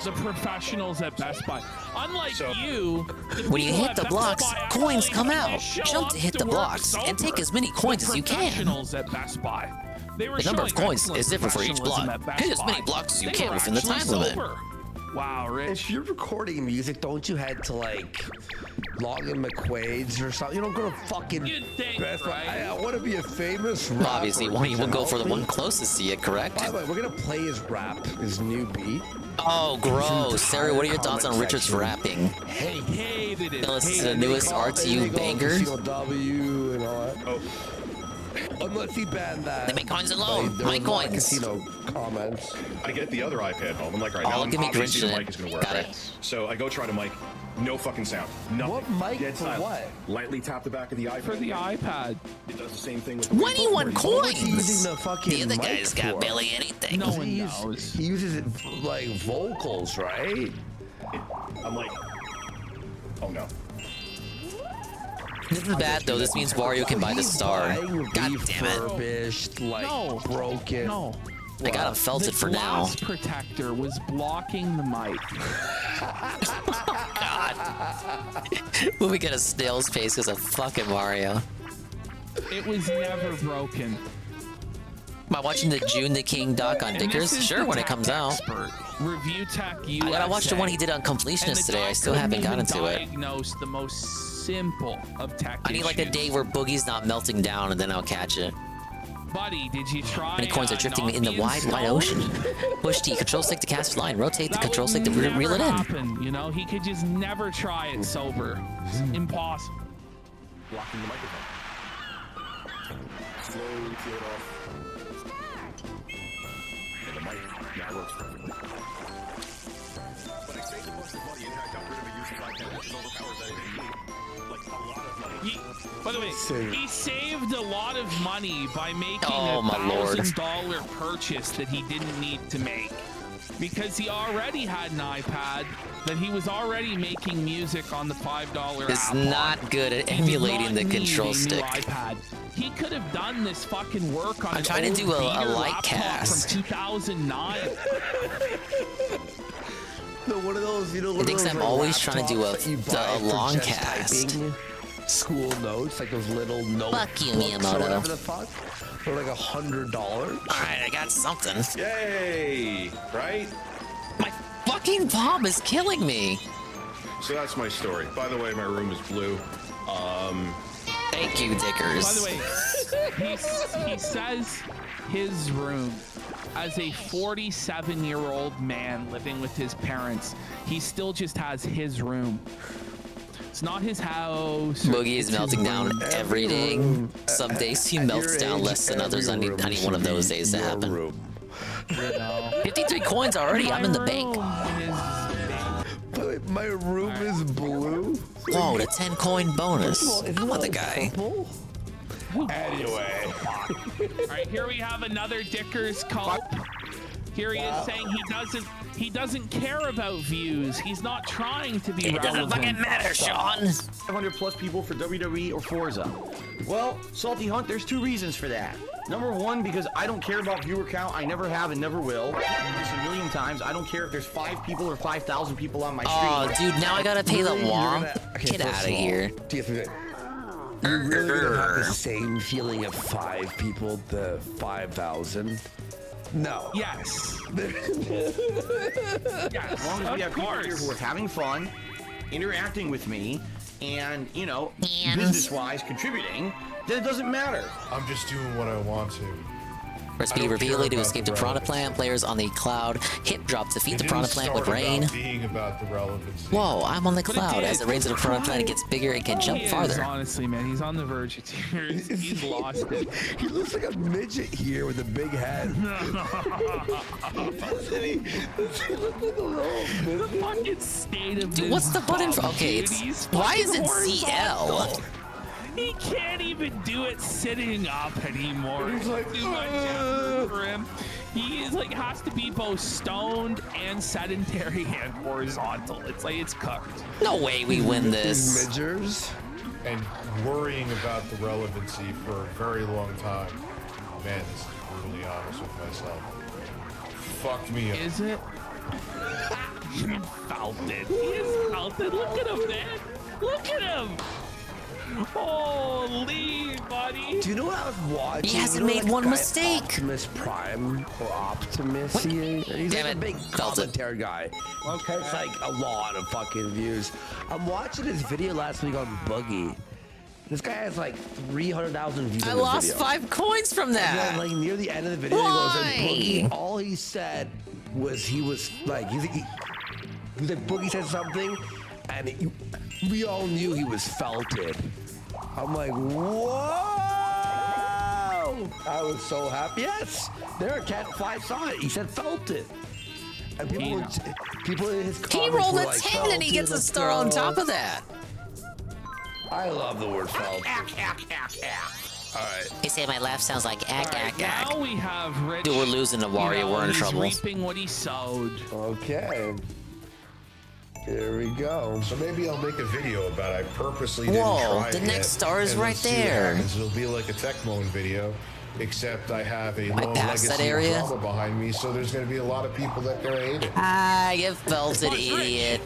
The professionals at Best Buy. Unlike you, When you hit the blocks, coins come out. Jump to hit the blocks and take as many coins as you can. Professionals at Best Buy. They were The number of showing coins excellent is different for each professionalism block. at Best Hit as many Buy. blocks as you They can were within the actually time limit. sober. Wow, Rich. If you're recording music, don't you head to like log in McQuaid's or something? You don't go to fucking Best Buy. I want to be a famous rapper. Obviously, one you will go for the one closest to you, correct? By the way, we're gonna play his rap, his new beat. Oh, gross. Sarah, what are your thoughts on Richard's rapping? Hated it. Listen to the newest RTU banger. W and all that. Oh. Unless he banned that. Let me coins alone. There My were a lot of coins. casino comments. I get the other iPad home. I'm like, all right, Oh, now look at me obviously grinching the it. mic is going to work, Got right? it. So I go try to mic. No fucking sound. Nothing. What mic Dead for silent. what? Lightly tap the back of the iPad. For the iPad. It does the same thing with 21 coins. Using the fucking The other mic guy's got for? barely anything. No one knows. He uses it like vocals, right? I'm like, oh no. This is bad though. This means Wario can buy the star. God damn it. Refurbished, like broken. No. I got him felted for now. The glass protector was blocking the mic. When we get a snail's pace because of fucking Mario. It was never broken. Am I watching the June the King doc on And Dickers? this is Sure, the when it tech comes out. expert. Review Tech USA. I gotta watch the one he did on Completionist today. I still haven't gotten to it. Diagnose the most simple of tech I need like a issues. day where Boogie's not melting down and then I'll catch it. Buddy, did you try? Many coins are drifting not in the being wide stoned? ocean. Push T, control stick to cast line. Rotate the That control would stick to reel it never in. happen, you know, he could just never try it sober. It's impossible. Blocking the microphone. Slowly peel it off. And the mic now works perfectly. But I saved a bunch of money and I got rid of a useless iPad, which is overpowered that I didn't need. Like a lot of money. By the way, he saved a lot of money by making Oh, a my lord. $1,000 purchase that he didn't need to make. Because he already had an iPad that he was already making music on the $5 It's app not on. good at He did emulating not the need control a new stick. iPad. He could have done this fucking work on I'm an trying to old do a beater light laptop cast. from 2009. No, one of those, you know, He thinks I'm always trying to do a, laptops that you buy a for long just cast. typing school notes, like those little notes. Fuck you, or Miyamoto. whatever the fuck. For like $100. Alright, I got something. Yay! Right? My fucking palm is killing me. So that's my story. By the way, my room is blue. Thank you, Dickers. By the way, he says his room. As a 47-year-old man living with his parents, he still just has his room. It's not his house. Boogie is melting down every day. Some days he melts down less than others. I need one of those days to happen. 53 coins already. I'm in the bank. My room is blue. Whoa, the 10 coin bonus. I'm with the guy. Anyway. Alright, here we have another Dickers cult. Here he is saying he doesn't care about views. He's not trying to be It relevant. doesn't fucking matter, Sean. 500 plus people for WWE or Forza. Well, Salty Hunt, there's two reasons for that. Number one, because I don't care about viewer count. I never have and never will. Just a million times. I don't care if there's 5 people or 5,000 people on my stream. Oh, dude, now I gotta pay the womp. Get out of here. You're really gonna have the same feeling of 5 people to 5,000? No. Yes. Yeah, as long as we have people here who are having fun, interacting with me, and, you know, business-wise contributing, then it doesn't matter. I'm just doing what I want to. Press B repeatedly to escape the Piranha Plant. Players on the cloud. Hip drop to defeat the Piranha Plant with rain. Being about the relevancy. Whoa, I'm on the cloud. As it rains in the Piranha Plant, it gets bigger and can jump He is, farther. honestly, man, he's on the verge of tears. He's lost it. He looks like a midget here with a big head. Doesn't he? Does he look like a little midget? The fucking state of Dude, this what's the button for? Okay, dude, it's he's why is fucking it horizontal. CL? He can't even do it sitting up anymore. He's like, too much effort for him. He is like has to be both stoned and sedentary and horizontal. It's like it's cooked. No way we win this. Midgers and worrying about the relevancy for a very long time. Man, this is brutally honest with myself. Fucked me up. Is it? He felt it. He is felt it. Look at him, man. Look at him. Holy, buddy. Do you know what I was watching? He hasn't You know, made like one guy mistake. Optimus Prime or Optimus. He's Damn like it. a big Felt it. commentary guy. Okay. It's like a lot of fucking views. I'm watching his video last week on Boogie. This guy has like 300,000 views. I on this lost video. 5 coins from And that. then, like near the end of the video, Why? he goes, and Boogie, all he said was he was like, he was like, Boogie said something, and we all knew he was felted. I'm like, whoa! I was so happy. Yes, there, Cat Fly saw it. He said felted. And people in his comments He rolled were a like, 10 and he gets a "Felted, star on let's go." top of that. I love the word felt. All right. They say my laugh sounds like ack, ack, ack. Now we have Rich. Dude, we're losing to Wario. We're in he's trouble. reaping what he sowed. Okay. Here we go. So maybe I'll make a video about I purposely Whoa, didn't try the it next yet, star is and we'll right see what there. happens. It'll be like a Tecmo video, except I have a long passed that legacy of area? drama behind me, so there's going to be a lot of people that are going to hate it. Ah, you felted, idiot.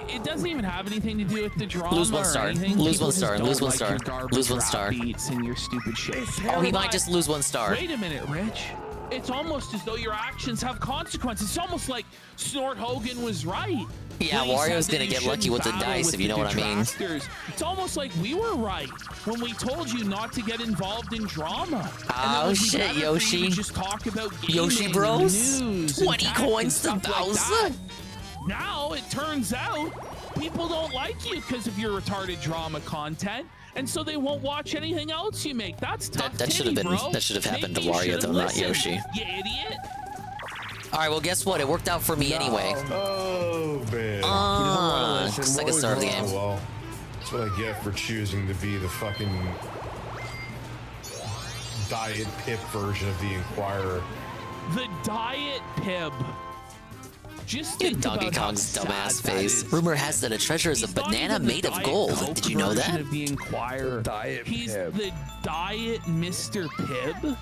It doesn't even have anything to do with the drama. Lose one or star. anything. Lose People one just star. don't Lose one like star. your garbage Lose one rap star. Beats and your stupid shit. Oh, he might just lose 1 star. Wait a minute, Rich. It's almost as though your actions have consequences. It's almost like Snort Hogan was right. Yeah, when he Wario's said that gonna you get lucky shouldn't with the battle dice, with if you the know what I mean. detractors. It's almost like we were right when we told you not to get involved in drama. Oh shit, Yoshi. Just talk about Yoshi gaming Bros. and news and 20 tech coins and to stuff like Bowser. that. Now it turns out people don't like you because of your retarded drama content, and so they won't watch anything else you make. That's tough. That should have titty, been. bro. That should have happened to Maybe you Wario should've though, not listened, Yoshi. You idiot. All right, well, guess what? It worked out for me anyway. Oh, man. Second star of the game. Well, that's what I get for choosing to be the fucking Diet Pip version of the Inquirer. The Diet Pib. Just Dude, think Donkey about how Kong's sad dumbass that face. is. Rumor has that a treasure is a He's not banana even the made of Diet gold. Coke Did you know version that? Of the Inquirer. Diet He's Pib. the Diet Mr. Pibb.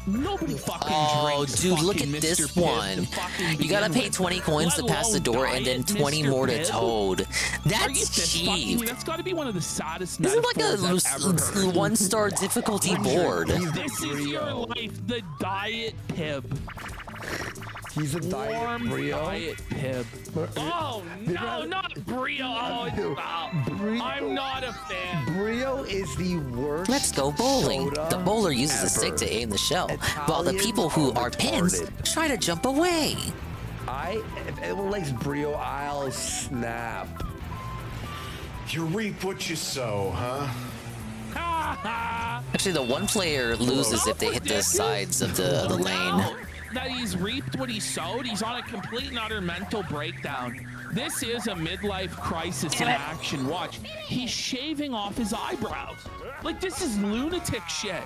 Nobody fucking Oh, drinks dude, look fucking at Mr. this Pibb to one. fucking You gotta begin pay with, 20 coins to let pass the alone door and then Diet 20 Mr. more to Pibb. Toad. Are you That's fist fucking me? cheap. That's gotta be one of the saddest This is like metaphors I've ever heard. a 1-star difficulty board. This is your life, the Diet Pib. He's a Warm Diet Brio. Diet Pib. Oh no, not Brio. Oh, I'm not a fan. Brio is the worst. Let's go bowling. soda The bowler uses a stick ever. to aim the shell, while the Italians people who are pins retarded. try to jump away. If anyone likes Brio, I'll snap. You reap what you sow, huh? Actually, the one player loses if they hit the sides of the lane. That he's reaped what he sowed. He's on a complete and utter mental breakdown. This is a midlife crisis in action. Watch. He's shaving off his eyebrows. Like, this is lunatic shit.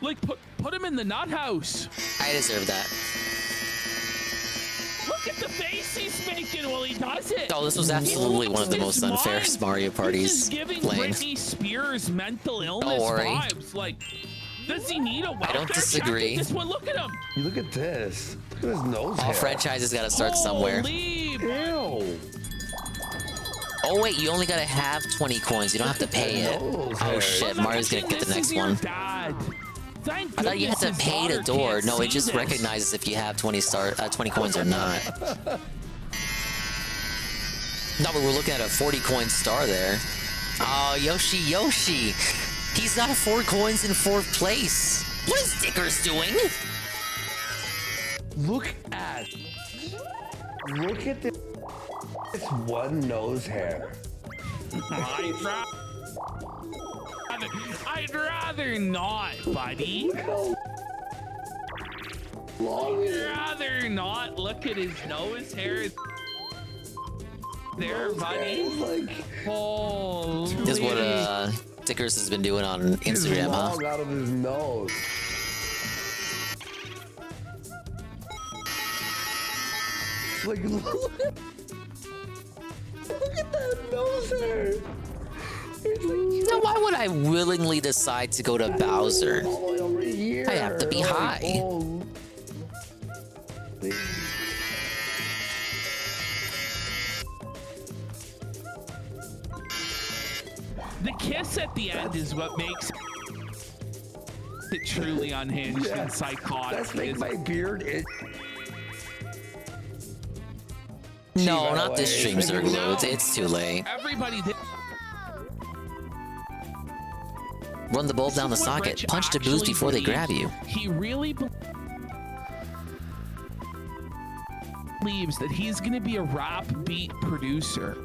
Like, put him in the nut house. I deserve that. Look at the face he's making while he does it. Oh, this was absolutely one of the most unfair Mario This is parties giving playing. Britney Spears mental illness worry. vibes. Like, does he need a welfare I don't check disagree. at this one? Look at him. You look at this. Look at his nose All hair. franchises gotta start somewhere. Ew. Oh wait, you only gotta have 20 coins. You don't have to pay it. Oh shit, Mario's gonna get the next one. Dad. Thank I thought you had to goodness his pay the daughter door. can't No, it see just this. recognizes if you have 20 coins or not. No, but we're looking at a 40 coin star there. Oh, Yoshi. He's got 4 coins in 4th place. What is Dickers doing? Look at this one nose hair. I'd rather not, buddy. I'd rather not look at his nose hair. there, buddy. Holy. This is what Dingus has been doing on Instagram, huh? Long out of his nose. Like, look at that nose hair. Now, why would I willingly decide to go to Bowser? I have to be high. The kiss at the end is what makes it truly unhinged and psychotic. Let's make my beard itch. No, not this stream, Zerglo. It's too late. Everybody did. Run the bulb down the socket. Punch the boost before they grab you. He really believes that he's going to be a rap beat producer.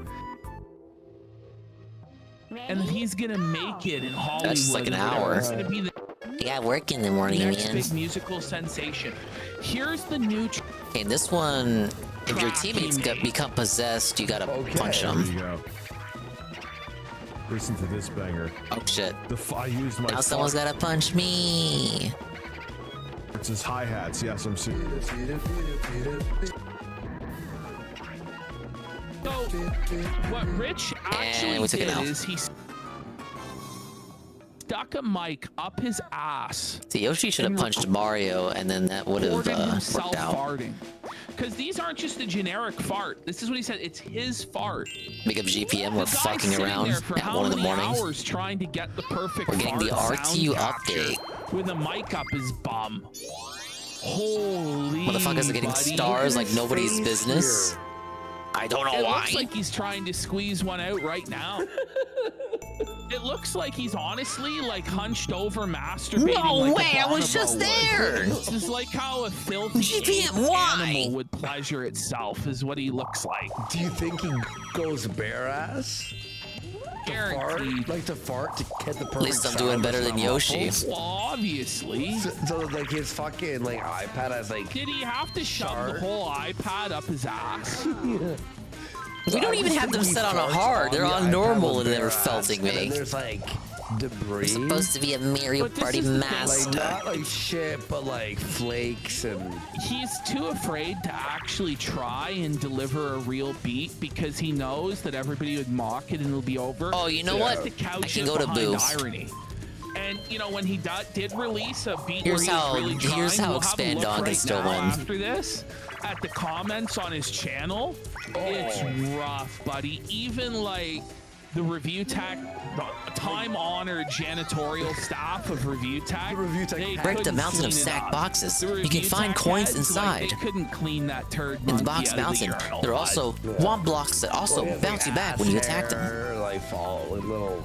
And that he's going to make it in Hollywood. That's like an hour. He's going to be the Yeah, work in the morning, next man. big musical sensation. Here's the new... Okay, this one, if your teammates become possessed, you gotta punch them. There you go. Listen to this banger. Oh shit. I used my Now someone's gotta punch me. It's his hi-hats. Yes, I'm serious. So, what Rich actually did is he stuck a mic up his ass. See, Yoshi should have punched Mario, and then that would have worked out. Farting. Because these aren't just a generic fart. This is what he said. It's his fart. Make up GPM. We're fucking around at 1 in the morning. Hours trying to get the perfect. We're getting the fart RTU sound update. capture with a mic up his bum. Holy. Motherfuckers are getting stars like nobody's business. I don't know it why. It looks like he's trying to squeeze one out right now. It looks like he's honestly like hunched over masturbating. No like way! I was just there. This is like how a filthy animal would pleasure itself. Is what he looks like. Do you think he goes bare ass? Guaranteed. Like to fart to get the perfect. At least I'm doing better than Yoshi. Well, obviously. So like his fucking like iPad has like. Did he have to shove the whole iPad up his ass? We don't even have them set on a hard. They're on normal and they're felting me. There's like debris. It's supposed to be a Mario Party master. Like, not like shit, but like flakes and. He's too afraid to actually try and deliver a real beat because he knows that everybody would mock it and it'll be over. Oh, you know what? I can go to booth. Irony. And you know when he did release a beat Here's where he how was really trying, here's how we'll Expand have a look Dog right is still now win. after this at the comments on his channel. It's rough, buddy. Even like the review tech, the time-honored janitorial staff of review tech, they Break the couldn't mountain of clean it stacked up. boxes. The You can review find tech coins heads, inside. Like, they couldn't clean that turd In the box mountain, there are also womp blocks that also bounce you back when you attack them. Like fall like little.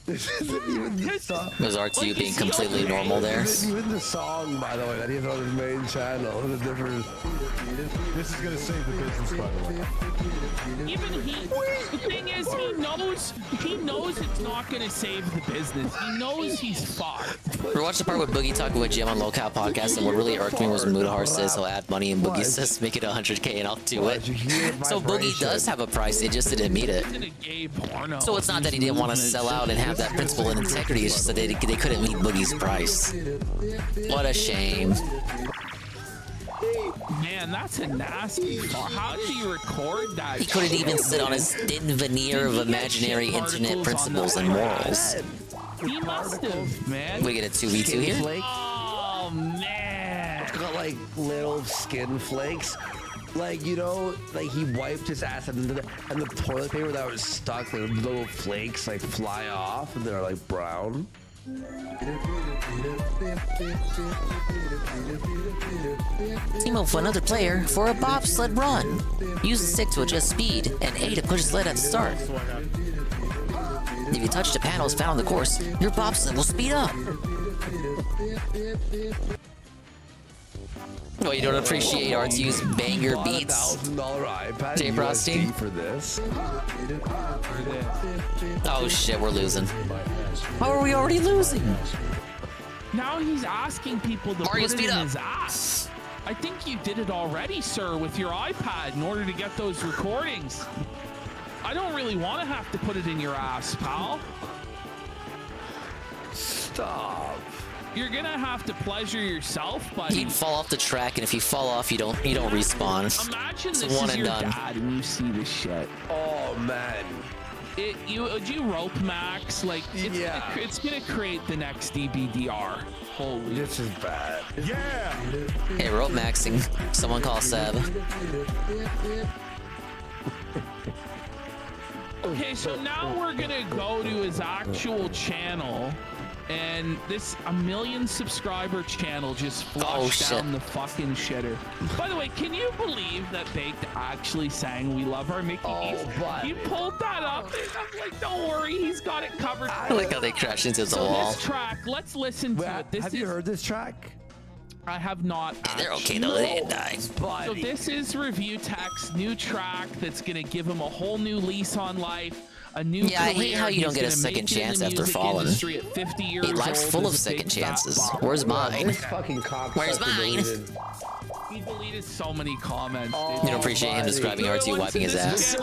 This isn't even the song. Was RTU being completely normal there? This isn't even the song, by the way, that he has on his main channel. The difference. This is gonna save the business, by the way. Even the thing is, he knows it's not gonna save the business. He knows he's fucked. We watched the part with Boogie talking with Jim on Local Podcast, and what really irked me was when Mudahar says he'll add money, and Boogie says make it 100K and I'll do it. So Boogie does have a price, they just didn't meet it. So it's not that he didn't want to sell out and have that principle and integrity, it's just that they couldn't meet Boogie's price. What a shame. Man, that's a nasty far. How did he record that? He couldn't even sit on his thin veneer of imaginary internet principles and morals. He must have, man. We get a 2v2 here. Oh, man. It's got like little skin flakes. Like, you know, like he wiped his ass and the toilet paper that was stuck, the little flakes like fly off and they're like brown. Team up with another player for a bobsled run. Use the stick to adjust speed and A to push sled at the start. If you touch the panels found on the course, your bobsled will speed up. Well, you don't appreciate RTU's banger beats? $1,000 iPad Jay Brosty? for this. Oh shit, we're losing. How are we already losing? Now he's asking people to Mario, put it speed in up. his ass. I think you did it already, sir, with your iPad in order to get those recordings. I don't really want to have to put it in your ass, pal. Stop. You're gonna have to pleasure yourself, buddy. You'd fall off the track, and if you fall off, you don't respawn. Imagine it's this one is and your done. dad, and you see this shit. Oh man. Would you rope max? Like, it's gonna create the next DBDR. Holy. This is bad. Yeah. Hey, rope maxing. Someone call Seb. Okay, so now we're gonna go to his actual channel, and this 1 million subscriber channel just flushed down the fucking shitter. By the way, can you believe that Baked actually sang "We Love Our Mickey D's"? He pulled that up, and I'm like, don't worry, he's got it covered. I like how they crashed into the wall. This track, let's listen to it. Have you heard this track? I have not. They're okay though, they didn't die. So this is Review Tech's new track that's gonna give him a whole new lease on life. A new Yeah, I hate career. how you don't He's get a gonna second make it in chance the after music falling. industry at 50 years Hey, life's old full as of a second big fat chances. bop. Where's mine? This fucking cocksucker Where's mine? deleted. He deleted so many comments. You dude. don't appreciate him describing R2 wiping his ass.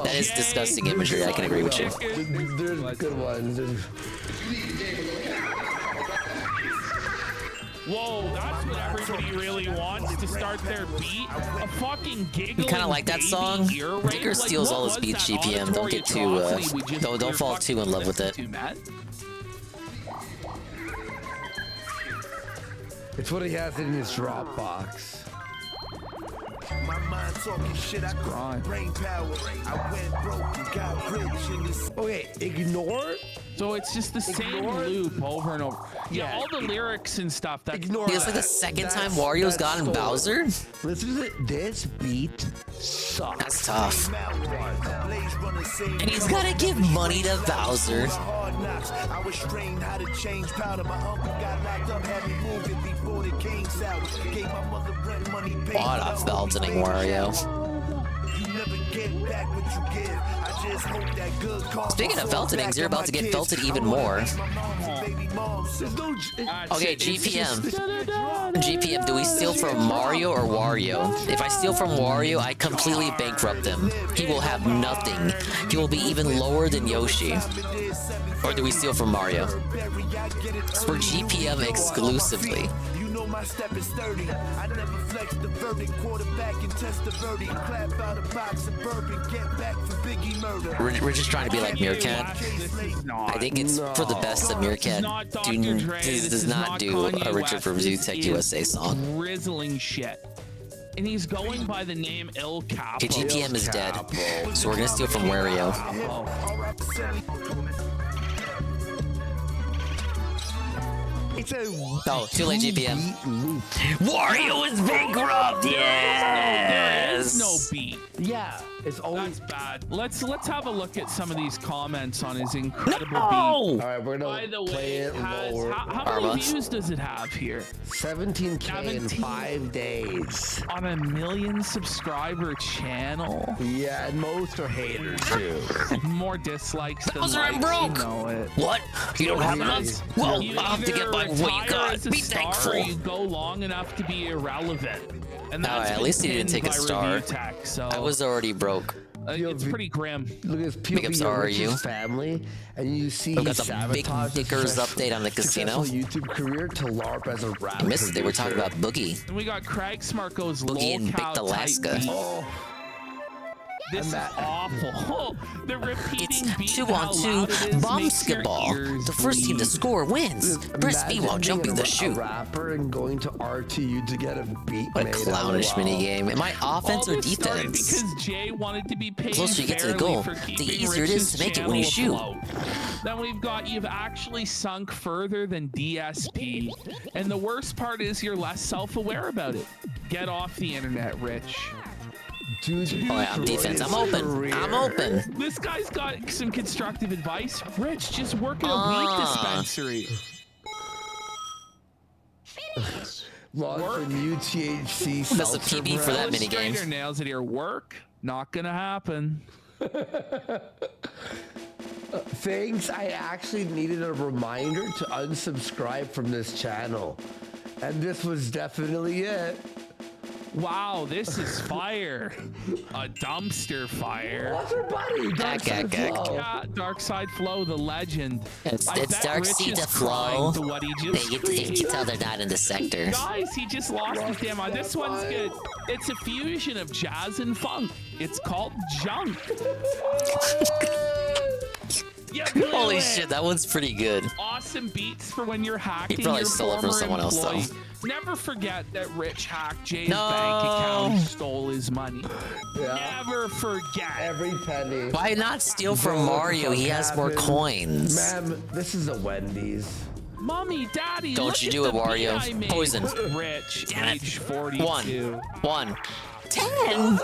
That is disgusting imagery, I can agree with you. There's good ones. Whoa, that's what everybody really wants to start their beat. A fucking giggling You kind of like that baby song? ear rape? Dingus Like, steals what all his was beats that GPM. Don't get too, auditory atrocity we just don't fall fucking too in love with it. listened to, man? It's what he has in his Dropbox. My mind talking shit, I got brain power. I went broke and got rich in this. Okay, ignore. So it's just the same loop over and over. Yeah, all the lyrics and stuff. That's Ignore It's like the second time Wario's gotten Bowser. Listen to this beat sucks. That's tough. And he's gotta give money to Bowser. I was trained how to change powder. My uncle got locked up, had me move it before the came south. Gave my mother rent money. What a feltoning Wario. You never get back what you give. I just hope that good karma. Speaking of feltonings, you're about to get felted even more. Okay, GPM. GPM, do we steal from Mario or Wario? If I steal from Wario, I completely bankrupt him. He will have nothing. He will be even lower than Yoshi. Or do we steal from Mario? It's for GPM exclusively. My step is 30. I never flex the verdict. Quarterback and test the verdict. Clap out a box of bourbon. Get back for Biggie murder. We're just trying to be like Meerkat. I think it's for the best that Meerkat does not do a Richard from Zootech USA song. Grizzling shit. And he's going by the name El Capo. Okay, GPM is dead, so we're gonna steal from Wario. Oh, too late, GPM. Wario is bankrupt. Yes. No beat. Yeah, it's always bad. Let's have a look at some of these comments on his incredible beat. All right, we're By gonna the play way, it lower. how many views does it have here? 17K in 5 days. On a 1 million subscriber channel. Yeah, and most are haters too. More dislikes than Bowser, I'm likes, broke. You know it. What? You don't have enough? Well, You I'll have to get by either what you retire got. as a Be star thankful. or you go long enough to be irrelevant. And All that's right, at least he didn't take a star. Tech, so I was already broke. it's pretty grim. Look at this Big ups POV are you? family, and you see We've he got the big sabotaged his Dickers successful- update on the casino. successful YouTube career to LARP as a rap I missed it. They were talking producer. about Boogie. And we got Craig Smarko's Boogie in lol-cow Baked Alaska. type beat. Oh. This is awful. The repeating beat, 2-on-2 basketball. The first team to score wins. Press B while jumping the A chute. rapper and going to RTU to get a beat What a made. clownish LOL. minigame. Am I offense All or this started defense? because Jay wanted to be paid The closer you get to the fairly goal, for the keeping easier it is Rich's to make it when you channel shoot. afloat. Then we've got you've actually sunk further than DSP. And the worst part is you're less self-aware about it. Get off the internet, Rich. Dude, Oh yeah, I'm defense. I'm open. I'm open. This guy's got some constructive advice. Rich, just work at a weed dispensary. Log for new THC. That's a PB for that minigame. Straighter nails at your work. Not gonna happen. Thanks, I actually needed a reminder to unsubscribe from this channel. And this was definitely it. Wow, this is fire. A dumpster fire. What's her buddy? Dark Side Flow. Yeah, Dark Side Flow, the legend. It's Dark Side Flow. Flow. You can tell they're not in the sector. Guys, he just lost his damn mind. This one's good. It's a fusion of jazz and funk. It's called Junk. Holy shit, that one's pretty good. Awesome beats for when you're hacking. He probably your stole it from someone else, employee. though. Never forget that Rich hacked Jay's bank account and stole his money. Never forget. Every penny. Why not steal from Mario? He has more coins. Ma'am, this is a Wendy's. Mommy, Daddy, Don't look you at do the it, Wario. beat I made. Poison. Rich, Damn it. age 42. One. 10.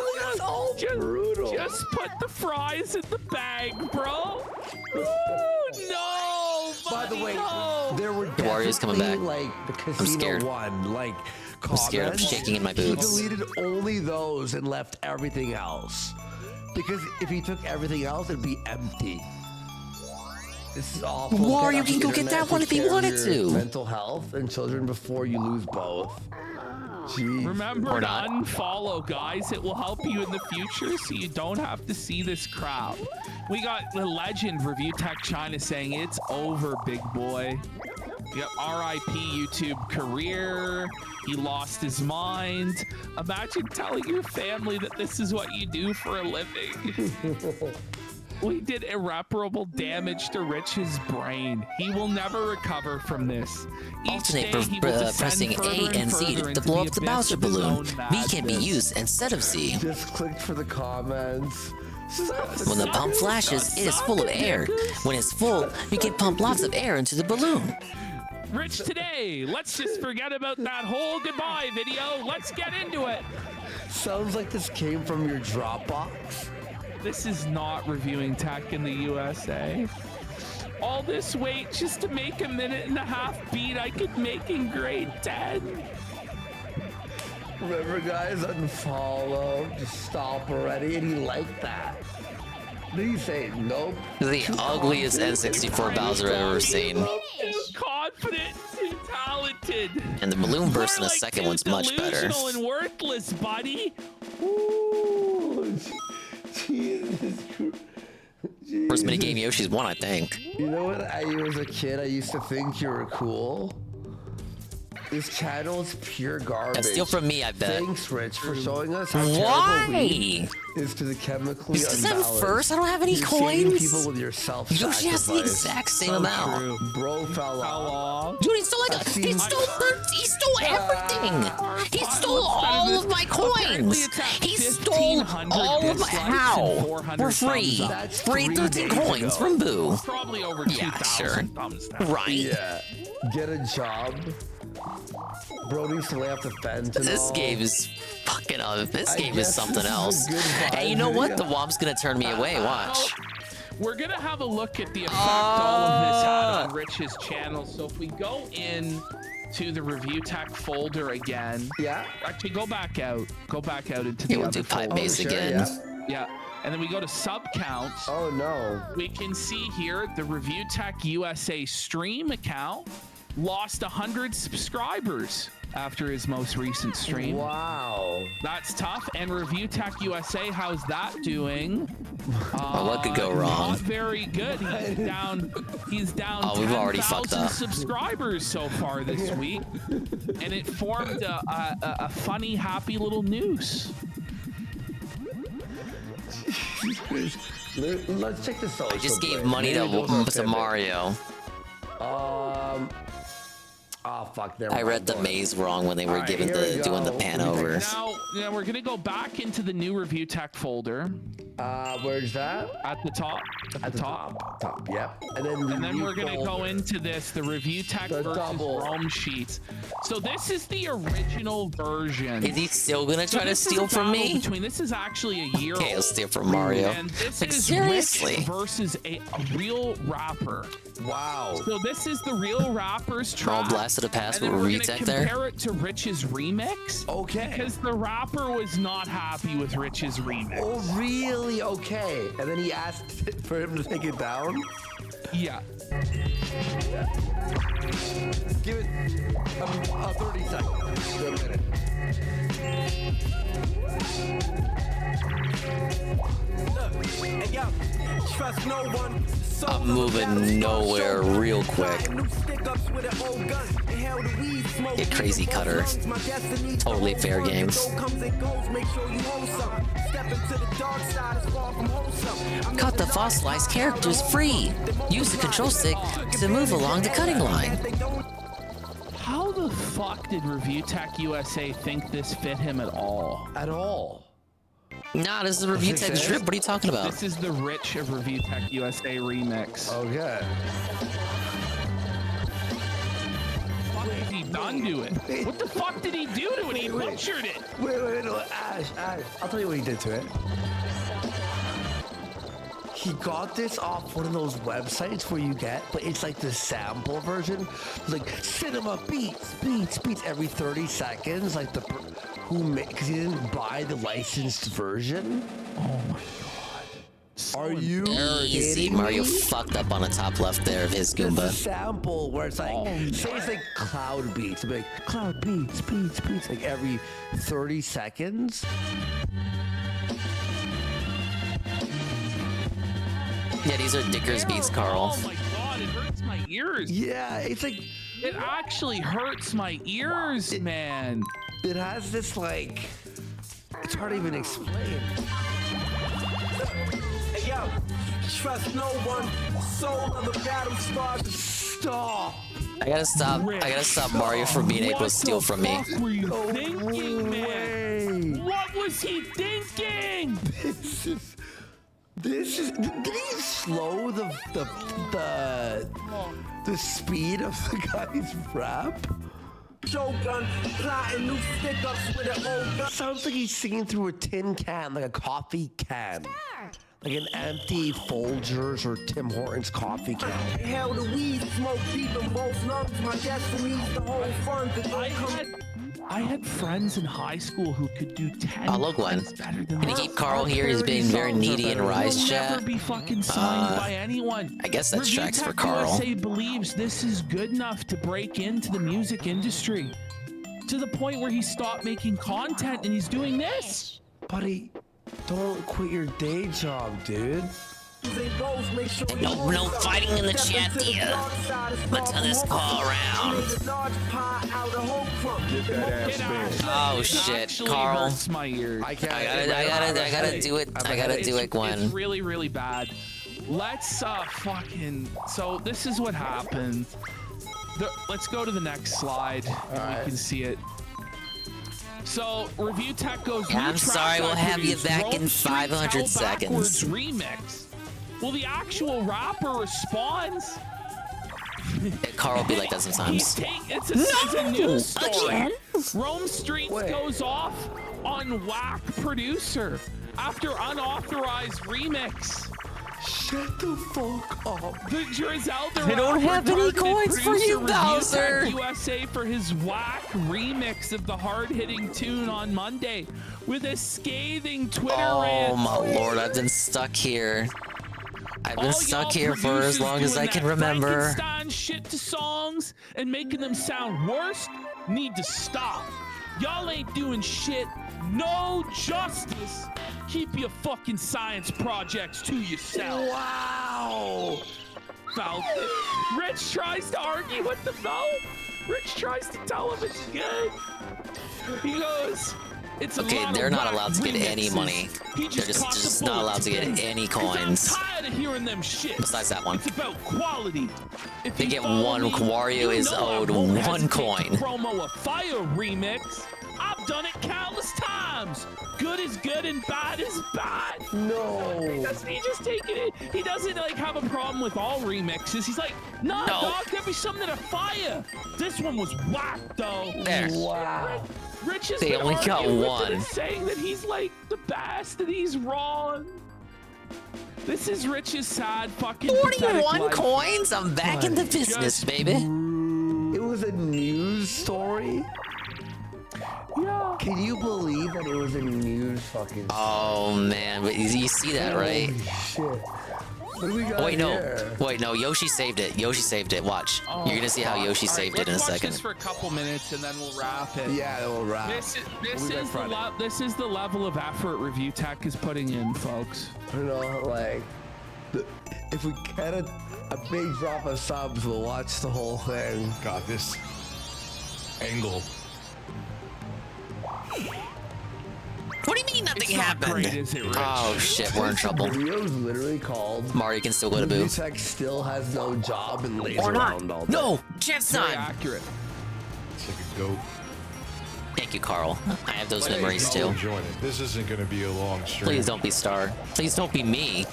Just put the fries in the bag, bro. Ooh, no. By the way, no. there were Wario's coming back. Like the Casino I'm scared. one, like I'm scared. I'm comments. shaking in my He boots. deleted only those and left everything else. Because if he took everything else, it'd be empty. This is awful. Wario Get can off go the get internet, that one take if he care of wanted your to. Mental health and children before you lose both. Jeez. Remember to unfollow, guys. It will help you in the future so you don't have to see this crowd. We got the legend Review Tech China saying it's over, big boy. Yep, RIP YouTube career. He lost his mind. Imagine telling your family that this is what you do for a living. We did irreparable damage to Rich's brain. He will never recover from this. Alternate pressing A and Z to blow up the Bowser balloon. B can be used instead of C. Just clicked for the comments. When the pump flashes, it is full of air. When it's full, you can pump lots of air into the balloon. Rich today, let's just forget about that whole goodbye video. Let's get into it. Sounds like this came from your Dropbox. This is not reviewing tech in the USA. All this wait just to make a 1.5 beat I could make in grade 10. Remember, guys, unfollow. Just stop already. And he liked that. Did he say nope? The ugliest N64 Bowser I've ever seen. Too confident, too talented. And the balloon burst in the second one's much better. Delusional and worthless, buddy. Ooh, Jesus Christ. First minigame Yoshi's won, I think. You know what? I was a kid, I used to think you were cool. This channel is pure garbage. And steal from me, I bet. Thanks, Rich, for showing us how Why? terrible weed is to the chemically Is this unbalanced. first? I don't have any You're saving coins. people with your self-sacrifice. Yoshi has the exact same amount. Bro fell off. Dude, he stole he stole everything. He stole all of my coins. He stole all of my how for free. Free 13 coins from Boo. Probably over 2,000 Yeah, sure. thumbs down. Right. Yeah. Get a job. Bro needs to lay off the fentanyl. This game is fucking this game is something this is a else. good vibe Hey, you know what? video. The WOM's gonna turn me away. Watch. We're gonna have a look at the effect all of this had on Rich's channel. So if we go in to the review tech folder again. Yeah. Actually, go back out. Go back out into Yeah, the we'll other do Pipe folder. Base again. Yeah. And then we go to sub counts. Oh no. We can see here the Review Tech USA stream account lost 100 subscribers after his most recent stream. Wow. That's tough. And Review Tech USA, how's that doing? Well, what could go wrong? Not very good. He's down Oh, we've already 10,000 fucked up. subscribers so far this week. And it formed a funny, happy little noose. Let's check the social. I just gave break. money Maybe those are to pivot. Mario. Oh fuck! There. I read the maze wrong when they were doing the pan over. Now we're gonna go back into the new Review Tech folder. Where's that? At the top. At the top. Top. Yep. And then we're gonna go into the Review Tech versus Rome sheets. So this is the original version. Is he still gonna try to steal from me? This is actually a year. Okay, I'll steal from Mario. And this Like, is seriously? Rich versus a real rapper. Wow. So this is the real rapper's All track. blasted a pass And with then a we're gonna retech there. compare it to Rich's remix. Okay. Because the rapper was not happy with Rich's remix. Oh really? Okay. And then he asked for him to take it down. Yeah. Give it 30 seconds. A minute. I'm moving nowhere real quick. Get crazy cutter. Totally fair games. Cut the fossilized characters free. Use the control stick to move along the cutting line. How the fuck did Review Tech USA think this fit him at all? At all? Nah, this is Review Tech Drip. What are you talking about? This is the Rich of Review Tech USA remix. Okay. What has he done to it? What the fuck did he do to it? He butchered it. Wait, no, Ash. I'll tell you what he did to it. He got this off one of those websites where you get, but it's like the sample version, like cinema beats every 30 seconds, like because he didn't buy the licensed version. Oh my god! Are you Easy. Mario fucked up on the top left there of his Goomba. It's a sample where it's like, say it's like cloud beats, like cloud beats, like every 30 seconds. Yeah, these are Dicker's beats, Carl. Oh my god, it hurts my ears. Yeah, it's like... It actually hurts my ears, man. It has this, like... It's hard to even explain. Hey, yo, trust no one. Soul of the battle starts. Stop. I gotta stop Mario from being able to steal from me. What were you thinking, man? What was he thinking? Did he slow the speed of the guy's rap? Shotgun, plotting new stick-ups with an old gun. Sounds like he's singing through a tin can, like a coffee can. Like an empty Folgers or Tim Hortons coffee can. Hell, the weed smoke deep in both lungs. My destiny's the whole fun. I had friends in high school who could do 10 Oh, look, Glenn. Can you keep Carl here? He's being very needy in Rise chat. Never be fucking signed by anyone. I guess that's tracks for Review Carl. Tech USA believes this is good enough to break into the music industry to the point where he stopped making content and he's doing this. Buddy, don't quit your day job, dude. No fighting in the chat, dear. Let's turn this call around. Oh shit, Carl. My ears. I gotta do it. I gotta do it, Gwen. It's really, really bad. Let's so this is what happened. Let's go to the next slide. We can see it. So Review Tech goes. I'm sorry, we'll have you back in 500 seconds. Remix. Well, the actual rapper responds. Carl will be like that sometimes. It's a news story. Again? Rome Streets goes off on whack producer after unauthorized remix. Shut the fuck up. The Drizelda I don't have any coins for you, Bowser. USA for his whack remix of the hard-hitting tune on Monday with a scathing Twitter rant. Oh my lord, I've been stuck here. I've been stuck here for as long as I can remember. Frankenstein shit to songs and making them sound worse need to stop. Y'all ain't doing shit. No justice. Keep your fucking science projects to yourself. Wow. Rich tries to argue with the vote. Rich tries to tell him it's good. He goes, it's okay, they're not allowed to get any money. They're just not allowed to get any coins. I'm tired of hearing them shit. Besides that one. It's about quality. If they get one. Wario is owed 1 coin. Promo a Fire remix. I've done it countless times. Good is good and bad is bad. No. He just taking it. He doesn't like have a problem with all remixes. He's like, nah, dog, there'd be something to fire. This one was whack though. There. Wow. Rich is they only got one. Saying that he's like the best and he's wrong. This is Rich's sad fucking 41 coins? I'm back in the business, baby. It was a news story? Yeah. Can you believe that it was a news fucking story? Oh man, but you see that, right? Holy shit. What do we got Wait, no, Yoshi saved it. Yoshi saved it. Watch. You're gonna see how Yoshi saved it in a second. Let's watch this for a couple minutes and then we'll wrap it. Yeah, we'll wrap. This is the level of effort Review Tech is putting in, folks. You know, like If we get a big drop of subs, we'll watch the whole thing. God, this angle. What do you mean nothing It's not happened? great, is it, Rich? Oh shit, we're in trouble. The video's literally called Mario can still go to booth. Tech still has no job and lays Or not. around all day. No, chance Very time. accurate. It's like a goat. Thank you, Carl. I have those Hey, memories y'all too. enjoying it. This isn't going to be a long stream. Please don't be Star. Please don't be me.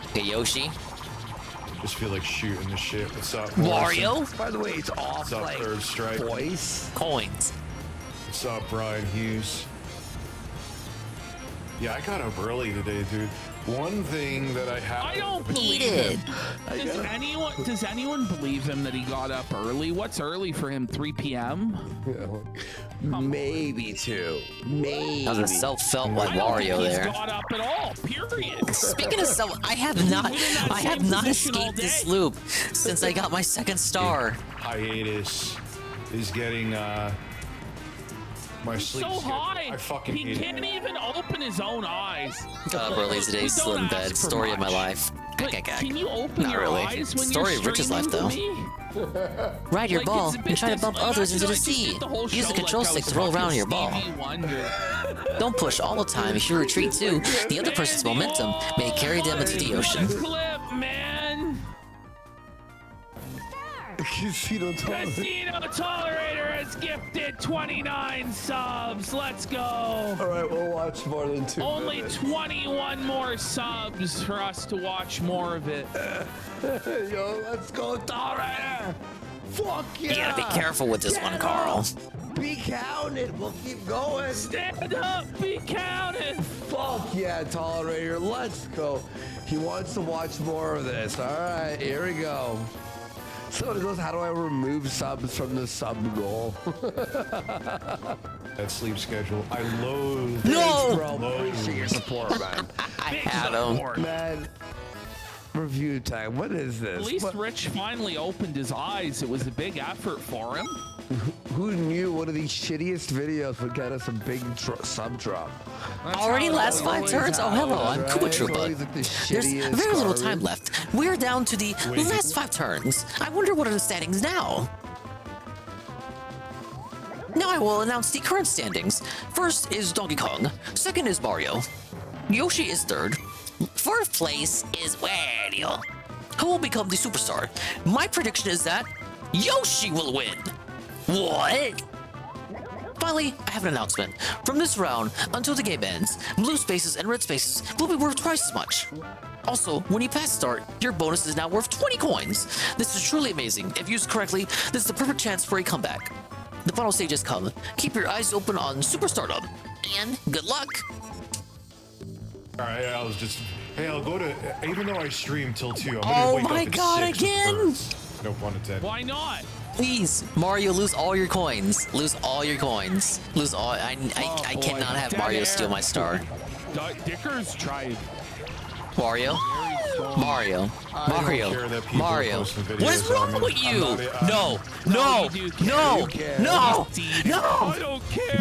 Okay, Yoshi. Just feel like shooting the shit. What's up, Wario? Morrison? By the way, it's off What's up, like Third Strike? voice. Coins. What's up, Brian Hughes? Yeah, I got up early today, dude. One thing that I have. I don't believe him. Does anyone believe him that he got up early? What's early for him? 3 p.m. Maybe 2. Maybe. That was a self-felt like I don't Wario think there. He's got up at all. Period. Speaking of self, I have not escaped this loop since I got my second star. Hiatus is getting my He's sleep so schedule. high. I fucking He hate can't it. even open his own eyes. Got up early today, still in bed. Story of my life. Can you open Not your really. eyes when Story you're of Rich's life, streaming though. to me? Ride your Like, ball it's a and try to business. bump Like, others into the imagine I just sea. did the whole Use show the control like I stick was to roll around fucking your ball. Stevie Wonder. Don't push all the time. If you retreat too, the other person's momentum may carry them into the ocean. Clip, man. Casino Casino Tolerator has gifted 29 subs. Let's go. All right, we'll watch more than 2 Only minutes. 21 more subs for us to watch more of it. Yo, let's go, Tolerator. Fuck yeah. You gotta be careful with this one, Carl. Be counted. We'll keep going. Stand up. Be counted. Fuck yeah, Tolerator. Let's go. He wants to watch more of this. All right, here we go. Someone goes, how do I remove subs from the sub goal? That sleep schedule. I loathe. No! Bro, appreciate your support, man. I had him. Man, review time. What is this? At least What- Rich finally opened his eyes. It was a big effort for him. Who knew one of these shittiest videos would get us a big sub drop? Already last 5 turns? Oh, hello, I'm Koopa Troopa. There's very little time left. We're down to the last 5 turns. I wonder what are the standings now? Now I will announce the current standings. First is Donkey Kong. Second is Mario. Yoshi is third. Fourth place is Wario. Who will become the superstar? My prediction is that Yoshi will win. What? Finally, I have an announcement. From this round, until the game ends, blue spaces and red spaces will be worth twice as much. Also, when you pass start, your bonus is now worth 20 coins. This is truly amazing. If used correctly, this is the perfect chance for a comeback. The final stage has come. Keep your eyes open on Superstardom. And good luck. All right, I was just. Hey, I'll go to. Even though I stream till 2, I'm Oh gonna wake my up at God, 6 again? first. No pun intended. Why not? Please, Mario, lose all your coins. Lose all your coins. Lose all. I boy, cannot have dead Mario air. steal my star. Dicker's tried. Mario? Mario. I don't Mario. care that people Mario. posting videos What is wrong on me. with I'm you? not- No. No, No. you do care. No. You care. No. Steve. No. I don't care.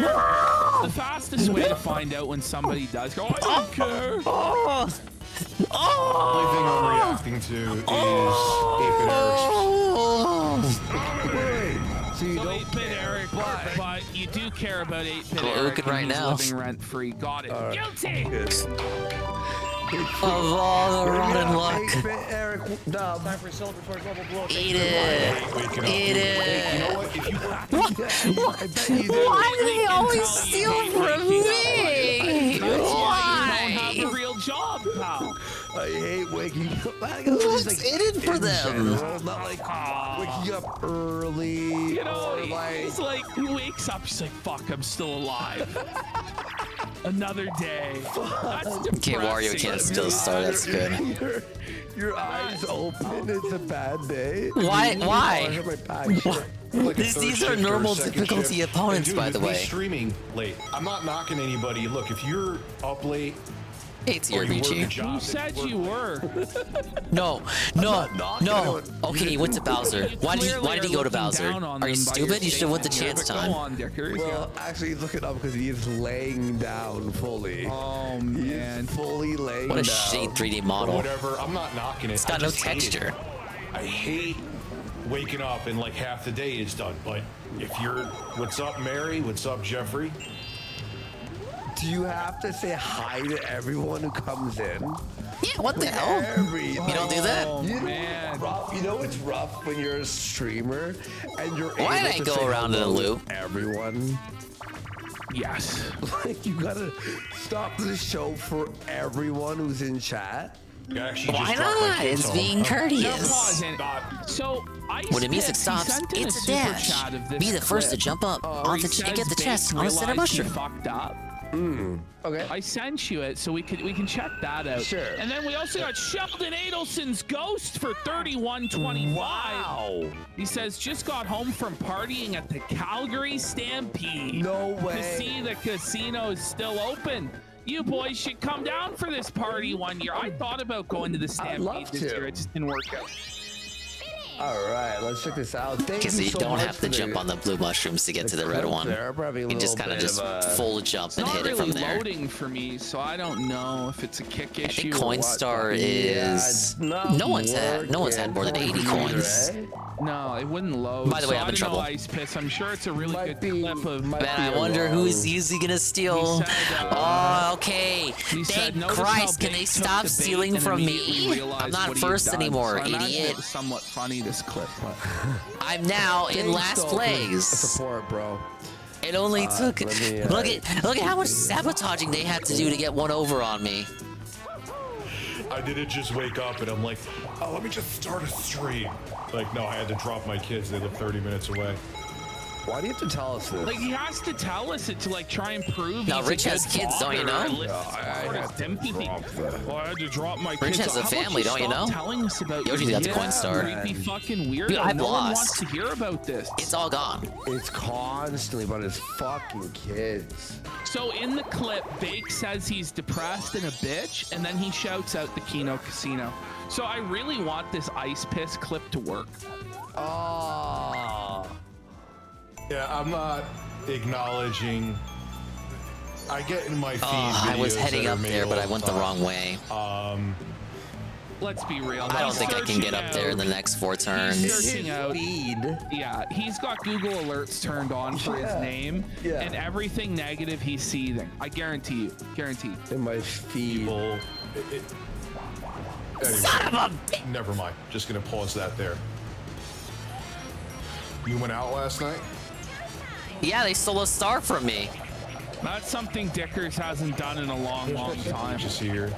The fastest way to find out when somebody does go, I don't care. Oh. The only thing I'm reacting to is 8-bit Eric's. So you So don't 8-bit Eric, but you do care about 8-bit Well, Eric. looking right and he's now. living rent free. Got it. Guilty. Of all the rotten luck. 8-bit Eric dub. Time for celebratory global blow. Eat it. Eat it. You know what? If you I bet you do. Why do they always steal from me? You don't Why? have a real job, pal. I hate waking up. What's in it for them? General, not like waking up early. You know, or like, he's like, he wakes up, he's like, fuck, I'm still alive. Another day. That's Okay, Wario depressing. can't steal a star. That's good. your eyes open. It's a bad day. Why? Oh, I Why? hit my pack. Shit. like a These third are shift or a normal second difficulty shift. opponents, And dude, by the with me way. streaming late. I'm not knocking anybody. Look, if you're up late Hate to reach you. Who said you were? No. Okay, you went to Bowser. Why did he go to Bowser? Are you stupid? You should have went to Chance Time. Well, actually, look it up because he is laying down fully. Oh man, fully laying What a down. shitty 3D model. Whatever. I'm not knocking it. It's got I no just hate it. texture. I hate waking up and like half the day is done. But if you're, what's up, Mary? What's up, Jeffrey? Do you have to say hi to everyone who comes in? Yeah, what the hell? You don't do that? You know it's rough when you're a streamer and you're Why able did I to go say around in a hello to loop? Everyone. Yes. Like you gotta stop the show for everyone who's in chat. Why not? It's being courteous. So When the music stops, it's a dash. Be the first to jump up and get the chest on a center mushroom. Fucked up. Okay. I sent you it so we can check that out. Sure. And then we also got Sheldon Adelson's Ghost for $31.25. Wow. He says just got home from partying at the Calgary Stampede. No way. To see the casino is still open. You boys should come down for this party one year. I thought about going to the Stampede this year. It just didn't work out. All right, let's check this out. Thank Because you so don't much have for to jump on the blue mushrooms to get to the red one. You just kind of just full jump and hit it from there. Loading for me, so I don't know if it's a kick I issue. think Coinstar is no one's had more than 80 coins. No, it wouldn't load. By the way, so I'm in I don't know, trouble. Ice Piss. I'm sure it's a really good clip of. Man, I wonder who's usually gonna steal. Oh, okay. Thank Christ, can they stop stealing from me? I'm not first anymore, idiot. It was somewhat funny, this clip, but I'm now in last place. Support, bro. It only took. Look at how much sabotaging they had to do to get one over on me. I didn't just wake up and I'm like, oh, let me just start a stream. Like, no, I had to drop my kids. They live 30 minutes away. Why do you have to tell us this? like he has to tell us it to like try and prove. Now, he's a Rich has good kids, don't you father know? and I had to drop my kids. Rich has a How about family, don't you stop know? Telling us about Yoshi's got the Coinstar. Creepy fucking weird. Dude, I've no one lost. wants to hear about this. It's all gone. It's constantly about his fucking kids. So in the clip, Bake says he's depressed and a bitch, and then he shouts out the Kino Casino. So I really want this Ice Piss clip to work. Oh. Yeah, I'm not acknowledging. I get in my feed. I was videos heading that are up made there, but all I the went the time. wrong way. Let's be real. I don't think I can get up there in the next 4 turns. He's searching out. Yeah, he's got Google Alerts turned on for his name, and everything negative he's seething. I guarantee you. Guaranteed. In my feed. Anyway, Son of a never mind. Just gonna pause that there. You went out last night? Yeah, they stole a star from me. That's something Dickers hasn't done in a long, long time. Just here.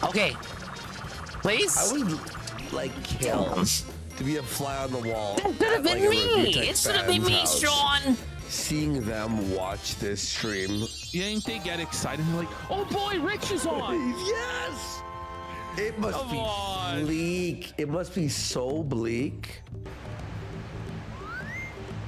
Okay. Please? I would like kill to be a fly on the wall. That should have been like, me. It should have been me, Sean. Seeing them watch this stream. You think they get excited and they're like, oh boy, Rich is on. Yes. It must be bleak. It must be so bleak.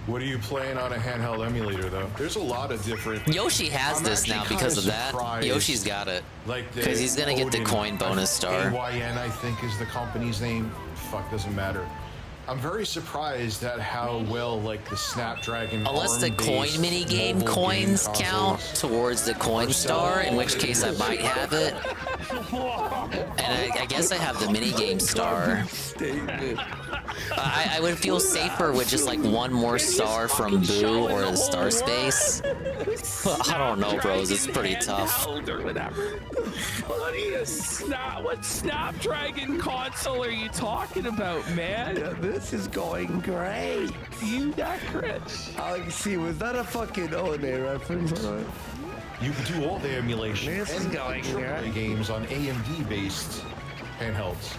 What are you playing on a handheld emulator though? There's a lot of different. Yoshi has this now because of that. Yoshi's got it. Like because he's gonna get the coin bonus star. AYN, I think, is the company's name. Fuck, doesn't matter. I'm very surprised at how well like the Snapdragon. Unless the coin mini game coins count towards the coin star, in which case I might have it. And I guess I have the mini game star. I would feel safer with just like one more star from Boo or the Star Space. I don't know, bros. It's pretty tough. What Snapdragon console are you talking about, man? Yeah, this is going great. You that rich. See, was that a fucking ONA reference? You can do all the emulation This is and going AAA great. games on AMD-based handhelds.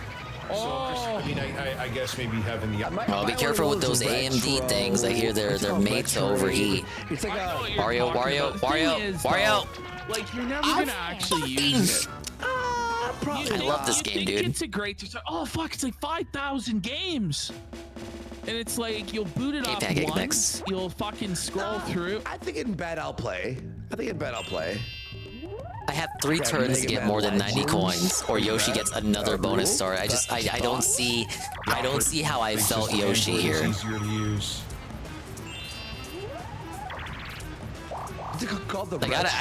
So I mean, I guess maybe having the. Well, be careful with those AMD things. I hear they're made to overheat. It's like Wario. Like you're never gonna actually use it. I love this game, dude. It's a great. Oh fuck! It's like 5,000 games, and it's like you'll boot it up Pancake once. mix. You'll fucking scroll through. I think in bed I'll play. I think I bet I'll play. I have 3 turns to get more than 90 coins, or Yoshi gets another bonus star. I don't see how I felt Yoshi here. Easier to use. I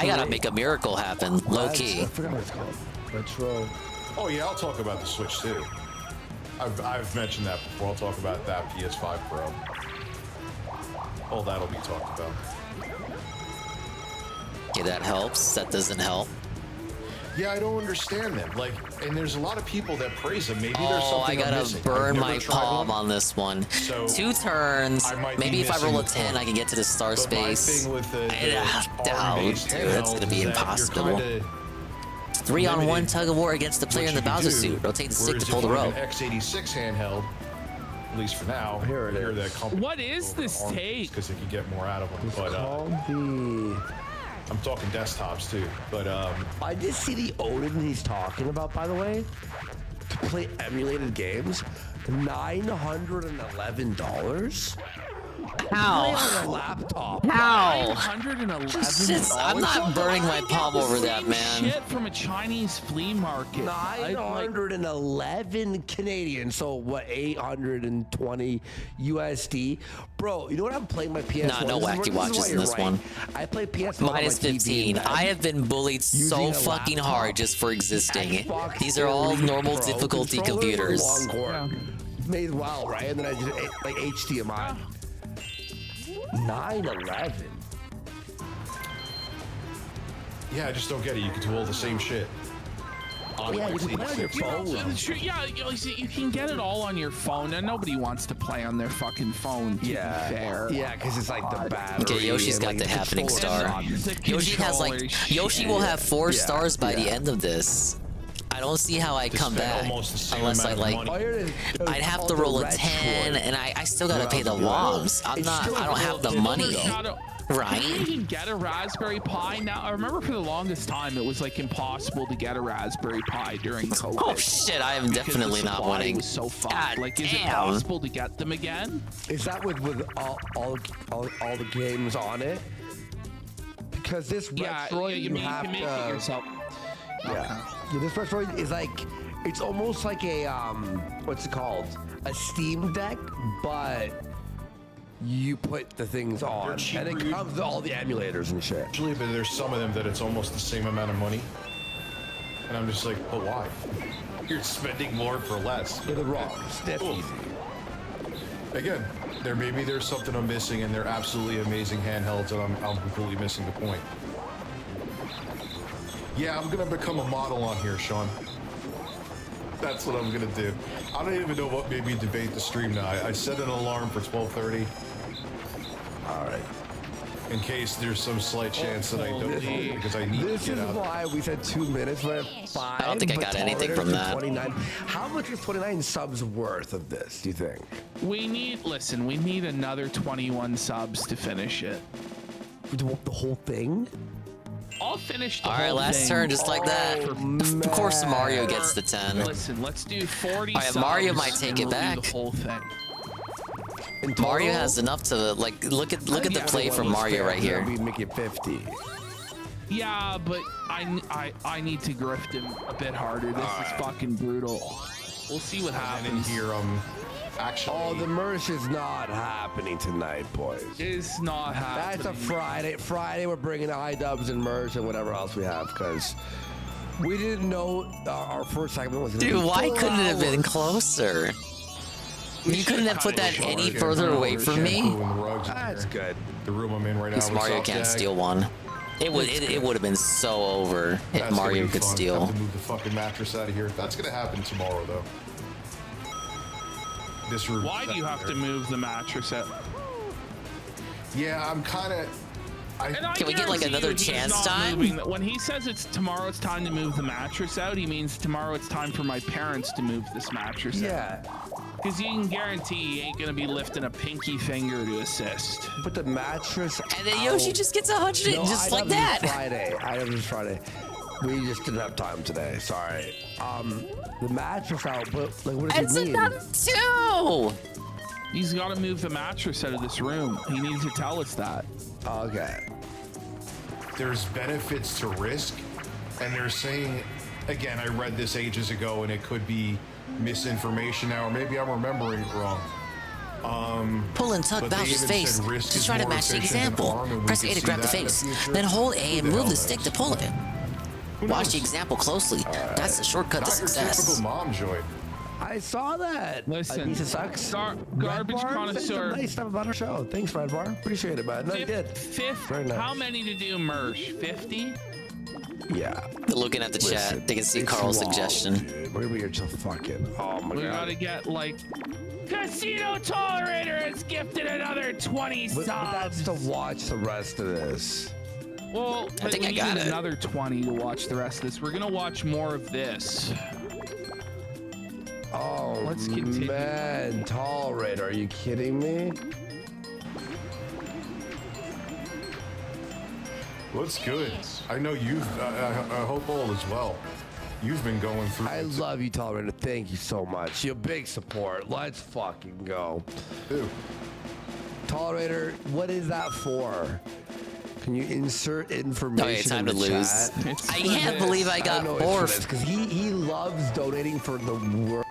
gotta make a miracle happen, low key. I forgot what it's called. Retro. Oh yeah, I'll talk about the Switch too. I've mentioned that before. I'll talk about that PS5 Pro. All that'll be talked about. Okay, that helps. That doesn't help. Yeah, I don't understand them. Like, and there's a lot of people that praise them. Maybe there's something I I'm gotta missing. burn my palm on this one. So 2 turns. Maybe if I roll a 10, I can get to the star space. Thing with the dude, that's gonna be impossible. 3-on-1 tug of war against the player in the Bowser suit. Rotate the stick to pull the rope. X86 handheld, at least for now. Here that company. What is this take? Because they can get more out of them. But I'm talking desktops too. But I did see the Odin he's talking about, by the way, to play emulated games. $911. How? On a laptop. How? $911. I'm not burning my palm over that, man. Shit from a Chinese flea market. 911 Canadian, so what, 820 USD? Bro, you know what I'm playing my PS4? Nah, no wacky watches in this one. I play PS4. Minus 15. I have been bullied so fucking hard just for existing. These are all normal difficulty computers. Made well, right? And then I did like HDMI. 911. yeah, I just don't get it. You can do all the same shit. Yeah, you can play on your phone. Yeah, you can get it all on your phone, and nobody wants to play on their fucking phone. To be fair. Yeah, because it's like the battery. Okay, Yoshi's got the happening star. Yoshi has Yoshi will have 4 stars by the end of this. I don't see how I come back unless I I'd have to roll a 10, and I still gotta pay the WOMs. I don't have the money. Right? You can get a Raspberry Pi now. I remember for the longest time it was like impossible to get a Raspberry Pi during COVID. Oh shit! I am definitely not winning. Was so fucked. Like, is it possible to get them again? Is that with all the games on it? Because this retro, you can make it yourself. Yeah, this retro is like, it's almost like a what's it called? A Steam Deck, but you put the things on, and it comes with all the emulators and shit. Actually, but there's some of them that it's almost the same amount of money, and I'm just like, but why? You're spending more for less. You're wrong. Step easy. Again, maybe there's something I'm missing, and they're absolutely amazing handhelds, and I'm completely missing the point. Yeah, I'm gonna become a model on here, Sean. That's what I'm gonna do. I don't even know what made me debate the stream now. I set an alarm for 12:30. All right. In case there's some slight chance that I don't need because I need to get out. This is why we said 2 minutes. We're at 5. I don't think I got anything from that. 29. How much is 29 subs worth of this, do you think? We need another 21 subs to finish it. The whole thing? I'll finish the All right, whole last thing. turn, just like that. Of course, Mario gets the 10. Listen, let's do 40 All right, subs. Mario might take and it we'll do back. the whole thing. Mario has enough to look at the play from Mario right here. We make it 50. Yeah, but I need to grift him a bit harder. This is fucking brutal. We'll see what happens. Here, actually, the merch is not happening tonight, boys. It's not happening. That's a Friday. Friday, we're bringing the iDubbbz and merch and whatever else we have, because we didn't know our first segment was going to be Dude, why 4 couldn't it have been hours. closer? You couldn't have put that any further away from me? That's good. The room I'm in right now. Because Mario can't steal one. It would have been so over if Mario could steal. I have to move the fucking mattress out of here. That's gonna happen tomorrow, though. This room. Why do you have to move the mattress out? Yeah, I'm kind of. Can we get like another chance time? When he says tomorrow it's time to move the mattress out, he means tomorrow it's time for my parents to move this mattress out. Yeah. Because you can guarantee he ain't gonna be lifting a pinky finger to assist. Put the mattress. And then Yoshi just gets 100 just like that. I have this Friday. We just didn't have time today. Sorry. The mattress out. But like, what does it mean? It's another 2. He's got to move the mattress out of this room. He needs to tell us that. Okay. there's benefits to risk, and they're saying, again, I read this ages ago, and it could be misinformation now, or maybe I'm remembering it wrong. Pull and tuck but they Bowser's even face said risk to is try to more match the efficient than example. harm, and we Press could A to see grab the that in face, future. then hold A and Who the move the hell stick knows? to pull it. Watch the example closely. That's the shortcut to Not your success. typical mom joy. I saw that. Listen, Anissa sucks. garbage Red Bar connoisseur. said some nice stuff about our show. Thanks, Red Bar. Appreciate it, man. No, you did. Very nice. How many to do, Mersh? 50? Yeah. Looking at the chat, they can see Carl's suggestion. Maybe you're just fucking. Oh my We god. gotta get like. Casino Tolerator has gifted another 20 subs. But that's to watch the rest of this. Well, I think we I got need it. another 20 to watch the rest of this. We're gonna watch more of this. Oh, Let's continue. man, Tolerator, are you kidding me? Well, it's good. I know you've, I hope all is well. You've been going through. I love you, Tolerator. Thank you so much. You're a big support. Let's fucking go. Dude. Tolerator, what is that for? Can you insert information? Okay, time in to the lose. chat? I can't believe I got morphed. Because he loves donating for the world.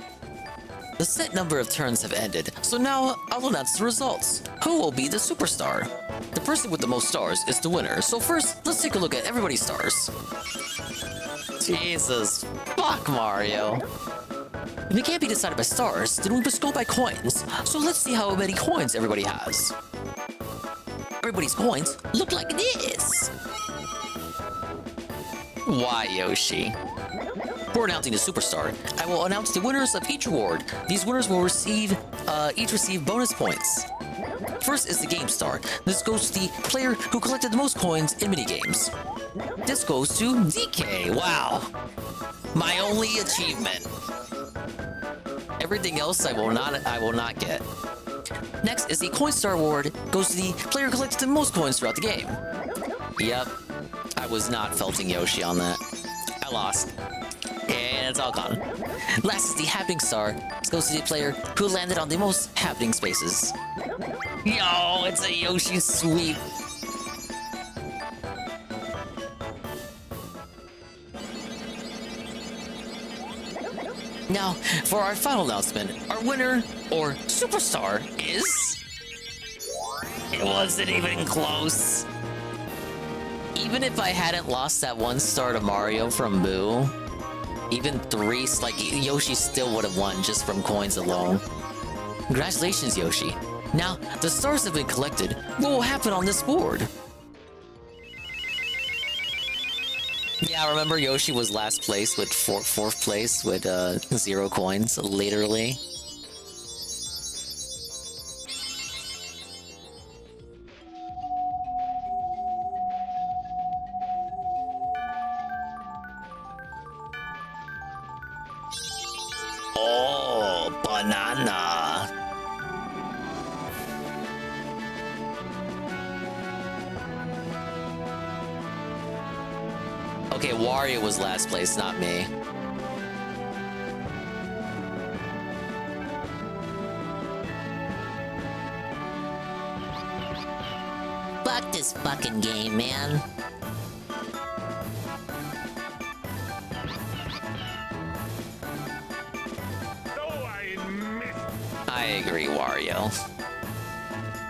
The set number of turns have ended, so now I'll announce the results. Who will be the superstar? The person with the most stars is the winner. So first, let's take a look at everybody's stars. Jesus, fuck Mario. If it can't be decided by stars, then we must go by coins. So let's see how many coins everybody has. Everybody's coins look like this. Why, Yoshi? Before announcing the superstar, I will announce the winners of each award. These winners will each receive bonus points. First is the Game Star. This goes to the player who collected the most coins in minigames. This goes to DK. Wow. My only achievement. Everything else I will not get. Next is the Coin Star Award. Goes to the player who collected the most coins throughout the game. Yep. I was not felting Yoshi on that. I lost. And it's all gone. Last is the Happening Star. This goes to the player who landed on the most happening spaces. Yo, it's a Yoshi sweep. Now, for our final announcement, our winner, or superstar, is... It wasn't even close. Even if I hadn't lost that one star to Mario from Boo, even three, like, Yoshi still would have won just from coins alone. Congratulations, Yoshi. Now, the stars have been collected. What will happen on this board? Yeah, remember Yoshi was last place with fourth place with 0 coins, literally. Oh, banana. Okay, Wario was last place, not me. Fuck this fucking game, man. I agree, Wario.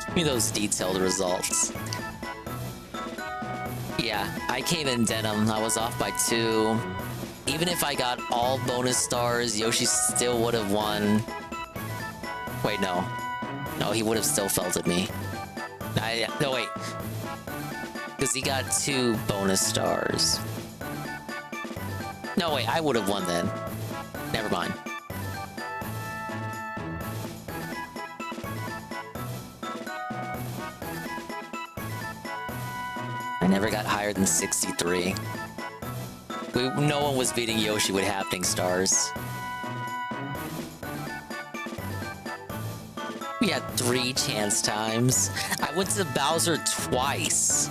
Give me those detailed results. Yeah, I came in denim. I was off by 2. Even if I got all bonus stars, Yoshi still would have won. Wait, no. No, he would have still felted me. No, wait. Because he got 2 bonus stars. No, wait, I would have won then. Never mind. I never got higher than 63. No one was beating Yoshi with happening stars. We had 3 chance times. I went to Bowser twice.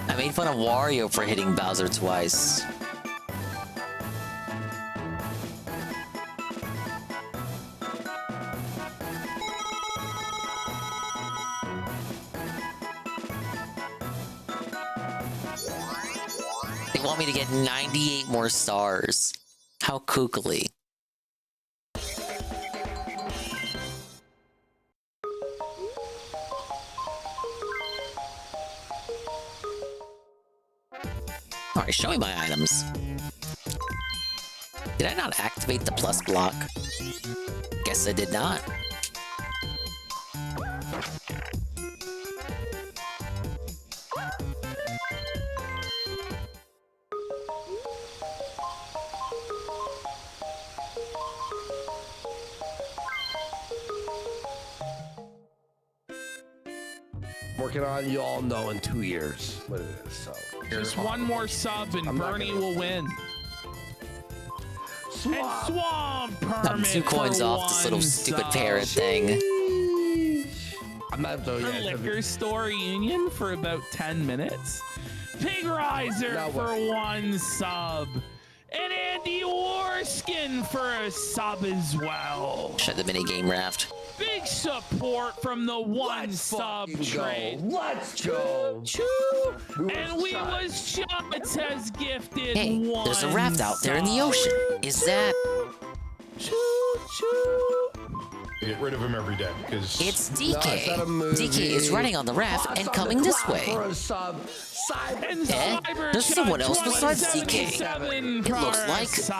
I made fun of Wario for hitting Bowser twice. They want me to get 98 more stars. How kookily. Alright, show me my items. Did I not activate the plus block? Guess I did not. Working on, you all know, in 2 years what it is. So Just one more sub and Bernie will win. And swamp permit. I'm 2 coins for off this little one stupid sub. parrot thing. I'm not though. The liquor store union for about 10 minutes. Pig Riser for 1 sub. And Andy Warskin for a sub as well. Shut the minigame raft. Big support from the 1 sub trade. Let's go. And we was Shots has gifted Hey, 1 there's a raft out there in the ocean. Is that... Get rid of him every day because It's DK. DK is running on the raft and coming this way. Eh? There's someone else besides DK. It looks like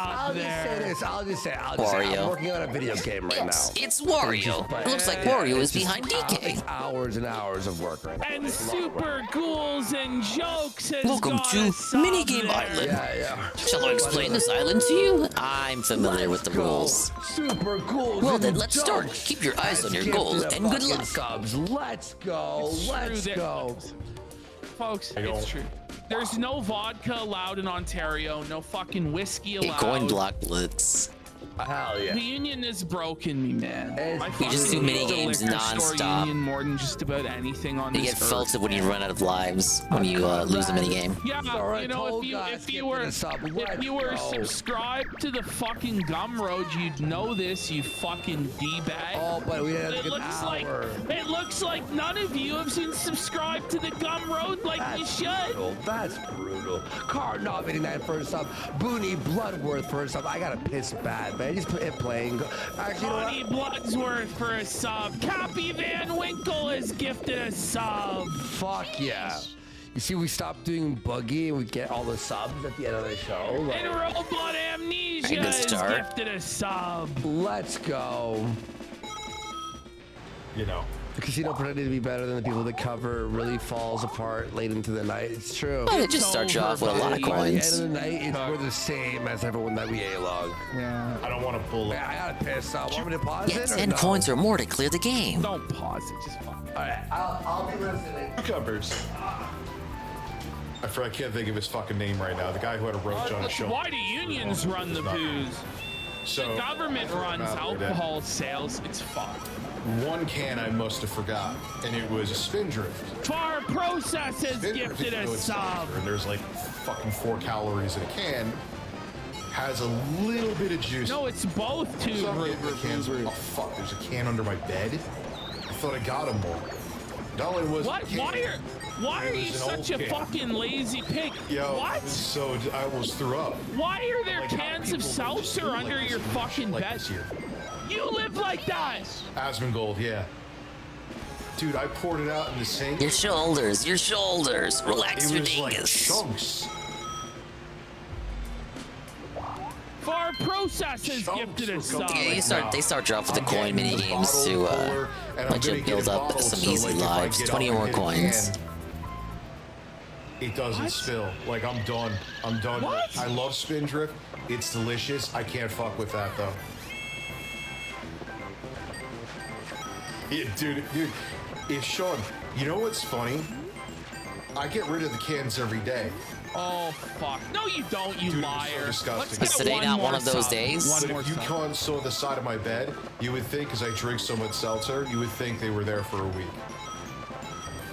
I'll just say I'm Wario. working on a video game right Yes, now. it's Wario. It looks like Wario is behind DK. Hours and hours of work right now. And Super Ghouls and Jokes has Welcome got to a sub Minigame there. Island. Shall I explain this island to you? I'm familiar with the rules. Super cool. Well then, let's start. Keep your eyes on your goals and good luck. Subs. Let's go. Let's go. Folks, it's true. There's no vodka allowed in Ontario. No fucking whiskey Hey, allowed. coin block blitz. Hell yeah. The union has broken me, man. I We just do fucking mini hate the games liquor store non-stop. union more than just about anything on You this get earth. felted when you run out of lives, when you lose a minigame. Yeah, you know, if you were subscribed to the fucking Gumroad, you'd know this, you fucking d-bag. Oh, but we had a good hour. It looks like none of you have been subscribed to the Gumroad like you should. Brutal. That's brutal. Cardinal 89 first sub. Booney Bloodworth first sub. I gotta piss bad, man. Just put it playing. Actually, you know Bonnie Bloodsworth for a sub. Cappy Van Winkle has gifted a sub. Fuck yeah. You see, we stopped doing Boogie and we get all the subs at the end of the show. Like, And Roblood Amnesia Good has start. gifted a sub. let's go. you know. The casino pretending to be better than the people that cover really falls apart late into the night. It's true. Well, it just starts you off with a lot of By the end coins. of the night, we're the same as everyone that we A-log. Yeah. I don't want to pull it. I gotta piss. Want me to pause Yes, it or and no? coins or more to clear the game. Don't pause it, just fuck. All right, I'll be listening. Cucumbers. I can't think of his fucking name right now. The guy who had a roach on his show. Why do unions run the booze? So The government runs alcohol sales. It's fucked. one can I must have forgot, and it was a Spindrift. Far Process has gifted a sub. And there's like fucking 4 calories in a can. Has a little bit of juice. No, it's both too. Oh fuck! There's a can under my bed. I thought I got them all. Not only was What? Why are you such a fucking lazy pig? Yo, What? So I almost threw up. Why are there cans of seltzer under your fucking bed? You live like that. Asmongold, yeah. Dude, I poured it out in the sink. Your shoulders. Relax It your was like dingus. chunks. Far Process has gifted a sub. Yeah, they start you off with the coin mini games to let you build up some easy lives. 20 or more coins. It doesn't spill. Like, I'm done. I'm done. What? I love Spindrift. It's delicious. I can't fuck with that, though. Yeah, dude, if Sean, you know what's funny? I get rid of the cans every day. Oh fuck! No, you don't, you liar. It's so disgusting. Let's get today not one of those sub. days? One But more if you sub. can't saw the side of my bed, you would think, because I drink so much seltzer, you would think they were there for a week.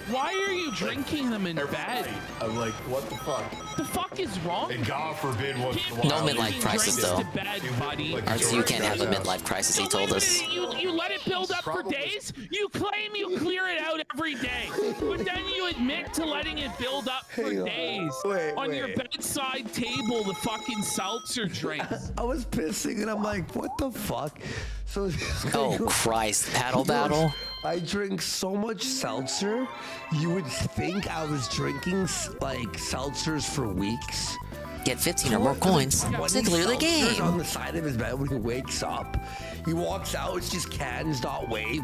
Why are you drinking them in bed? I'm like, what the fuck? The fuck is wrong? And God forbid once in a No while. midlife crisis, though. To bed, buddy. You can't have a midlife crisis, he told us. You let it build up for days? You claim you clear it out every day, but then you admit to letting it build up for days. On your bedside table, the fucking seltzer drinks. I was pissing and I'm like, what the fuck? So Oh Christ, paddle battle? I drink so much seltzer, you would think I was drinking like seltzers for weeks. Get 15 or more coins to clear the game. On the side of his bed when he wakes up, he walks out, it's just cans, not wave.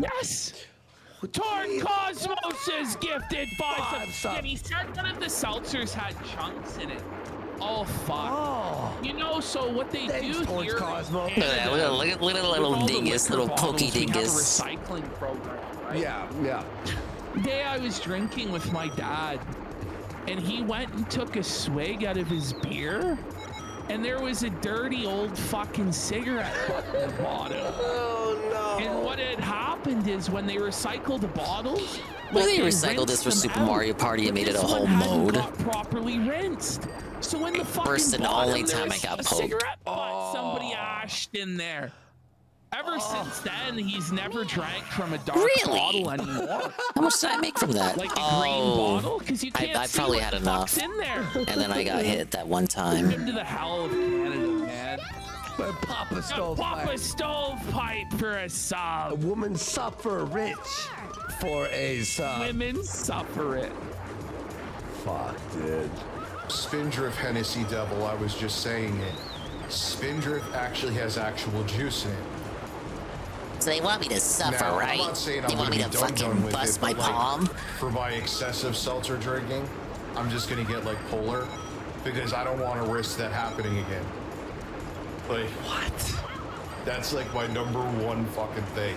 Yes! Torn Cosmos is gifted by some. And he said one of the seltzers had chunks in it. Oh fuck! You know, so what they do here? Look at the little dingus, little pokey dingus. Recycling program. Right? Yeah. Day I was drinking with my dad, and he went and took a swig out of his beer, and there was a dirty old fucking cigarette butt in the bottom. Oh no! And what had happened is when they recycled the bottles, Well, they recycled this for Super Mario Party and made it a whole mode. Got properly rinsed. So when the fucking First and bottom, only time I there's got a poked. cigarette butt somebody ashed in there. Ever since then, he's never drank from a dark bottle anymore. How much did I make from that? Like a green bottle? Because you can't I see probably what had the enough. fuck's in there. And then I got hit that one time. Into the hell of Canada, man. But Papa Stovepipe for a sub. A woman suffer rich for a sub. Women suffer it. Fuck, dude. Spindrift Hennessy Devil, I was just saying it. Spindrift actually has actual juice in it. So they want me to suffer, Now, right? I'm not saying They I'm want gonna me be to done fucking with bust it, my but, like, palm? for my excessive seltzer drinking, I'm just gonna get like polar because I don't want to risk that happening again. Like what? That's like my #1 fucking thing.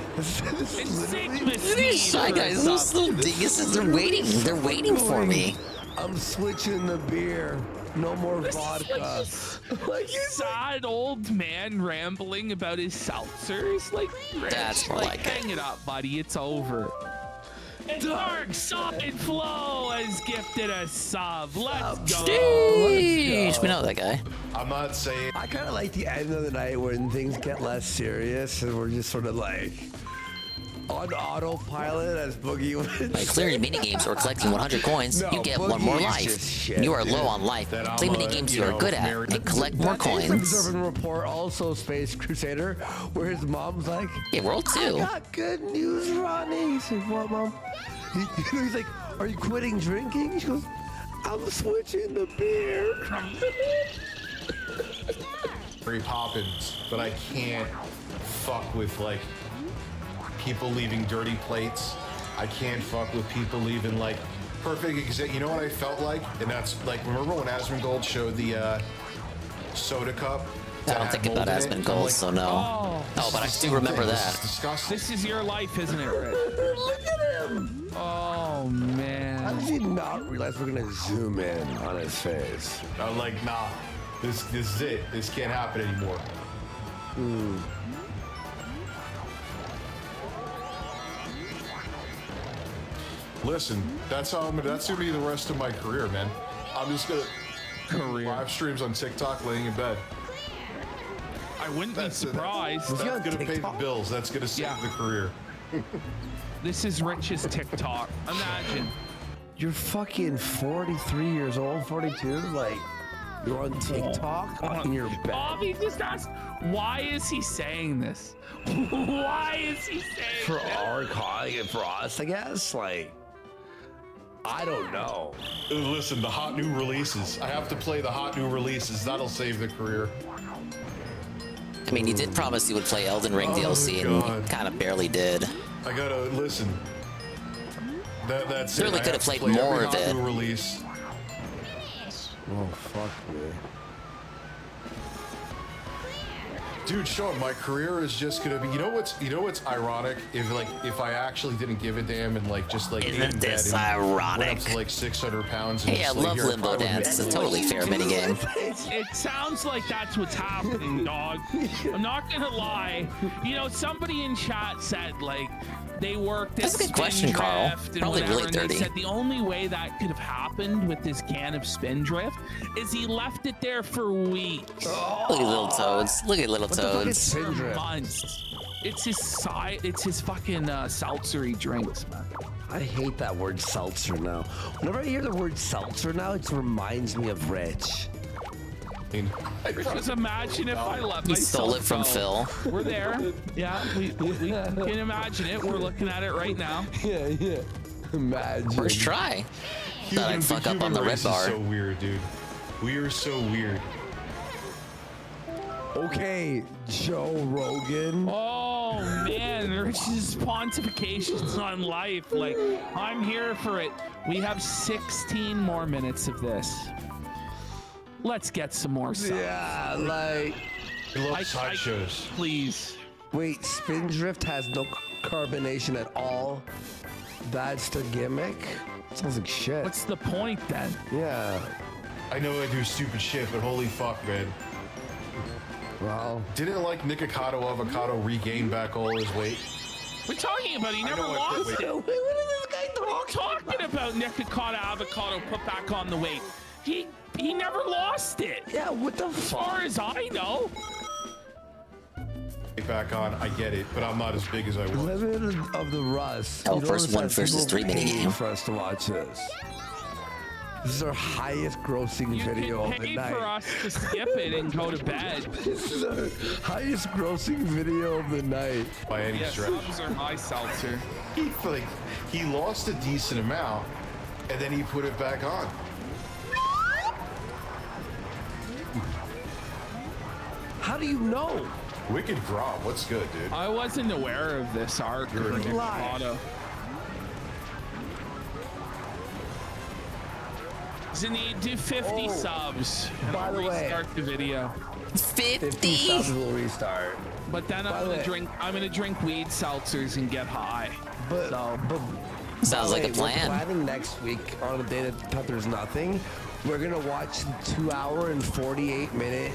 These shy guys, those little dinguses, they're waiting. They're waiting for me. I'm switching the beer. No more vodka. Like sad old man rambling about his seltzers. Like, That's more like it. hang it up, buddy. It's over. And Dark Side Flow has gifted a sub. Let's go. Jeez, we know that guy. I'm not saying. I kind of like the end of the night when things get less serious and we're just sort of like on autopilot as Boogie would. By clearing mini games or collecting 100 coins, No, you get Boogie one more is life. just shit, You are dude. low on life. Play mini games you are good at and collect more coins. Observing report, also Space Crusader, where his mom's like, Yeah, World 2. I got good news, Ronnie. He said, what, Mom? He's like, are you quitting drinking? She goes, I'm switching the beer. Mary Poppins, but I can't fuck with like people leaving dirty plates. I can't fuck with people leaving like perfect example. You know what I felt like? And that's like, remember when Asmongold showed the soda cup? I don't think about Asmongold, so no. Oh, but I do remember that. This is your life, isn't it, Rick? Look at him. Oh, man. How did you not realize we're going to zoom in on his face? I'm like, nah, this is it. This can't happen anymore. Listen, that's gonna be the rest of my career, man. I'm just gonna live streams on TikTok, laying in bed. I wouldn't be surprised. That's gonna pay the bills. That's gonna save the career. This is Rich's TikTok. Imagine. You're fucking 43 years old, 42? Like, you're on TikTok in your bed? Bobby just asked, why is he saying this? Why is he saying For this? our calling it for us, I guess? Like, I don't know. Listen, the hot new releases. I have to play the hot new releases. That'll save the career. I mean, you did promise you would play Elden Ring DLC, and you kind of barely did. I gotta listen. That's Certainly it. could I have to played play more every of hot it. new release. Oh, fuck me. Dude, Sean, my career is just gonna be. You know what's ironic? If I actually didn't give a damn and like just like Isn't ate in bed this and ironic? went up to like 600 pounds. And Hey, I just lay love here, Limbo I would Dance. make- It's a totally fair minigame. It sounds like that's what's happening, dog. I'm not gonna lie. You know, somebody in chat said, like, They worked That's at a good question, Carl. Spindrift and Probably whatever, really and they dirty. said the only way that could have happened with this can of Spindrift is he left it there for weeks. Look at little toads. Look at little toads. For months. It's his side. It's his fucking seltzery drinks, man. I hate that word seltzer now. Whenever I hear the word seltzer now, it reminds me of Rich. Just imagine if I let He stole it from myself Phil. go. We're there. Yeah, we can imagine it. We're looking at it right now. Yeah. Imagine. First try. Thought I'd fuck up on the red race bar. is so weird, dude. We are so weird. Okay, Joe Rogan. Oh man, Rich's pontifications on life. Like, I'm here for it. We have 16 more minutes of this. Let's get some more stuff. Yeah, like. He loves sideshows. Please. Wait, Spindrift has no carbonation at all? That's the gimmick? Sounds like shit. What's the point then? Yeah. I know I do stupid shit, but holy fuck, man. Well, didn't like Nikocado Avocado regain back all his weight? We're talking about he never know lost what- it. wait. What is this guy talking about? Nikocado Avocado put back on the weight. He never lost it. Yeah, what the As fuck? far as I know. Back on, I get it, but I'm not as big as I was. Limit of the Rust. Oh, You don't first one understand, versus people 3 minute paid game. for us to watch this. This is our highest grossing video of the Pay night. for us to skip it and go to bed. This is our highest grossing video of the night. By any Yes, stretch. subs are my seltzer. He lost a decent amount, and then he put it back on. How do you know? Wicked Grom, what's good, dude? I wasn't aware of this arc. You're of an idiot. Nikocado. So need do 50 subs. And by I'll the way- restart the video. 50 subs will restart. But then By I'm the gonna way- drink weed seltzers and get high. But, So Sounds like a We're plan. planning next week on a day that there's nothing. We're gonna watch the 2-hour and 48-minute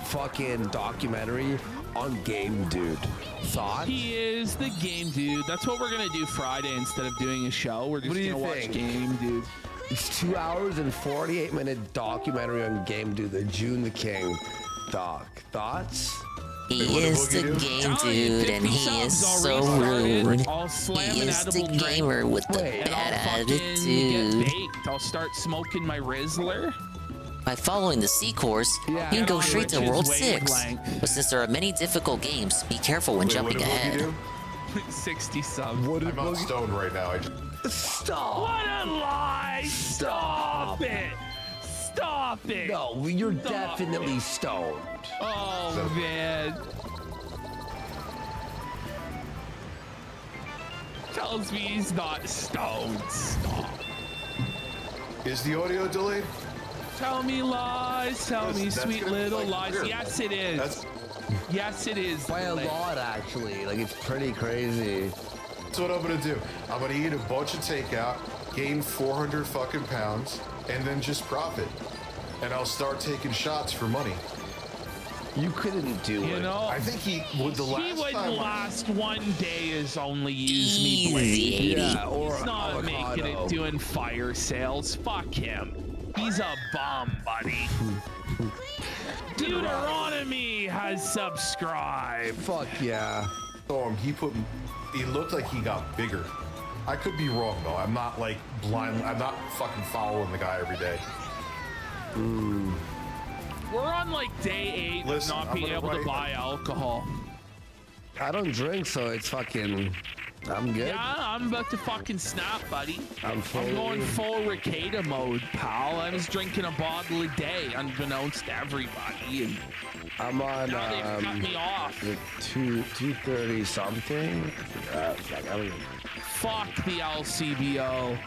fucking documentary on Game Dude. Thoughts? he is the game dude. That's what we're gonna do Friday instead of doing a show. We're just What do you gonna watch think? Game Dude. It's 2 hours and 48-minute documentary on Game Dude, the June the King doc. Thoughts? He What did is the Boogie do? game Telling you, dude, 50 and he is subs so already started. rude. I'll slam He an is the edible drink. gamer with the Wait, And bad I'll fucking get attitude. baked. I'll start smoking my Rizzler. By following the C course, Yeah. you can go Get on straight to Rich's World 6. wavelength. But since there are many difficult games, be careful when Wait, jumping what did Boogie ahead. do? 60 subs. What did I'm not Boogie- stoned right now. I just Stop! What a lie! Stop it! Stop it! No, you're Stop definitely stoned. Oh man. Tells me he's not stoned. Stop. Is the audio delayed? Tell me lies. Tell me That's sweet gonna be, little like, lies. weird. Yes, it is. That's Yes, it is. By a Like, lot, actually. Like, it's pretty crazy. what I'm gonna do. I'm gonna eat a bunch of takeout, gain 400 fucking pounds, and then just profit. And I'll start taking shots for money. You couldn't do You it. know, I think he would the he last would time. last one day is only use me Easy, blade. 80. Yeah, or He's not avocado. making it doing fire sales. Fuck him. He's a bum, buddy. Deuteronomy has subscribed. Fuck yeah. He looked like he got bigger. I could be wrong though. I'm not like blind. I'm not fucking following the guy every day. We're on like day 8 Listen, of not I'm being gonna able to write- buy alcohol. I don't drink, so it's fucking. I'm good. Yeah, I'm about to fucking snap, buddy. I'm fully. I'm going full Ricada mode, pal. I was drinking a bottle a day, unbeknownst to everybody, and I'm on now they've cut me off. the 230 something. Like, I don't even. Fuck the LCBO.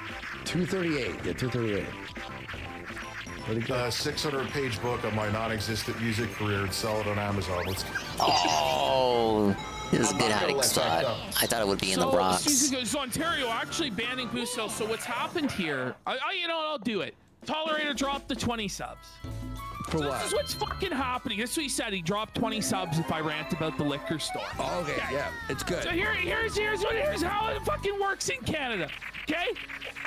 238. Yeah, 238. Pretty good. 600-page book on my non-existent music career and sell it on Amazon. Let's go. Oh, this is a I'm good not gonna hiding let that spot. go. I thought it would be in the So, rocks. Susan goes, Ontario actually banning boost sales. So what's happened here? You know what? I'll do it. Tolerator dropped the 20 subs. For what? This is what's fucking happening. This is what he said. He dropped 20 subs if I rant about the liquor store. Oh, okay, yeah, it's good. So here's how it fucking works in Canada. Okay?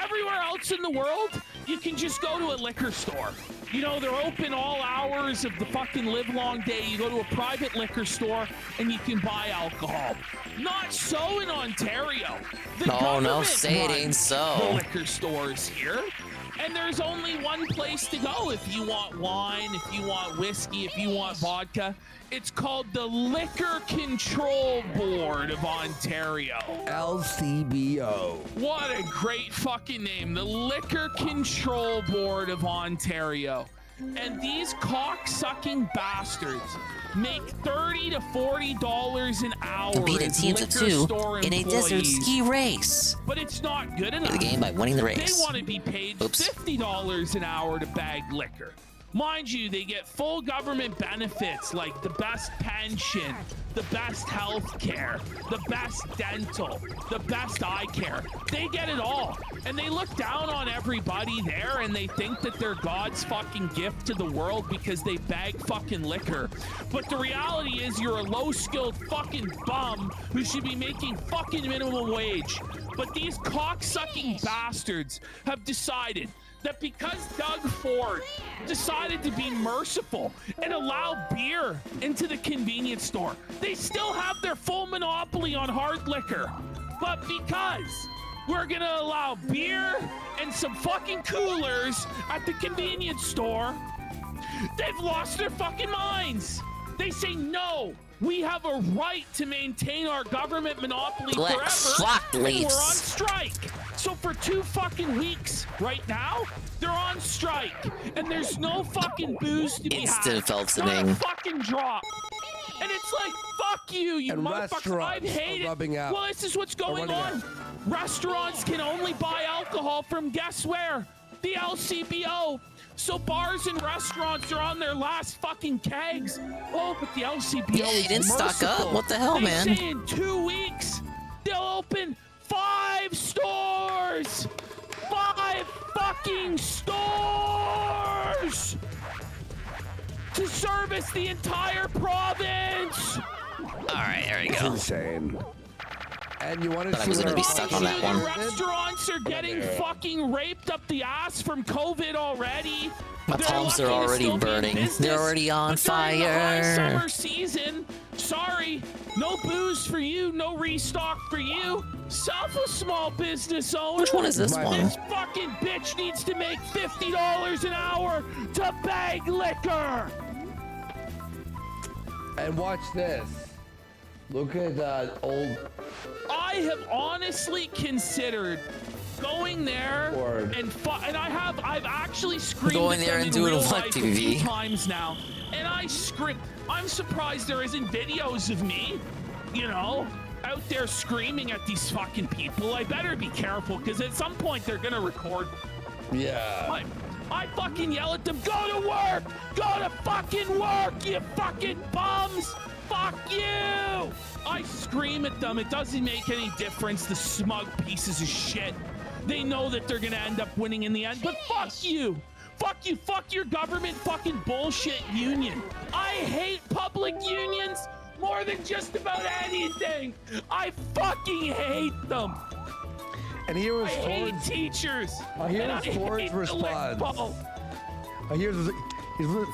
Everywhere else in the world, you can just go to a liquor store. You know, they're open all hours of the fucking live-long day. You go to a private liquor store and you can buy alcohol. Not so in Ontario. No, say it ain't so. The liquor stores here. And there's only one place to go if you want wine, if you want whiskey, if you want vodka. It's called the Liquor Control Board of Ontario. LCBO. What a great fucking name. The Liquor Control Board of Ontario. And these cock-sucking bastards make $30 to $40 an hour. To beat a team to two in a desert ski race. But it's not good enough. The game by winning the race. They want to be paid $50 an hour to bag liquor. Mind you, they get full government benefits like the best pension, the best health care, the best dental, the best eye care. They get it all. And they look down on everybody there and they think that they're God's fucking gift to the world because they bag fucking liquor. But the reality is you're a low-skilled fucking bum who should be making fucking minimum wage. But these cock-sucking bastards have decided that because Doug Ford decided to be merciful and allow beer into the convenience store, they still have their full monopoly on hard liquor. But because we're gonna allow beer and some fucking coolers at the convenience store, they've lost their fucking minds. They say, no, we have a right to maintain our government monopoly forever, and we're on strike. So for 2 fucking weeks right now, they're on strike, and there's no fucking booze to be had. Not a fucking drop. And it's like, fuck you, you motherfucker. I hate it. Well, this is what's going on. Restaurants can only buy alcohol from guess where? The LCBO. So bars and restaurants are on their last fucking kegs. Oh, but the LCBO he didn't stock up. What the hell, man? They say in 2 weeks, they'll open 5 stores. 5 fucking stores to service the entire province. All right, there we go. It's insane. And you want to I was gonna be stuck on that one. Restaurants are getting fucking raped up the ass from COVID already. My palms are already burning. They're already on fire. Summer season. Sorry, no booze for you, no restock for you. Self a small business owner. Which one is this one? This fucking bitch needs to make $50 an hour to bag liquor. And watch this. Look at that old. I have honestly considered going there and I've actually screamed going at there them and in doing real what, life PvP? 2 times now, and I scream. I'm surprised there isn't videos of me, you know, out there screaming at these fucking people. I better be careful because at some point they're gonna record. Yeah. I fucking yell at them, go to work! Go to fucking work, you fucking bums! Fuck you! I scream at them. It doesn't make any difference, the smug pieces of shit. They know that they're gonna end up winning in the end, but fuck you! Fuck you, fuck your government fucking bullshit union. I hate public unions more than just about anything. I fucking hate them. And here was I hate teachers. Here's Ford's response. Here's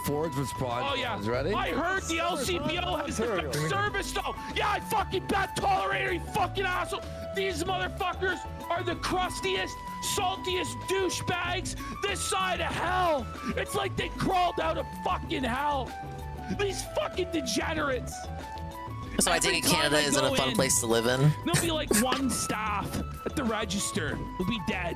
Ford's response. Oh yeah. Ready? I heard the LCBO has the best service though. Yeah, I fucking bad tolerator, you fucking asshole. These motherfuckers are the crustiest, saltiest douchebags this side of hell. It's like they crawled out of fucking hell. These fucking degenerates. So I take it Canada isn't a fun place to live in. There'll be like 1 staff at the register. They'll be dead.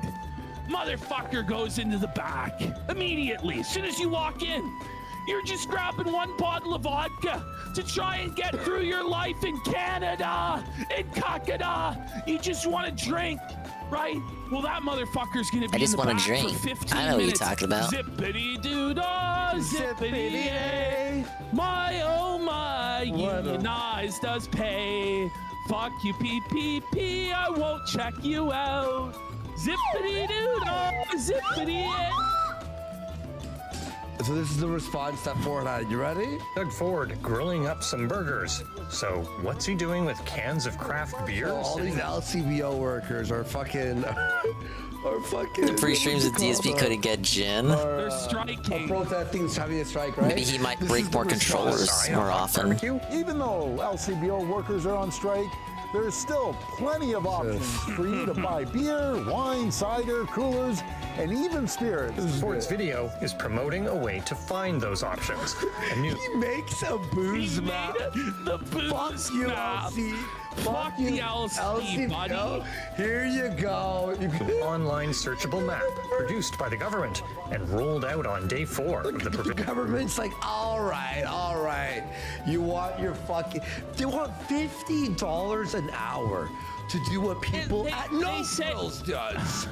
Motherfucker goes into the back immediately. As soon as you walk in, you're just grabbing 1 bottle of vodka to try and get through your life in Canada. In Canada, you just want to drink, right? Well, that motherfucker's gonna be I just in the want back to drink. for 15 I know what you're minutes. talking about. Zippity doo dah, zippity yay. My oh my, unionized does pay. Fuck you, PPP. I won't check you out. Zippity doo dah, zippity yay. So this is the response that Ford had. You ready? Doug Ford grilling up some burgers. So what's he doing with cans of craft beers? So all these LCBO workers are fucking... The free streams of DSP couldn't get gin. They're striking. Protesting's having a strike, right? Maybe he might break more controllers more often. Even though LCBO workers are on strike, there's still plenty of options for you to buy beer, wine, cider, coolers, and even spirits. Ford's video is promoting a way to find those options. He makes a booze map. The booze map. Fuck the LC, buddy. Here you go. Online searchable map produced by the government and rolled out on day 4 of the The government's like, all right. You want your fucking... They want $50 an hour to do what people at Nostrils does.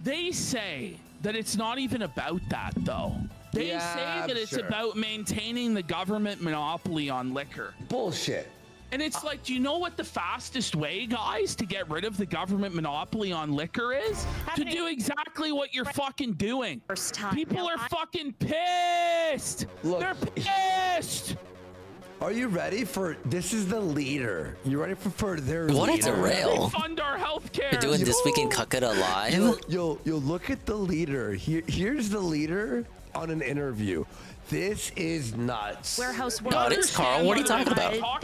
They say that it's not even about that, though. They say that it's about maintaining the government monopoly on liquor. Bullshit. And it's like, do you know what the fastest way, guys, to get rid of the government monopoly on liquor is? To do exactly what you're fucking doing. People are fucking pissed. Look, they're pissed. Are you ready for... This is the leader. You ready for their What a leader? derail. They fund our healthcare. You're doing This Week in Cuckata live? Yo, look at the leader. Here's the leader on an interview. This is nuts. Warehouse God, it's Carl. What are you talking about? I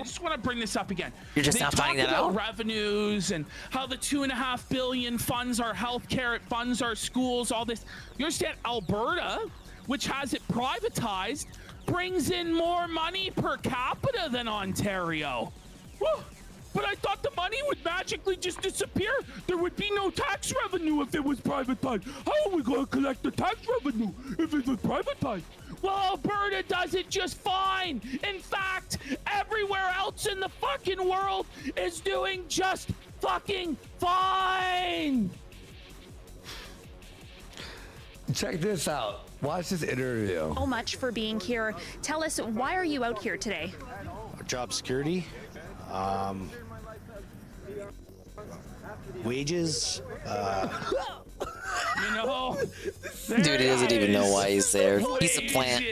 just want to bring this up again. You're just not finding that out? Revenues and how the $2.5 billion funds our healthcare, it funds our schools, all this. You understand? Alberta, which has it privatized, brings in more money per capita than Ontario. Woo. But I thought the money would magically just disappear. There would be no tax revenue if it was privatized. How are we going to collect the tax revenue if it was privatized? Well, Alberta does it just fine. In fact, everywhere else in the fucking world is doing just fucking fine. Check this out. Watch this interview. So much for being here. Tell us, why are you out here today? Job security, wages, You know, Dude, he doesn't even know why he's there. He's a plant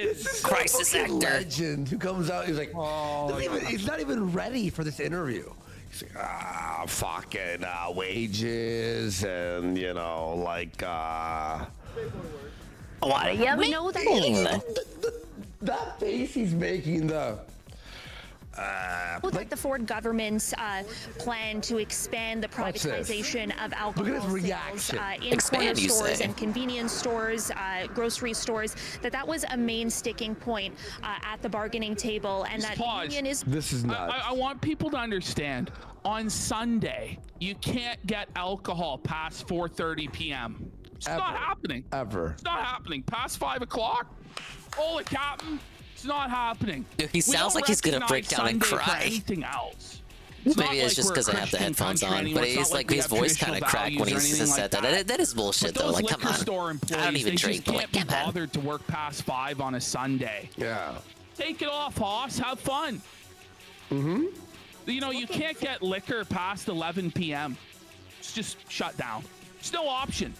crisis actor. Legend who comes out, he's like, he's not even ready for this interview. He's like, fucking wages and, you know, like, what do you mean? Know that that face he's making, though. Like the Ford government's plan to expand the privatization of alcohol sales in corner stores and convenience stores, grocery stores, that was a main sticking point at the bargaining table, and that the union is... This is nuts. I want people to understand, on Sunday, you can't get alcohol past 4:30 p.m. It's not happening. Ever. It's not happening. Past 5 o'clock? Holy Captain. It's not happening. Dude, he sounds like he's gonna break down and cry. Anything else. Maybe it's just because I have the headphones on, but it's like his voice kind of cracked when he said that. That is bullshit, though. Like, come on. I don't even drink, but like, can't be bothered to work past 5 on a Sunday. Yeah. Take it off, Hoss. Have fun. Mm-hmm. You know, you can't get liquor past 11 p.m. It's just shut down. There's no option.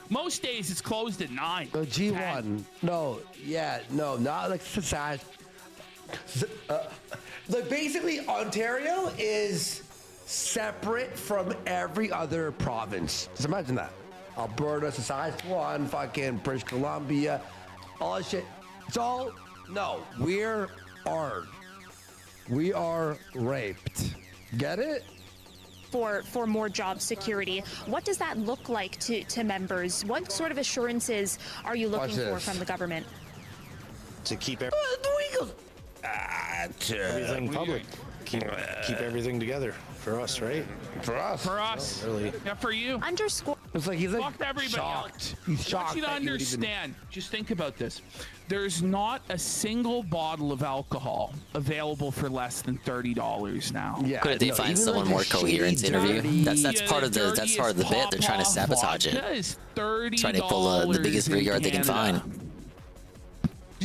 Most days it's closed at 9. No, G1. 10. No, not like society. Like basically, Ontario is separate from every other province. Just imagine that. Alberta, Saskatchewan, fucking British Columbia, all that shit. It's all, no, we are raped. Get it? For more job security. What does that look like to members? What sort of assurances are you looking for from the government? To keep everything public. Keep everything together for us, right? For us. For us. Really. Yeah, for you. Underscore. It's like he's like Fuck everybody shocked. else. He's shocked. I want you to understand. Just think about this. There's not a single bottle of alcohol available for less than $30 now. Yeah, Couldn't they find someone more coherent to interview? That's part of the bit. They're trying to sabotage it. Trying to pull the biggest rear yard they can find.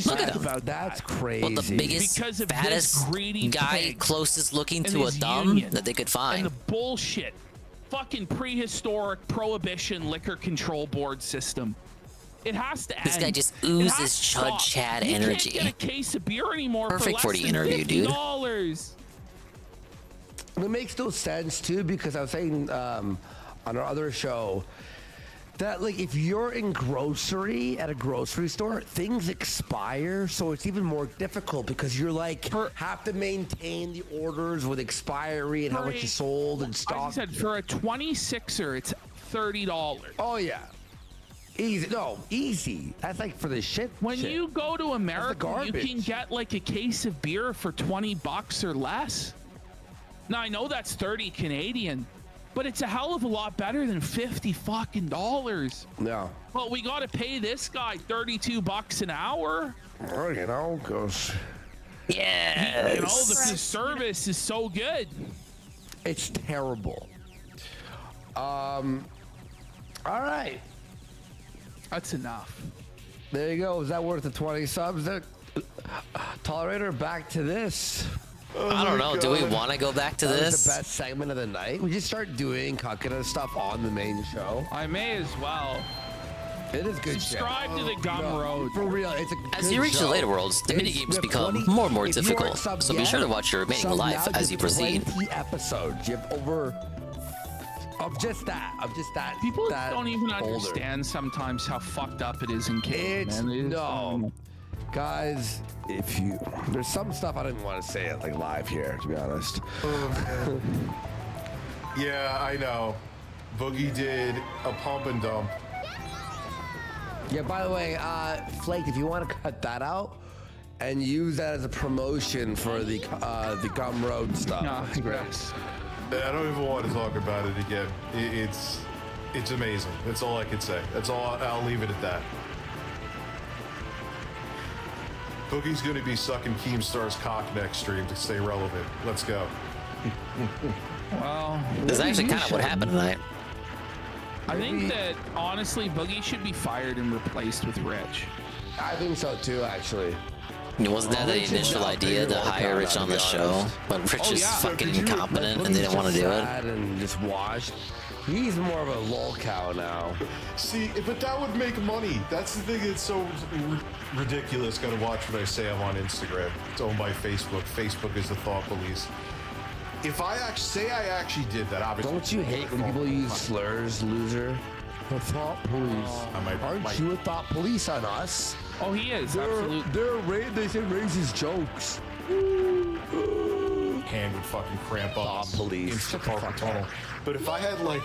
Look at him. That's crazy. Well, the biggest, fattest guy closest looking to a thumb that they could find. And the bullshit, fucking prehistoric prohibition liquor control board system. It has to end. This guy just It has oozes to stop. Chud Chad You energy. can't get a case of beer anymore Perfect for for less the than interview, dude. $50. It makes no sense too, because I was saying on our other show that like if you're in grocery at a grocery store, things expire, so it's even more difficult because you're like have to maintain the orders with expiry and how much is sold and stock. I said for a 26er, it's $30. Oh yeah. Easy. No, easy. That's like for the shit. When you go to America, you can garbage. get like a case of beer for $20 or less. Now I know that's 30 Canadian, but it's a hell of a lot better than $50 fucking dollars. No. Well, we got to pay this guy $32 an hour. Oh, you know, goes. Yeah. You know, the service is so good. It's terrible. All right. That's enough. There you go. Is that worth the 20 subs? Tolerator, back to this. I don't know. Do we want to go back to That was this? the best segment of the night. We just start doing Kakura stuff on the main show. I may as well. It is good Subscribe to the Gum No, Road. For real, it's a As good you reach the show. later worlds, the It's- minigames we have become 20 more and more if you difficult. aren't subbed So be sure to yet, watch your remaining sub life now, as you have proceed. 20 episodes. You have over of just that. People that don't even folder. understand sometimes how fucked up it is in Canada. It's man. It is no, guys. If you there's some stuff I didn't want to say it like live here, to be honest. Yeah, I know. Boogie did a pump and dump. Yeah. By the way, Flake, if you want to cut that out and use that as a promotion for the Gumroad stuff, that's great. I don't even want to talk about it again. It's amazing. That's all I can say. That's all. I'll leave it at that. Boogie's going to be sucking Keemstar's cock next stream to stay relevant. Let's go. Well, That's actually kind of what happened tonight. I think that honestly, Boogie should be fired and replaced with Rich. I think so too, actually. Wasn't that the initial idea to hire Rich on the show? But Rich is fucking incompetent and they didn't want to do it. And just washed. He's more of a lolcow now. See, but that would make money. That's the thing that's so ridiculous. Gotta watch what I say. I'm on Instagram. It's owned by Facebook. Facebook is the thought police. If I actually did that, obviously. Don't you hate when people use slurs, loser? The thought police. Aren't you a thought police on us? Oh, he is. Absolutely. They say racist jokes. Hand would fucking cramp up. Thought police. Instant carpal tunnel. But if I had like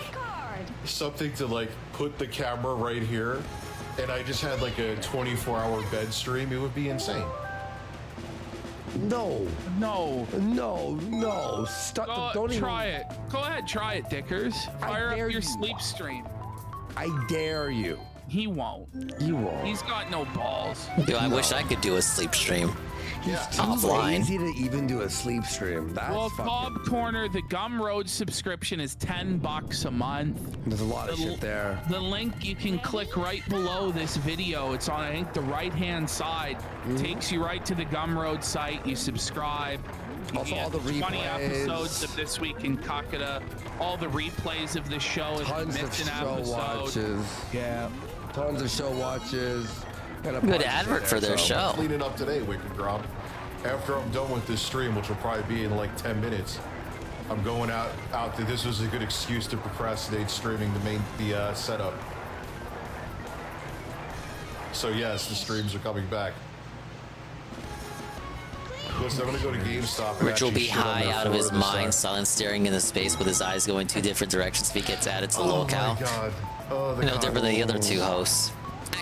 something to like put the camera right here, and I just had like a 24-hour bed stream, it would be insane. No. No. Stop. Don't try it. Go ahead, try it, Dickers. Fire up your sleep stream. I dare you. He won't. You won't. He's got no balls. Dude, I wish I could do a sleep stream. He's too Offline. lazy to even do a sleep stream. That's Well, fucking... Cobb Corner, the Gumroad subscription is $10 a month. There's a lot of shit there. The link you can click right below this video. It's on, I think, the right-hand side. Takes you right to the Gumroad site. You subscribe. You Also, get all the 20 replays. episodes of This Week in Kakura. All the replays of the show. If you Tons of missed an show episode. watches. Yeah. Tons of show watches. Got a Good bunch advert in for there, their so- show. Cleaning up today, Wicked Grub. After I'm done with this stream, which will probably be in like 10 minutes, I'm going out there. This was a good excuse to procrastinate streaming the setup. So yes, the streams are coming back. Listen, I'm gonna go to GameStop. And Rich will actually be shit on high their out of his floor this mind, time. silent staring into space with his eyes going two different directions if he gets added to the locale. Oh my god. Oh, the No different than the other two cockles. hosts.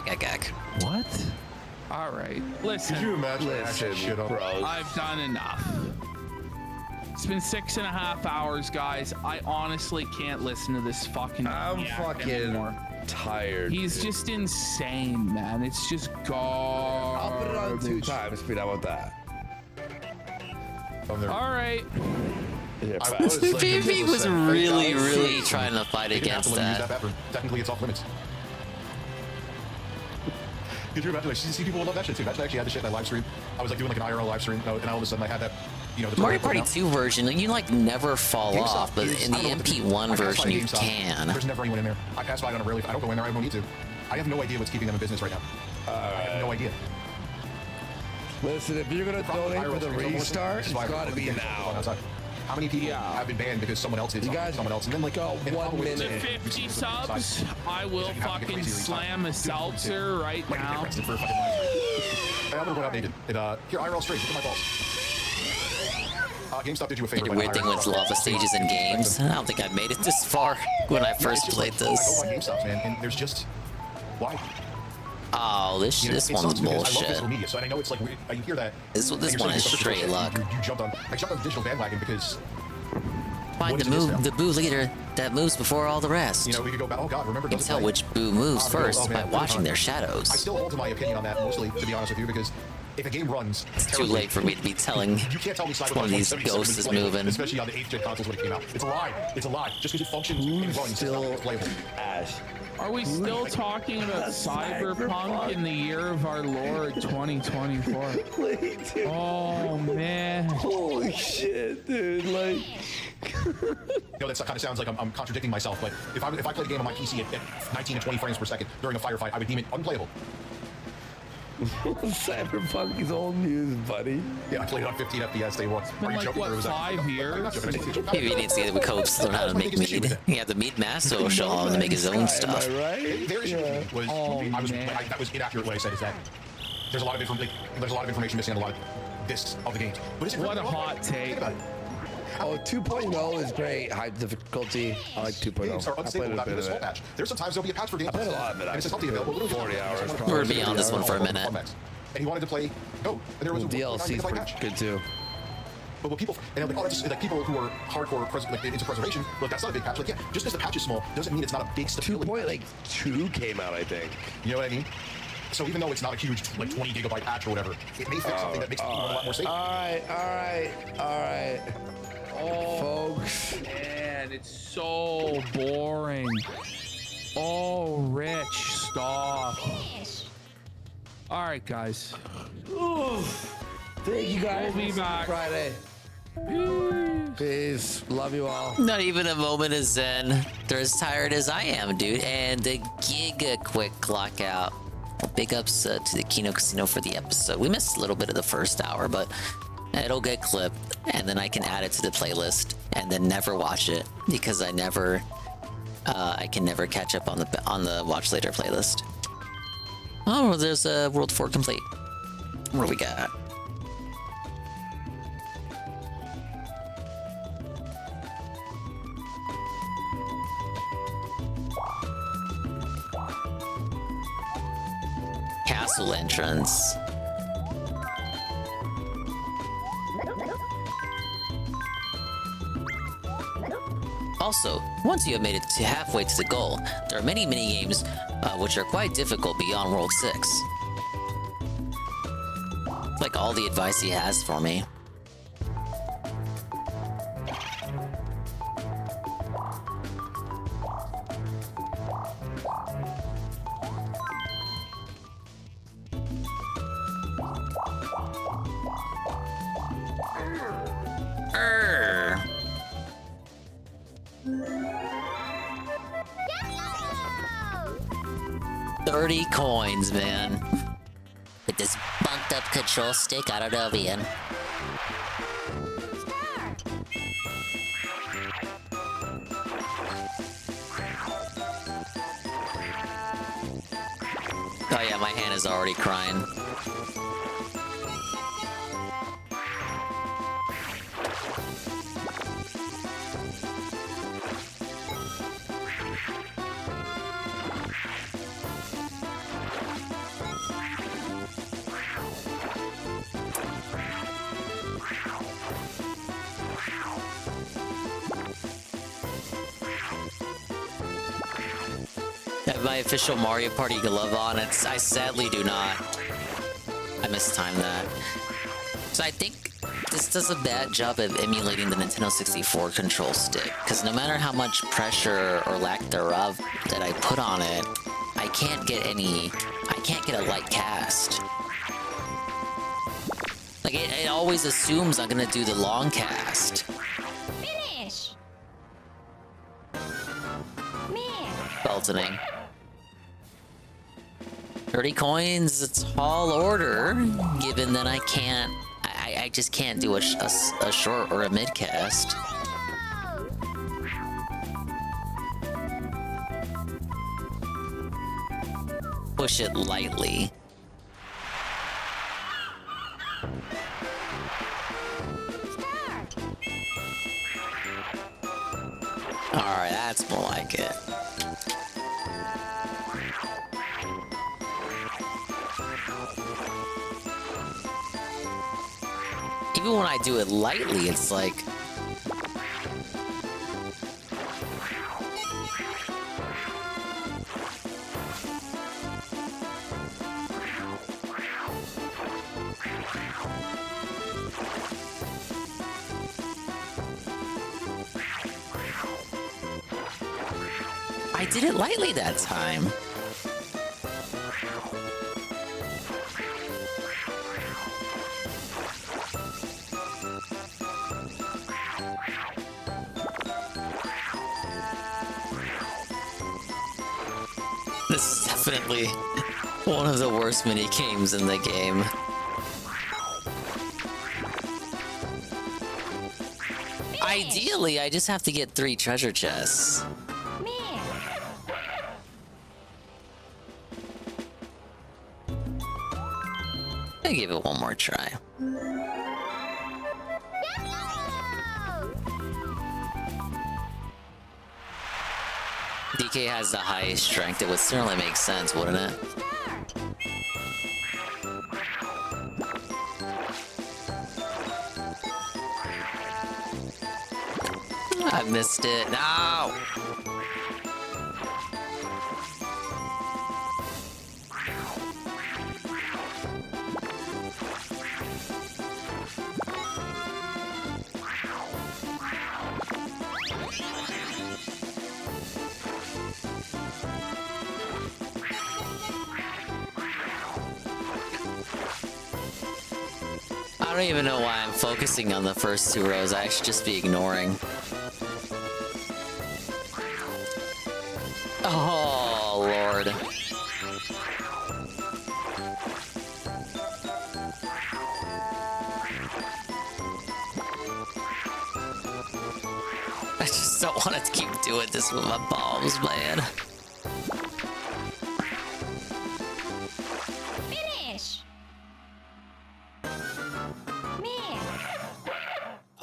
Ack. What? All right. Listen. Could you imagine actually shit on I've done enough. It's been 6.5 hours, guys. I honestly can't listen to this fucking I'm maniac fucking anymore. tired. He's dude. just insane, man. It's just garbage. I'll put it on 2 times speed. How about that? All right. PvP was really trying to fight against that. Technically, it's off limits. Could you imagine? Like, see, people would love that shit too. Imagine I actually had this shit in my live stream. I was like doing like an IRL live stream, and all of a sudden I had that, you know, the Mario tutorial Party put out. 2 version, you like never fall GameStop, off, but dude, in the I don't know what to do. MP1 I pass by version you GameStop. can. There's never anyone in there. I pass by on a really. I don't go in there. I don't need to. I have no idea what's keeping them in business right now. I have no idea. Listen, if you're gonna donate for the restart, it's gotta be now. How many people have been banned because someone else did someone else, and then like go 1 minute. To 50 subs, I will fucking slam a seltzer right now. I'm gonna go outdated. Here, IRL straight. Look at my balls. GameStop did you a favor. The weird thing with lava stages in games, I don't think I made it this far when I first played this. I go by GameStop, man, and there's just why. Oh, this one's bullshit. I love digital media, so I know it's like I hear that. This one is straight luck. You jumped on the digital bandwagon because. Find the boo leader that moves before all the rest. You know, we could go back. Oh God, remember? You can tell which boo moves first by watching their shadows. I still hold to my opinion on that mostly, to be honest with you, because if a game runs, it's too late for me to be telling you can't tell me one of these ghosts is moving. Especially on the 8th gen consoles when it came out. It's a lie. It's a lie. Just because it functions and runs, still playable. Ash. Are we still talking about Cyberpunk in the year of our Lord 2024? Oh man! Holy shit, dude! Like, you know, that kind of sounds like I'm contradicting myself, but if I played a game on my PC at 19 and 20 frames per second during a firefight, I would deem it unplayable. Cyberpunk is old news, buddy. Yeah, I played it on 15 FPS day one. Been like, what, 5 years? Maybe he needs to get the codes to learn how to make mead. He had the mead master will show him to make his own stuff. Right? Their issue was, that was inaccurate. What I said is that there's a lot of information missing on a lot of discs of the games. But is it what a hot take. Oh, 2.0 is great. High difficulty. I like 2.0. Games are unstable without this whole patch. There's sometimes there'll be a patch for games. I played a lot of it. And it's something available. 40 hours. We're gonna be on this one for a minute. And he wanted to play Go. And there was a DLC is pretty good too. But what people and like, like people who are hardcore into preservation, look, that's not a big patch. Like, yeah, just because the patch is small doesn't mean it's not a big stability. 2.2 came out, I think. You know what I mean? So even though it's not a huge, like 20 gigabyte patch or whatever, it may fix something that makes people a lot more safe. All right. Oh, folks, man, it's so boring. Oh, Rich, stop. All right, guys. Thank you guys. We'll be back Friday. Peace. Love you all. Not even a moment of zen. They're as tired as I am, dude. And the giga quick clock out. Big ups to the Kino Casino for the episode. We missed a little bit of the first hour, but it'll get clipped, and then I can add it to the playlist, and then never watch it because I can never catch up on the watch later playlist. Oh, there's a World 4 complete. What do we got? Castle entrance. Also, once you have made it to halfway to the goal, there are many mini-games which are quite difficult beyond World 6. Like all the advice he has for me. Err. 30 coins, man. With this bunked up control stick, I don't know, man. Oh yeah, my hand is already crying. My official Mario Party glove on. I sadly do not. I mistimed that. So I think this does a bad job of emulating the Nintendo 64 control stick, because no matter how much pressure or lack thereof that I put on it, I can't get a light cast. Like it always assumes I'm gonna do the long cast. Finish. Beltoning. 30 coins, a tall order, given that I just can't do a short or a mid cast. Push it lightly. Alright, that's more like it. Even when I do it lightly, it's like... I did it lightly that time. This is definitely one of the worst mini games in the game. Ideally, I just have to get 3 treasure chests. I give it one more try. DK has the highest strength. It would certainly make sense, wouldn't it? I missed it. No! I don't even know why I'm focusing on the first 2 rows. I should just be ignoring. Oh, Lord. I just don't want to keep doing this with my palms, man.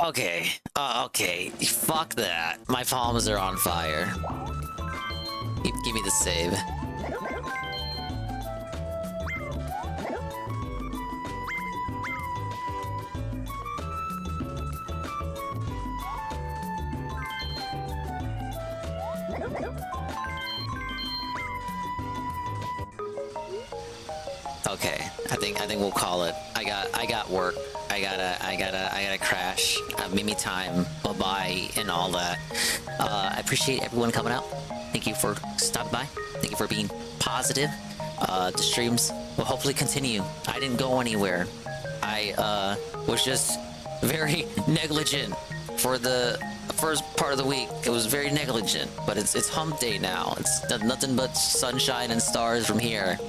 Okay, okay, fuck that. My palms are on fire. Give me the save. Okay, I think we'll call it. I got work. I gotta crash. Mimi time. Bye-bye and all that. I appreciate everyone coming out. Thank you for stopping by. Thank you for being positive. The streams will hopefully continue. I didn't go anywhere. I was just very negligent for the first part of the week. It was very negligent, but it's hump day now. It's nothing but sunshine and stars from here.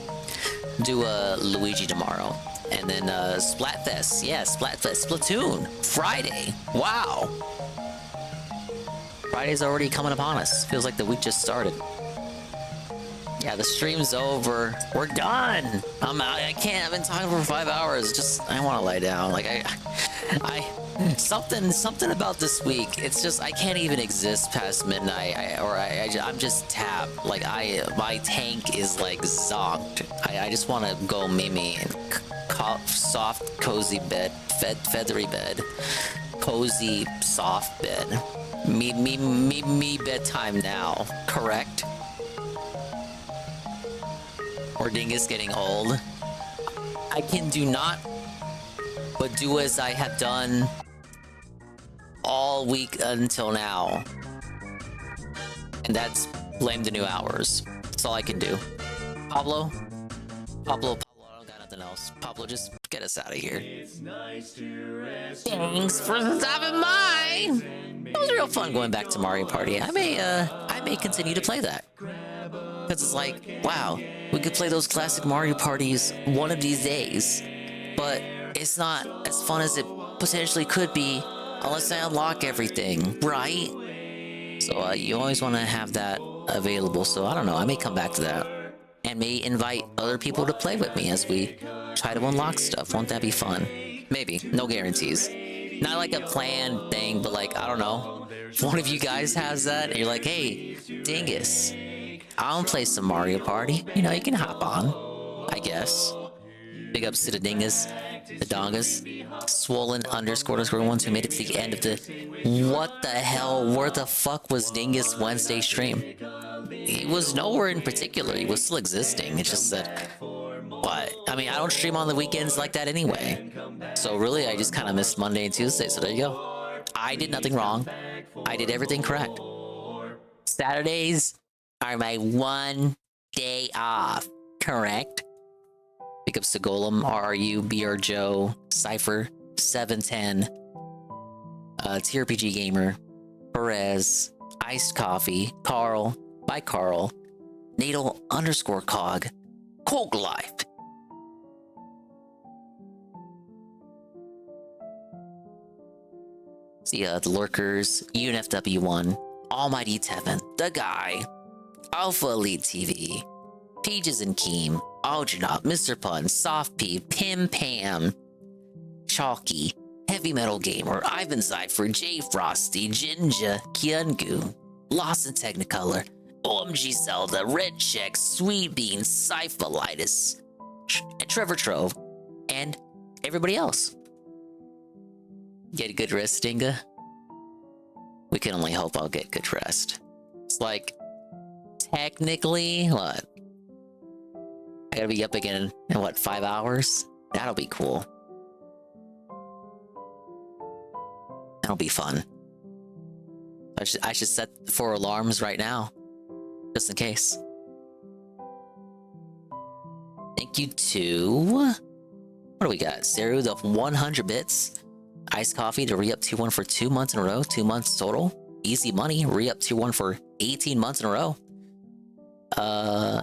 Do Luigi tomorrow. And then Splatfest. Yeah, Splatfest. Splatoon. Friday. Wow. Friday's already coming upon us. Feels like the week just started. Yeah, the stream's over. We're done. I'm out. I can't. I've been talking for 5 hours. Just, I want to lie down. Like, something about this week. It's just, I can't even exist past midnight. I'm just tapped. Like, my tank is like zonked. I just want to go Mimi and soft, cozy bed, feathery bed, cozy, soft bed. Me bedtime now. Correct? Or Dingus getting old. I can do not but do as I have done all week until now. And that's blame the new hours. That's all I can do. Pablo, I don't got nothing else. Pablo, just get us out of here. Thanks for stopping by. It was real fun going back to Mario Party. I may continue to play that. Because it's like, wow, We could play those classic Mario parties one of these days, but it's not as fun as it potentially could be unless I unlock everything, right? So you always want to have that available. So I don't know, I may come back to that and may invite other people to play with me as we try to unlock stuff. Won't that be fun? Maybe. No guarantees. Not like a planned thing, but like, I don't know. If one of you guys has that and you're like, hey, Dingus, I want to play some Mario Party. You know, you can hop on, I guess. Big ups to the Dingus, the Dongas, Swollen __ones who made it to the end of the... What the hell? Where the fuck was Dingus Wednesday stream? He was nowhere in particular. He was still existing. It's just that... What? I mean, I don't stream on the weekends like that anyway. So really, I just kind of missed Monday and Tuesday. So there you go. I did nothing wrong. I did everything correct. Saturdays are my one day off. Correct? Big ups to Golem, RRU, BR Joe, Cypher, 710, TRPG Gamer, Perez, Iced Coffee, Carl, by Carl, Natal _Cog, Cold Life. See the Lurkers, UNFW1, Almighty Tevin, The Guy, Alpha Elite TV, Peaches and Keem, Algernaut, Mr. Pun, Soft P, Pim Pam, Chalky, Heavy Metal Gamer, Ivan Cypher, J Frosty, Jinja, Kyungu, Lost in Technicolor, OMG Zelda, Red Check, Sweet Bean, Cyphalitis, Trevor Trove, and everybody else. Get a good rest, Dinga? We can only hope I'll get good rest. It's like, technically, what? I gotta be up again in what, 5 hours? That'll be cool. That'll be fun. I should set 4 alarms right now, just in case. Thank you to... What do we got? Seru, the 100 bits. Iced Coffee to re-up 2-1 for 2 months in a row. 2 months total. Easy Money, re-up 2-1 for 18 months in a row. I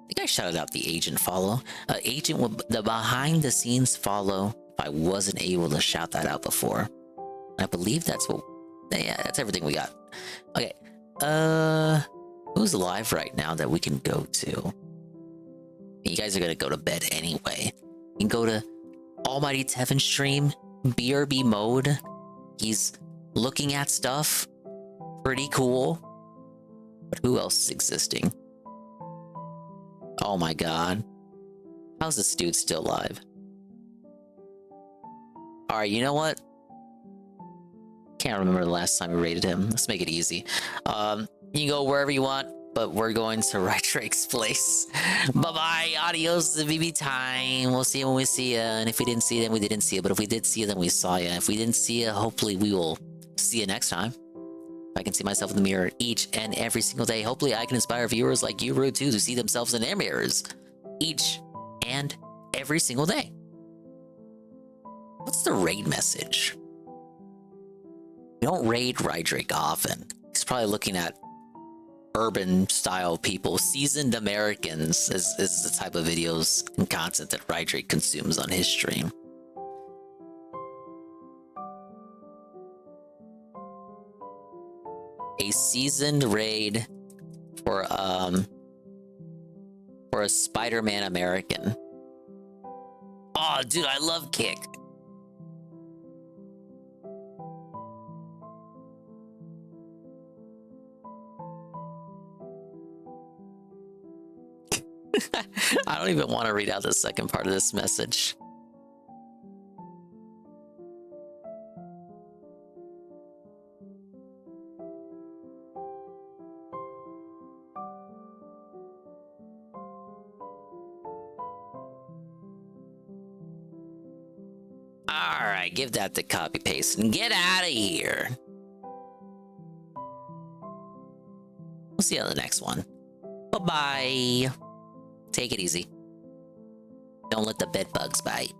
think I shouted out the agent follow. Agent with the behind the scenes follow. If I wasn't able to shout that out before. I believe that's what... Yeah, that's everything we got. Okay. Who's live right now that we can go to? You guys are gonna go to bed anyway. You can go to Almighty Tevin stream, BRB mode. He's looking at stuff. Pretty cool. But who else is existing? Oh my god. How's this dude still alive? Alright, you know what? Can't remember the last time we rated him. Let's make it easy. You can go wherever you want, but we're going to Right Drake's place. Bye-bye. Adios, BB time. We'll see you when we see you. And if we didn't see you, then we didn't see you. But if we did see you, then we saw you. If we didn't see you, hopefully we will see you next time. If I can see myself in the mirror each and every single day, hopefully I can inspire viewers like you, Rude, too, to see themselves in their mirrors each and every single day. What's the raid message? We don't raid Rydrick often. He's probably looking at urban style people. Seasoned Americans is the type of videos and content that Rydrick consumes on his stream. A seasoned raid for a Spider-Man American. Oh, dude, I love Kick. I don't even want to read out the second part of this message. Alright, give that the copy paste and get out of here. We'll see you on the next one. Bye-bye. Take it easy. Don't let the bed bugs bite.